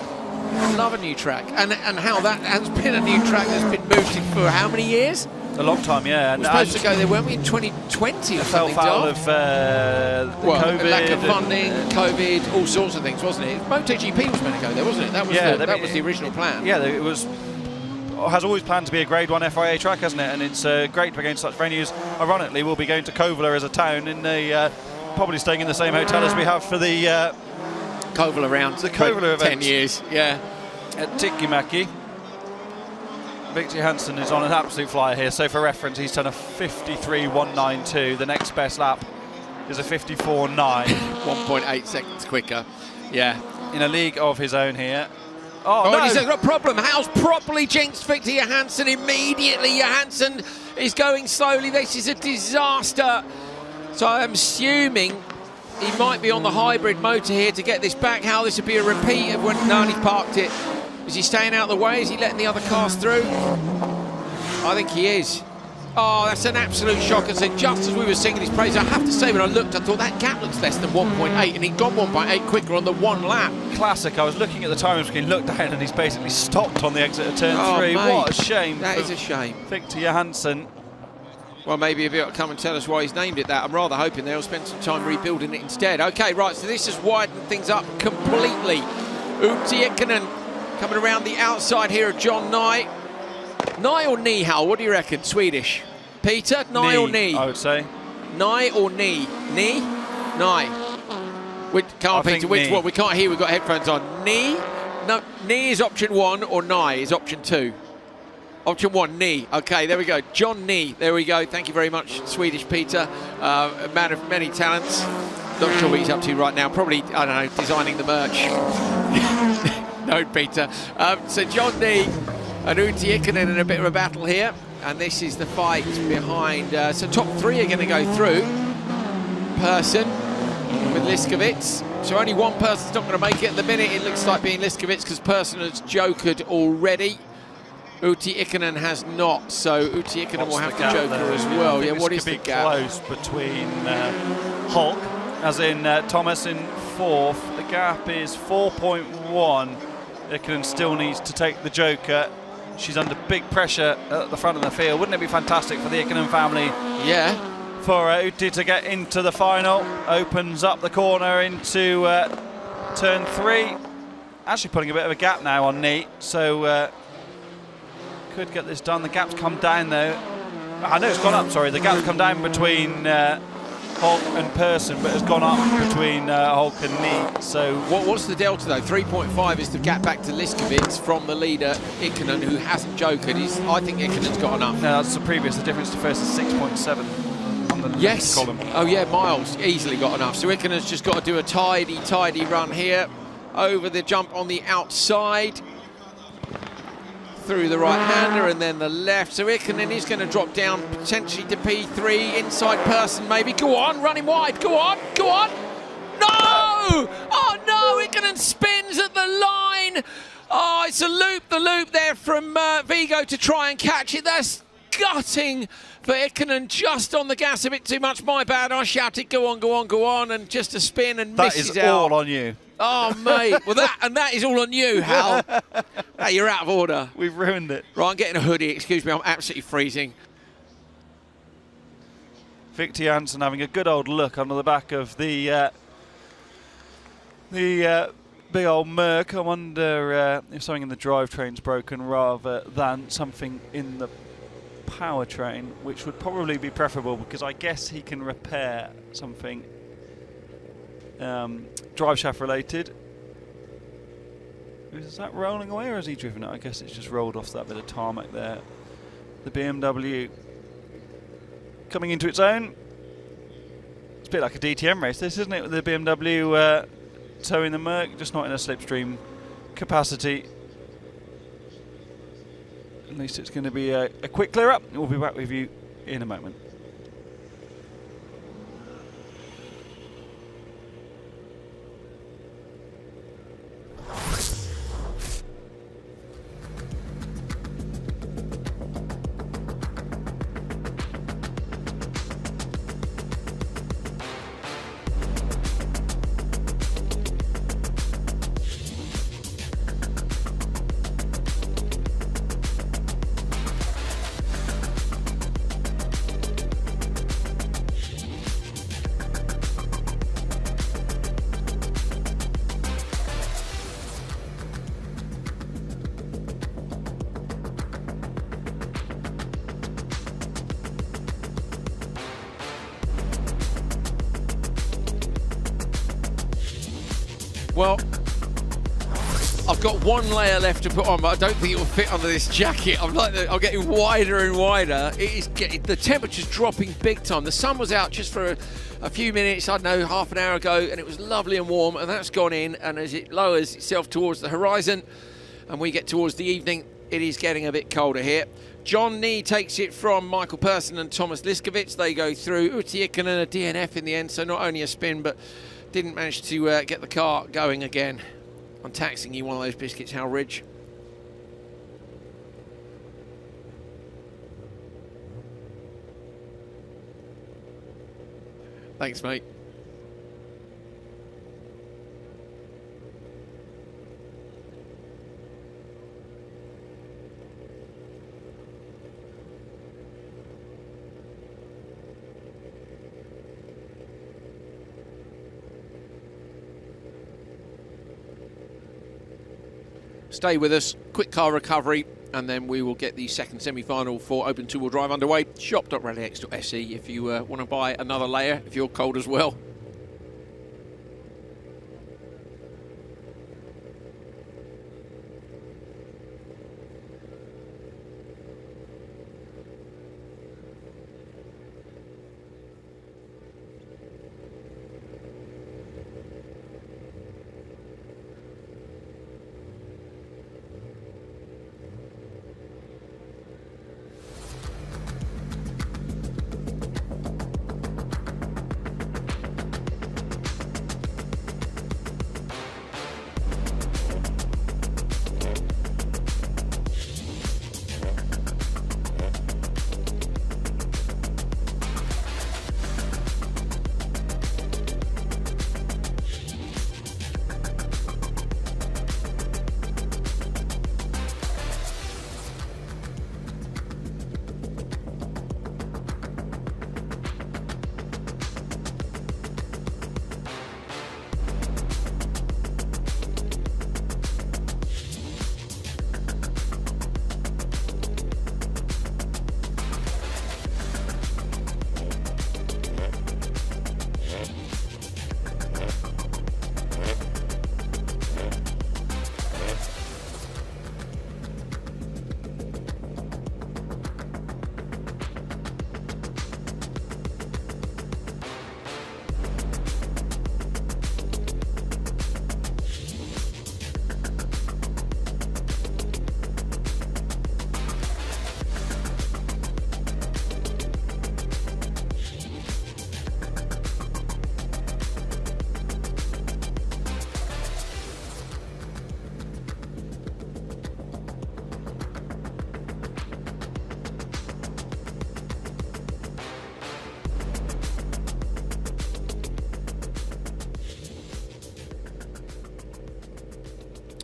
Love a new track. And how that has been a new track that's been moved for how many years? A long time, yeah. We're supposed to go there, weren't we, in 2020 or something? Fell foul of COVID. Lack of funding, COVID, all sorts of things, wasn't it? MotoGP was meant to go there, wasn't it? That was the original plan. Yeah, it has always planned to be a Grade 1 FIA track, hasn't it? And it's great to be going to such venues. Ironically, we'll be going to Kouvola as a town, in probably staying in the same hotel as we have for the Kouvola round. The Kouvola event. 10 years, yeah. At Tikkimäki. Victor Johansson is on an absolute flyer here. So for reference, he's done a 53.192. The next best lap is a 54.9. 1.8 seconds quicker. Yeah. In a league of his own here. Oh, no. He's got a problem. House properly jinxed Victor Johansson immediately. Johansson is going slowly. This is a disaster. So I'm assuming he might be on the hybrid motor here to get this back. How this would be a repeat of when Nani parked it. Is he staying out of the way? Is he letting the other cars through? I think he is. Oh, that's an absolute shocker. So just as we were singing his praise, I have to say, when I looked, I thought that gap looks less than 1.8, and he'd gone 1.8 quicker on the one lap. Classic. I was looking at the time screen, looked down, and he's basically stopped on the exit of turn 3. Mate, what a shame. That is a shame. Victor Johansson. Well, maybe if he'll come and tell us why he's named it that. I'm rather hoping they'll spend some time rebuilding it instead. Okay, right, so this has widened things up completely. Utti Ikonen coming around the outside here of John Nye. Nye or knee, Hal? What do you reckon? Swedish. Peter, Nye or knee? I would say. Nye or knee? Knee? Nye. Come on, Peter, which one? We can't hear, we've got headphones on. Knee? No, knee is option 1, or Nye is option 2? Option 1, knee. Okay, there we go. John Knee. There we go. Thank you very much, Swedish Peter. A man of many talents. Not sure what he's up to right now. Probably, I don't know, designing the merch. No, Peter. So John Knee and Utti Ikonen in a bit of a battle here. And this is the fight behind. So top 3 are going to go through. Persson with Liskovitz. So only one person's not going to make it at the minute. It looks like being Liskovitz because Persson has jokered already. Utti Ikonen has not, so Utti Ikonen will have to joker as well. Yeah, what is the gap? Close between Hulk, as in Thomas in 4th. The gap is 4.1. Ikonen still needs to take the joker. She's under big pressure at the front of the field. Wouldn't it be fantastic for the Ikonen family? Yeah. For Utti to get into the final. Opens up the corner into turn 3. Actually putting a bit of a gap now on Knee, so could get this done. The gap's come down though. I know it's gone up, sorry. The gap's come down between Hulk and Persson, but it's gone up between Hulk and Knee. So what's the delta though? 3.5 is the gap back to Liskovitz from the leader Ikonen, who hasn't jokered. I think Ikonen's got enough. No, that's the previous. The difference to first is 6.7 on the column. Oh yeah, Miles easily got enough. So Ikonen's just got to do a tidy run here over the jump on the outside. Through the right-hander and then the left. So Ikonen is going to drop down potentially to P3. Inside Persson maybe. Go on, running wide. Go on, go on. No! Oh no, Ikonen spins at the line. Oh, it's a loop, the loop there from Vigo to try and catch it. That's gutting for Ikonen, just on the gas a bit too much. My bad, I shouted go on, go on, go on, and just a spin and misses out. That is all on you. Oh, mate. Well, that is all on you, Hal. Hey, you're out of order. We've ruined it. Right, I'm getting a hoodie. Excuse me, I'm absolutely freezing. Victor Johansson having a good old look under the back of the big old Merc. I wonder if something in the drivetrain's broken rather than something in the powertrain, which would probably be preferable because I guess he can repair something drive shaft related. Is that rolling away or has he driven it? I guess it's just rolled off that bit of tarmac there. The BMW coming into its own. It's a bit like a DTM race this, isn't it, with the BMW towing the Merc, just not in a slipstream capacity. At least it's going to be a quick clear up. We'll be back with you in a moment. Well, I've got one layer left to put on, but I don't think it will fit under this jacket. I'm getting wider and wider. The temperature's dropping big time. The sun was out just for a few minutes, I don't know, half an hour ago, and it was lovely and warm, and that's gone in, and as it lowers itself towards the horizon, and we get towards the evening, it is getting a bit colder here. John Knee takes it from Michael Persson and Thomas Liskovitz. They go through. Utti Ikonen a DNF in the end, so not only a spin, but didn't manage to get the car going again. I'm taxing you one of those biscuits, Hal Ridge. Thanks, mate. Stay with us, quick car recovery, and then we will get the second semi-final for Open Two-Wheel Drive underway. Shop.rallyx.se if you want to buy another layer, if you're cold as well.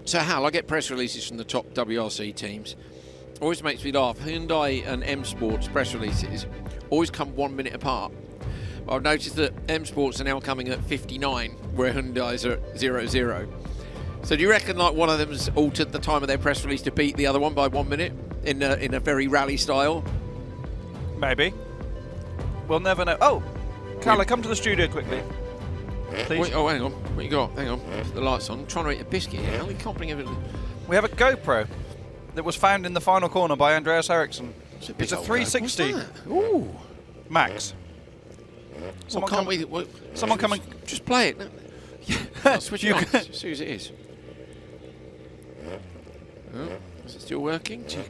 So Hal, I get press releases from the top WRC teams. Always makes me laugh. Hyundai and M Sports press releases always come 1 minute apart. I've noticed that M Sports are now coming at 59, where Hyundai's are at 00. So do you reckon like one of them's altered the time of their press release to beat the other one by 1 minute in a very rally style? Maybe. We'll never know. Oh, Carla, come to the studio quickly. Please. Wait, oh, hang on. What you got? Hang on. Put the lights on. I'm trying to eat a biscuit here. How are you can't bring everything? We have a GoPro that was found in the final corner by Andreas Eriksson. It's a 360 Ooh. max. Someone can't come, we? someone come and just play it. I'll switch it on. As soon as it is. Oh, is it still working? Do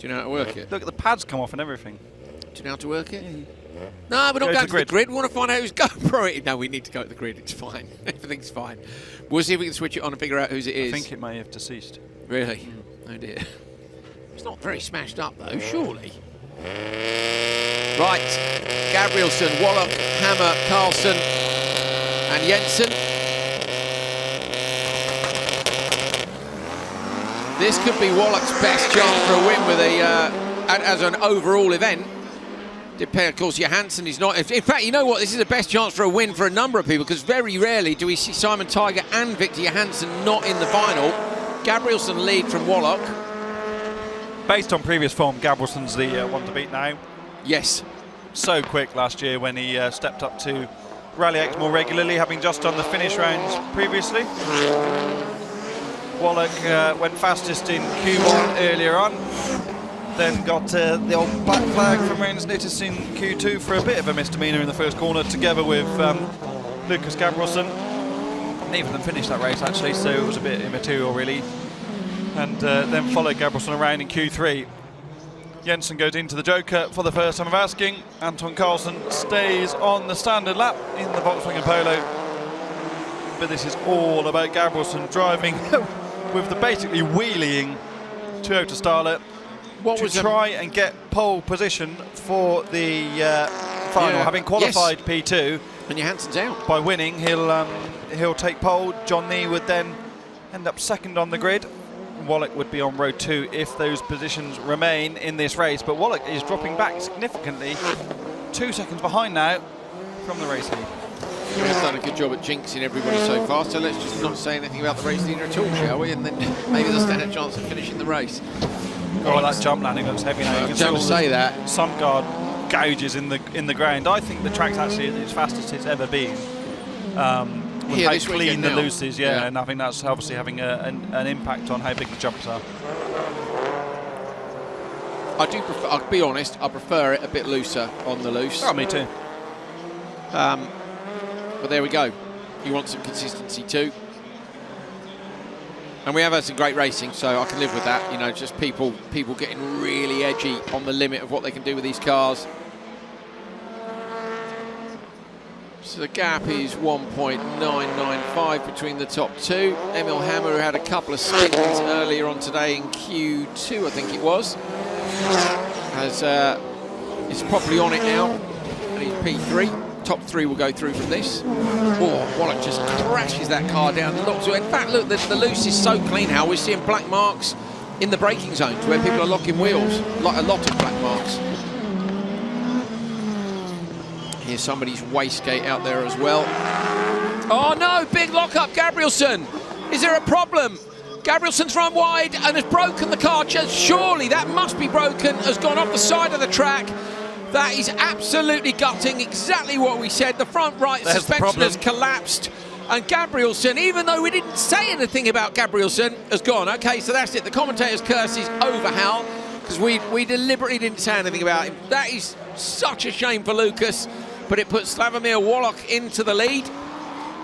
you know how to work it? Look at the pads come off and everything. Do you know how to work it? No, we're not going to the grid. We want to find out who's GoPro it. No, we need to go to the grid. It's fine. Everything's fine. We'll see if we can switch it on and figure out whose it is. I think it may have deceased. Really? Oh dear. It's not very smashed up though, surely. Right. Gabrielson, Wallach, Hammer, Carlson and Jensen. This could be Wallach's best chance for a win with as an overall event. Of course, Johansson is not. In fact, you know what? This is the best chance for a win for a number of people because very rarely do we see Simon Tiger and Victor Johansson not in the final. Gabrielson lead from Wallach. Based on previous form, Gabrielson's the one to beat now. Yes. So quick last year when he stepped up to RallyX more regularly, having just done the finish rounds previously. Wallach went fastest in Q1 earlier on. Then got the old black flag from Reigns Nittis in Q2 for a bit of a misdemeanor in the first corner, together with Lucas Gabrielson. Neither of them finished that race actually, so it was a bit immaterial really. And then followed Gabrielson around in Q3. Jensen goes into the Joker for the first time of asking. Anton Carlsen stays on the standard lap in the Volkswagen Polo. But this is all about Gabrielson driving with the basically wheeling Toyota Starlet. To try and get pole position for the final, having qualified P2 And Johansson's out. By winning, he'll take pole. John Nee would then end up second on the grid. Wallach would be on row 2 if those positions remain in this race. But Wallach is dropping back significantly. 2 seconds behind now from the race lead. We've done a good job at jinxing everybody so far, so let's just not say anything about the race leader at all, shall we? And then maybe they'll stand a chance of finishing the race. Oh, that jump landing looks heavy now. I was going to say that. Some guard gouges in the ground. I think the track's actually as fast as it's ever been. With how clean the loose is, yeah, and I think that's obviously having an impact on how big the jumps are. I do prefer, I'll be honest, I prefer it a bit looser on the loose. Oh, me too. But there we go. You want some consistency too. And we have had some great racing, so I can live with that. You know, just people getting really edgy on the limit of what they can do with these cars. So the gap is 1.995 between the top two. Emil Hammer, who had a couple of spins earlier on today in Q2, I think it was, is properly on it now. And he's P3. Top 3 will go through from this. Oh, Wallach just crashes that car down. In fact, look, the loose is so clean now. We're seeing black marks in the braking zones where people are locking wheels. Like a lot of black marks. Here's somebody's wastegate out there as well. Oh no, big lock-up, Gabrielsen. Is there a problem? Gabrielsen's run wide and has broken the car. Just surely that must be broken, has gone off the side of the track. That is absolutely gutting, exactly what we said. The front right suspension has collapsed. And Gabrielsen, even though we didn't say anything about Gabrielsen, has gone. Okay, so that's it. The commentator's curse is over, Hal, because we deliberately didn't say anything about him. That is such a shame for Lucas, but it puts Slavomir Wallach into the lead.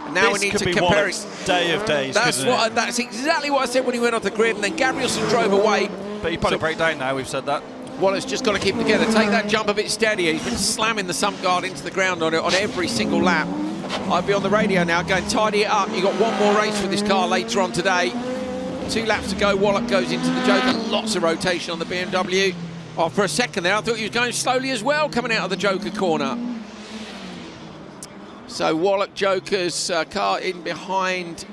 And now we need to compare it. Day of days, that's exactly what I said when he went off the grid, and then Gabrielsen drove away. But he probably break down now, we've said that. Wallach's just got to keep it together. Take that jump a bit steadier. He's been slamming the sump guard into the ground on every single lap. I'll be on the radio now going, tidy it up. You've got one more race with this car later on today. 2 laps to go. Wallach goes into the Joker. Lots of rotation on the BMW. Oh, for a second there, I thought he was going slowly as well, coming out of the Joker corner. So Wallach, Joker's car in behind.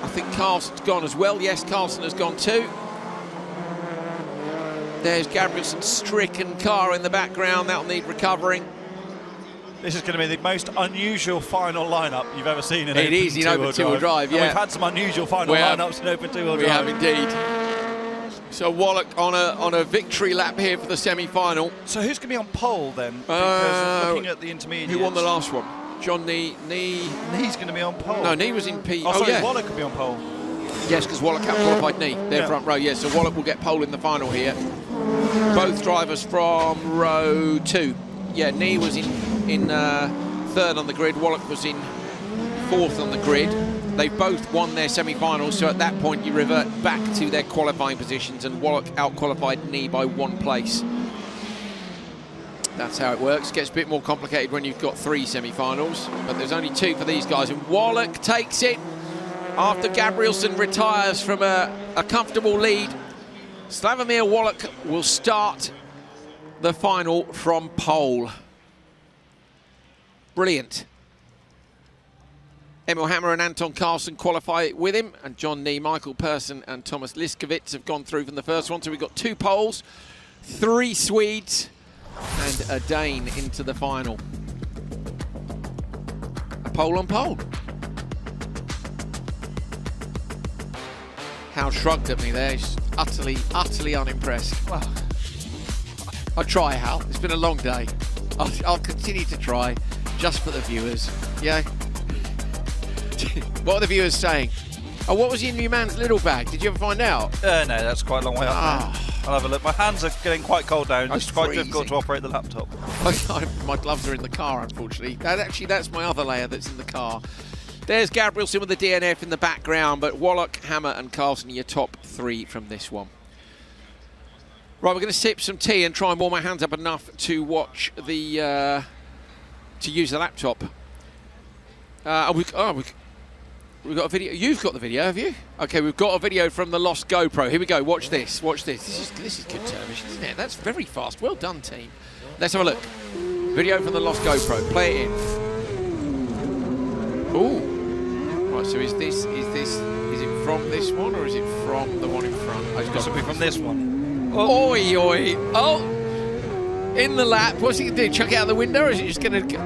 I think Carlson's gone as well. Yes, Carlson has gone too. There's Gabrielsen's stricken car in the background. That'll need recovering. This is going to be the most unusual final lineup you've ever seen in It is in Open Two-Wheel Drive, yeah. And we've had some unusual final lineups in Open Two-Wheel Drive. We have indeed. So Wallach on a victory lap here for the semi-final. So who's going to be on pole then? Because looking at the intermediates. Who won the last one? John Nee. Nee's going to be on pole. No, Nee was in P. Oh, sorry, yeah. Wallach could be on pole. Yes, because Wallach out-qualified Nee. Their front row, yes. So Wallach will get pole in the final here. Both drivers from row 2. Yeah, Nee was in 3rd on the grid. Wallach was in 4th on the grid. They've both won their semi-finals, so at that point you revert back to their qualifying positions, and Wallach out-qualified Nee by 1 place. That's how it works. Gets a bit more complicated when you've got 3 semi-finals, but there's only 2 for these guys, and Wallach takes it after Gabrielsen retires from a comfortable lead. Slavomir Wallach will start the final from pole. Brilliant. Emil Hammer and Anton Carlson qualify with him, and John Nee, Michael Persson and Thomas Liskovitz have gone through from the first one. So we've got 2 poles, 3 Swedes and a Dane into the final. A pole on pole. Hal shrugged at me there. He's utterly unimpressed. Well, I'll try, Hal. It's been a long day. I'll continue to try, just for the viewers. Yeah. What are the viewers saying? Oh, what was in your man's little bag? Did you ever find out? No, that's quite a long way up there. I'll have a look. My hands are getting quite cold down. It's quite difficult to operate the laptop. My gloves are in the car, unfortunately. That's my other layer that's in the car. There's Gabrielsen with the DNF in the background, but Wallach, Hammer and Carlson are your top 3 from this one. Right, we're going to sip some tea and try and warm my hands up enough to watch to use the laptop. We've got a video. You've got the video, have you? Okay, we've got a video from the lost GoPro. Here we go. Watch this. Watch this. This is good television, isn't it? That's very fast. Well done, team. Let's have a look. Video from the lost GoPro. Play it in. Ooh. Right, so is it from this one or is it from the one in front? Oh, it's got to be from this one. Oh. Oi, oi. Oh! In the lap. What's he going to do? Chuck it out the window or is it just going to...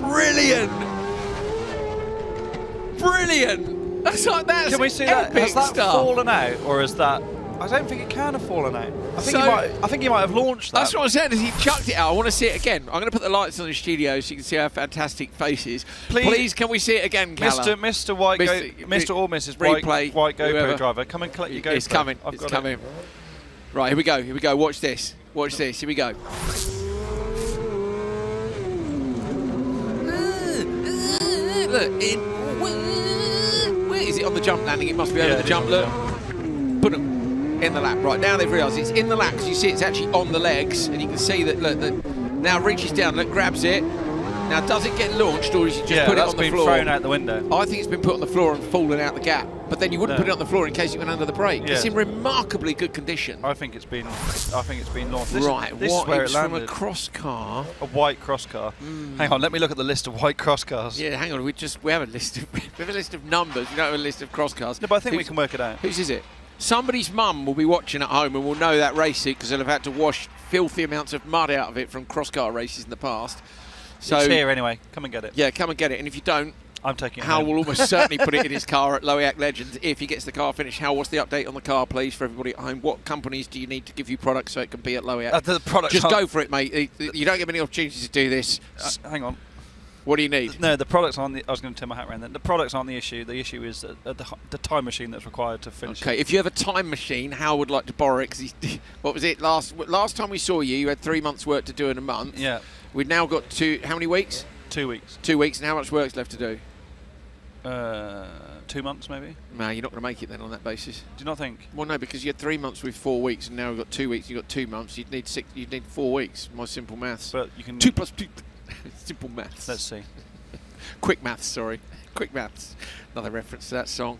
Brilliant! Brilliant! That's Can we see that? Has that fallen out or is that... I don't think it can have fallen out. I think he might have launched that. That's what I'm saying, is he chucked it out. I want to see it again. I'm going to put the lights on the studio so you can see our fantastic faces. Please can we see it again, Callum? Mr. White, Mr. or Mrs. White GoPro whoever. driver, come and collect your GoPro. It's coming. It's coming. Right, here we go. Here we go. Watch this. Watch this. Here we go. Look, where is it on the jump landing? It must be over the jump. Look. Boom. In the lap. Right, now they've realised it's in the lap because you see it's actually on the legs and you can see that, look, that now reaches down, look, grabs it. Now, does it get launched or is it just put it on the floor? Yeah, that's been thrown out the window. I think it's been put on the floor and fallen out the gap. But then you wouldn't put it on the floor in case it went under the brake. Yeah. It's in remarkably good condition. I think it's been launched. This is where it landed. From a cross car. A white cross car. Hang on, let me look at the list of white cross cars. Yeah, hang on. We have a list of numbers. We don't have a list of cross cars. No, but I think we can work it out. Whose is it? Somebody's mum will be watching at home and will know that race suit because they'll have had to wash filthy amounts of mud out of it from cross car races in the past. So it's here anyway. Come and get it. Yeah, come and get it. And if you don't, I'm taking it. Hal home. will almost certainly put it in his car at Lowiak Legends if he gets the car finished. Hal, what's the update on the car, please, for everybody at home? What companies do you need to give you products so it can be at Lowiak? The products. Just go for it, mate. You don't get many opportunities to do this. Hang on. What do you need? No, the products aren't the... I was going to turn my hat around then. The products aren't the issue. The issue is the time machine that's required to finish it. Okay, if you have a time machine, Hal would like to borrow it because what was it? Last time we saw you, you had 3 months' work to do in a month. Yeah. We've now got how many weeks? 2 weeks. 2 weeks, and how much work's left to do? 2 months, maybe. No, you're not going to make it then on that basis. Do you not think? Well, no, because you had 3 months with 4 weeks, and now we've got 2 weeks. You've got 2 months. You'd need 4 weeks. My simple maths. But you can 2 plus 2. Simple maths. Let's see. Quick maths, sorry. Quick maths. Another reference to that song.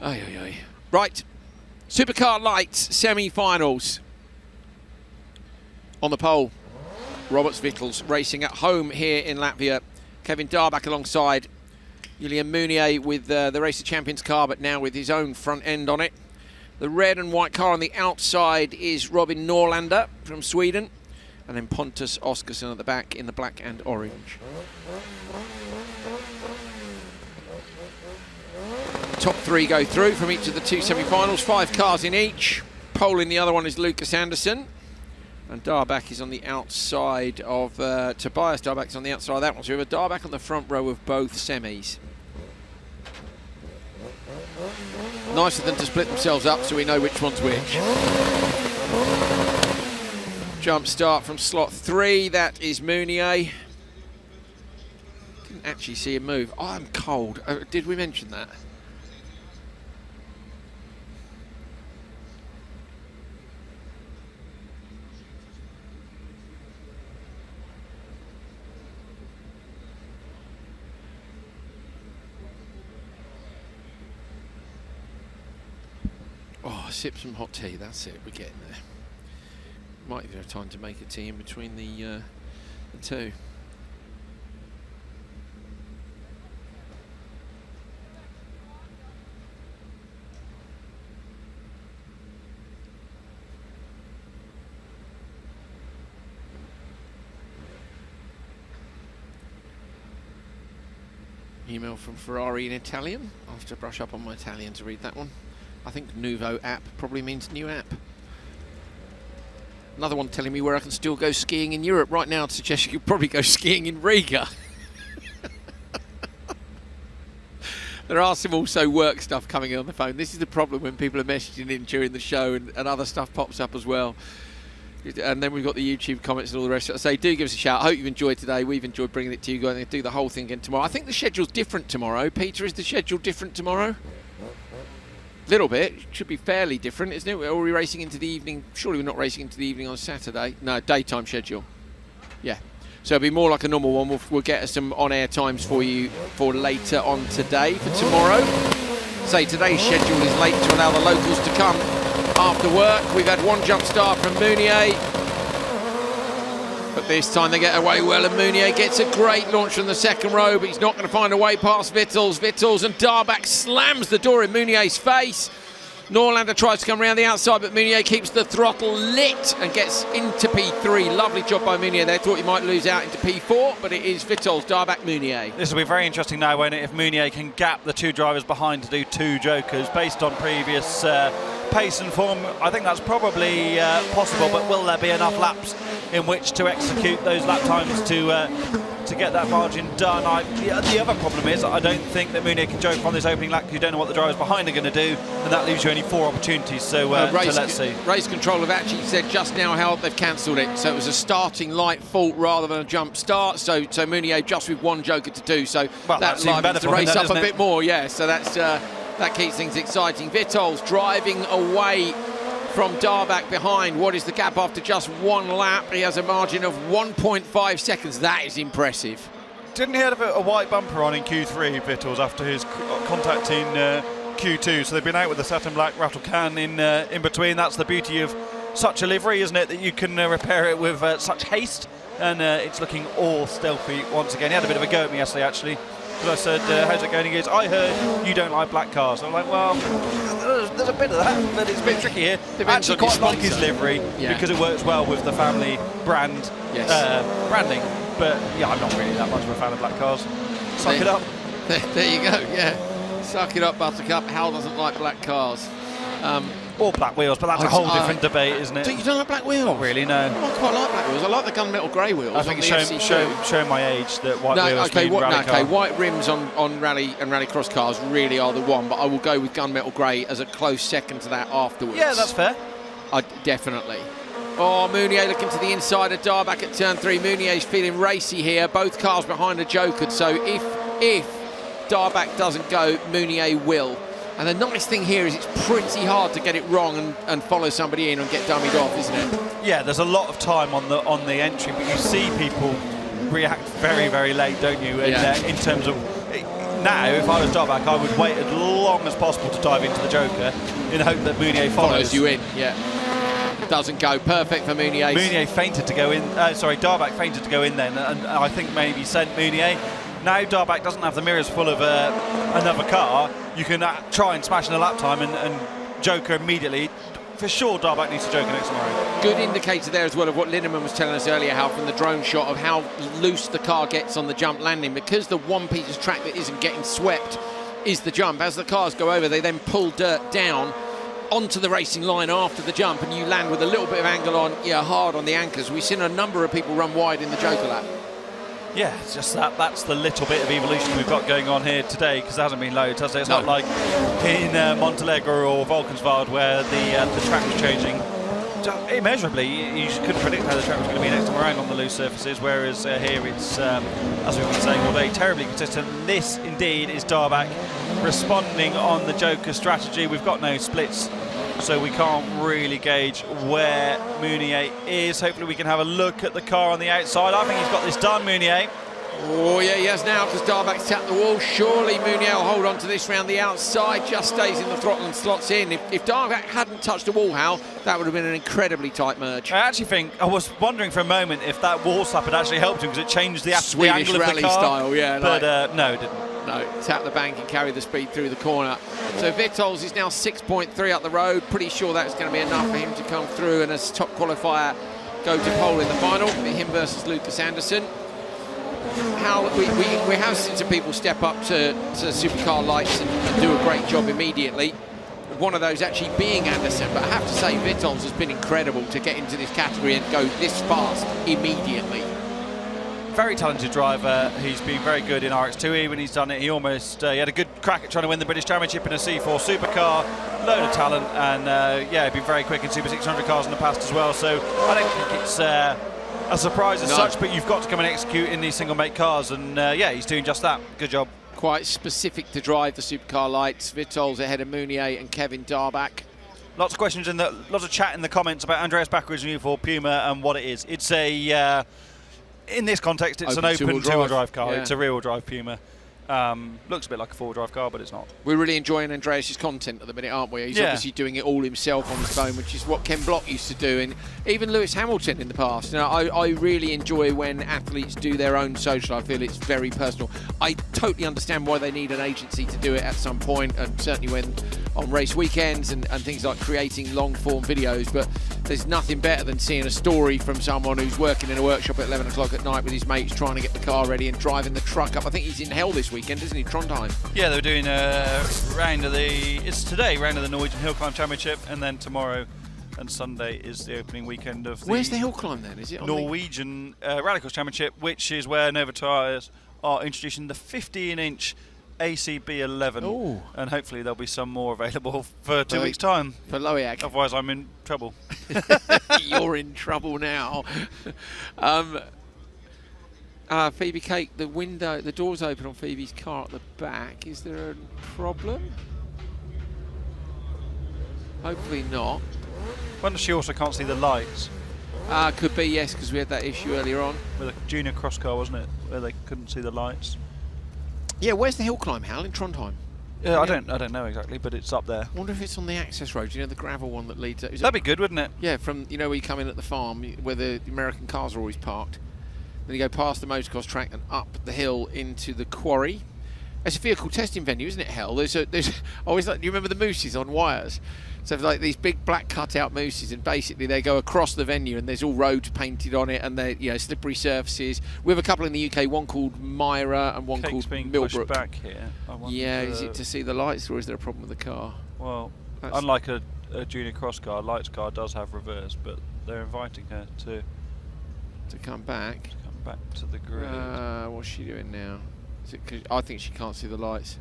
Ay, ay, ay. Right. Supercar Lights semi-finals. On the pole, Roberts Vittels racing at home here in Latvia. Kevin Darbach alongside Julian Munier with the Race of Champions car, but now with his own front end on it. The red and white car on the outside is Robin Norlander from Sweden. And then Pontus Oskarsson at the back in the black and orange. Top 3 go through from each of the 2 semi-finals. 5 cars in each. Pole in the other one is Lucas Anderson. And Darbach is on the outside of... Tobias Darbach is on the outside of that one. So we have a Darbach on the front row of both semis. Nice of them to split themselves up so we know which one's which. Jump start from slot 3, that is Munier. Didn't actually see him move. Oh, I'm cold. Did we mention that? Oh, sip some hot tea, that's it, we're getting there. Might even have time to make a tea in between the two. Email from Ferrari in Italian. I'll have to brush up on my Italian to read that one. I think Nuovo app probably means new app. Another one telling me where I can still go skiing in Europe. Right now, I'd suggest you could probably go skiing in Riga. There are some also work stuff coming in on the phone. This is the problem when people are messaging in during the show and other stuff pops up as well. And then we've got the YouTube comments and all the rest. I say, do give us a shout. I hope you've enjoyed today. We've enjoyed bringing it to you. Going to do the whole thing again tomorrow. I think the schedule's different tomorrow. Peter, is the schedule different tomorrow? Little bit. Should be fairly different, isn't it? Are we racing into the evening? Surely we're not racing into the evening on Saturday. No, daytime schedule. Yeah. So it'll be more like a normal one. We'll get some on-air times for you for later on today. For tomorrow, say today's schedule is late to allow the locals to come after work. We've had one jump start from Munier, but But this time they get away well, and Meunier gets a great launch from the second row, but he's not going to find a way past Vittels. Vittels and Darbach slams the door in Meunier's face. Norlander tries to come around the outside, but Meunier keeps the throttle lit and gets into P3. Lovely job by Meunier there. Thought he might lose out into P4, but it is Vittels, Darbach, Meunier. This will be very interesting now, won't it, if Meunier can gap the two drivers behind to do two jokers. Based on previous pace and form, I think that's probably possible, but will there be enough laps in which to execute those lap times to get that margin done? The other problem is I don't think that Meunier can joke on this opening lap because you don't know what the drivers behind are going to do, and that leaves you only 4 opportunities. So let's see. Race control have actually said just now how they've cancelled it. So it was a starting light fault rather than a jump start. So Meunier just with one joker to do. So that livens the race up a bit more. Yeah. So that keeps things exciting. Vittels driving away from Darbach behind. What is the gap after just one lap? He has a margin of 1.5 seconds. That is impressive. Didn't he have a white bumper on in Q3, Vittels, after his contact in Q2? So they've been out with the satin black rattle can in between. That's the beauty of such a livery, isn't it, that you can repair it with such haste. And it's looking all stealthy once again. He had a bit of a go at me yesterday, actually. I said, how's it going? He goes, I heard you don't like black cars. I'm like, well, there's a bit of that, but it's a bit tricky here. I actually quite like his livery because it works well with the family brand branding. But yeah, I'm not really that much of a fan of black cars. Suck it up. There you go, yeah. Suck it up, Buttercup. Hal doesn't like black cars. Or black wheels, but that's a whole different debate, isn't it? You don't like black wheels? Not really, no. I quite like black wheels. I like the gunmetal grey wheels. I think it's showing my age that white wheels mean rally car. Okay, white rims on rally and rallycross cars really are the one, but I will go with gunmetal grey as a close second to that afterwards. Yeah, that's fair. Definitely. Oh, Meunier looking to the inside of Darbach at turn 3. Meunier's feeling racy here. Both cars behind are jokered, so if Darbach doesn't go, Meunier will. And the nice thing here is it's pretty hard to get it wrong and follow somebody in and get dummied off, isn't it? Yeah, there's a lot of time on the entry, but you see people react very, very late, don't you? In terms of now, if I was Darbach, I would wait as long as possible to dive into the joker in the hope that Meunier follows you in. Yeah, doesn't go. Perfect for Meunier. Meunier fainted to go in. Darbach fainted to go in then, and I think maybe sent Meunier. Now Darbach doesn't have the mirrors full of another car. You can try and smash in a lap time and joker immediately. For sure, Darbach needs to joker next tomorrow. Good indicator there as well of what Linneman was telling us earlier, how from the drone shot of how loose the car gets on the jump landing, because the one piece of track that isn't getting swept is the jump. As the cars go over, they then pull dirt down onto the racing line after the jump, and you land with a little bit of angle on, hard on the anchors. We've seen a number of people run wide in the joker lap. Yeah, it's just that's the little bit of evolution we've got going on here today, because there hasn't been loads, has it? It's not like in Montalegre or Valkenswaard where the track was changing immeasurably. You couldn't predict how the track was going to be next time around on the loose surfaces, whereas here it's, as we've been saying all day, terribly consistent. This indeed is Darbach responding on the joker strategy. We've got no splits, so we can't really gauge where Meunier is. Hopefully we can have a look at the car on the outside. I think he's got this done, Meunier. Oh yeah, he has now, because Darbach's tapped the wall. Surely Meunier will hold on to this round the outside, just stays in the throttle and slots in. If Darbach hadn't touched the wall, Hal, that would have been an incredibly tight merge. I actually think, I was wondering for a moment if that wall slap had actually helped him, because it changed the angle of the car. Style, yeah. But no, it didn't. No, tap the bank and carry the speed through the corner. So Vittels is now 6.3 up the road. Pretty sure that's going to be enough for him to come through and as top qualifier go to pole in the final. It'll be him versus Lucas Anderson. How we have seen some people step up to supercar lights and do a great job immediately. One of those actually being Anderson, but I have to say Vittels has been incredible to get into this category and go this fast immediately. Very talented driver. He's been very good in RX2E when he's done it. He almost he had a good crack at trying to win the British Championship in a C4 supercar. Load of talent, and he's been very quick in Super 600 cars in the past as well. So I don't think it's a surprise as such, but you've got to come and execute in these single make cars, and he's doing just that. Good job. Quite specific to drive the supercar lights. Vittels ahead of Meunier and Kevin Darbach. Lots of questions lots of chat in the comments about Andreas Backeridge's new for Puma and what it is. It's a in this context, it's an open two-wheel drive car. Yeah. It's a rear-wheel drive Puma. Looks a bit like a four-drive car, but it's not. We're really enjoying Andreas's content at the minute, aren't we? He's obviously doing it all himself on his phone, which is what Ken Block used to do, and even Lewis Hamilton in the past. I really enjoy when athletes do their own social. I feel it's very personal. I totally understand why they need an agency to do it at some point, and certainly when on race weekends and things like creating long-form videos, but there's nothing better than seeing a story from someone who's working in a workshop at 11 o'clock at night with his mates trying to get the car ready and driving the truck up. I think he's in hell this weekend, isn't he, Trondheim? Yeah, they're doing a round of it's today, round of the Norwegian Hill Climb Championship, and then tomorrow and Sunday is the opening weekend of the... Where's the hill climb then? Is it on Norwegian RallyX Championship, which is where Nova Tyres are introducing the 15-inch ACB 11, and hopefully there'll be some more available for 2 weeks' time. For Loiak. Otherwise, I'm in trouble. You're in trouble now. Phoebe Cake, the door's open on Phoebe's car at the back. Is there a problem? Hopefully not. Wonder if she also can't see the lights. Could be, yes, because we had that issue earlier on. With a junior cross car, wasn't it? Where they couldn't see the lights. Yeah, where's the hill climb, Hal? In Trondheim? Yeah, I don't know exactly, but it's up there. I wonder if it's on the access road, the gravel one that leads... That'd be good, wouldn't it? Yeah, from, where you come in at the farm, where the American cars are always parked. Then you go past the motocross track and up the hill into the quarry. It's a vehicle testing venue, isn't it, Hal? There's always like, do you remember the mooses on wires? So like these big black cutout mooses, and basically they go across the venue, and there's all roads painted on it, and they're slippery surfaces. We have a couple in the UK, one called Myra and one called being Millbrook. Pushed back here. Yeah, is it to see the lights, or is there a problem with the car? Well, unlike a junior cross car, Lights car does have reverse, but they're inviting her to come back. To come back to the grid. What's she doing now? Is it 'cause I think she can't see the lights.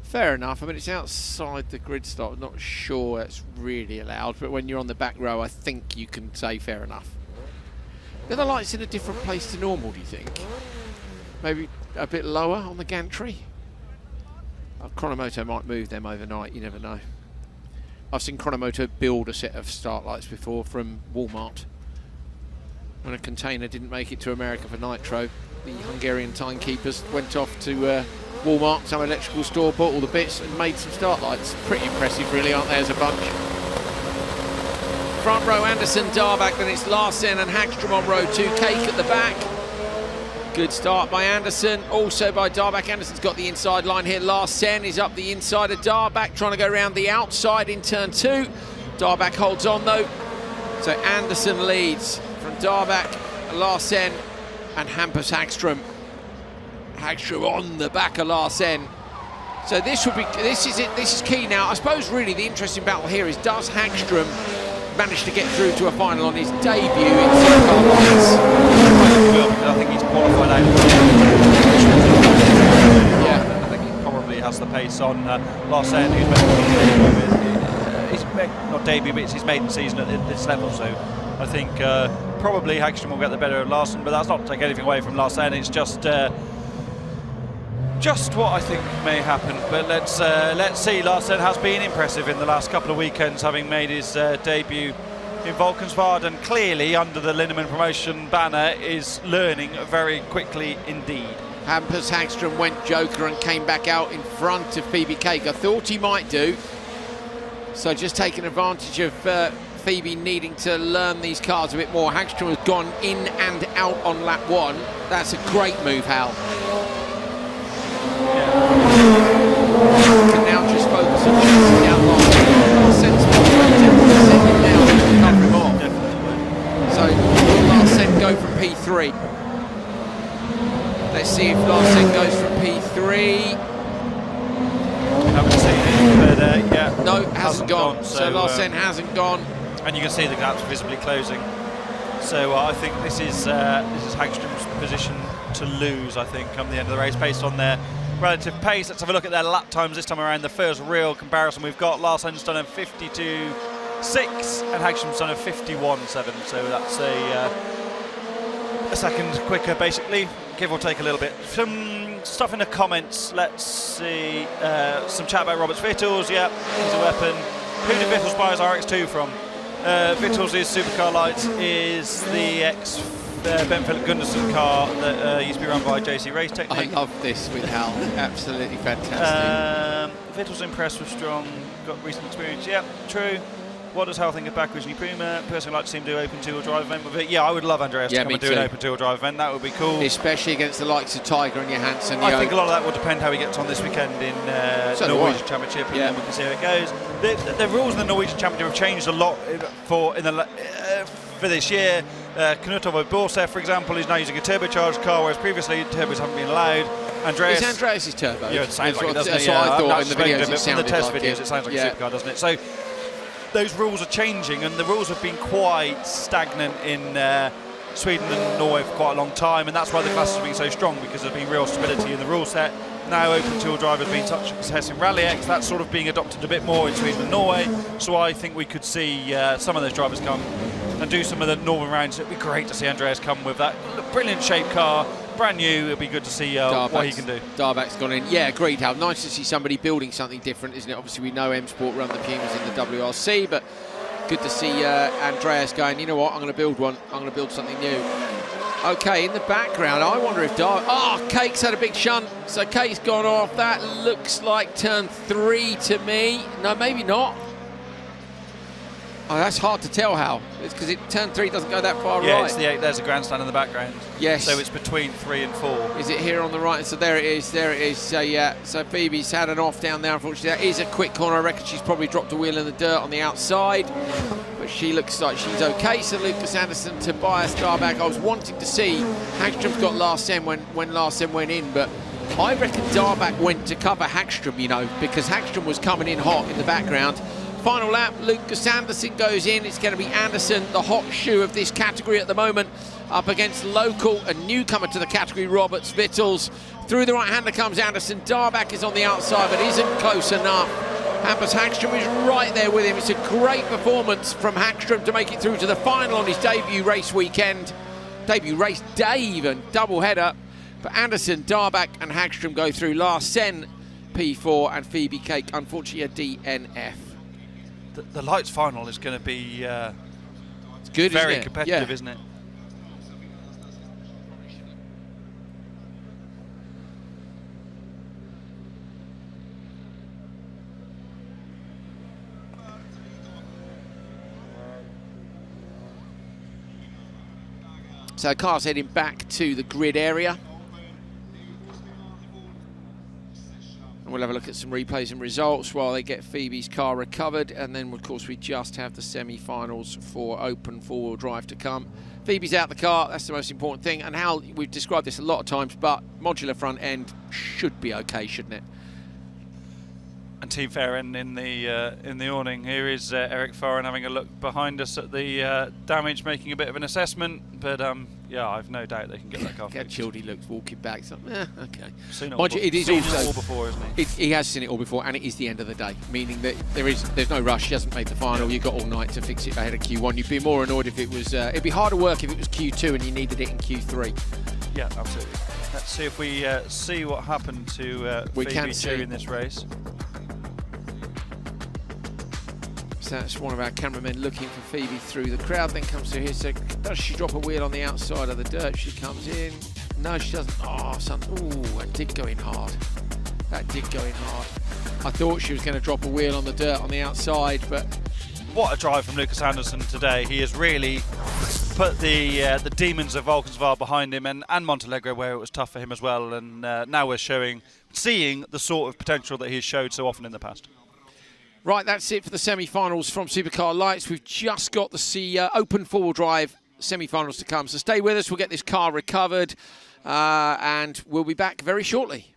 Fair enough. I mean, it's outside the grid stop. I'm not sure that's really allowed, but when you're on the back row, I think you can say fair enough. Are the lights in a different place to normal, do you think? Maybe a bit lower on the gantry? Chronomoto might move them overnight, you never know. I've seen Chronomoto build a set of start lights before from Walmart. When a container didn't make it to America for Nitro, the Hungarian timekeepers went off to Walmart, some electrical store, bought all the bits and made some start lights. Pretty impressive, really, aren't they, as a bunch? Front row, Anderson, Darback, then it's Larsen and Hagstrom on row 2, Cake at the back. Good start by Anderson, also by Darback. Anderson's got the inside line here. Larsen is up the inside of Darback, trying to go around the outside in turn 2. Darback holds on though. So Anderson leads from Darback, Larsen and Hampus Hagstrom. Hagstrom on the back of Larsen. So this is key now. I suppose really the interesting battle here is, does Hagstrom manage to get through to a final on his debut in Supercar Lights? I think he's qualified out. Yeah, I think he probably has the pace on Larsen, who's not debut, but it's his maiden season at this level. So I think probably Hagstrom will get the better of Larsen, but that's not to take anything away from Larsen. It's just what I think may happen, but let's see. Larsen has been impressive in the last couple of weekends, having made his debut in Valkenswaard, and clearly under the Linneman promotion banner is learning very quickly indeed. Hampus Hagstrom went joker and came back out in front of Phoebe Cake. I thought he might do, so just taking advantage of Phoebe needing to learn these cars a bit more. Hagstrom has gone in and out on lap 1. That's a great move, Hal. Can now just focus on chasing down Larsen now to cover him off. So will Larsen go from P3? Let's see if Larsen goes from P3. Haven't seen it, but yeah. No, hasn't gone. So Larsen hasn't gone. And you can see the gaps visibly closing. So I think this is Hagstrom's position to lose, I think, come the end of the race, based on their relative pace. Let's have a look at their lap times this time around. The first real comparison we've got. Larsen's done a 52.6 and Hagstrom's done a 51.7. So that's a second quicker, basically, give or take a little bit. Some stuff in the comments. Let's see. Some chat about Roberts Vittles. Yeah, he's a weapon. Who did Vittles buy his RX2 from? Vittles' Supercar Lights is the Ben Philip Gunderson car that used to be run by JC Race Technique. I love this with Hal. Absolutely fantastic. Vettel's impressed with strong, got recent experience. Yeah, true. What does Hal think of Baku Originally Prima? Personally, like to see him do open two-wheel drive event with it. Yeah, I would love Andreas to come and do an open two-wheel drive event. That would be cool. Especially against the likes of Tiger and Johansson. I think a lot of that will depend how he gets on this weekend in Norwegian Championship, and then we can see how it goes. The rules in the Norwegian Championship have changed a lot for this year. Knutov of Borse, for example, is now using a turbocharged car, whereas previously turbos haven't been allowed. Is Andreas' turbo? Yeah, it sounds like it, doesn't that's it? what I thought in the videos. From the test videos, it sounds like a supercar, doesn't it? So those rules are changing, and the rules have been quite stagnant in Sweden and Norway for quite a long time, and that's why the classes have been so strong, because there's been real stability in the rule set. Now open two-wheel drive has been such a success in RallyX, that's sort of being adopted a bit more in Sweden and Norway, so I think we could see some of those drivers come and do some of the northern rounds. It'd be great to see Andreas come with that brilliant shaped car, brand new. It'd be good to see what he can do. Darback's gone in. Yeah, agreed, Hal. Nice to see somebody building something different, isn't it? Obviously, we know M Sport run the Pumas in the WRC, but good to see Andreas going, you know what, I'm going to build one. I'm going to build something new. Okay, in the background, I wonder if Cake's had a big shunt. So Cake's gone off. That looks like turn 3 to me. No, maybe not. Oh, that's hard to tell, Hal. It's because turn 3 doesn't go that far right. It's there's a grandstand in the background. Yes. So it's between 3 and 4. Is it here on the right? So there it is. There it is. So yeah. So Phoebe's had an off down there. Unfortunately, that is a quick corner. I reckon she's probably dropped a wheel in the dirt on the outside, but she looks like she's okay. So Lucas Anderson, Tobias Darback. I was wanting to see Hagstrom's got Larsen when Larsen went in, but I reckon Darback went to cover Hagstrom, you know, because Hagstrom was coming in hot in the background. Final lap, Lucas Anderson goes in. It's going to be Anderson, the hot shoe of this category at the moment, up against local and newcomer to the category, Roberts Vittels. Through the right-hander comes Anderson. Darback is on the outside, but isn't close enough. Hampus Hagstrom is right there with him. It's a great performance from Hagstrom to make it through to the final on his debut race weekend. Debut race day even, double header. But Anderson, Darback and Hagstrom go through. Larsen, P4, and Phoebe Cake, unfortunately, a DNF. The lights final is going to be it's good, very isn't it? competitive, isn't it? So cars heading back to the grid area. And we'll have a look at some replays and results while they get Phoebe's car recovered. And then, of course, we just have the semi-finals for open four-wheel drive to come. Phoebe's out the car. That's the most important thing. And Hal, we've described this a lot of times, but modular front end should be okay, shouldn't it? And Team Fair End in the awning. Here is Eric Foran having a look behind us at the damage, making a bit of an assessment. But yeah, I've no doubt they can get that car fixed. Childy looks walking back. So, okay. Seen it all before, isn't he? He has seen it all before, and it is the end of the day, meaning that there's no rush. He hasn't made the final. You've got all night to fix it ahead of Q1. You'd be more annoyed if it was. It'd be harder work if it was Q2 and you needed it in Q3. Yeah, absolutely. Let's see if we see what happened to Phoebe during this race. So that's one of our cameramen looking for Phoebe through the crowd, then comes through here. So does she drop a wheel on the outside of the dirt? She comes in. No, she doesn't. Oh, that did go in hard. That did go in hard. I thought she was going to drop a wheel on the dirt on the outside, but... What a drive from Lucas Anderson today. He has really put the demons of Valkenswaard behind him, and Montenegro, where it was tough for him as well. And now we're seeing the sort of potential that he's showed so often in the past. Right, that's it for the semi-finals from Supercar Lights. We've just got the open four-wheel drive semi-finals to come. So stay with us. We'll get this car recovered, and we'll be back very shortly.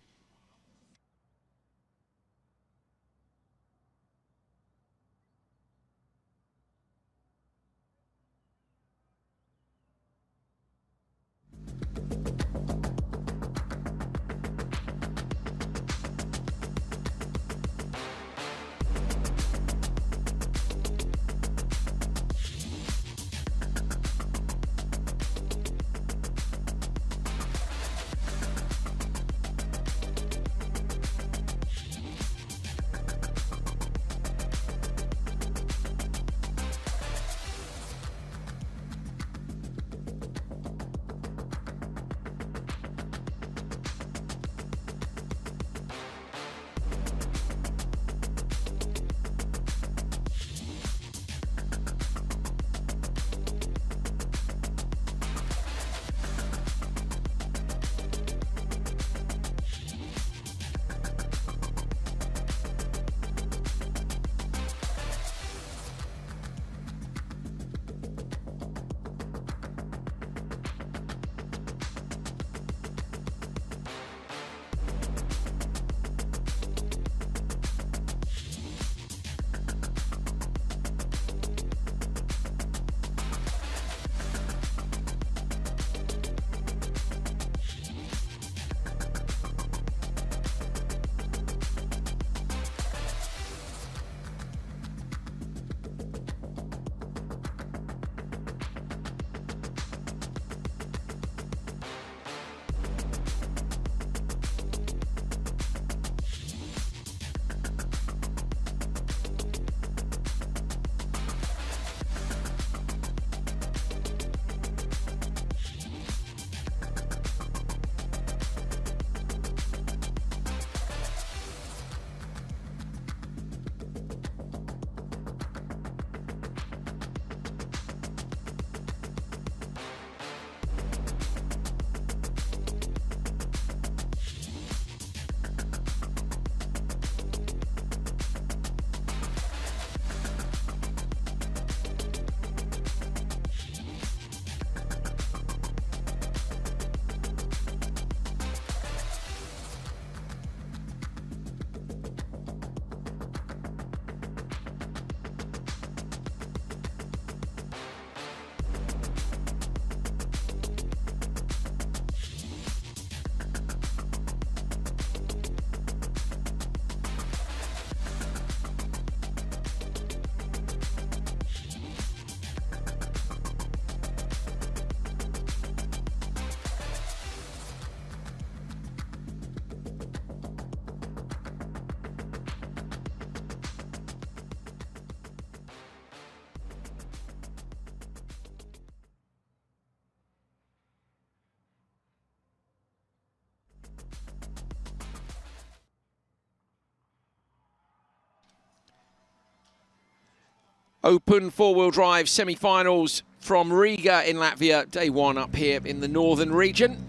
Open four-wheel drive semi-finals from Riga in Latvia. Day one up here in the northern region.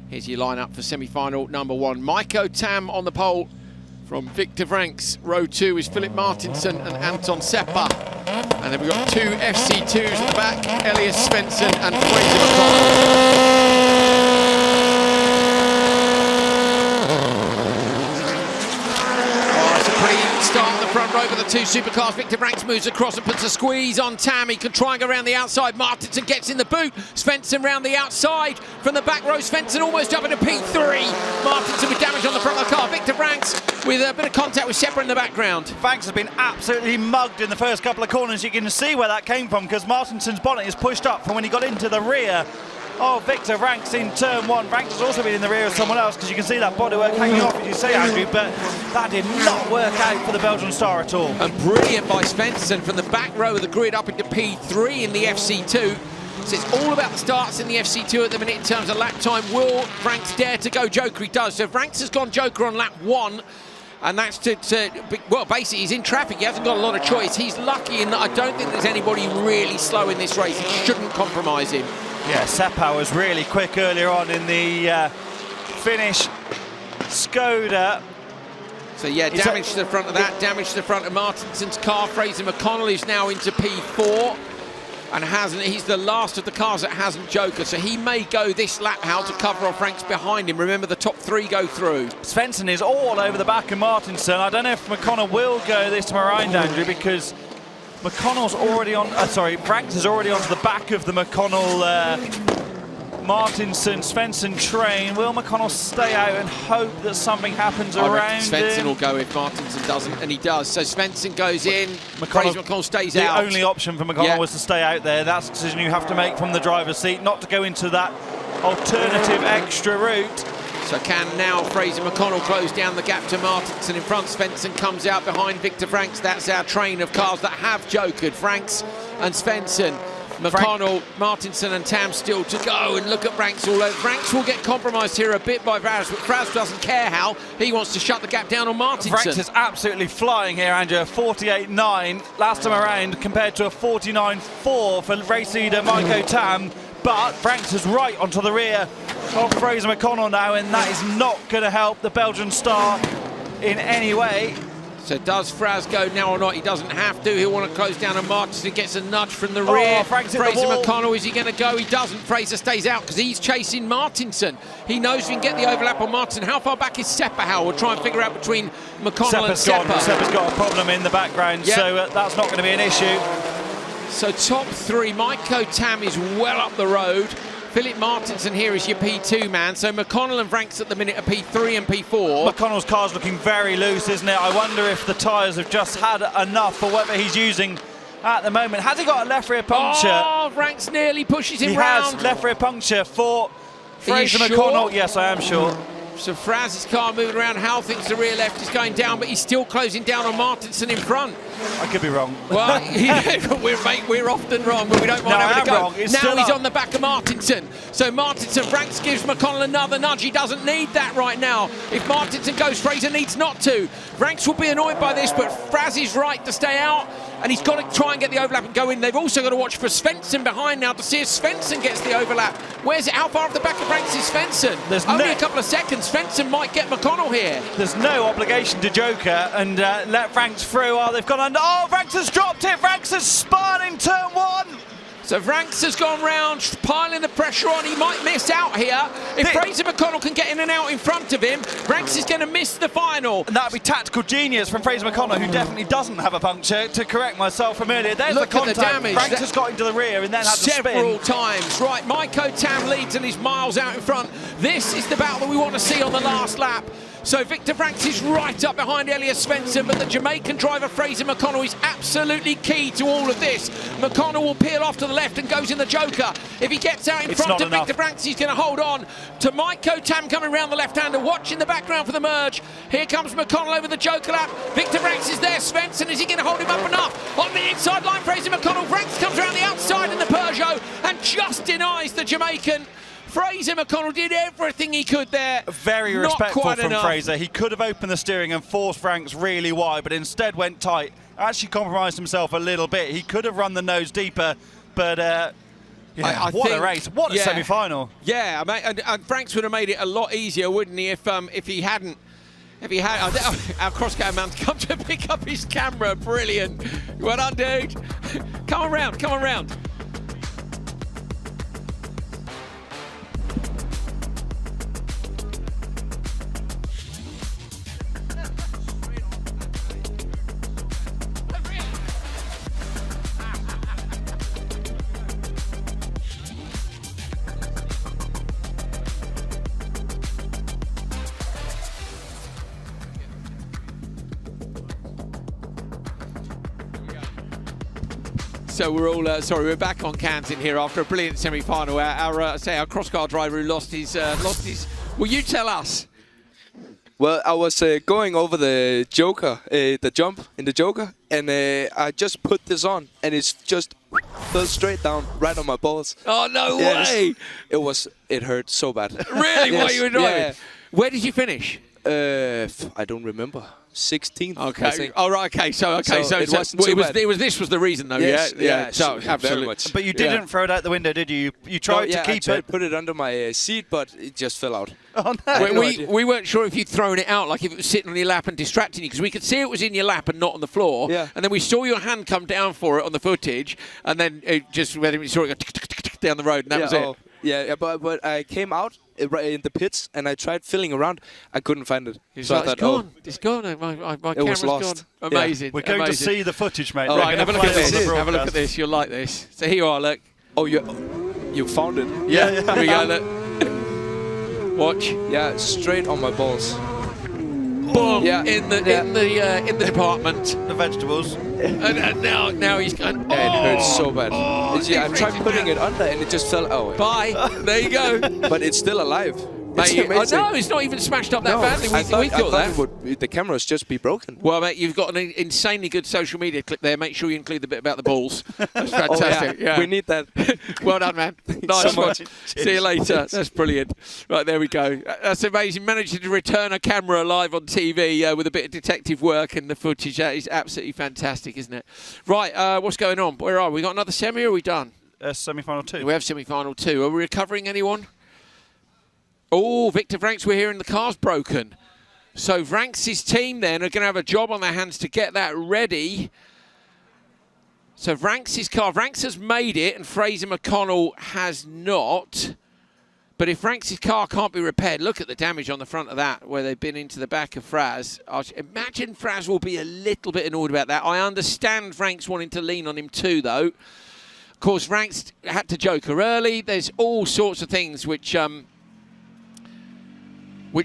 Here's your lineup for semi-final number one. Maiko Tam on the pole. From Victor Vranckx. Row 2 is Philip Martinsson and Anton Seppa. And then we've got two FC2s at the back, Elias Svensson and Fraser McConnell. Start in the front row with the two supercars. Victor Vranckx moves across and puts a squeeze on Tam. He can try and go around the outside. Martinsson gets in the boot. Svensson round the outside from the back row. Svensson almost up into P3. Martinsson with damage on the front of the car. Victor Vranckx with a bit of contact with Seppa in the background. Vranckx has been absolutely mugged in the first couple of corners. You can see where that came from because Martinsson's bonnet is pushed up from when he got into the rear. Oh, Victor Vranckx in turn one. Vranckx has also been in the rear of someone else because you can see that bodywork hanging off, as you say, Andrew, but that did not work out for the Belgian star at all. And brilliant by Svensson from the back row of the grid up into P3 in the FC2. So it's all about the starts in the FC2 at the minute in terms of lap time. Will Vranckx dare to go Joker? He does. So Vranckx has gone Joker on lap 1. And that's well, basically, he's in traffic. He hasn't got a lot of choice. He's lucky in that I don't think there's anybody really slow in this race. He shouldn't compromise him. Yeah, Seppa was really quick earlier on in the finish. Skoda. So yeah, damage to the front of that, damage to the front of Martinsson's car. Fraser McConnell is now into P4 and he's the last of the cars that hasn't Joker, so he may go this lap how to cover off Vranckx behind him. Remember, the top 3 go through. Svensson is all over the back of Martinsson. I don't know if McConnell will go this time around, Andrew, because McConnell's already on, Vranckx is already onto the back of the McConnell Martinsson Svensson train. Will McConnell stay out and hope that something happens around Svensson him? will go if Martinsson doesn't, and he does. So Svensson goes in, McConnell stays out. The only option for McConnell was to stay out there. That's a decision you have to make from the driver's seat, not to go into that alternative extra route. So can now Fraser McConnell close down the gap to Martinsson in front. Svensson comes out behind Victor Vranckx. That's our train of cars that have jokered. Vranckx and Svensson. McConnell, Martinsson and Tam still to go, and look at Vranckx all over. Vranckx will get compromised here a bit by Vraz, but Vraz doesn't care how. He wants to shut the gap down on Martinsson. Vranckx is absolutely flying here, Andrew. 48.9 last time around compared to a 49.4 for race leader Maiko Tam. But Vranckx is right onto the rear of Fraser McConnell now, and that is not going to help the Belgian star in any way. So does Vraz go now or not? He doesn't have to. He'll want to close down on Martinsson. Gets a nudge from the rear. Fraser McConnell, is he going to go? He doesn't. Fraser stays out because he's chasing Martinsson. He knows he can get the overlap on Martinsson. How far back is Seppa? We'll try and figure out between McConnell and Seppa. Seppa's got a problem in the background, so that's not going to be an issue. So top 3, Maiko Tam is well up the road. Philip Martinsson here is your P2 man. So McConnell and Vranckx at the minute are P3 and P4. McConnell's car's looking very loose, isn't it? I wonder if the tyres have just had enough for whatever he's using at the moment. Has he got a left rear puncture? Oh, Vranckx nearly pushes him round. He has left rear puncture for Fraser McConnell. Yes, I am sure. So Fraz's car moving around. Hal thinks the rear left is going down, but he's still closing down on Martinsson in front. I could be wrong. Well, we're often wrong, but we don't mind having a go. Now he's on the back of Martinsson. So Martinsson, Vranckx gives McConnell another nudge. He doesn't need that right now. If Martinsson goes, Fraser needs not to. Vranckx will be annoyed by this, but Fraz is right to stay out, and he's got to try and get the overlap and go in. They've also got to watch for Svensson behind now to see if Svensson gets the overlap. Where's it? How far off the back of Vranckx is Svensson? There's only a couple of seconds. Svensson might get McConnell here. There's no obligation to Joker and let Vranckx through. Oh, they've gone under. Oh, Vranckx has dropped it. Vranckx has spun in turn 1. So Vranckx has gone round, piling the pressure on. He might miss out here. If Fraser McConnell can get in and out in front of him, Vranckx is going to miss the final. And that would be tactical genius from Fraser McConnell, who definitely doesn't have a puncture, to correct myself from earlier. There's Look the contact. At the damage. Vranckx has got into the rear and then had to spin. Several times. Right, Maiko Tam leads and he's miles out in front. This is the battle that we want to see on the last lap. So Victor Vranckx is right up behind Elias Svensson, but the Jamaican driver Fraser McConnell is absolutely key to all of this. McConnell will peel off to the left and goes in the Joker. If he gets out in front of Victor Vranckx, he's going to hold on to Maiko Tam coming around the left-hander. Watch in the background for the merge. Here comes McConnell over the Joker lap. Victor Vranckx is there. Svensson, is he going to hold him up enough? On the inside line, Fraser McConnell. Vranckx comes around the outside in the Peugeot and just denies the Jamaican. Fraser McConnell did everything he could there. Very respectful from Fraser. He could have opened the steering and forced Vranckx really wide, but instead went tight. actually compromised himself a little bit. He could have run the nose deeper, but I what think, a race! What a semi-final! Yeah, and Franks would have made it a lot easier, wouldn't he, if he hadn't. If he had, our cross-car man's come to pick up his camera. Brilliant. Well done, dude. Come on round, come on round. So we're all we're back on cans in here after a brilliant semi-final. Our cross-car driver who lost his. Will you tell us? Well, I was going over the Joker, the jump in the Joker, and I just put this on, and it's just fell straight down right on my balls. Oh no way! It hurt so bad. Really? Yes, What you were driving? yeah. Where did you finish? I don't remember. 16th. Okay. Oh right. Okay. So it wasn't too bad. This was the reason though. Yes, Yeah. So very absolutely. much. But you didn't throw it out the window, did you? You tried to keep I it. put it under my seat, but it just fell out. Oh no! We weren't sure if you'd thrown it out, like if it was sitting on your lap and distracting you, because we could see it was in your lap and not on the floor. Yeah. And then we saw your hand come down for it on the footage, and then we saw it go tick, tick, tick, tick down the road, and that was it. Yeah, but I came out in the pits and I tried filling around. I couldn't find it. So I thought, it's gone. My it was camera's lost. gone. Amazing. We're going to see the footage, mate. All right, have a look at this. Have a look broadcast. at this. You'll like this. So here you are. Look. Oh, you found it. Yeah. Here we go. Look. Watch. Yeah, straight on my balls. Boom. Yeah. In the department. The vegetables. And now he's going. It hurts so bad. I tried putting it under and it just fell out. Bye. There you go. But it's still alive. Mate, It's amazing. no, it's not even smashed up that badly. We thought that. The cameras just be broken. Well, mate, you've got an insanely good social media clip there. Make sure you include the bit about the balls. That's fantastic. Yeah. We need that. Well done, man. Nice so one. much. See you later. That's brilliant. Right, there we go. That's amazing. Managing to return a camera live on TV with a bit of detective work and the footage. That is absolutely fantastic, isn't it? Right, what's going on? Where are we? Got another semi or are we done? Semi-final 2. We have semi-final 2. Are we recovering anyone? Oh, Victor Vranks, we're hearing the car's broken. So Vranks' team then are going to have a job on their hands to get that ready. So Vranks' car, Vranks has made it and Fraser McConnell has not. But if Vranks' car can't be repaired, look at the damage on the front of that, where they've been into the back of Fraz. I imagine Fraz will be a little bit annoyed about that. I understand Vranks wanting to lean on him too, though. Of course, Vranks had to Joker early. There's all sorts of things which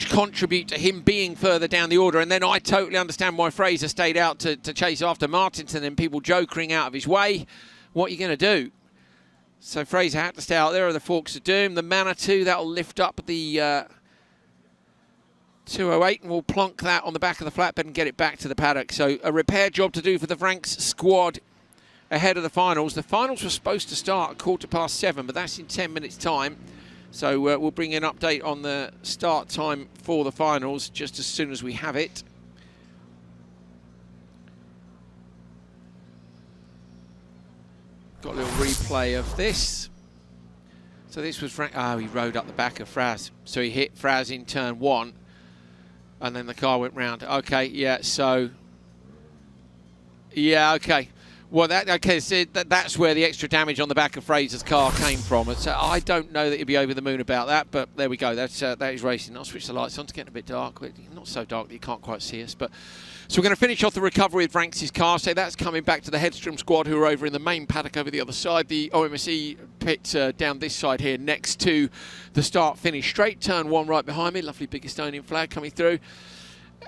contribute to him being further down the order. And then I totally understand why Fraser stayed out to chase after Martinson and people jokering out of his way. What are you going to do? So Fraser had to stay out. There are the Forks of Doom. The Manitou, that'll lift up the 208 and we'll plonk that on the back of the flatbed and get it back to the paddock. So a repair job to do for the Vranks squad ahead of the finals. The finals were supposed to start at 7:15, but that's in 10 minutes' time. So we'll bring an update on the start time for the finals just as soon as we have it. Got a little replay of this. So this was Frank. Oh, he rode up the back of Fraz. So he hit Fraz in turn 1. And then the car went round. Okay, yeah, so... Yeah, okay. Well, so that's where the extra damage on the back of Fraser's car came from. So I don't know that he'd be over the moon about that, but there we go. That is racing. I'll switch the lights on. It's getting a bit dark. Not so dark that you can't quite see us. But so we're going to finish off the recovery with Vranks' car. So that's coming back to the Headstrom squad, who are over in the main paddock over the other side. The OMSE pit down this side here, next to the start-finish straight. Turn 1 right behind me. Lovely big Estonian flag coming through.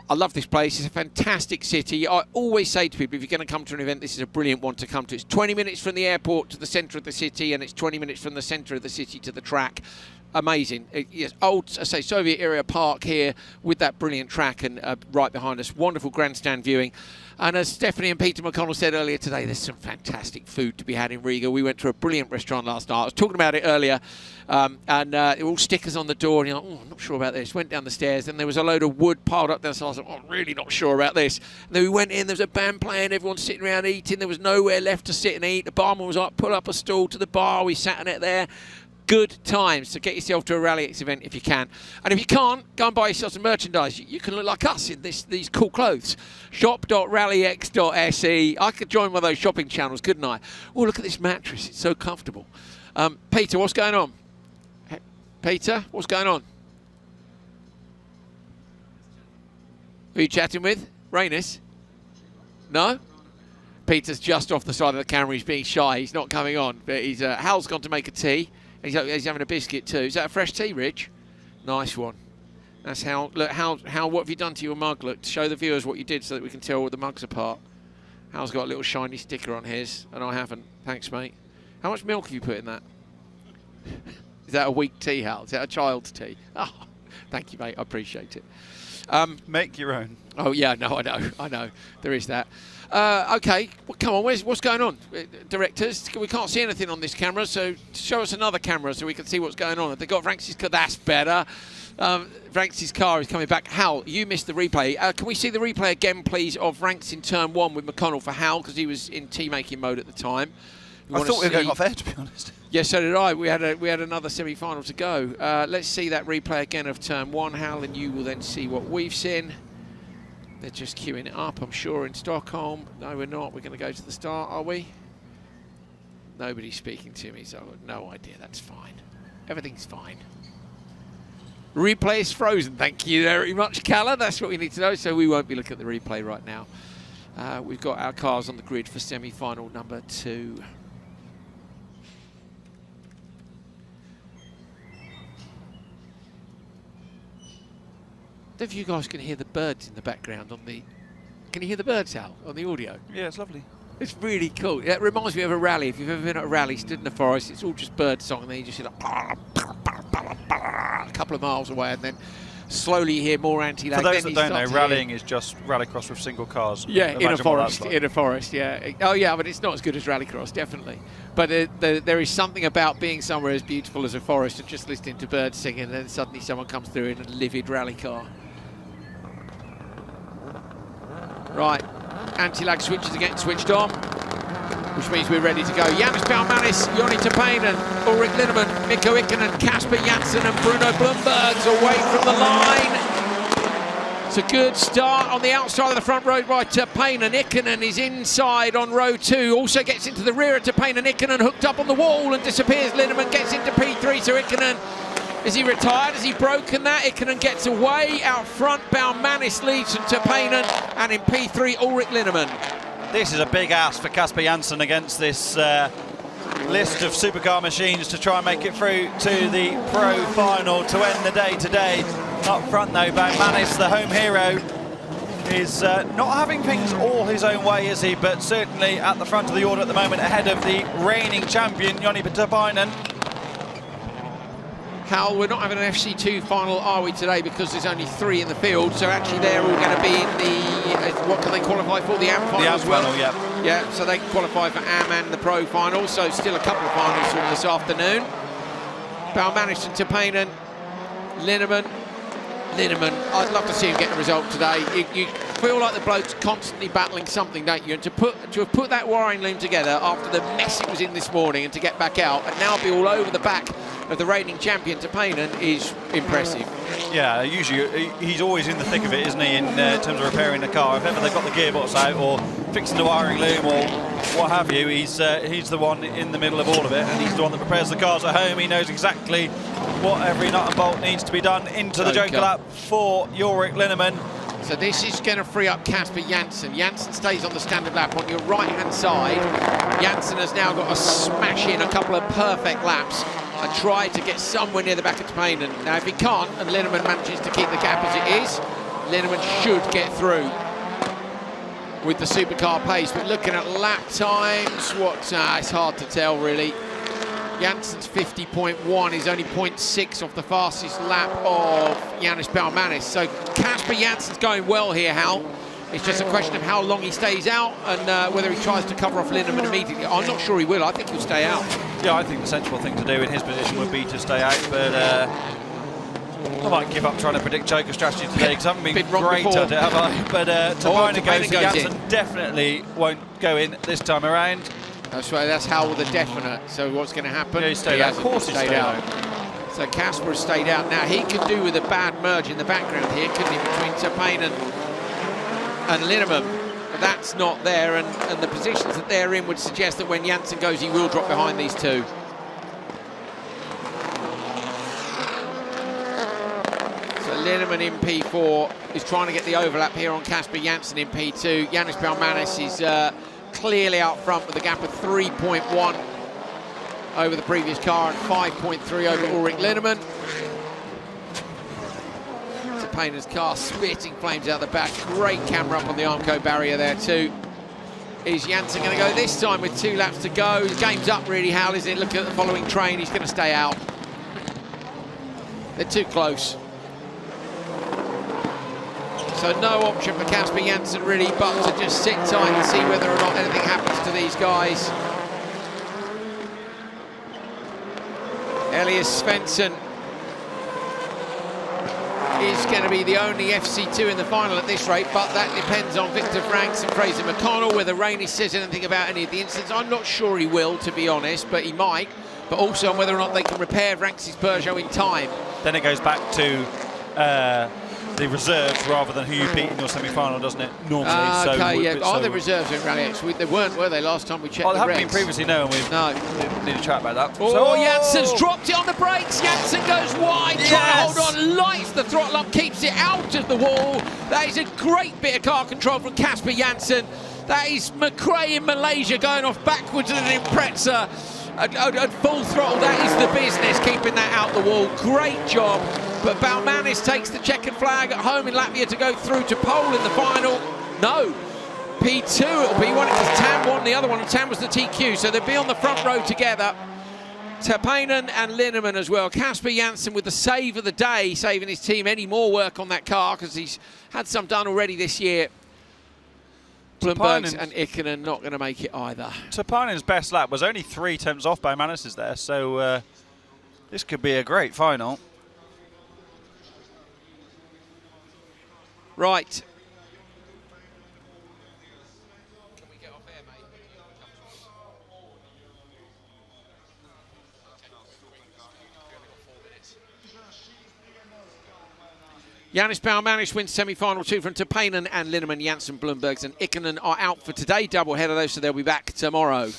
I love this place. It's a fantastic city. I always say to people, if you're going to come to an event, this is a brilliant one to come to. It's 20 minutes from the airport to the centre of the city, and it's 20 minutes from the centre of the city to the track. amazing. Yes, old, I say, Soviet era park here with that brilliant track and right behind us. Wonderful grandstand viewing. And as Stephanie and Peter McConnell said earlier today, there's some fantastic food to be had in Riga. We went to a brilliant restaurant last night. I was talking about it earlier, and there were all stickers on the door, and you're like, oh, I'm not sure about this. Went down the stairs, and there was a load of wood piled up there, so I was like, oh, I'm really not sure about this. And then we went in, there was a band playing, everyone sitting around eating. There was nowhere left to sit and eat. The barman was like, pull up a stool to the bar. We sat in it there. Good times. So get yourself to a RallyX event if you can. And if you can't, go and buy yourself some merchandise. You can look like us in these cool clothes. Shop.rallyx.se. I could join one of those shopping channels, couldn't I? Oh, look at this mattress. It's so comfortable. Peter, what's going on? Peter, what's going on? Who are you chatting with? Rainis? No? Peter's just off the side of the camera. He's being shy. He's not coming on. But he's Hal's gone to make a tea. He's having a biscuit too. Is that a fresh tea, Rich? Nice one. That's Hal. Look, Hal, what have you done to your mug? Look, to show the viewers what you did so that we can tell the mugs apart. Hal's got a little shiny sticker on his, and I haven't. Thanks, mate. How much milk have you put in that? Is that a weak tea, Hal? Is that a child's tea? Oh, thank you, mate. I appreciate it. Make your own. Oh, yeah, no, I know. There is that. Okay, well, come on, what's going on? Directors, we can't see anything on this camera, so show us another camera so we can see what's going on. If they've got Franks' car, that's better. Franks' car is coming back. Hal, you missed the replay. Can we see the replay again, please, of Franks in turn 1 with McConnell for Hal, because he was in tea-making mode at the time. I thought we were going off air, to be honest. Yes, so did I. We had another semi-final to go. Let's see that replay again of turn 1, Hal, and you will then see what we've seen. They're just queuing it up, I'm sure, in Stockholm. No, we're not. We're going to go to the start, are we? Nobody's speaking to me, so I've got no idea. That's fine. Everything's fine. Replay is frozen. Thank you very much, Calla. That's what we need to know, so we won't be looking at the replay right now. We've got our cars on the grid for semi-final number 2. I don't know if you guys can hear the birds in the background on the... Can you hear the birds, Al, on the audio? Yeah, it's lovely. It's really cool. It reminds me of a rally. If you've ever been at a rally, stood in the forest, it's all just bird song, and then you just hear like a couple of miles away, and then slowly you hear more anti-lag. For those that don't know, rallying is just rallycross with single cars. Yeah, in a forest, yeah. Oh yeah, but it's not as good as rallycross, definitely. But there is something about being somewhere as beautiful as a forest and just listening to birds singing, and then suddenly someone comes through in a livid rally car. Right, anti-lag switches are getting switched on, which means we're ready to go. Janus Baumanis, Joni Tapainen, Ulrich Linnemann, Mikko Ikonen, Kasper Janssen and Bruno Blumberg's away from the line. It's a good start on the outside of the front row by Tapainen. Ikonen is inside on row 2, also gets into the rear of Tapainen. Ikonen hooked up on the wall and disappears. Linnemann gets into P3, so Ikonen, is he retired? Has he broken that? Ikonen gets away. Out front, Baumanis leads from Tapainen, and in P3, Ulrich Linnemann. This is a big ask for Kasper Janssen against this list of supercar machines to try and make it through to the pro final to end the day today. Up front though, Baumanis, the home hero, is not having things all his own way, is he? But certainly at the front of the order at the moment, ahead of the reigning champion, Joni Tapainen. Hal, we're not having an FC2 final, are we, today, because there's only 3 in the field, so actually they're all going to be in the, what can they qualify for, the AM final as well? The AM final, yeah. Yeah, so they can qualify for AM and the Pro final, so still a couple of finals from this afternoon. Baumanis and Tapainen, Linnemann, I'd love to see him get a result today. You feel like the bloke's constantly battling something, don't you? And to have put that wiring loom together after the mess it was in this morning and to get back out and now be all over the back of the reigning champion Tapainen is impressive. Yeah, usually he's always in the thick of it, isn't he, in terms of repairing the car. If ever they've got the gearbox out or fixing the wiring loom or what have you, he's the one in the middle of all of it, and he's the one that prepares the cars at home. He knows exactly what every nut and bolt needs to be done into the Joker lap for Ulrich Linnemann. So this is going to free up Kasper Janssen. Janssen stays on the standard lap on your right-hand side. Janssen has now got to smash in a couple of perfect laps and try to get somewhere near the back of Tapainen. Now, if he can't, and Linnemann manages to keep the gap as it is, Linnemann should get through with the supercar pace. But looking at lap times, it's hard to tell, really. Janssen's 50.1 is only 0.6 off the fastest lap of Yannis Baumanis. So Casper Janssen's going well here, Hal. It's just a question of how long he stays out and whether he tries to cover off Lindemann immediately. I'm not sure he will. I think he'll stay out. Yeah, I think the sensible thing to do in his position would be to stay out, but I might give up trying to predict Joker strategy today because I haven't been great at it, have I? But Topina goes for Janssen, definitely won't go in this time around. That's right, that's Hal with a definite. So what's going to happen? Yeah, he stayed out. Of course he stayed out. So Casper has stayed out. Now he could do with a bad merge in the background here, couldn't he, between Topina and Lindemann? But that's not there, and the positions that they're in would suggest that when Janssen goes, he will drop behind these two. Lindemann in P4 is trying to get the overlap here on Casper Janssen in P2. Yannis Baumanis is clearly out front with a gap of 3.1 over the previous car and 5.3 over Ulrich Lindemann. Topina's car spitting flames out the back. Great camera up on the Armco barrier there too. Is Janssen going to go this time with 2 laps to go? The game's up really, Hal, isn't it? Look at the following train, he's going to stay out. They're too close. So no option for Casper Janssen really but to just sit tight and see whether or not anything happens to these guys. Elias Svensson is going to be the only FC2 in the final at this rate, but that depends on Victor Franks and Fraser McConnell, whether Rainey says anything about any of the incidents. I'm not sure he will, to be honest, but he might. But also on whether or not they can repair Franks' Peugeot in time. Then it goes back to the reserves rather than who you beat in your semi-final, doesn't it? Normally. Okay, yeah. Are there reserves in RallyX? They weren't, were they, last time we checked the they haven't regs? been previously, no, and we need to chat about that. Oh, Janssen's dropped it on the brakes. Janssen goes wide, trying to hold on, lights the throttle up, keeps it out of the wall. That is a great bit of car control from Casper Janssen. That is McRae in Malaysia going off backwards in an Impreza. At full throttle, that is the business, keeping that out the wall. Great job. But Baumanis takes the checkered flag at home in Latvia to go through to pole in the final. No, P2 it'll be one because Tam won the other one, and Tam was the TQ, so they'll be on the front row together. Topinen and Lindemann as well. Casper Janssen with the save of the day, saving his team any more work on that car because he's had some done already this year. Blumbergs and Ikonen not going to make it either. Topinen's best lap was only 3 tenths off Baumanis there, so this could be a great final. Right. Can we get off air, mate? Yannis Baumanis wins semi-final 2 from Topinen and Lindemann. Janssen, Blumbergs and Ikonen are out for today. Double header though, so they'll be back tomorrow.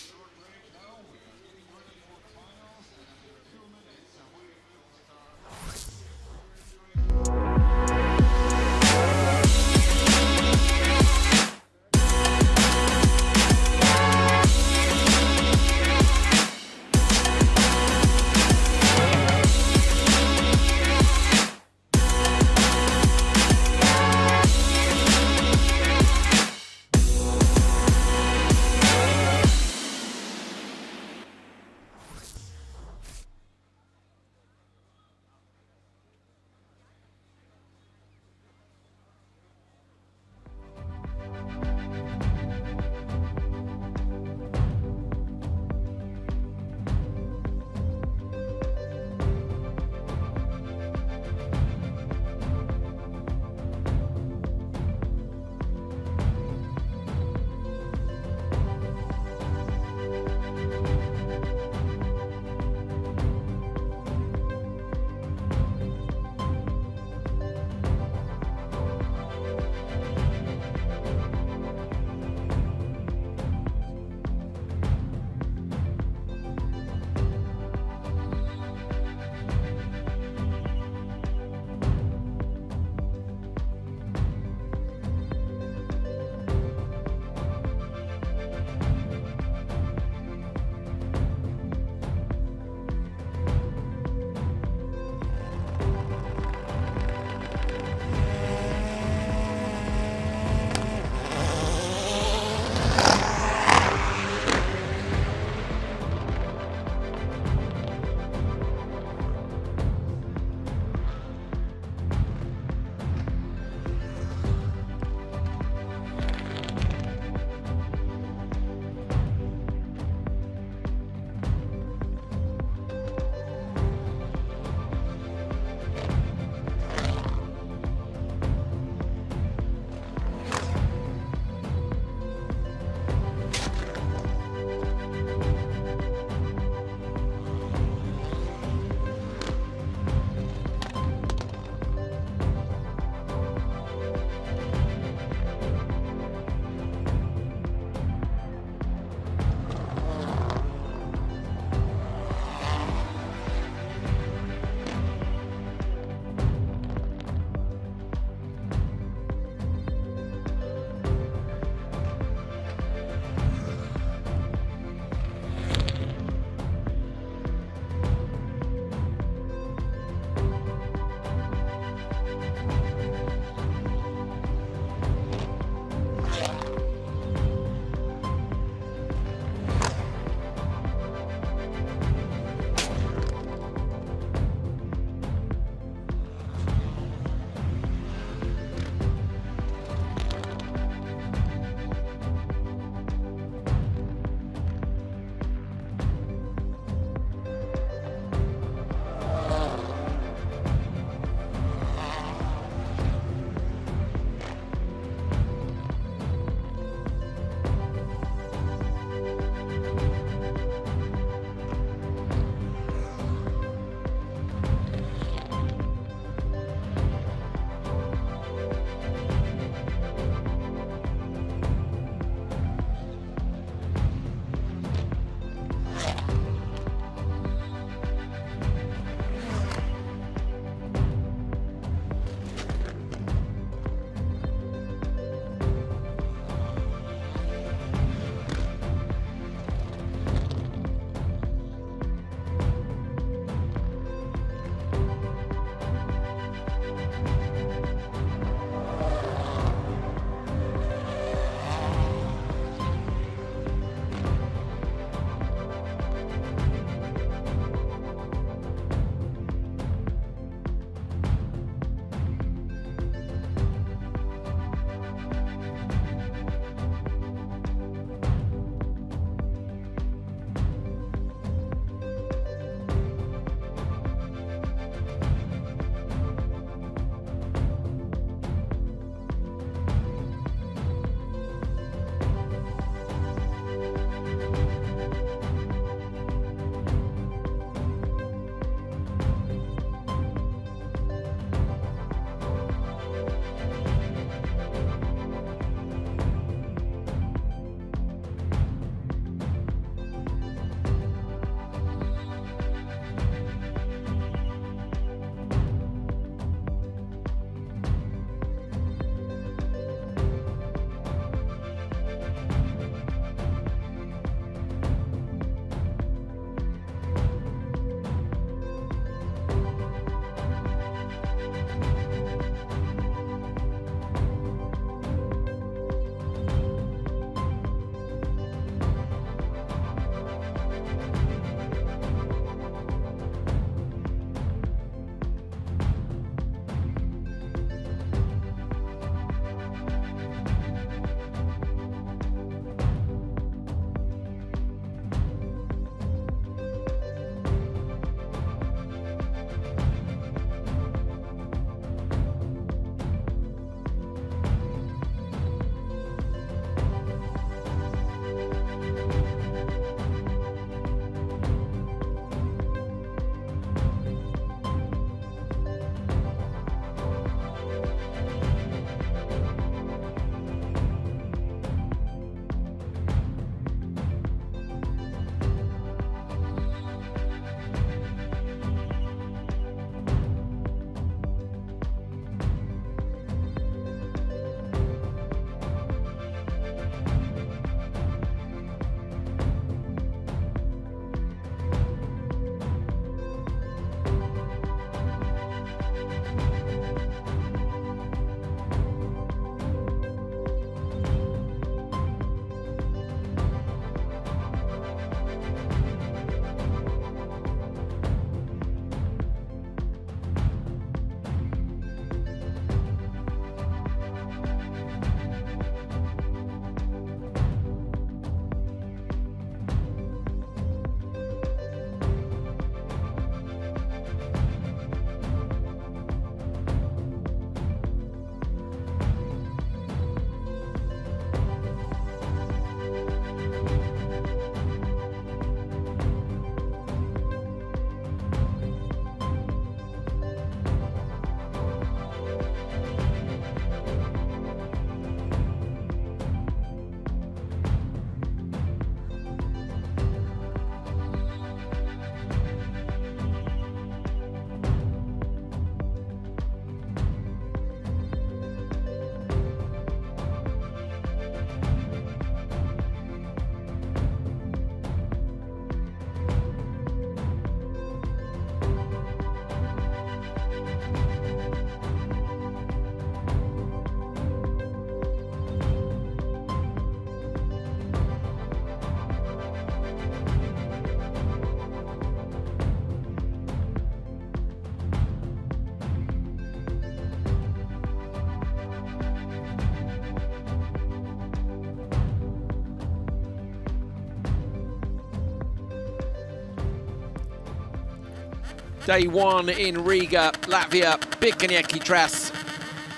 Day one in Riga, Latvia, Pikanieki Tras.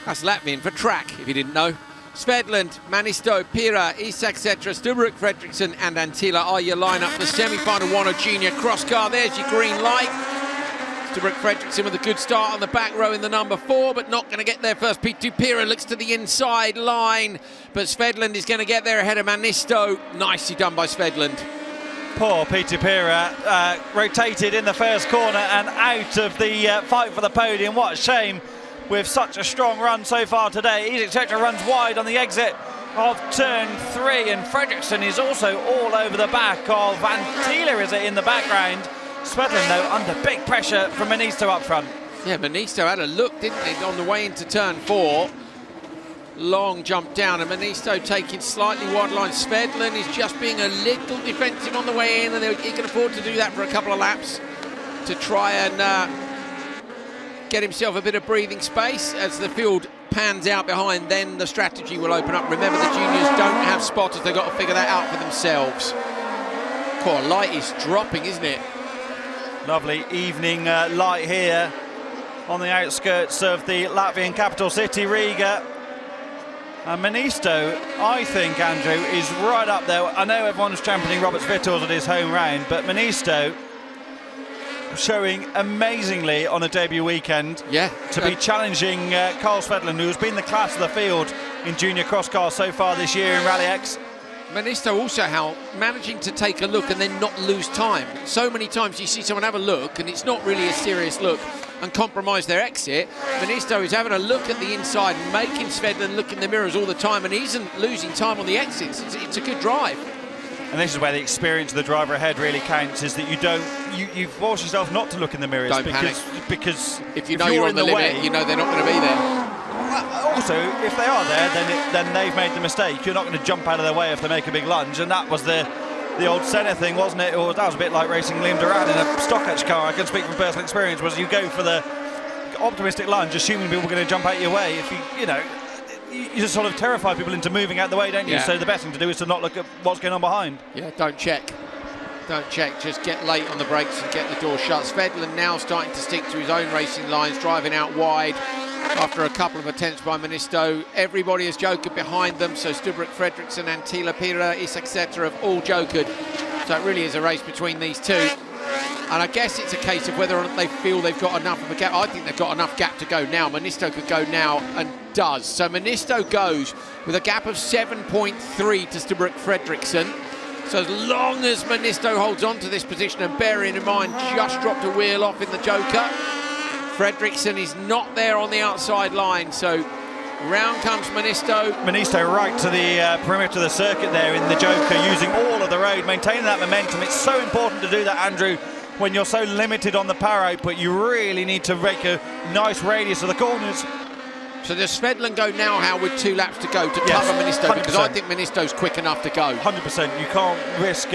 That's Latvian for track, if you didn't know. Svedland, Manisto, Pira, Isak Setra, Stubruk Fredriksson and Antila are your lineup. The semi-final one of junior cross car. There's your green light. Stubruk Fredriksson with a good start on the back row in the number 4, but not going to get there first. P2 Pira looks to the inside line, but Svedland is going to get there ahead of Manisto. Nicely done by Svedland. Poor Peter Pira rotated in the first corner and out of the fight for the podium. What a shame, with such a strong run so far today. Isak Setra runs wide on the exit of turn 3, and Fredriksson is also all over the back of Antila is in the background. Svedland, though, under big pressure from Manisto up front. Yeah, Manisto had a look, didn't he, on the way into turn 4. Long jump down, and Manisto taking slightly wide line. Svedland is just being a little defensive on the way in, and he can afford to do that for a couple of laps to try and get himself a bit of breathing space. As the field pans out behind, then the strategy will open up. Remember, the juniors don't have spotters. They've got to figure that out for themselves. Poor light is dropping, isn't it? Lovely evening light here on the outskirts of the Latvian capital city, Riga. And Manisto, I think, Andrew, is right up there. I know everyone's championing Robert Svitals at his home round, but Manisto showing amazingly on a debut weekend. Yeah. To be challenging Carl Svedland, who's been the class of the field in junior cross car so far this year in RallyX. Manisto also managing to take a look and then not lose time. So many times you see someone have a look and it's not really a serious look and compromise their exit. Manisto is having a look at the inside, making Svedland look in the mirrors all the time, and he isn't losing time on the exits. It's a good drive. And this is where the experience of the driver ahead really counts, is that you force yourself not to look in the mirrors. Don't panic. Because if you know you're on the limit, you know they're not going to be there. Also, if they are there, then they've made the mistake. You're not going to jump out of their way if they make a big lunge, and that was the old Senna thing, wasn't it? Or that was a bit like racing Liam Durant in a stock edge car. I can speak from personal experience. Was you go for the optimistic lunge, assuming people are going to jump out your way. If you just sort of terrify people into moving out the way, don't you? Yeah. So the best thing to do is to not look at what's going on behind. Yeah, don't check. Don't check, just get late on the brakes and get the door shut. Svedland now starting to stick to his own racing lines, driving out wide after a couple of attempts by Manisto. Everybody has jokered behind them, so Stubruk Fredriksson, Antila, Pira, Isak Setra have all jokered. So it really is a race between these two. And I guess it's a case of whether or not they feel they've got enough of a gap. I think they've got enough gap to go now. Manisto could go now and does. So Manisto goes with a gap of 7.3 to Stubruk Fredriksson. So as long as Manisto holds on to this position, and bearing in mind just dropped a wheel off in the Joker, Fredriksson is not there on the outside line, so round comes Manisto. Manisto right to the perimeter of the circuit there in the Joker, using all of the road, maintaining that momentum. It's so important to do that, Andrew, when you're so limited on the power output. You really need to make a nice radius of the corners. So does Svedland go now, Hal, with 2 laps to go to cover Manisto? 100%. Because I think Manisto's quick enough to go. 100%. You can't risk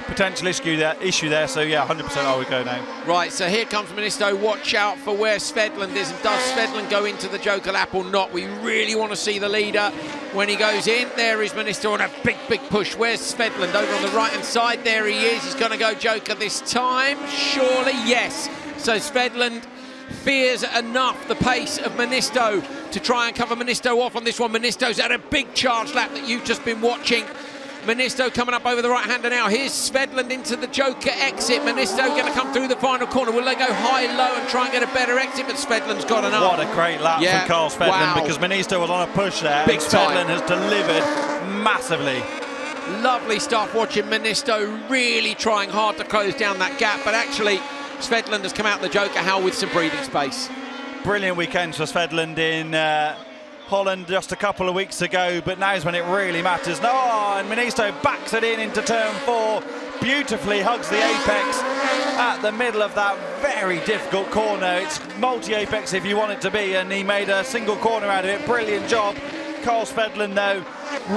potential issue there, so yeah, 100% I would go now. Right, so here comes Manisto. Watch out for where Svedland is, and does Svedland go into the Joker lap or not? We really want to see the leader when he goes in. There is Manisto on a big push. Where's Svedland? Over on the right hand side, there he is. He's going to go Joker this time, surely, yes. So Svedland fears enough the pace of Manisto to try and cover Manisto off on this one. Manisto's had a big charge lap that you've just been watching. Manisto coming up over the right-hander now. Here's Svedland into the Joker exit. Manisto going to come through the final corner. Will they go high-low and try and get a better exit? But Svedland's got enough. What a great lap from Carl Svedland, because Manisto was on a push there. Big Svedland has delivered massively. Lovely stuff watching Manisto really trying hard to close down that gap, but actually Svedland has come out the Joker, Hal, with some breathing space. Brilliant weekend for Svedland in Holland just a couple of weeks ago, but now's when it really matters. And Manisto backs it into turn 4, beautifully hugs the apex at the middle of that very difficult corner. It's multi-apex if you want it to be, and he made a single corner out of it. Brilliant job. Carl Svedland, though,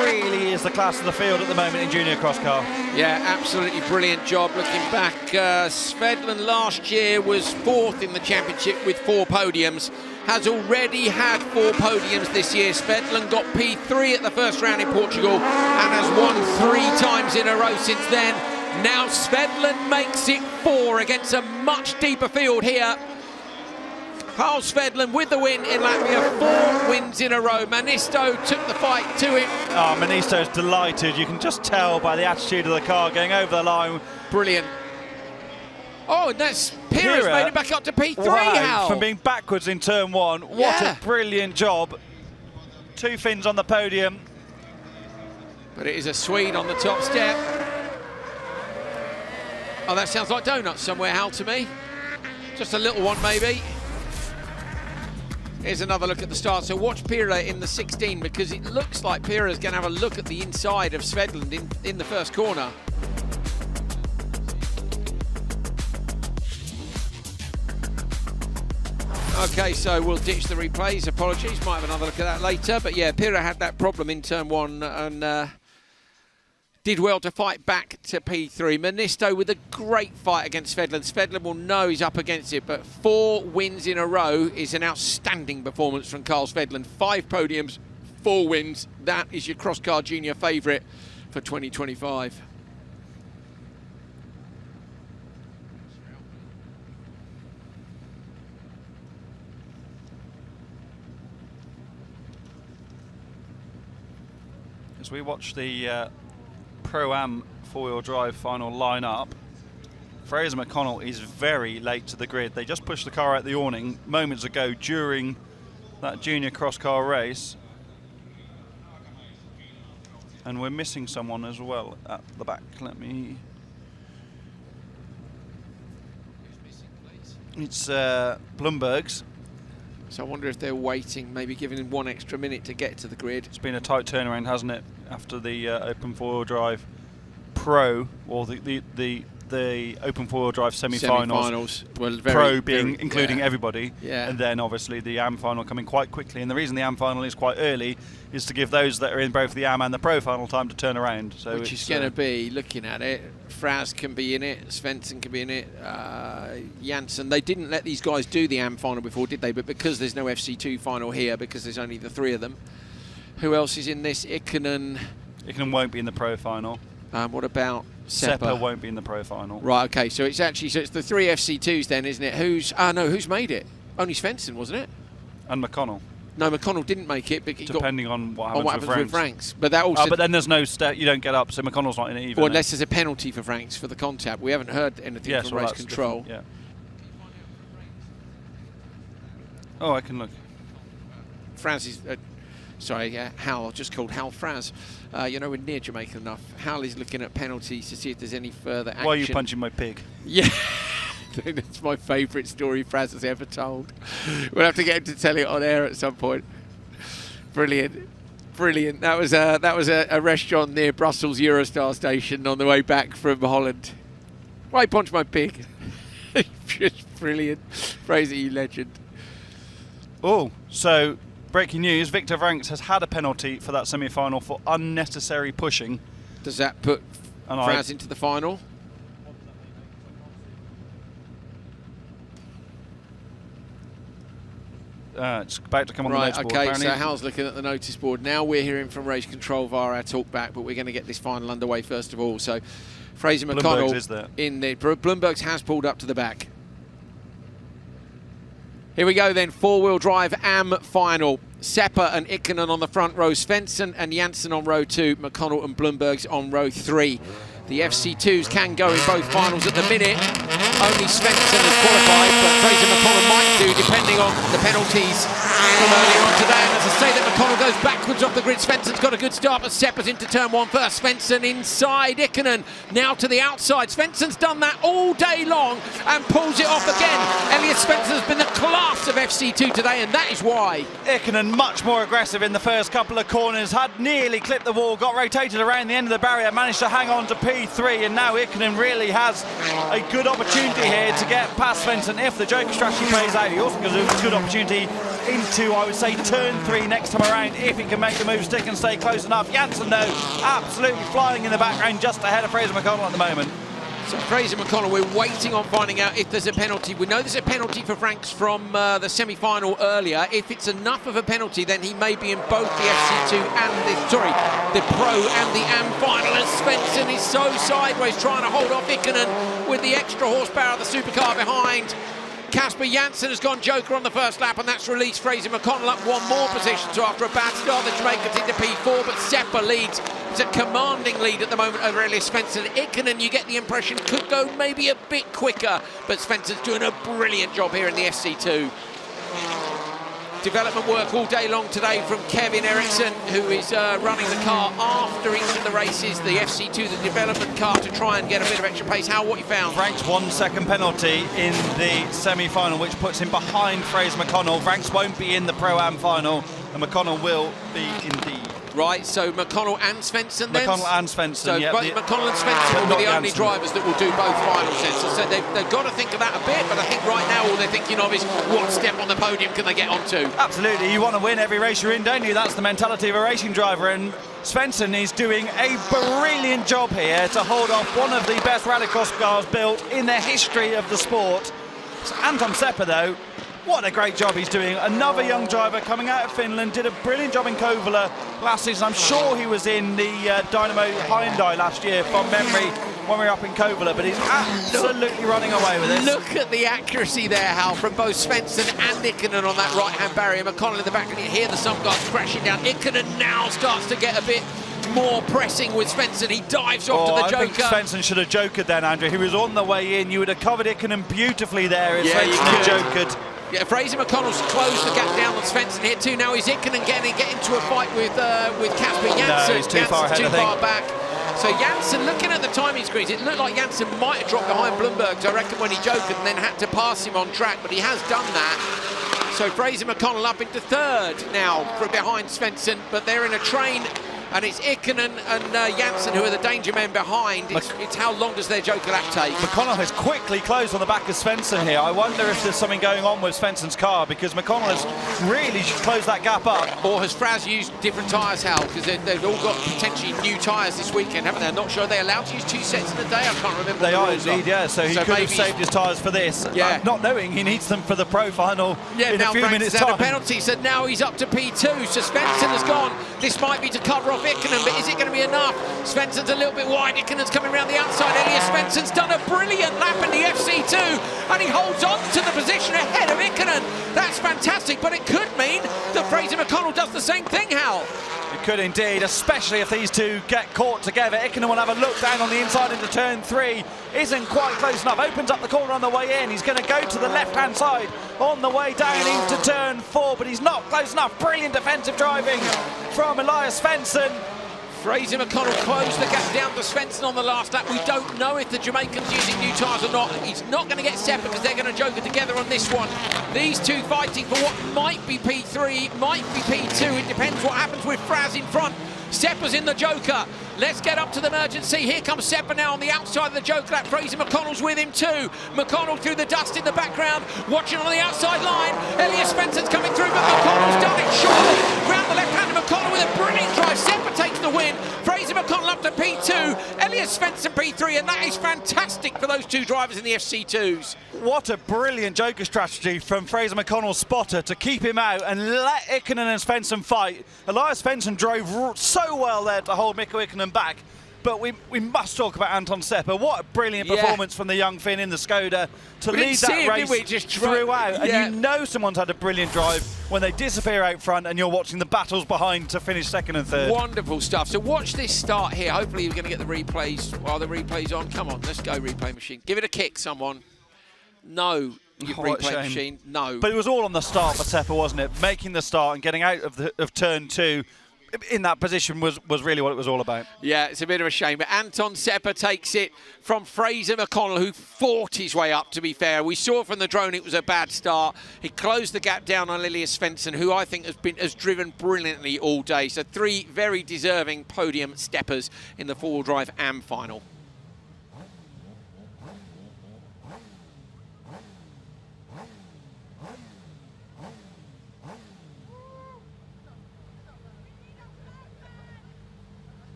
really is the class of the field at the moment in junior cross car. Yeah, absolutely brilliant job. Looking back, Svedland last year was 4th in the championship with 4 podiums. Has already had 4 podiums this year. Svedland got P3 at the first round in Portugal and has won 3 times in a row since then. Now Svedlund makes it 4 against a much deeper field here. Carl Svedlund with the win in Latvia, 4 wins in a row. Manisto took the fight to him. Oh, Manisto's delighted. You can just tell by the attitude of the car going over the line. Brilliant. Oh, and that's Pira's made it back up to P3, wow, Hal. from being backwards in turn 1. What a brilliant job. 2 Finns on the podium. But it is a Swede on the top step. Oh, that sounds like donuts somewhere, Hal, to me. Just a little one, maybe. Here's another look at the start. So watch Pira in the 16, because it looks like Pira's going to have a look at the inside of Svedlund in the first corner. Okay, so we'll ditch the replays. Apologies, might have another look at that later. But yeah, Pira had that problem in turn 1 and did well to fight back to P3. Manisto with a great fight against Svedlund. Svedlund will know he's up against it, but 4 wins in a row is an outstanding performance from Carl Svedlund. 5 podiums, 4 wins. That is your cross-car junior favourite for 2025. As we watch the Pro-Am 4-wheel drive final line-up, Fraser McConnell is very late to the grid. They just pushed the car out the awning moments ago during that junior cross-car race. And we're missing someone as well at the back. Let me... It's Bloomberg's. So I wonder if they're waiting, maybe giving him 1 extra minute to get to the grid. It's been a tight turnaround, hasn't it, after the Open 4-wheel drive Pro, or the Open 4-wheel drive semi-finals. Well, Pro being including everybody, yeah. And then obviously the AM final coming quite quickly. And the reason the AM final is quite early is to give those that are in both the AM and the Pro final time to turn around. So which is going to be, looking at it, Fraz can be in it, Svensson can be in it, Janssen. They didn't let these guys do the AM final before, did they? But because there's no FC2 final here, because there's only the 3 of them, who else is in this? Ikonen. Ikonen won't be in the Pro final. What about Seppa won't be in the Pro final. Right, okay, so it's actually, so it's the 3 FC2s then, isn't it? Who's made it? Only Svensson, wasn't it? And McConnell. No, McConnell didn't make it. But depending on what happens with Franks. But that also. But then there's no you don't get up, so McConnell's not in it either. Or unless there's a penalty for Franks for the contact. We haven't heard anything from race control. Yeah. Oh, I can look. Fraz is. Sorry, Hal. I just called Hal Fraz. You know, we're near Jamaica enough. Hal is looking at penalties to see if there's any further action. Why are you punching my pig? Yeah. That's my favourite story Fraz has ever told. We'll have to get him to tell it on air at some point. Brilliant. Brilliant. That was a restaurant near Brussels Eurostar station on the way back from Holland. Why punch my pig? Just brilliant. Fraser, you legend. Oh, so breaking news, Victor Franks has had a penalty for that semi-final for unnecessary pushing. Does that put Fraz into the final? It's about to come on the notice board. Okay, apparently. so Hal's looking at the notice board. Now we're hearing from race control via our talkback, but we're going to get this final underway first of all. So Fraser McConnell is there. in the Bloomberg's has pulled up to the back. Here we go then, 4-wheel drive AM final. Seppa and Ikonen on the front row, Svensson and Janssen on row 2, McConnell and Bloomberg's on row 3. The FC2s can go in both finals at the minute. Only Svensson has qualified, but Fraser McConnell might do, depending on the penalties from earlier on today. And as I say that McConnell goes backwards off the grid, Svensson's got a good start, but Seppa's into turn 1 first. Svensson inside Ikonen, now to the outside. Svensson's done that all day long and pulls it off again. Elliot Svensson has been the class of FC2 today, and that is why. Ikonen much more aggressive in the first couple of corners, had nearly clipped the wall, got rotated around the end of the barrier, managed to hang on to P3, and now Ikonen really has a good opportunity here to get past Svensson if the Joker strategy plays out. He also gives a good opportunity into, I would say, turn 3 next time around if he can make the move, stick and stay close enough. Janssen, though, absolutely flying in the background just ahead of Fraser McConnell at the moment. So Fraser McConnell, we're waiting on finding out if there's a penalty. We know there's a penalty for Franks from the semi-final earlier. If it's enough of a penalty, then he may be in both the FC2 and the Pro and the AM final. And Svensson is so sideways trying to hold off Ikonen with the extra horsepower of the supercar behind. Kasper Janssen has gone joker on the first lap, and that's released Fraser McConnell up one more position. So after a bad start, the Jamaicans into P4, but Seppa leads. It's a commanding lead at the moment over Elias Svensson. Ikonen, you get the impression, could go maybe a bit quicker, but Svensson's doing a brilliant job here in the FC2. Development work all day long today from Kevin Eriksson, who is running the car after each of the races, the FC2, the development car, to try and get a bit of extra pace. How, what you found? Franks 1 second penalty in the semi-final, which puts him behind Fraser McConnell. Franks won't be in the Pro-Am final, and McConnell will be indeed. Right, so McConnell and Svensson then? McConnell and Svensson, so yeah. McConnell and Svensson will be the only drivers that will do both finals then. So they've got to think of that a bit, but I think right now all they're thinking of is what step on the podium can they get onto? Absolutely, you want to win every race you're in, don't you? That's the mentality of a racing driver, and Svensson is doing a brilliant job here to hold off one of the best rallycross cars built in the history of the sport. So Anton Seppa, though, what a great job he's doing. Another young driver coming out of Finland, did a brilliant job in Kouvola last season. I'm sure he was in the Dynamo Hyundai last year from memory when we were up in Kouvola, but he's absolutely running away with this. Look at the accuracy there, Hal, from both Svensson and Ikonen on that right-hand barrier. McConnell in the back, and you hear the sun guards crashing down. Ikonen now starts to get a bit more pressing with Svensson. He dives off to the joker. I think Svensson should have jokered then, Andrew. He was on the way in. You would have covered Ikonen beautifully there if Svensson had jokered. Yeah, Fraser McConnell's closed the gap down on Svensson here too. Now is Ikonen get into a fight with Kasper Janssen. No, he's too far ahead, too far back. So Janssen, looking at the timing screens, it looked like Janssen might have dropped behind Blumberg, I reckon, when he jokered and then had to pass him on track, but he has done that. So Fraser McConnell up into third now from behind Svensson, but they're in a train. And it's Ikonen and Janssen who are the danger men behind. It's how long does their joker lap take? McConnell has quickly closed on the back of Svensson here. I wonder if there's something going on with Svensson's car, because McConnell has really closed that gap up. Or has Fraz used different tyres, Hal? Because they've all got potentially new tyres this weekend, haven't they? I'm not sure. Are they allowed to use 2 sets in a day? I can't remember. They are indeed, yeah. So he could have saved his tyres for this. Yeah. Not knowing he needs them for the Pro final in now a few minutes' had time. a penalty, so now he's up to P2. So Svensson has gone. This might be to cover off Ikonen, but is it going to be enough? Svensson's a little bit wide. Ikonen's coming around the outside. Elias Svensson's done a brilliant lap in the FC2, and he holds on to the position ahead of Ikonen. That's fantastic, but it could mean that Fraser McConnell does the same thing, Hal. It could indeed, especially if these two get caught together. Ikonen will have a look down on the inside into turn 3. Isn't quite close enough. Opens up the corner on the way in. He's going to go to the left-hand side on the way down into turn 4, but he's not close enough. Brilliant defensive driving from Elias Svensson. Fraser McConnell closed the gap down to Svensson on the last lap. We don't know if the Jamaicans using new tyres or not. He's not going to get Seppa because they're going to joker together on this one. These two fighting for what might be P3, might be P2. It depends what happens with Fraz in front. Seppa's in the joker. Let's get up to the emergency. Here comes Seppa now on the outside of the joker lap. Fraser McConnell's with him too. McConnell through the dust in the background, watching on the outside line. Elias Svensson's coming through, but McConnell's done it shortly. Round the left-hander, McConnell with a brilliant drive. Seppa takes the win. Fraser McConnell up to P2. Elias Svensson P3, and that is fantastic for those two drivers in the FC2s. What a brilliant joker strategy from Fraser McConnell's spotter to keep him out and let Ikonen and Svensson fight. Elias Svensson drove so well there to hold Mikko Ikonen back. But we must talk about Anton Seppa. What a brilliant performance from the young Finn in the Skoda to lead that race throughout. And you know someone's had a brilliant drive when they disappear out front and you're watching the battles behind to finish second and third. Wonderful stuff. So watch this start here. Hopefully you're going to get the replays. While the replay's on, come on, let's go replay machine. Give it a kick, someone. No. Replay machine, no. But it was all on the start for Seppa, wasn't it? Making the start and getting out of turn 2 in that position was really what it was all about. Yeah, it's a bit of a shame. But Anton Seppa takes it from Fraser McConnell, who fought his way up, to be fair. We saw from the drone it was a bad start. He closed the gap down on Elias Svensson, who I think has driven brilliantly all day. So 3 very deserving podium steppers in the 4-wheel drive AM final.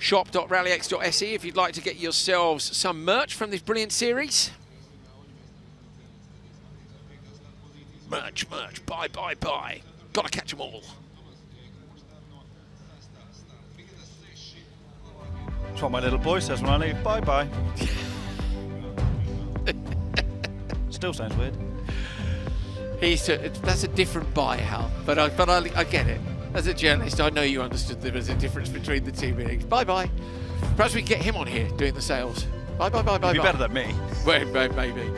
shop.rallyx.se if you'd like to get yourselves some merch from this brilliant series. Merch, buy. Gotta catch them all. That's what my little boy says when I leave. Bye. Still sounds weird. That's a different buy, Hal. But I get it. As a journalist, I know you understood there was a difference between the two meanings. Bye. Perhaps we can get him on here doing the sales. Bye. He'd be better than me. Well, maybe.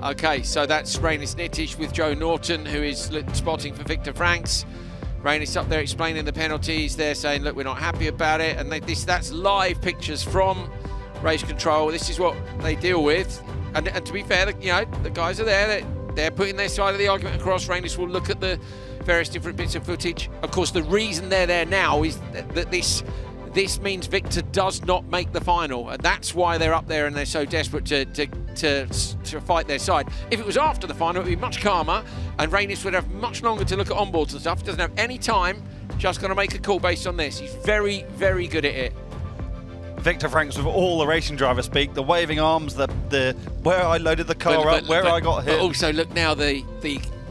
Okay, so that's Rainis Nitish with Joe Norton, who is spotting for Victor Franks. Rainis up there explaining the penalties. They're saying, look, we're not happy about it. And that's live pictures from race control. This is what they deal with. And to be fair, the guys are there. They're putting their side of the argument across. Rainis will look at the various different bits of footage. Of course, the reason they're there now is that this means Victor does not make the final, and that's why they're up there and they're so desperate to fight their side. If it was after the final, it would be much calmer, and Rainis would have much longer to look at onboards and stuff. He doesn't have any time, just going to make a call based on this. He's very, very good at it. Victor Franks with all the racing driver speak, the waving arms, the where I loaded the car up, where I got hit. But also, look now,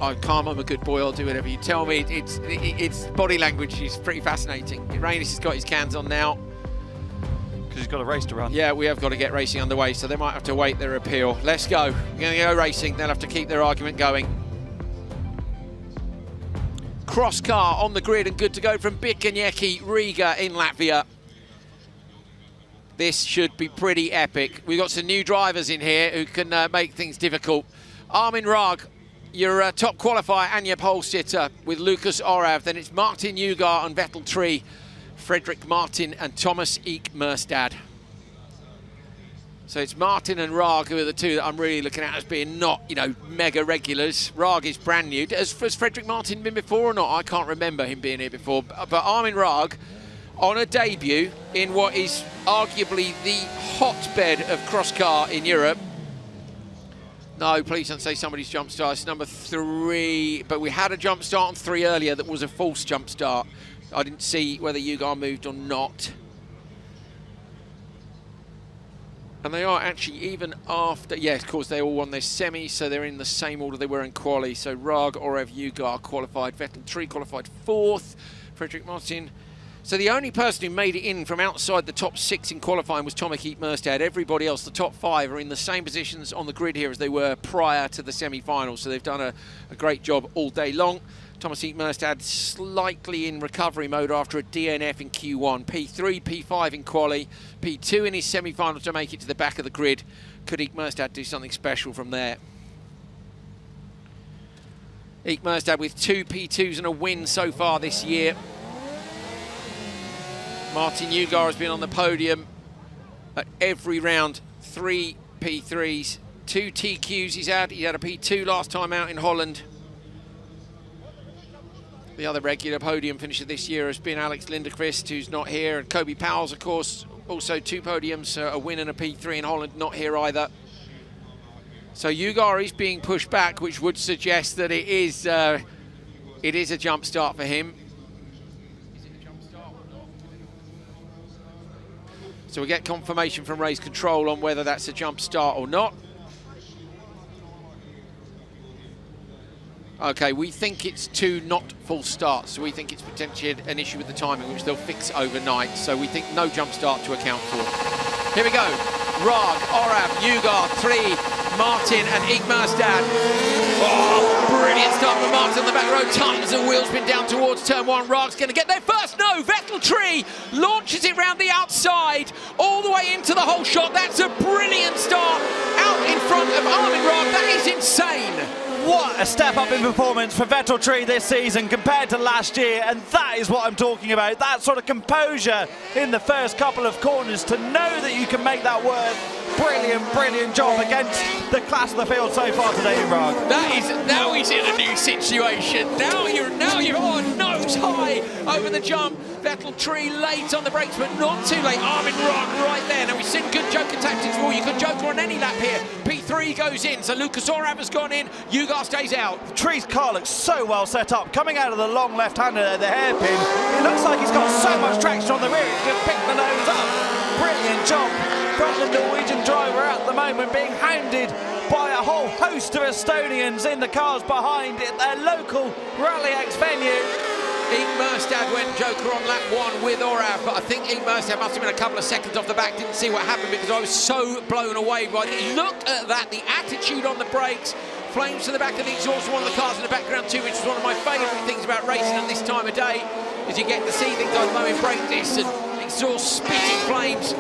I'm calm, I'm a good boy, I'll do whatever you tell me. It's body language is pretty fascinating. Rainis has got his cans on now. Because he's got a race to run. Yeah, we have got to get racing underway, so they might have to wait their appeal. Let's go. We're going to go racing. They'll have to keep their argument going. Cross car on the grid and good to go from RallyX Riga in Latvia. This should be pretty epic. We've got some new drivers in here who can make things difficult. Armin Rag, your top qualifier and your pole sitter with Lucas Orav. Then it's Martin Ugar and Vettel Tree, Frederick Martin and Thomas Eek Merstad. So it's Martin and Rag who are the two that I'm really looking at as being not, mega regulars. Rag is brand new. Has Frederick Martin been before or not? I can't remember him being here before. But Armin Rag on a debut in what is arguably the hotbed of cross car in Europe. No, please don't say somebody's jump start. It's number 3, but we had a jump start on 3 earlier that was a false jump start. I didn't see whether Ugar moved or not. And they are actually even after, yes, of course, they all won their semis, so they're in the same order they were in quali. So Rag, Orav, Ugar qualified, Vettel Tree qualified 4th, Frederick Martin. So the only person who made it in from outside the top 6 in qualifying was Thomas Eek Merstad. Everybody else, the top 5, are in the same positions on the grid here as they were prior to the semi-finals. So they've done a great job all day long. Thomas Eek Merstad slightly in recovery mode after a DNF in Q1. P3, P5 in quali, P2 in his semi-finals to make it to the back of the grid. Could Eek Merstad do something special from there? Eek Merstad with 2 P2s and a win so far this year. Martin Ugar has been on the podium at every round. 3 P3s, 2 TQs he's had. He had a P2 last time out in Holland. The other regular podium finisher this year has been Alex Lindequist, who's not here. And Kobe Powell's, of course, also 2 podiums, a win and a P3 in Holland, not here either. So Ugar is being pushed back, which would suggest that it is a jump start for him. So we get confirmation from race control on whether that's a jump start or not. Okay, we think it's 2 not full starts, so we think it's potentially an issue with the timing, which they'll fix overnight. So we think no jump start to account for. Here we go. Rag, Orav, Ugar, 3, Martin and Eek Merstad. Oh, brilliant start from Martin on the back row. Tons of wheel spin down towards turn 1. Rag's going to get there first. No, Vettel Tree launches it round the outside, all the way into the whole shot. That's a brilliant start out in front of Armin Rag. That is insane. What a step up in performance for Vettel Tree this season compared to last year, and that is what I'm talking about. That sort of composure in the first couple of corners, to know that you can make that work brilliant job against the class of the field so far today in Rag. Now he's in a new situation. Now you're on nose high over the jump. Vettel Tree late on the brakes, but not too late. Armin Rog right there. Now we've seen good Joker tactics for you. Could Joker on any lap here. P3 goes in, so Lucas Orav has gone in. Ugar stays out. Tree's car looks so well set up. Coming out of the long left-hander there, the hairpin. It looks like he's got so much traction on the rear. He's just picked the nose up. Brilliant job from the Norwegian driver at the moment, being hounded by a whole host of Estonians in the cars behind at their local RallyX venue. Ing Merstad went Joker on lap 1 with Orav, but I think Ing Merstad must have been a couple of seconds off the back. Didn't see what happened because I was so blown away by it. Look at that, the attitude on the brakes. Flames to the back of the exhaust, one of the cars in the background too, which is one of my favourite things about racing at this time of day, is you get to see things like low in brake discs and exhaust spitting flames.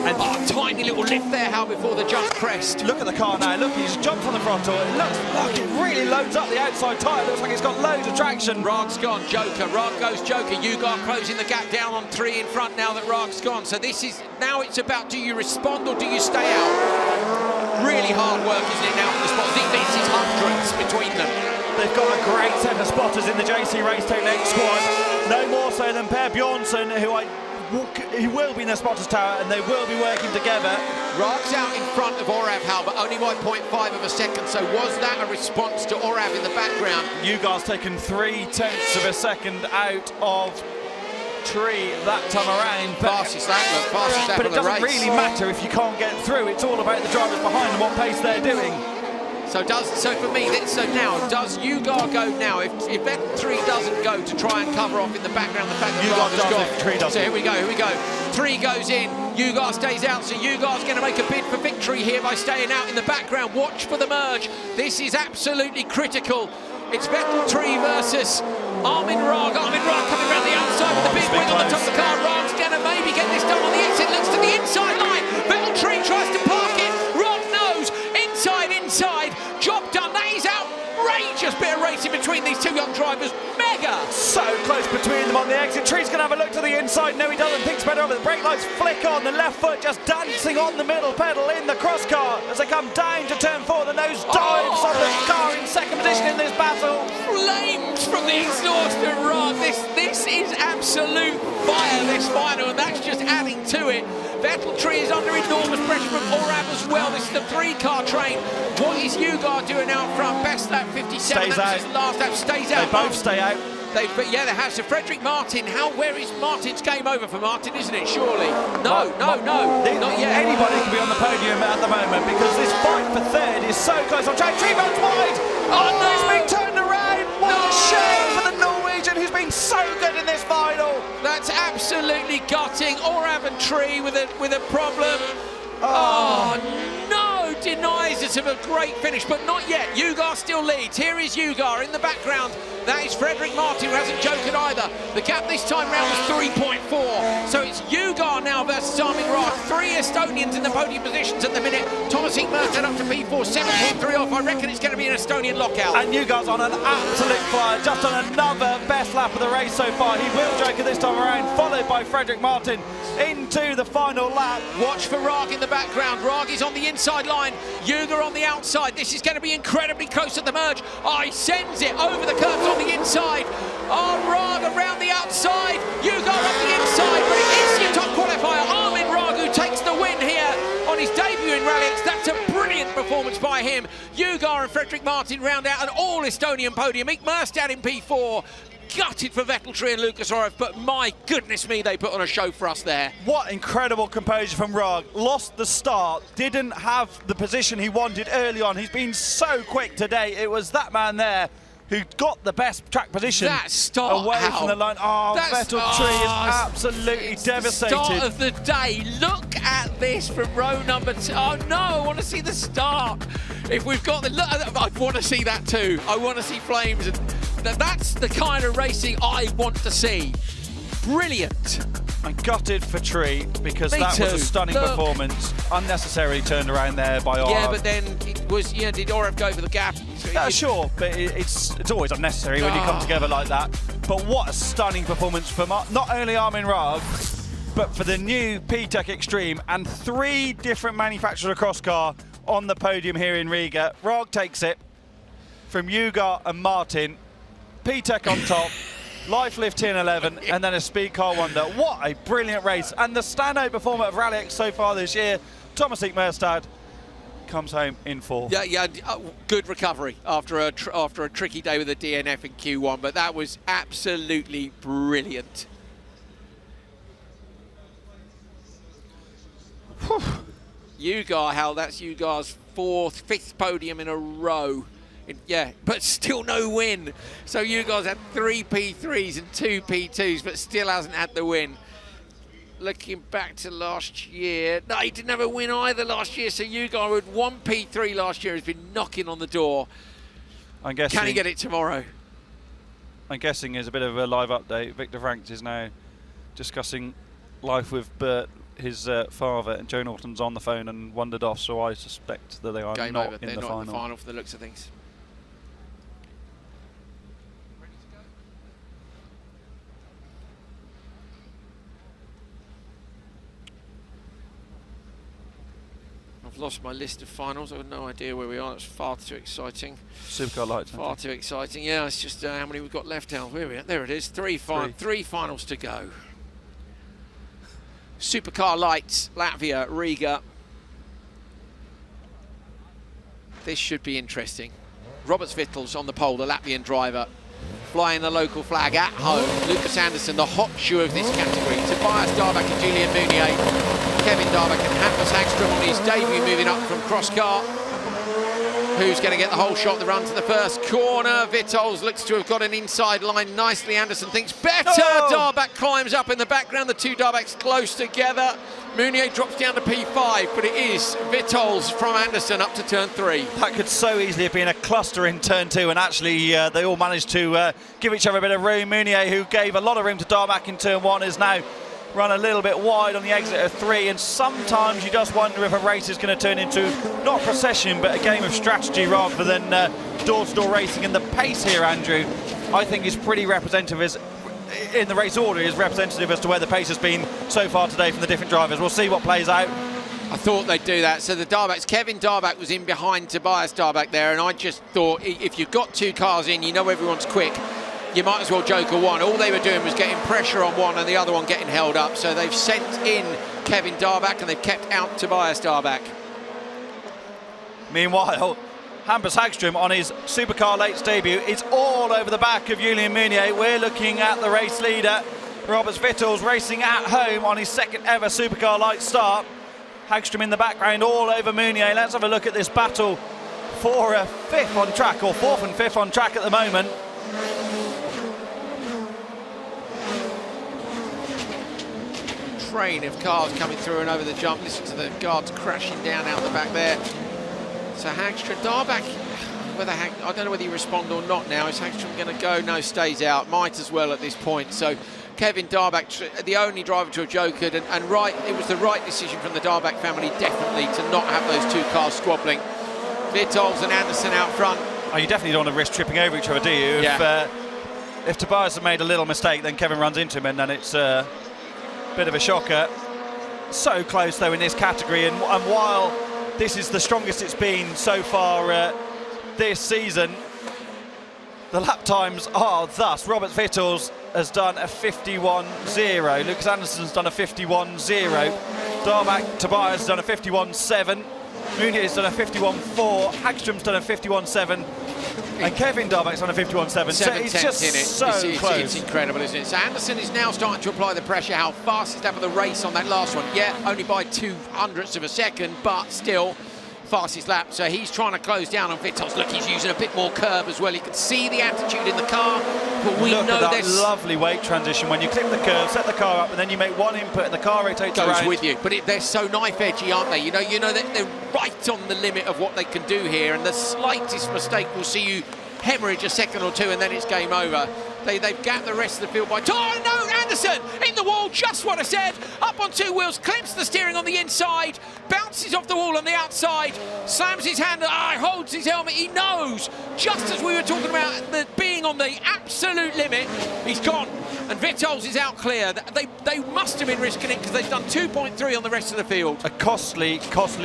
And tiny little lift there, how before the jump crest. Look at the car now, look, he's jumped on the throttle. It looks like it really loads up the outside tyre. It looks like it's got loads of traction. Rag's gone, Joker, Rag goes Joker. Ugar closing the gap down on 3 in front now that Rag's gone. So this is, now it's about, do you respond or do you stay out? Really hard work, isn't it, now for the spotters? This is hundreds between them. They've got a great set of spotters in the JC Race Technique squad. No more so than Per Bjornsson, he will be in the spotters tower and they will be working together. Rag's out in front of Orav, Hal, but only by 0.5 of a second. So was that a response to Orav in the background? Ugar's taken 0.3 of a second out of Tree that time around. Fastest lap, look, fastest lap but of it the doesn't race. really matter if you can't get through. It's all about the drivers behind and what pace they're doing. So for me, now, does Ugar go now? If Vettel 3 doesn't go to try and cover off in the background the fact that Rag has gone. So here we go. 3 goes in, Ugar stays out, so Ugar's going to make a bid for victory here by staying out in the background. Watch for the merge. This is absolutely critical. It's Vettel 3 versus Armin Rag. Armin Rag coming around the outside with the big wing on the top of the car. Rag's going to maybe get this done on the exit. Looks to the inside line. Vettel 3 tries to park it. Rag knows. Inside. Job done. That is outrageous bit of racing between these two young drivers. Mega. So close between them on the exit. Tree's going to have a look to the inside. No, he doesn't. Thinks better of it. The brake lights flick on. The left foot just dancing on the middle pedal in the cross car as they come down to turn 4. The nose dives on the car in second position in this battle. Flames from the exhaust of Rag. This is absolute fire, this final, and that's just adding to it. Vettel Tree is under enormous pressure from Orav as well. This is the 3-car train. What is Ugar doing out front? Best lap 57. Stays out. His last lap stays out. They both stay out. They have. So Frederick Martin, where is Martin's game over for Martin, isn't it? Surely. No, not yet. Anybody can be on the podium at the moment because this fight for 3rd is so close on track. Tree runs wide. Oh no, he's been turned around. What a shame for the Norwegian who's been so good in this final. That's absolutely gutting. Orav and Tree with a problem. Oh no, denies us of a great finish, but not yet. Ugar still leads. Here is Ugar in the background. That is Frederick Martin, who hasn't jokered either. The gap this time round was 3.4. So it's Ugar now versus Armin Rag. 3 Estonians in the podium positions at the minute. Thomas Ingmersen up to P4, 7.3 off. I reckon it's going to be an Estonian lockout. And Ugar's on an absolute flyer, just on another best lap of the race so far. He will joker this time around, followed by Frederick Martin into the final lap. Watch for Rag in the background. Rag is on the inside line. Ugar on the outside. This is going to be incredibly close at the merge. Oh, he sends it over the curves on the inside. Oh, Rag around the outside. Ugar up the inside, but it is your top qualifier, Armin Rag, who takes the win here on his debut in RallyX. That's a brilliant performance by him. Ugar and Frederick Martin round out an all-Estonian podium. Ing Merstad in P4. Gutted for Vettel Tree and Lucas Orav, but my goodness me, they put on a show for us there. What incredible composure from Rag. Lost the start, didn't have the position he wanted early on. He's been so quick today. It was that man there who got the best track position that start away from the line. Oh, Vettel Tree is absolutely devastated. Start of the day. Look at this from row number 2. Oh no, I want to see the start. If we've got the look, I want to see that too. I want to see flames. And that's the kind of racing I want to see. Brilliant. I'm gutted for Tree because that was a stunning performance. Unnecessarily turned around there by Orav. Yeah, but then it was, did Orav go over the gap? Sure, but it's always unnecessary when you come together like that. But what a stunning performance from not only Armin Rag, but for the new P-Tech Extreme, and 3 different manufacturers of cross car on the podium here in Riga. Rog takes it from Ugar and Martin. P-Tech on top, Life-Lift 1011, and then a Speed Car Wonder. What a brilliant race. And the standout performer of RallyX so far this year, Thomas Merstad, comes home in 4th. Yeah, good recovery after a tricky day with the DNF in Q1, but that was absolutely brilliant. Ugar, Hal, that's Ugar's 5th podium in a row. Yeah, but still no win. So Ugar's had 3 P3s and 2 P2s, but still hasn't had the win. Looking back to last year, no, he didn't have a win either last year. So Ugar with 1 P3 last year has been knocking on the door. I'm guessing. Can he get it tomorrow? I'm guessing as a bit of a live update, Victor Franks is now discussing life with Bert, his father, and Joe Norton's on the phone and wandered off, so I suspect that they are Game not over. in They're the not final. in the final for the looks of things. I've lost my list of finals. I have no idea where we are. It's far too exciting. Supercar lights. Far too exciting. Yeah, it's just how many we've got left now. Where are we at? There it is. Three finals to go. Supercar lights, Latvia, Riga. This should be interesting. Robert Svitals on the pole, the Latvian driver, flying the local flag at home. Lucas Anderson, the hot shoe of this category. Tobias Darbach and Julian Mounier. Kevin Darbach and Hampus Hagström on his debut, moving up from cross car. Who's going to get the whole shot, the run to the first corner? Vitols looks to have got an inside line nicely. Anderson thinks better. Oh! Darbach climbs up in the background. The 2 Darbachs close together. Mounier drops down to P5, but it is Vitols from Anderson up to turn 3. That could so easily have been a cluster in turn 2, and actually they all managed to give each other a bit of room. Mounier, who gave a lot of room to Darbach in turn 1, is now run a little bit wide on the exit of 3, and sometimes you just wonder if a race is going to turn into not a procession but a game of strategy rather than door-to-door racing. And the pace here, Andrew, I think is pretty representative in the race order, is representative as to where the pace has been so far today from the different drivers. We'll see what plays out. I thought they'd do that. So the Darbachs, Kevin Darbach was in behind Tobias Darbach there, and I just thought if you've got 2 cars in, you know everyone's quick, you might as well joker 1. All they were doing was getting pressure on 1 and the other one getting held up. So they've sent in Kevin Darbach and they've kept out Tobias Darbach. Meanwhile, Hampus Hagström on his Supercar Lates debut is all over the back of Julian Mounier. We're looking at the race leader, Robert Svitals, racing at home on his 2nd ever Supercar Light start. Hagström in the background all over Mounier. Let's have a look at this battle for a 5th on track, or 4th and 5th on track at the moment. Train of cars coming through and over the jump. Listen to the guards crashing down out the back there. So Hagström, Darbach, I don't know whether you respond or not now. Is Hagström going to go? No, stays out. Might as well at this point. So Kevin Darbach, the only driver to have jokered, and right, it was the right decision from the Darbach family, definitely, to not have those 2 cars squabbling. Vitols and Anderson out front. Oh, you definitely don't want to risk tripping over each other, do you? Yeah. If Tobias had made a little mistake, then Kevin runs into him, and then it's a bit of a shocker. So close, though, in this category, and while this is the strongest it's been so far this season, the lap times are thus. Robert Vitols has done a 51.0. Lucas Anderson's done a 51.0. Darbach Tobias has done a 51.7. Mounier's done a 51.4. Hagström's done a 51.7. And Kevin Darbach's on a 51.7. So it's just in it. so close. It's incredible, isn't it? So Anderson is now starting to apply the pressure. How fast is that for the race on that last one? Yeah, only by 0.02 of a second, but still fastest lap. So he's trying to close down on Vitols. Look, he's using a bit more curb as well. You can see the attitude in the car, but we Look know at that there's lovely weight transition when you clip the curve, set the car up, and then you make one input, and the car rotates goes around. with you. But they're so knife edgy, aren't they? You know that they're right on the limit of what they can do here, and the slightest mistake will see you hemorrhage a second or 2, and then it's game over. They've gapped the rest of the field by... Oh, no, Anderson in the wall, just what I said. Up on two wheels, clips the steering on the inside, bounces off the wall on the outside, slams his hand, holds his helmet. He knows, just as we were talking about being on the absolute limit, he's gone. And Vitols is out clear. They must have been risking it because they've done 2.3 on the rest of the field. A costly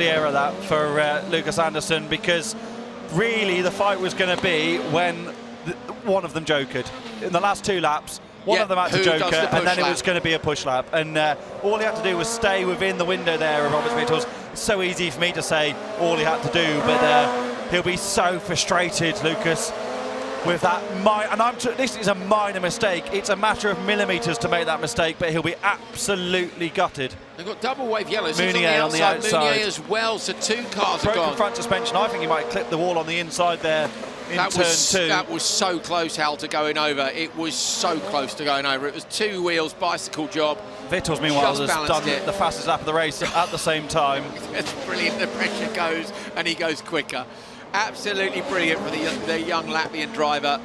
error that for Lucas Anderson, because really the fight was going to be when one of them jokered. In the last 2 laps, one of them had to joker, and then it was going to be a push lap. And all he had to do was stay within the window there of Robert Vitols. It's so easy for me to say all he had to do, but he'll be so frustrated, Lucas, with that. This is a minor mistake. It's a matter of millimetres to make that mistake, but he'll be absolutely gutted. They've got double wave yellows. Meunier on the outside. Meunier as well, so 2 cars have gone. Broken front suspension. I think he might clip the wall on the inside there. Turn 2. That was so close, Hal, to going over. It was so close to going over. It was 2 wheels, bicycle job. Vitols, meanwhile, has done the fastest lap of the race at the same time. It's brilliant. The pressure goes, and he goes quicker. Absolutely brilliant for the young Latvian driver.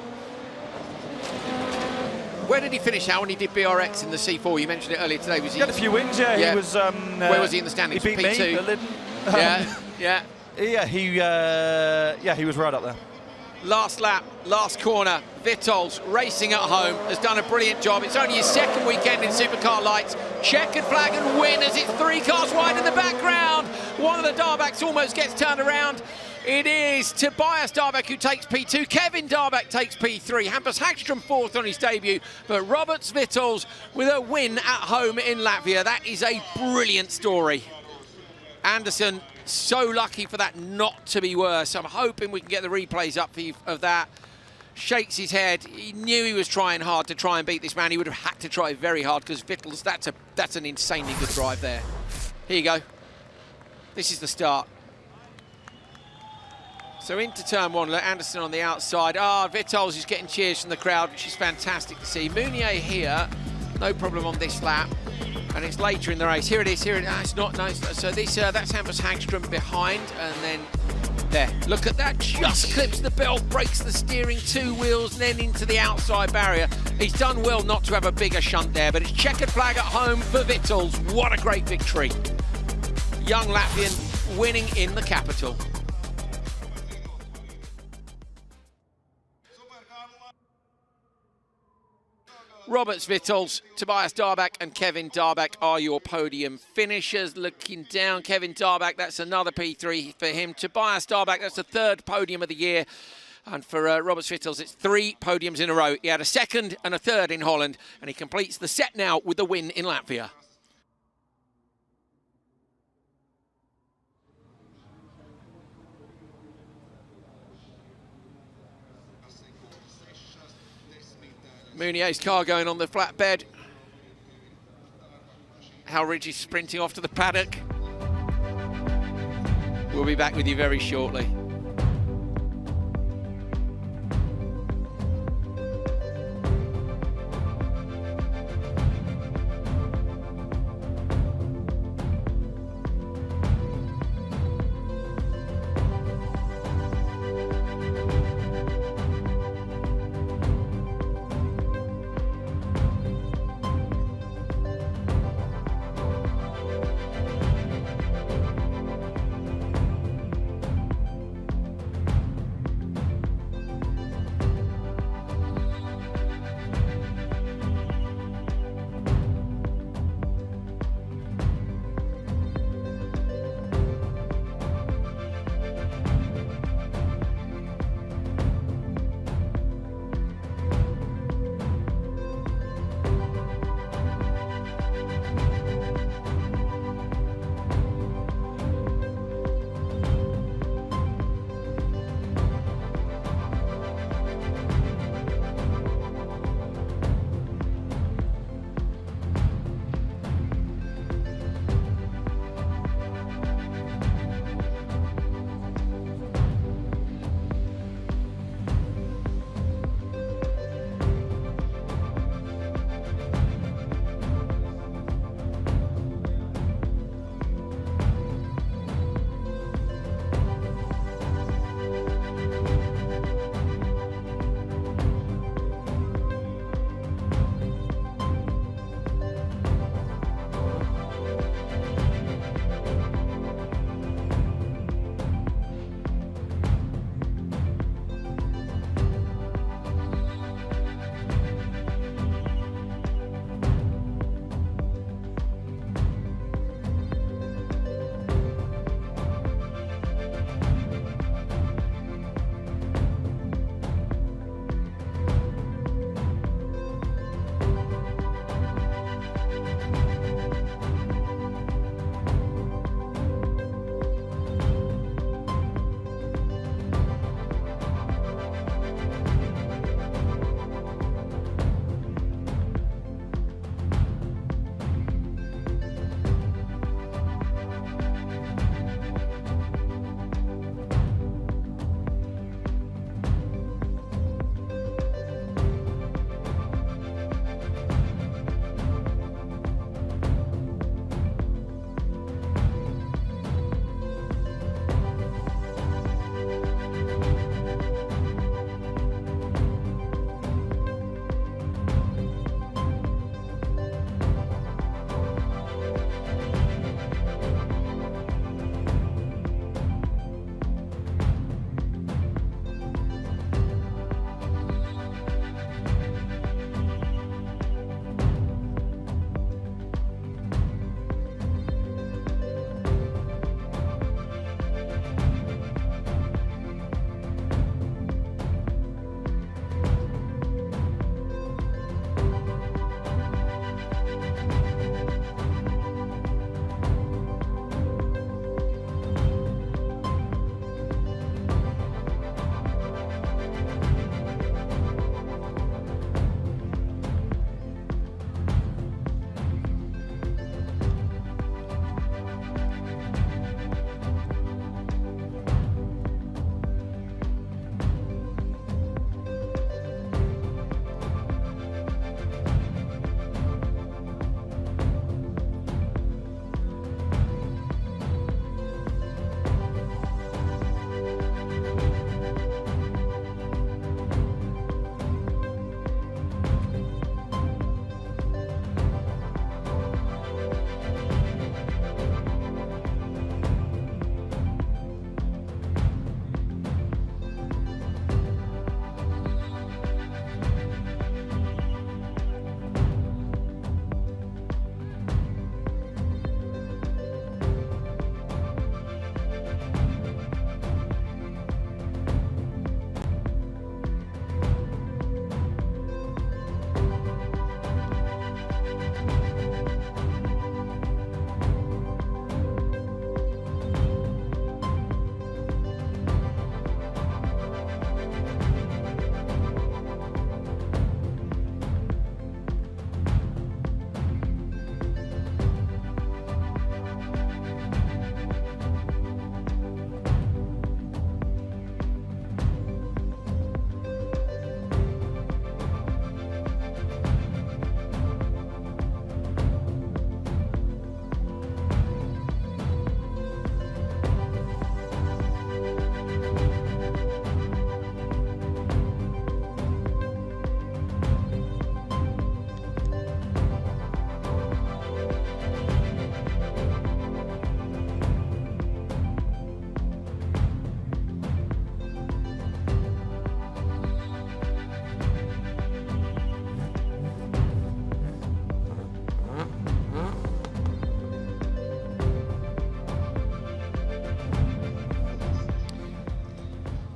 Where did he finish, Hal, when he did BRX in the C4? You mentioned it earlier today. Was he had a few wins, yeah. He was. Where was he in the standings? He beat P2. me. Yeah, he was right up there. Last lap, last corner, Vitols racing at home, has done a brilliant job. It's only his 2nd weekend in Supercar Lights. Checkered flag and win as it's 3 cars wide in the background. One of the Darbacks almost gets turned around. It is Tobias Darbeck who takes P2. Kevin Darbeck takes P3. Hampus Hagström 4th on his debut, but Robert Vitols with a win at home in Latvia. That is a brilliant story. Anderson, so lucky for that not to be worse. I'm hoping we can get the replays up for you of that. Shakes his head. He knew he was trying hard to try and beat this man. He would have had to try very hard because Vitols, that's an insanely good drive there. Here you go. This is the start. So into turn 1, Anderson on the outside. Vitols is getting cheers from the crowd, which is fantastic to see. Meunier here, no problem on this lap. And it's later in the race. Here it is, it's not nice. So this, that's Hampus Hagström behind, and then there. Look at that, just clips the belt, breaks the steering, 2 wheels, and then into the outside barrier. He's done well not to have a bigger shunt there, but it's checkered flag at home for Vitols. What a great victory. Young Latvian winning in the capital. Robert Vitols, Tobias Darbeck and Kevin Darbeck are your podium finishers. Looking down, Kevin Darbeck, that's another P3 for him. Tobias Darbeck, that's the 3rd podium of the year. And for Robert Vitols, it's 3 podiums in a row. He had a 2nd and a 3rd in Holland, and he completes the set now with the win in Latvia. Meunier's car going on the flatbed. Hal Ridge is sprinting off to the paddock. We'll be back with you very shortly.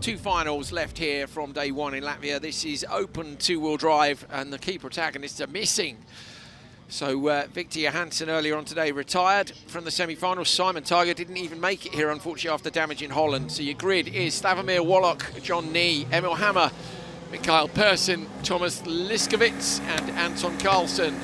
2 finals left here from day 1 in Latvia. This is open 2-wheel drive, and the key protagonists are missing. So Victor Johansson earlier on today retired from the semi-finals. Simon Tiger didn't even make it here, unfortunately, after damage in Holland. So your grid is Slavomir Wallach, John Nee, Emil Hammer, Mikael Persson, Thomas Liskowitz and Anton Carlsen.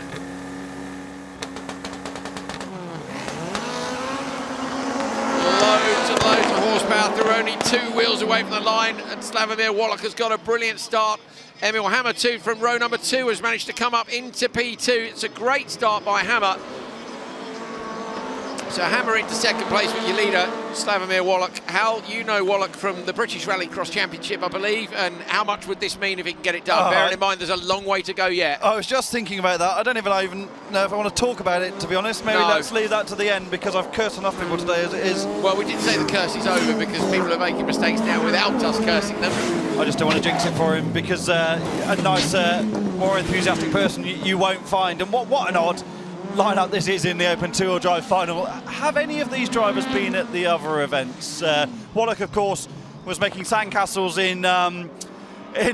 Loads and loads of horsepower through only 2 wheels away from the line, and Slavomir Wallach has got a brilliant start. Emil Hammer too from row number 2 has managed to come up into P2. It's a great start by Hammer. So Hammer into 2nd place with your leader, Slavomir Wallach. Hal, you know Wallach from the British Rallycross Championship, I believe, and how much would this mean if he can get it done? Bearing in mind there's a long way to go yet. I was just thinking about that. I don't even know if I want to talk about it, to be honest. Maybe let's leave that to the end, because I've cursed enough people today as it is. Well, we didn't say the curse is over, because people are making mistakes now without us cursing them. I just don't want to jinx it for him, because a nicer, more enthusiastic person you won't find. And what an odd lineup this is in the Open 2-wheel drive final. Have any of these drivers been at the other events? Wallach, of course, was making sandcastles in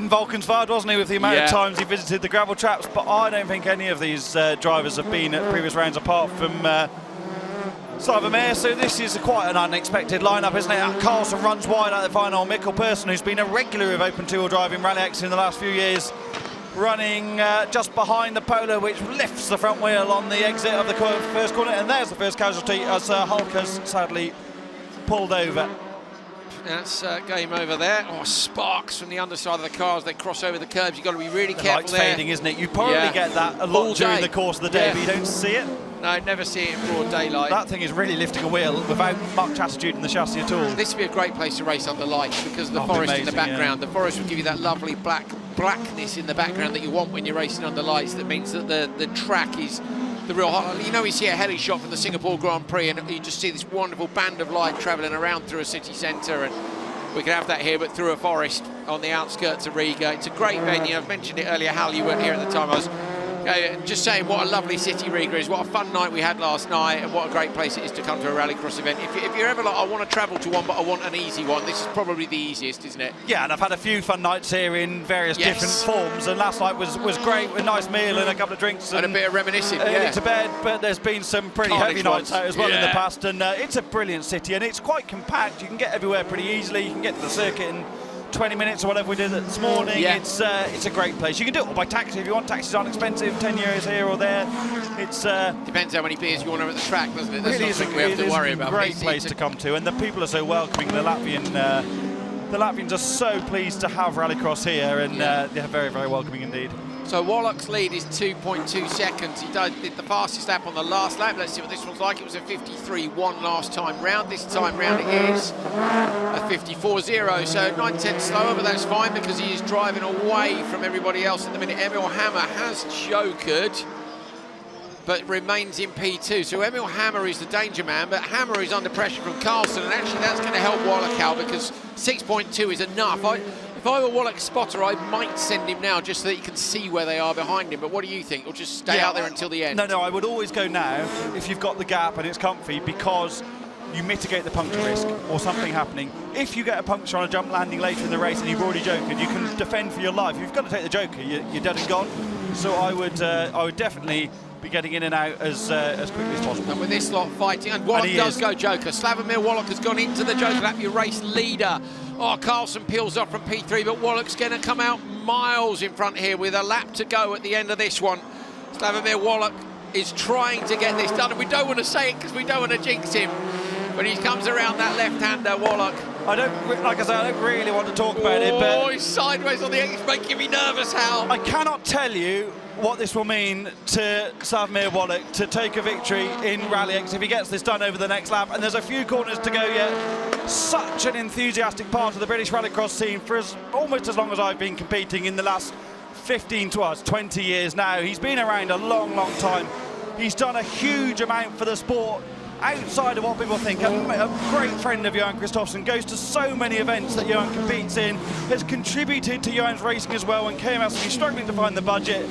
Valkenswaard, wasn't he, with the amount of times he visited the gravel traps, but I don't think any of these drivers have been at previous rounds apart from Slavomir, so this is quite an unexpected lineup, isn't it? Carlsen runs wide at the final. Mikael Persson, who's been a regular of Open 2-wheel drive in RallyX in the last few years, running just behind the Polo, which lifts the front wheel on the exit of the first corner, and there's the first casualty as Hulk has sadly pulled over. That's game over there. Oh, sparks from the underside of the car as they cross over the curbs. You've got to be really careful light's there. Fading, isn't it? You probably get that a lot during the course of the day, but you don't see it. No, never see it in broad daylight. That thing is really lifting a wheel without much attitude in the chassis at all. This would be a great place to race under lights, because of the forest in the background. The forest would give you that lovely blackness in the background that you want when you're racing under lights. That means that the track is the real highlight. You know, we see a heli shot from the Singapore Grand Prix, and you just see this wonderful band of light travelling around through a city centre, and we can have that here, but through a forest on the outskirts of Riga. It's a great venue. I've mentioned it earlier, Hal, you weren't here at the time. I was just saying what a lovely city Riga is, what a fun night we had last night, and what a great place it is to come to a rallycross event. If you're ever like, I want to travel to one, but I want an easy one, this is probably the easiest, isn't it? Yeah, and I've had a few fun nights here in various different forms, and last night was great, with a nice meal and a couple of drinks. And a bit of reminiscing, to bed, but there's been some pretty heavy nights out as well in the past, and it's a brilliant city, and it's quite compact. You can get everywhere pretty easily. You can get to the circuit in 20 minutes or whatever we did this morning. It's a great place. You can do it all by taxi if you want. Taxis aren't expensive, 10 euros here or there. It's depends how many beers you want to have at the track, doesn't it? That's really not something we have to worry about. It's a great place to come to, and the people are so welcoming. The Latvians are so pleased to have rallycross here, and they're very, very welcoming indeed. So Wallach's lead is 2.2 seconds. He did the fastest lap on the last lap. Let's see what this one's like. It was a 53.1 last time round. This time round it is a 54.0. So 9/10 slower, but that's fine because he is driving away from everybody else at the minute. Emil Hammer has jokered, but remains in P2. So Emil Hammer is the danger man, but Hammer is under pressure from Carlsen, and actually that's going to help Wallach out, because 6.2 is enough. If I were Wallach's spotter, I might send him now just so that you can see where they are behind him. But what do you think? Or just stay out there until the end? No, I would always go now if you've got the gap and it's comfy, because you mitigate the puncture risk or something happening. If you get a puncture on a jump landing later in the race and you've already jokered, you can defend for your life. You've got to take the joker, you're dead and gone. So I would definitely be getting in and out as quickly as possible. And with this lot fighting, and Wallach does go joker. Slavomir Wallach has gone into the joker lap, your race leader. Oh, Carlsen peels off from P3, but Wallach's going to come out miles in front here with a lap to go at the end of this one. Slavomir Wallach is trying to get this done, and we don't want to say it because we don't want to jinx him, but he comes around that left-hander, Wallach. Like I said, I don't really want to talk about it, but... Oh, he's sideways on the X, making me nervous, Hal. I cannot tell you what this will mean to Slavomir Wallach to take a victory in RallyX if he gets this done over the next lap, and there's a few corners to go yet. Such an enthusiastic part of the British Rallycross scene for almost as long as I've been competing in the last 20 years now. He's been around a long, long time. He's done a huge amount for the sport outside of what people think. A great friend of Johan Kristoffersen, goes to so many events that Johan competes in, has contributed to Johan's racing as well when KMS has been struggling to find the budget.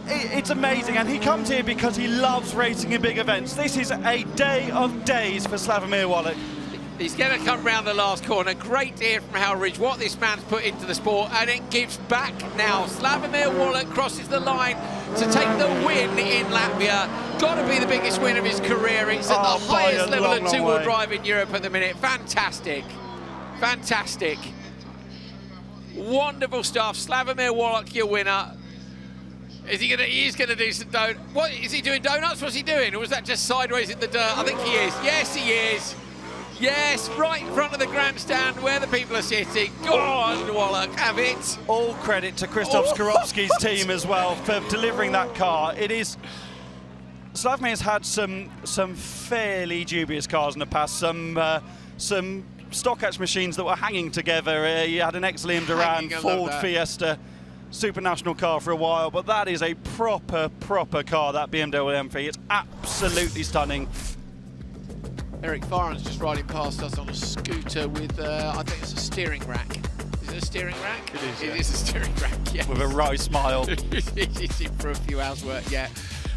It's amazing, and he comes here because he loves racing in big events. This is a day of days for Slavomir Wallach. He's going to come round the last corner. Great to hear from Hal Ridge what this man's put into the sport, and it gives back now. Slavomir Wallach crosses the line to take the win in Latvia. Got to be the biggest win of his career. It's at the highest level of two-wheel drive in Europe at the minute. Fantastic. Fantastic. Wonderful stuff. Slavomir Wallach, your winner. Is he gonna? He's gonna do some donuts. What is he doing? Donuts? What's he doing? Or was that just sideways in the dirt? I think he is. Yes, he is. Yes, right in front of the grandstand where the people are sitting. Go on, Wallach, have it. All credit to Krzysztof Skorupski's team as well for delivering that car. It is. Slavomir's had some fairly dubious cars in the past. Some Stockhatch machines that were hanging together. He had an ex-Liam Duran Ford Fiesta Super National car for a while, but that is a proper car, that BMW M3. It's absolutely stunning. Eric Farren's just riding past us on a scooter with, I think it's a steering rack. Is it a steering rack? It is, It is a steering rack, yes. With a wry smile. It's in for a few hours' work, yeah.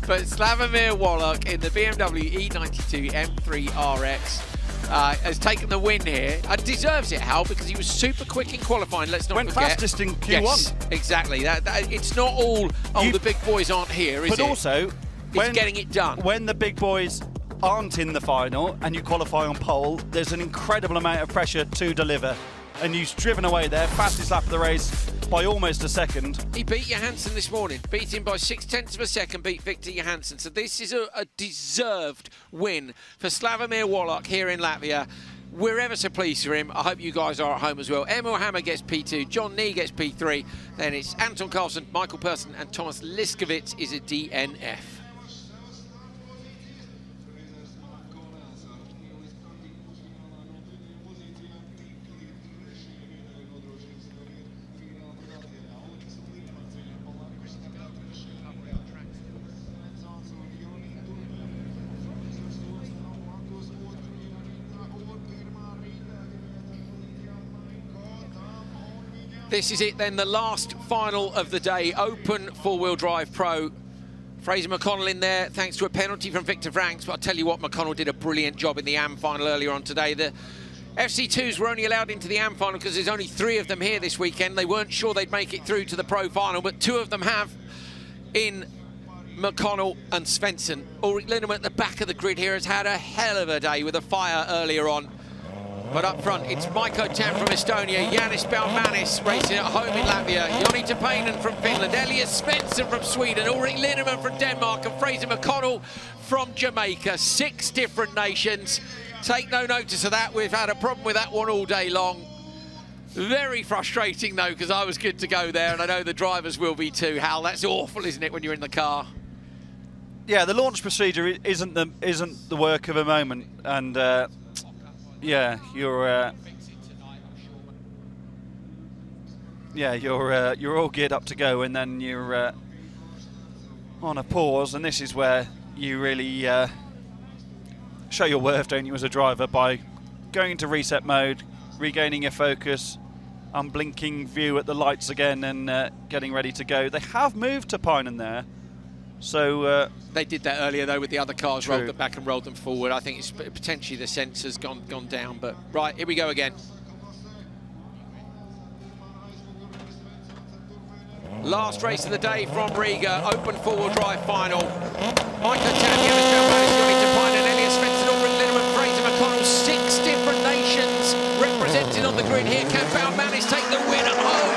But Slavomir Wallach in the BMW E92 M3 RX has taken the win here. Deserves it, Hal, because he was super quick in qualifying, let's not forget. Went fastest in Q1. Yes, exactly. It's not all, the big boys aren't here, is it? But also, it's getting it done. When the big boys aren't in the final and you qualify on pole, there's an incredible amount of pressure to deliver. And you've driven away there, fastest lap of the race by almost a second. He beat Johansson this morning, beat him by 0.6 of a second, beat Victor Johansson. So this is a deserved win for Slavomir Wallach here in Latvia. We're ever so pleased for him. I hope you guys are at home as well. Emil Hammer gets P2, John Nee gets P3. Then it's Anton Carlson, Michael Persson and Thomas Liskovitz is a DNF. This is it then, the last final of the day, Open 4-Wheel Drive Pro. Fraser McConnell in there, thanks to a penalty from Victor Franks, but I'll tell you what, McConnell did a brilliant job in the AM final earlier on today. The FC2s were only allowed into the AM final because there's only 3 of them here this weekend. They weren't sure they'd make it through to the Pro final, but 2 of them have in McConnell and Svensson. Ulrich Linnemann at the back of the grid here has had a hell of a day with a fire earlier on. But up front, it's Maiko Tam from Estonia, Janis Baumanis racing at home in Latvia, Joni Tapainen from Finland, Elias Svensson from Sweden, Ulrich Linnemann from Denmark, and Fraser McConnell from Jamaica. 6 different nations. Take no notice of that. We've had a problem with that one all day long. Very frustrating, though, because I was good to go there, and I know the drivers will be too. Hal, that's awful, isn't it, when you're in the car? Yeah, the launch procedure isn't the work of a moment, and yeah, you're all geared up to go, and then you're on a pause, and this is where you really show your worth, don't you, as a driver, by going into reset mode, regaining your focus, unblinking view at the lights again, and getting ready to go. They have moved to Tapainen there. So they did that earlier though with the other cars. True. Rolled them back and rolled them forward. I think it's potentially the sensor's gone down, but right, here we go again. Last race of the day from Riga, Open 4-Wheel Drive final. Michael Tam, Janis Baumanis, Joni Tapainen, Elias Svensson, Ulrich Linnemann, Fraser McConnell. 6 different nations represented on the grid here. Can Baumanis take the win at home?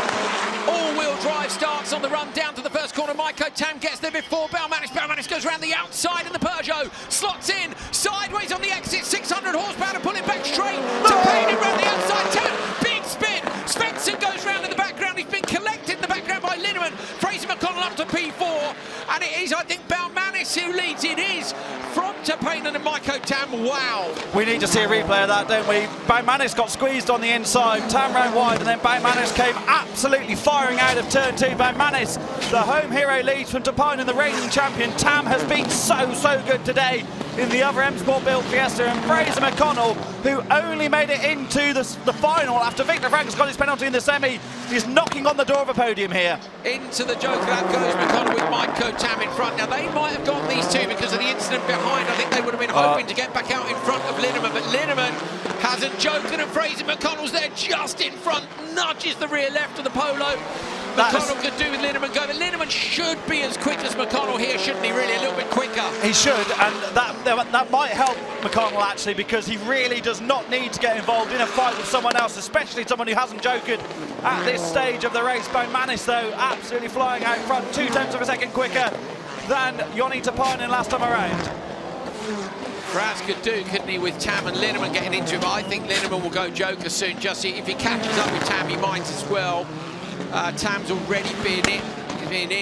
All-wheel drive starts on the run down to the first corner. Maiko Tam gets there before Baumanis. Baumanis goes around the outside in the Peugeot, slots in, sideways on the exit, 600 horsepower to pull it back straight. Tapainen around the outside, Tam, big spin. Svensson goes round in the background. He's been collected in the background by Linnemann. Fraser McConnell up to P4, and it is, I think, Baumanis who leads. It is from Tapainen and Maiko Tam. Wow. We need to see a replay of that, don't we? Baumanis got squeezed on the inside, Tam ran wide, and then Baumanis came absolutely firing out of turn 2. Baumanis, the home hero, leads from Tapainen, the reigning champion. Tam has been so good today in the other M Sport built Fiesta, and Fraser McConnell who only made it into the final after Victor Frank's got his penalty in the semi. He's knocking on the door of a podium here. Into the Joker lap goes McConnell with Maiko Tam in front. Now, they might have got these two because of the incident behind. I think they would have been hoping to get back out in front of Linneman, but Linneman hasn't joked, and Fraser McConnell's there just in front, nudges the rear left of the Polo. McConnell could do with Linneman go, but Linneman should be as quick as McConnell here, shouldn't he? Really, a little bit quicker. He should, and that might help McConnell actually, because he really does not need to get involved in a fight with someone else, especially someone who hasn't joked at this stage of the race. Bowmanis, though, absolutely flying out front, 0.2 of a second quicker than Joni Tapainen last time around. Fraz could do, couldn't he, with Tam and Linneman getting into him. I think Linneman will go Joker soon. Just if he catches up with Tam, he might as well. Tam's already been in,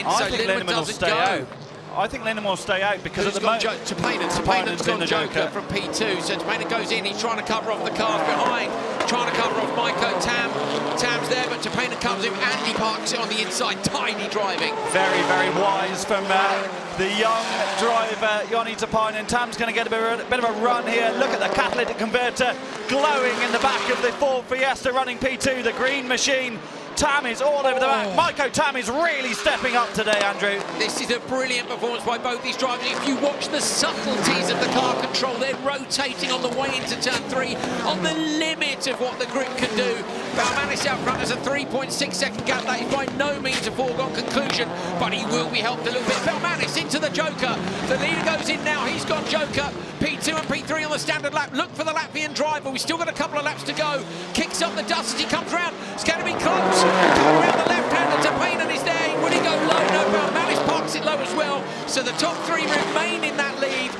so Linneman doesn't stay go. Out. I think Linneman will stay out because at the moment Tapanen's got Joker from P2, so Tapanen goes in. He's trying to cover off the cars behind, trying to cover off Maiko Tam. Tam's there, but Tapanen comes in and he parks it on the inside. Tiny driving. Very, very wise from the young driver, Joni Tapanen. Tam's going to get a bit of a run here. Look at the catalytic converter glowing in the back of the Ford Fiesta running P2, the green machine. Tam is all over the back. Maiko Tam is really stepping up today, Andrew. This is a brilliant performance by both these drivers. If you watch the subtleties of the car control, they're rotating on the way into turn 3 on the limit of what the grip can do. Bowmanis out front has a 3.6 second gap. That is by no means a foregone conclusion, but he will be helped a little bit. Bowmanis into the Joker. The leader goes in now. He's got Joker. P2 and P3 on the standard lap. Look for the Latvian driver. We've still got a couple of laps to go. Kicks up the dust as he comes round. It's going to be close. Coming around the left hand, Tapanen is there. Would he go low? No, Bowmanis parks it low as well. So the top 3 remain in that lead.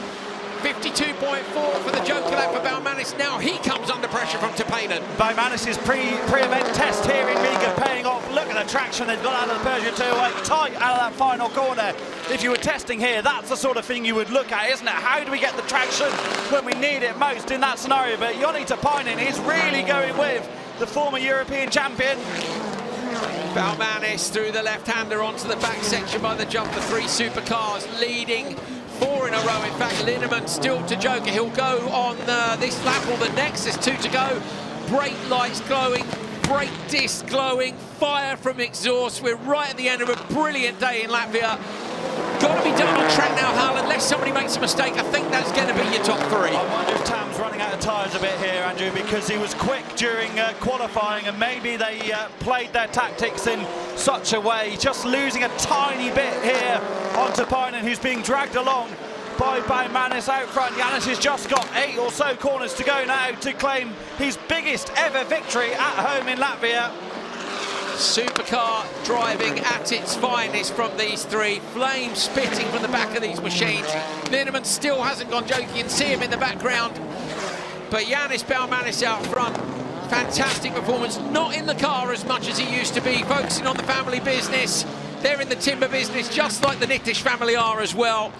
52.4 for the Joker lap for Bowmanis. Now he comes under pressure from Tapanen. Bowmanis' pre-event test here in Riga paying off. Look at the traction they've got out of the Peugeot 208, tight out of that final corner. If you were testing here, that's the sort of thing you would look at, isn't it? How do we get the traction when we need it most in that scenario? But Joni Tapanen is really going with the former European champion. Bowmanis through the left-hander onto the back section by the jump. The 3 supercars leading 4 in a row. In fact, Linneman still to Joker. He'll go on this lap or the next. There's 2 to go. Brake lights glowing, brake disc glowing, fire from exhaust. We're right at the end of a brilliant day in Latvia. Got to be done on track now, Hal, unless somebody makes a mistake. I think that's going to be your top 3. I wonder if Tam's running out of tyres a bit here, Andrew, because he was quick during qualifying, and maybe they played their tactics in such a way, just losing a tiny bit here on Tapanen, who's being dragged along by Bowmanis out front. Yanis has just got 8 or so corners to go now to claim his biggest ever victory at home in Latvia. Supercar driving at its finest from these 3. Flames spitting from the back of these machines. Linneman still hasn't gone joking. You can see him in the background. But Yanis Bowmanis out front. Fantastic performance. Not in the car as much as he used to be. Focusing on the family business. They're in the timber business, just like the Nitish family are as well.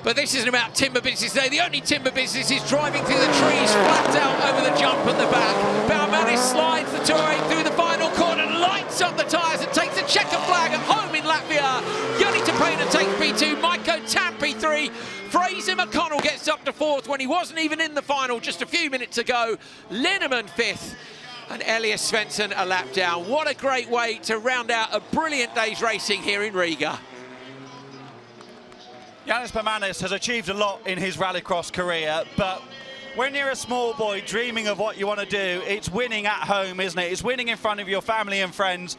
But this isn't about timber business today. The only timber business is driving through the trees, flat out over the jump at the back. Bowmanis slides the 208 through the final corner, lights up the tyres and takes a checker flag at home in Latvia. Joni Tapanen takes P2, Maiko Tam P3. Fraser McConnell gets up to 4th when he wasn't even in the final just a few minutes ago. Linneman 5th. And Elias Svensson a lap down. What a great way to round out a brilliant day's racing here in Riga. Yanis Bowmanis has achieved a lot in his rallycross career, but when you're a small boy dreaming of what you want to do, it's winning at home, isn't it? It's winning in front of your family and friends.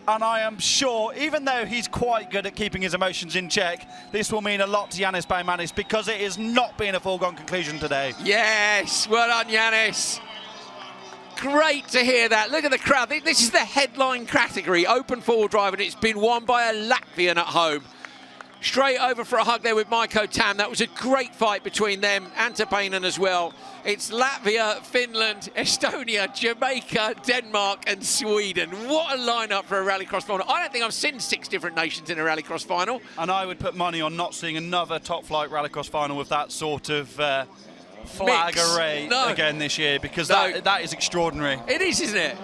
And I am sure, even though he's quite good at keeping his emotions in check, this will mean a lot to Yanis Bowmanis, because it has not been a foregone conclusion today. Yes, well done, Yanis. Great to hear that. Look at the crowd. This is the headline category, open four-wheel drive, and it's been won by a Latvian at home. Straight over for a hug there with Maiko Tam. That was a great fight between them and Tapanen as well. It's Latvia, Finland, Estonia, Jamaica, Denmark and Sweden. What a lineup for a rallycross final. I don't think I've seen 6 different nations in a rallycross final. And I would put money on not seeing another top flight rallycross final with that sort of flag array again this year, because that is extraordinary. It is, isn't it?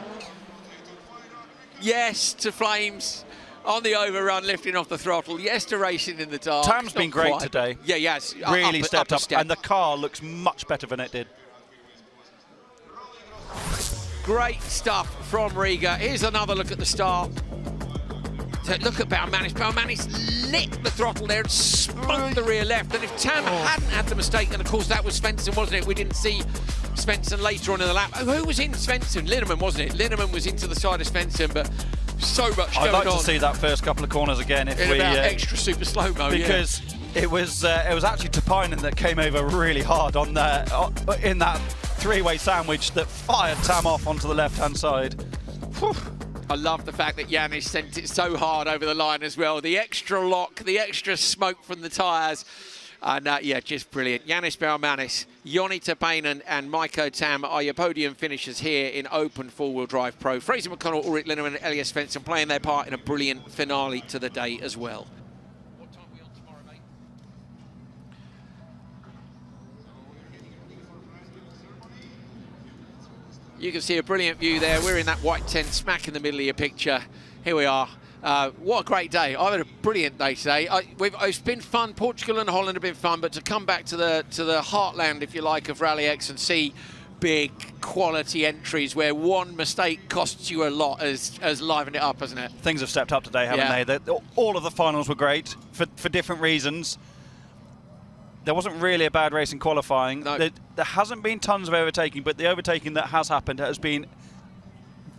Yes to Flames on the overrun, lifting off the throttle. Yes to racing in the dark. Tam's been great today. Yeah, yes. Really stepped up, and the car looks much better than it did. Great stuff from Riga. Here's another look at the start. So look at Baumanis. Baumanis lit the throttle there and spun the rear left. And if Tam hadn't had the mistake, and of course that was Svensson, wasn't it? We didn't see Svensson later on in the lap. Who was in Svensson? Linneman, wasn't it? Linneman was into the side of Svensson, but so much going on. I'd like to see that first couple of corners again if we extra super slow-mo, because it was actually Tapainen that came over really hard on in that three-way sandwich that fired Tam off onto the left-hand side. Whew. I love the fact that Yanis sent it so hard over the line as well. The extra lock, the extra smoke from the tyres. And yeah, just brilliant. Yanis Baumanis, Joni Tapainen and Mikko Tam are your podium finishers here in Open 4-Wheel Drive Pro. Fraser McConnell, Ulrich Linneman and Elias Svensson playing their part in a brilliant finale to the day as well. What time are we on tomorrow, mate? You can see a brilliant view there. We're in that white tent smack in the middle of your picture. Here we are. What a great day. I've had a brilliant day today. It's been fun. Portugal and Holland have been fun, but to come back to the heartland, if you like, of RallyX and see big quality entries where one mistake costs you a lot has livened it up, hasn't it? Things have stepped up today, haven't they? All of the finals were great for different reasons. There wasn't really a bad race in qualifying. No. There hasn't been tons of overtaking, but the overtaking that has happened has been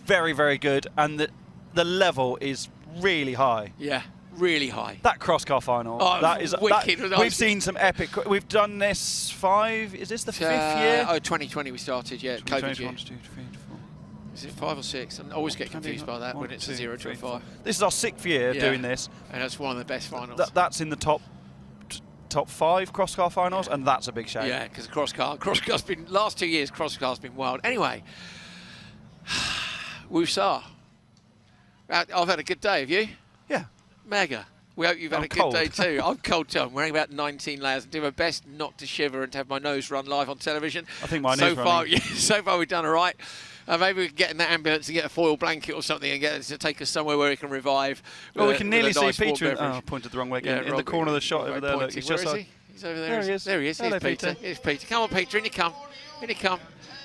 very, very good, and the level is really high. Yeah, really high. That cross-car final, that is wicked. We've seen some epic. We've done this is this the 5th year? Oh, 2020 we started, yeah. COVID year. 1, 2, 3, 4. Is it 5 or 6? I always get confused by that when it's a 0 to a 5. This is our 6th year doing this. And that's one of the best finals. That's in the top 5 cross-car finals, and that's a big shame. Yeah, because cross-car's been, last 2 years, cross-car's been wild. Anyway, Woosah. I've had a good day, have you? Yeah. Mega. We hope you've had a good day too. I'm cold too. I'm wearing about 19 layers. I do my best not to shiver and to have my nose run live on television. I think mine is running. So far we've done all right. Maybe we can get in that ambulance and get a foil blanket or something and get it to take us somewhere where we can revive. Well, we can nearly see Peter. I pointed the wrong way again. In the corner of the shot over there. Look, he's just where is he? He's over there. There he is. There he is. Hello, Here's Peter. Here's Peter. Come on, Peter. In you come. In you come.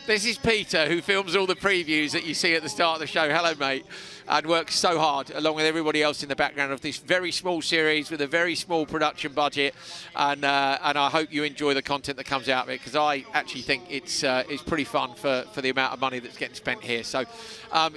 This is Peter, who films all the previews that you see at the start of the show. Hello, mate. And works so hard, along with everybody else in the background of this very small series with a very small production budget. And I hope you enjoy the content that comes out of it, because I actually think it's pretty fun for the amount of money that's getting spent here. So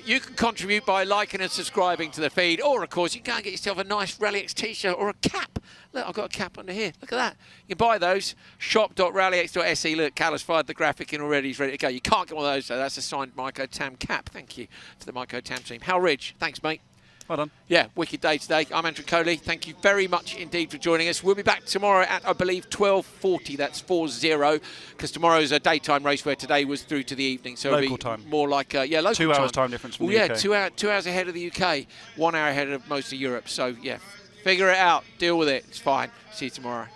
you can contribute by liking and subscribing to the feed, or, of course, you can go and get yourself a nice RallyX T-shirt or a cap. Look, I've got a cap under here. Look at that. You can buy those. Shop.rallyx.se. Look, Cal has fired the graphic in already. He's ready to go. You can't get one of those, though. That's a signed Mikko Tam cap. Thank you to the Mikko Tam team. Hal Ridge, thanks, mate. Well done. Yeah, wicked day today. I'm Andrew Coley. Thank you very much indeed for joining us. We'll be back tomorrow at, I believe, 12:40. That's 4-0, because tomorrow's a daytime race where today was through to the evening. So local it'll be time. More like, local 2 hours time difference from the UK. 2 hours ahead of the UK. 1 hour ahead of most of Europe. So, yeah. Figure it out. Deal with it. It's fine. See you tomorrow.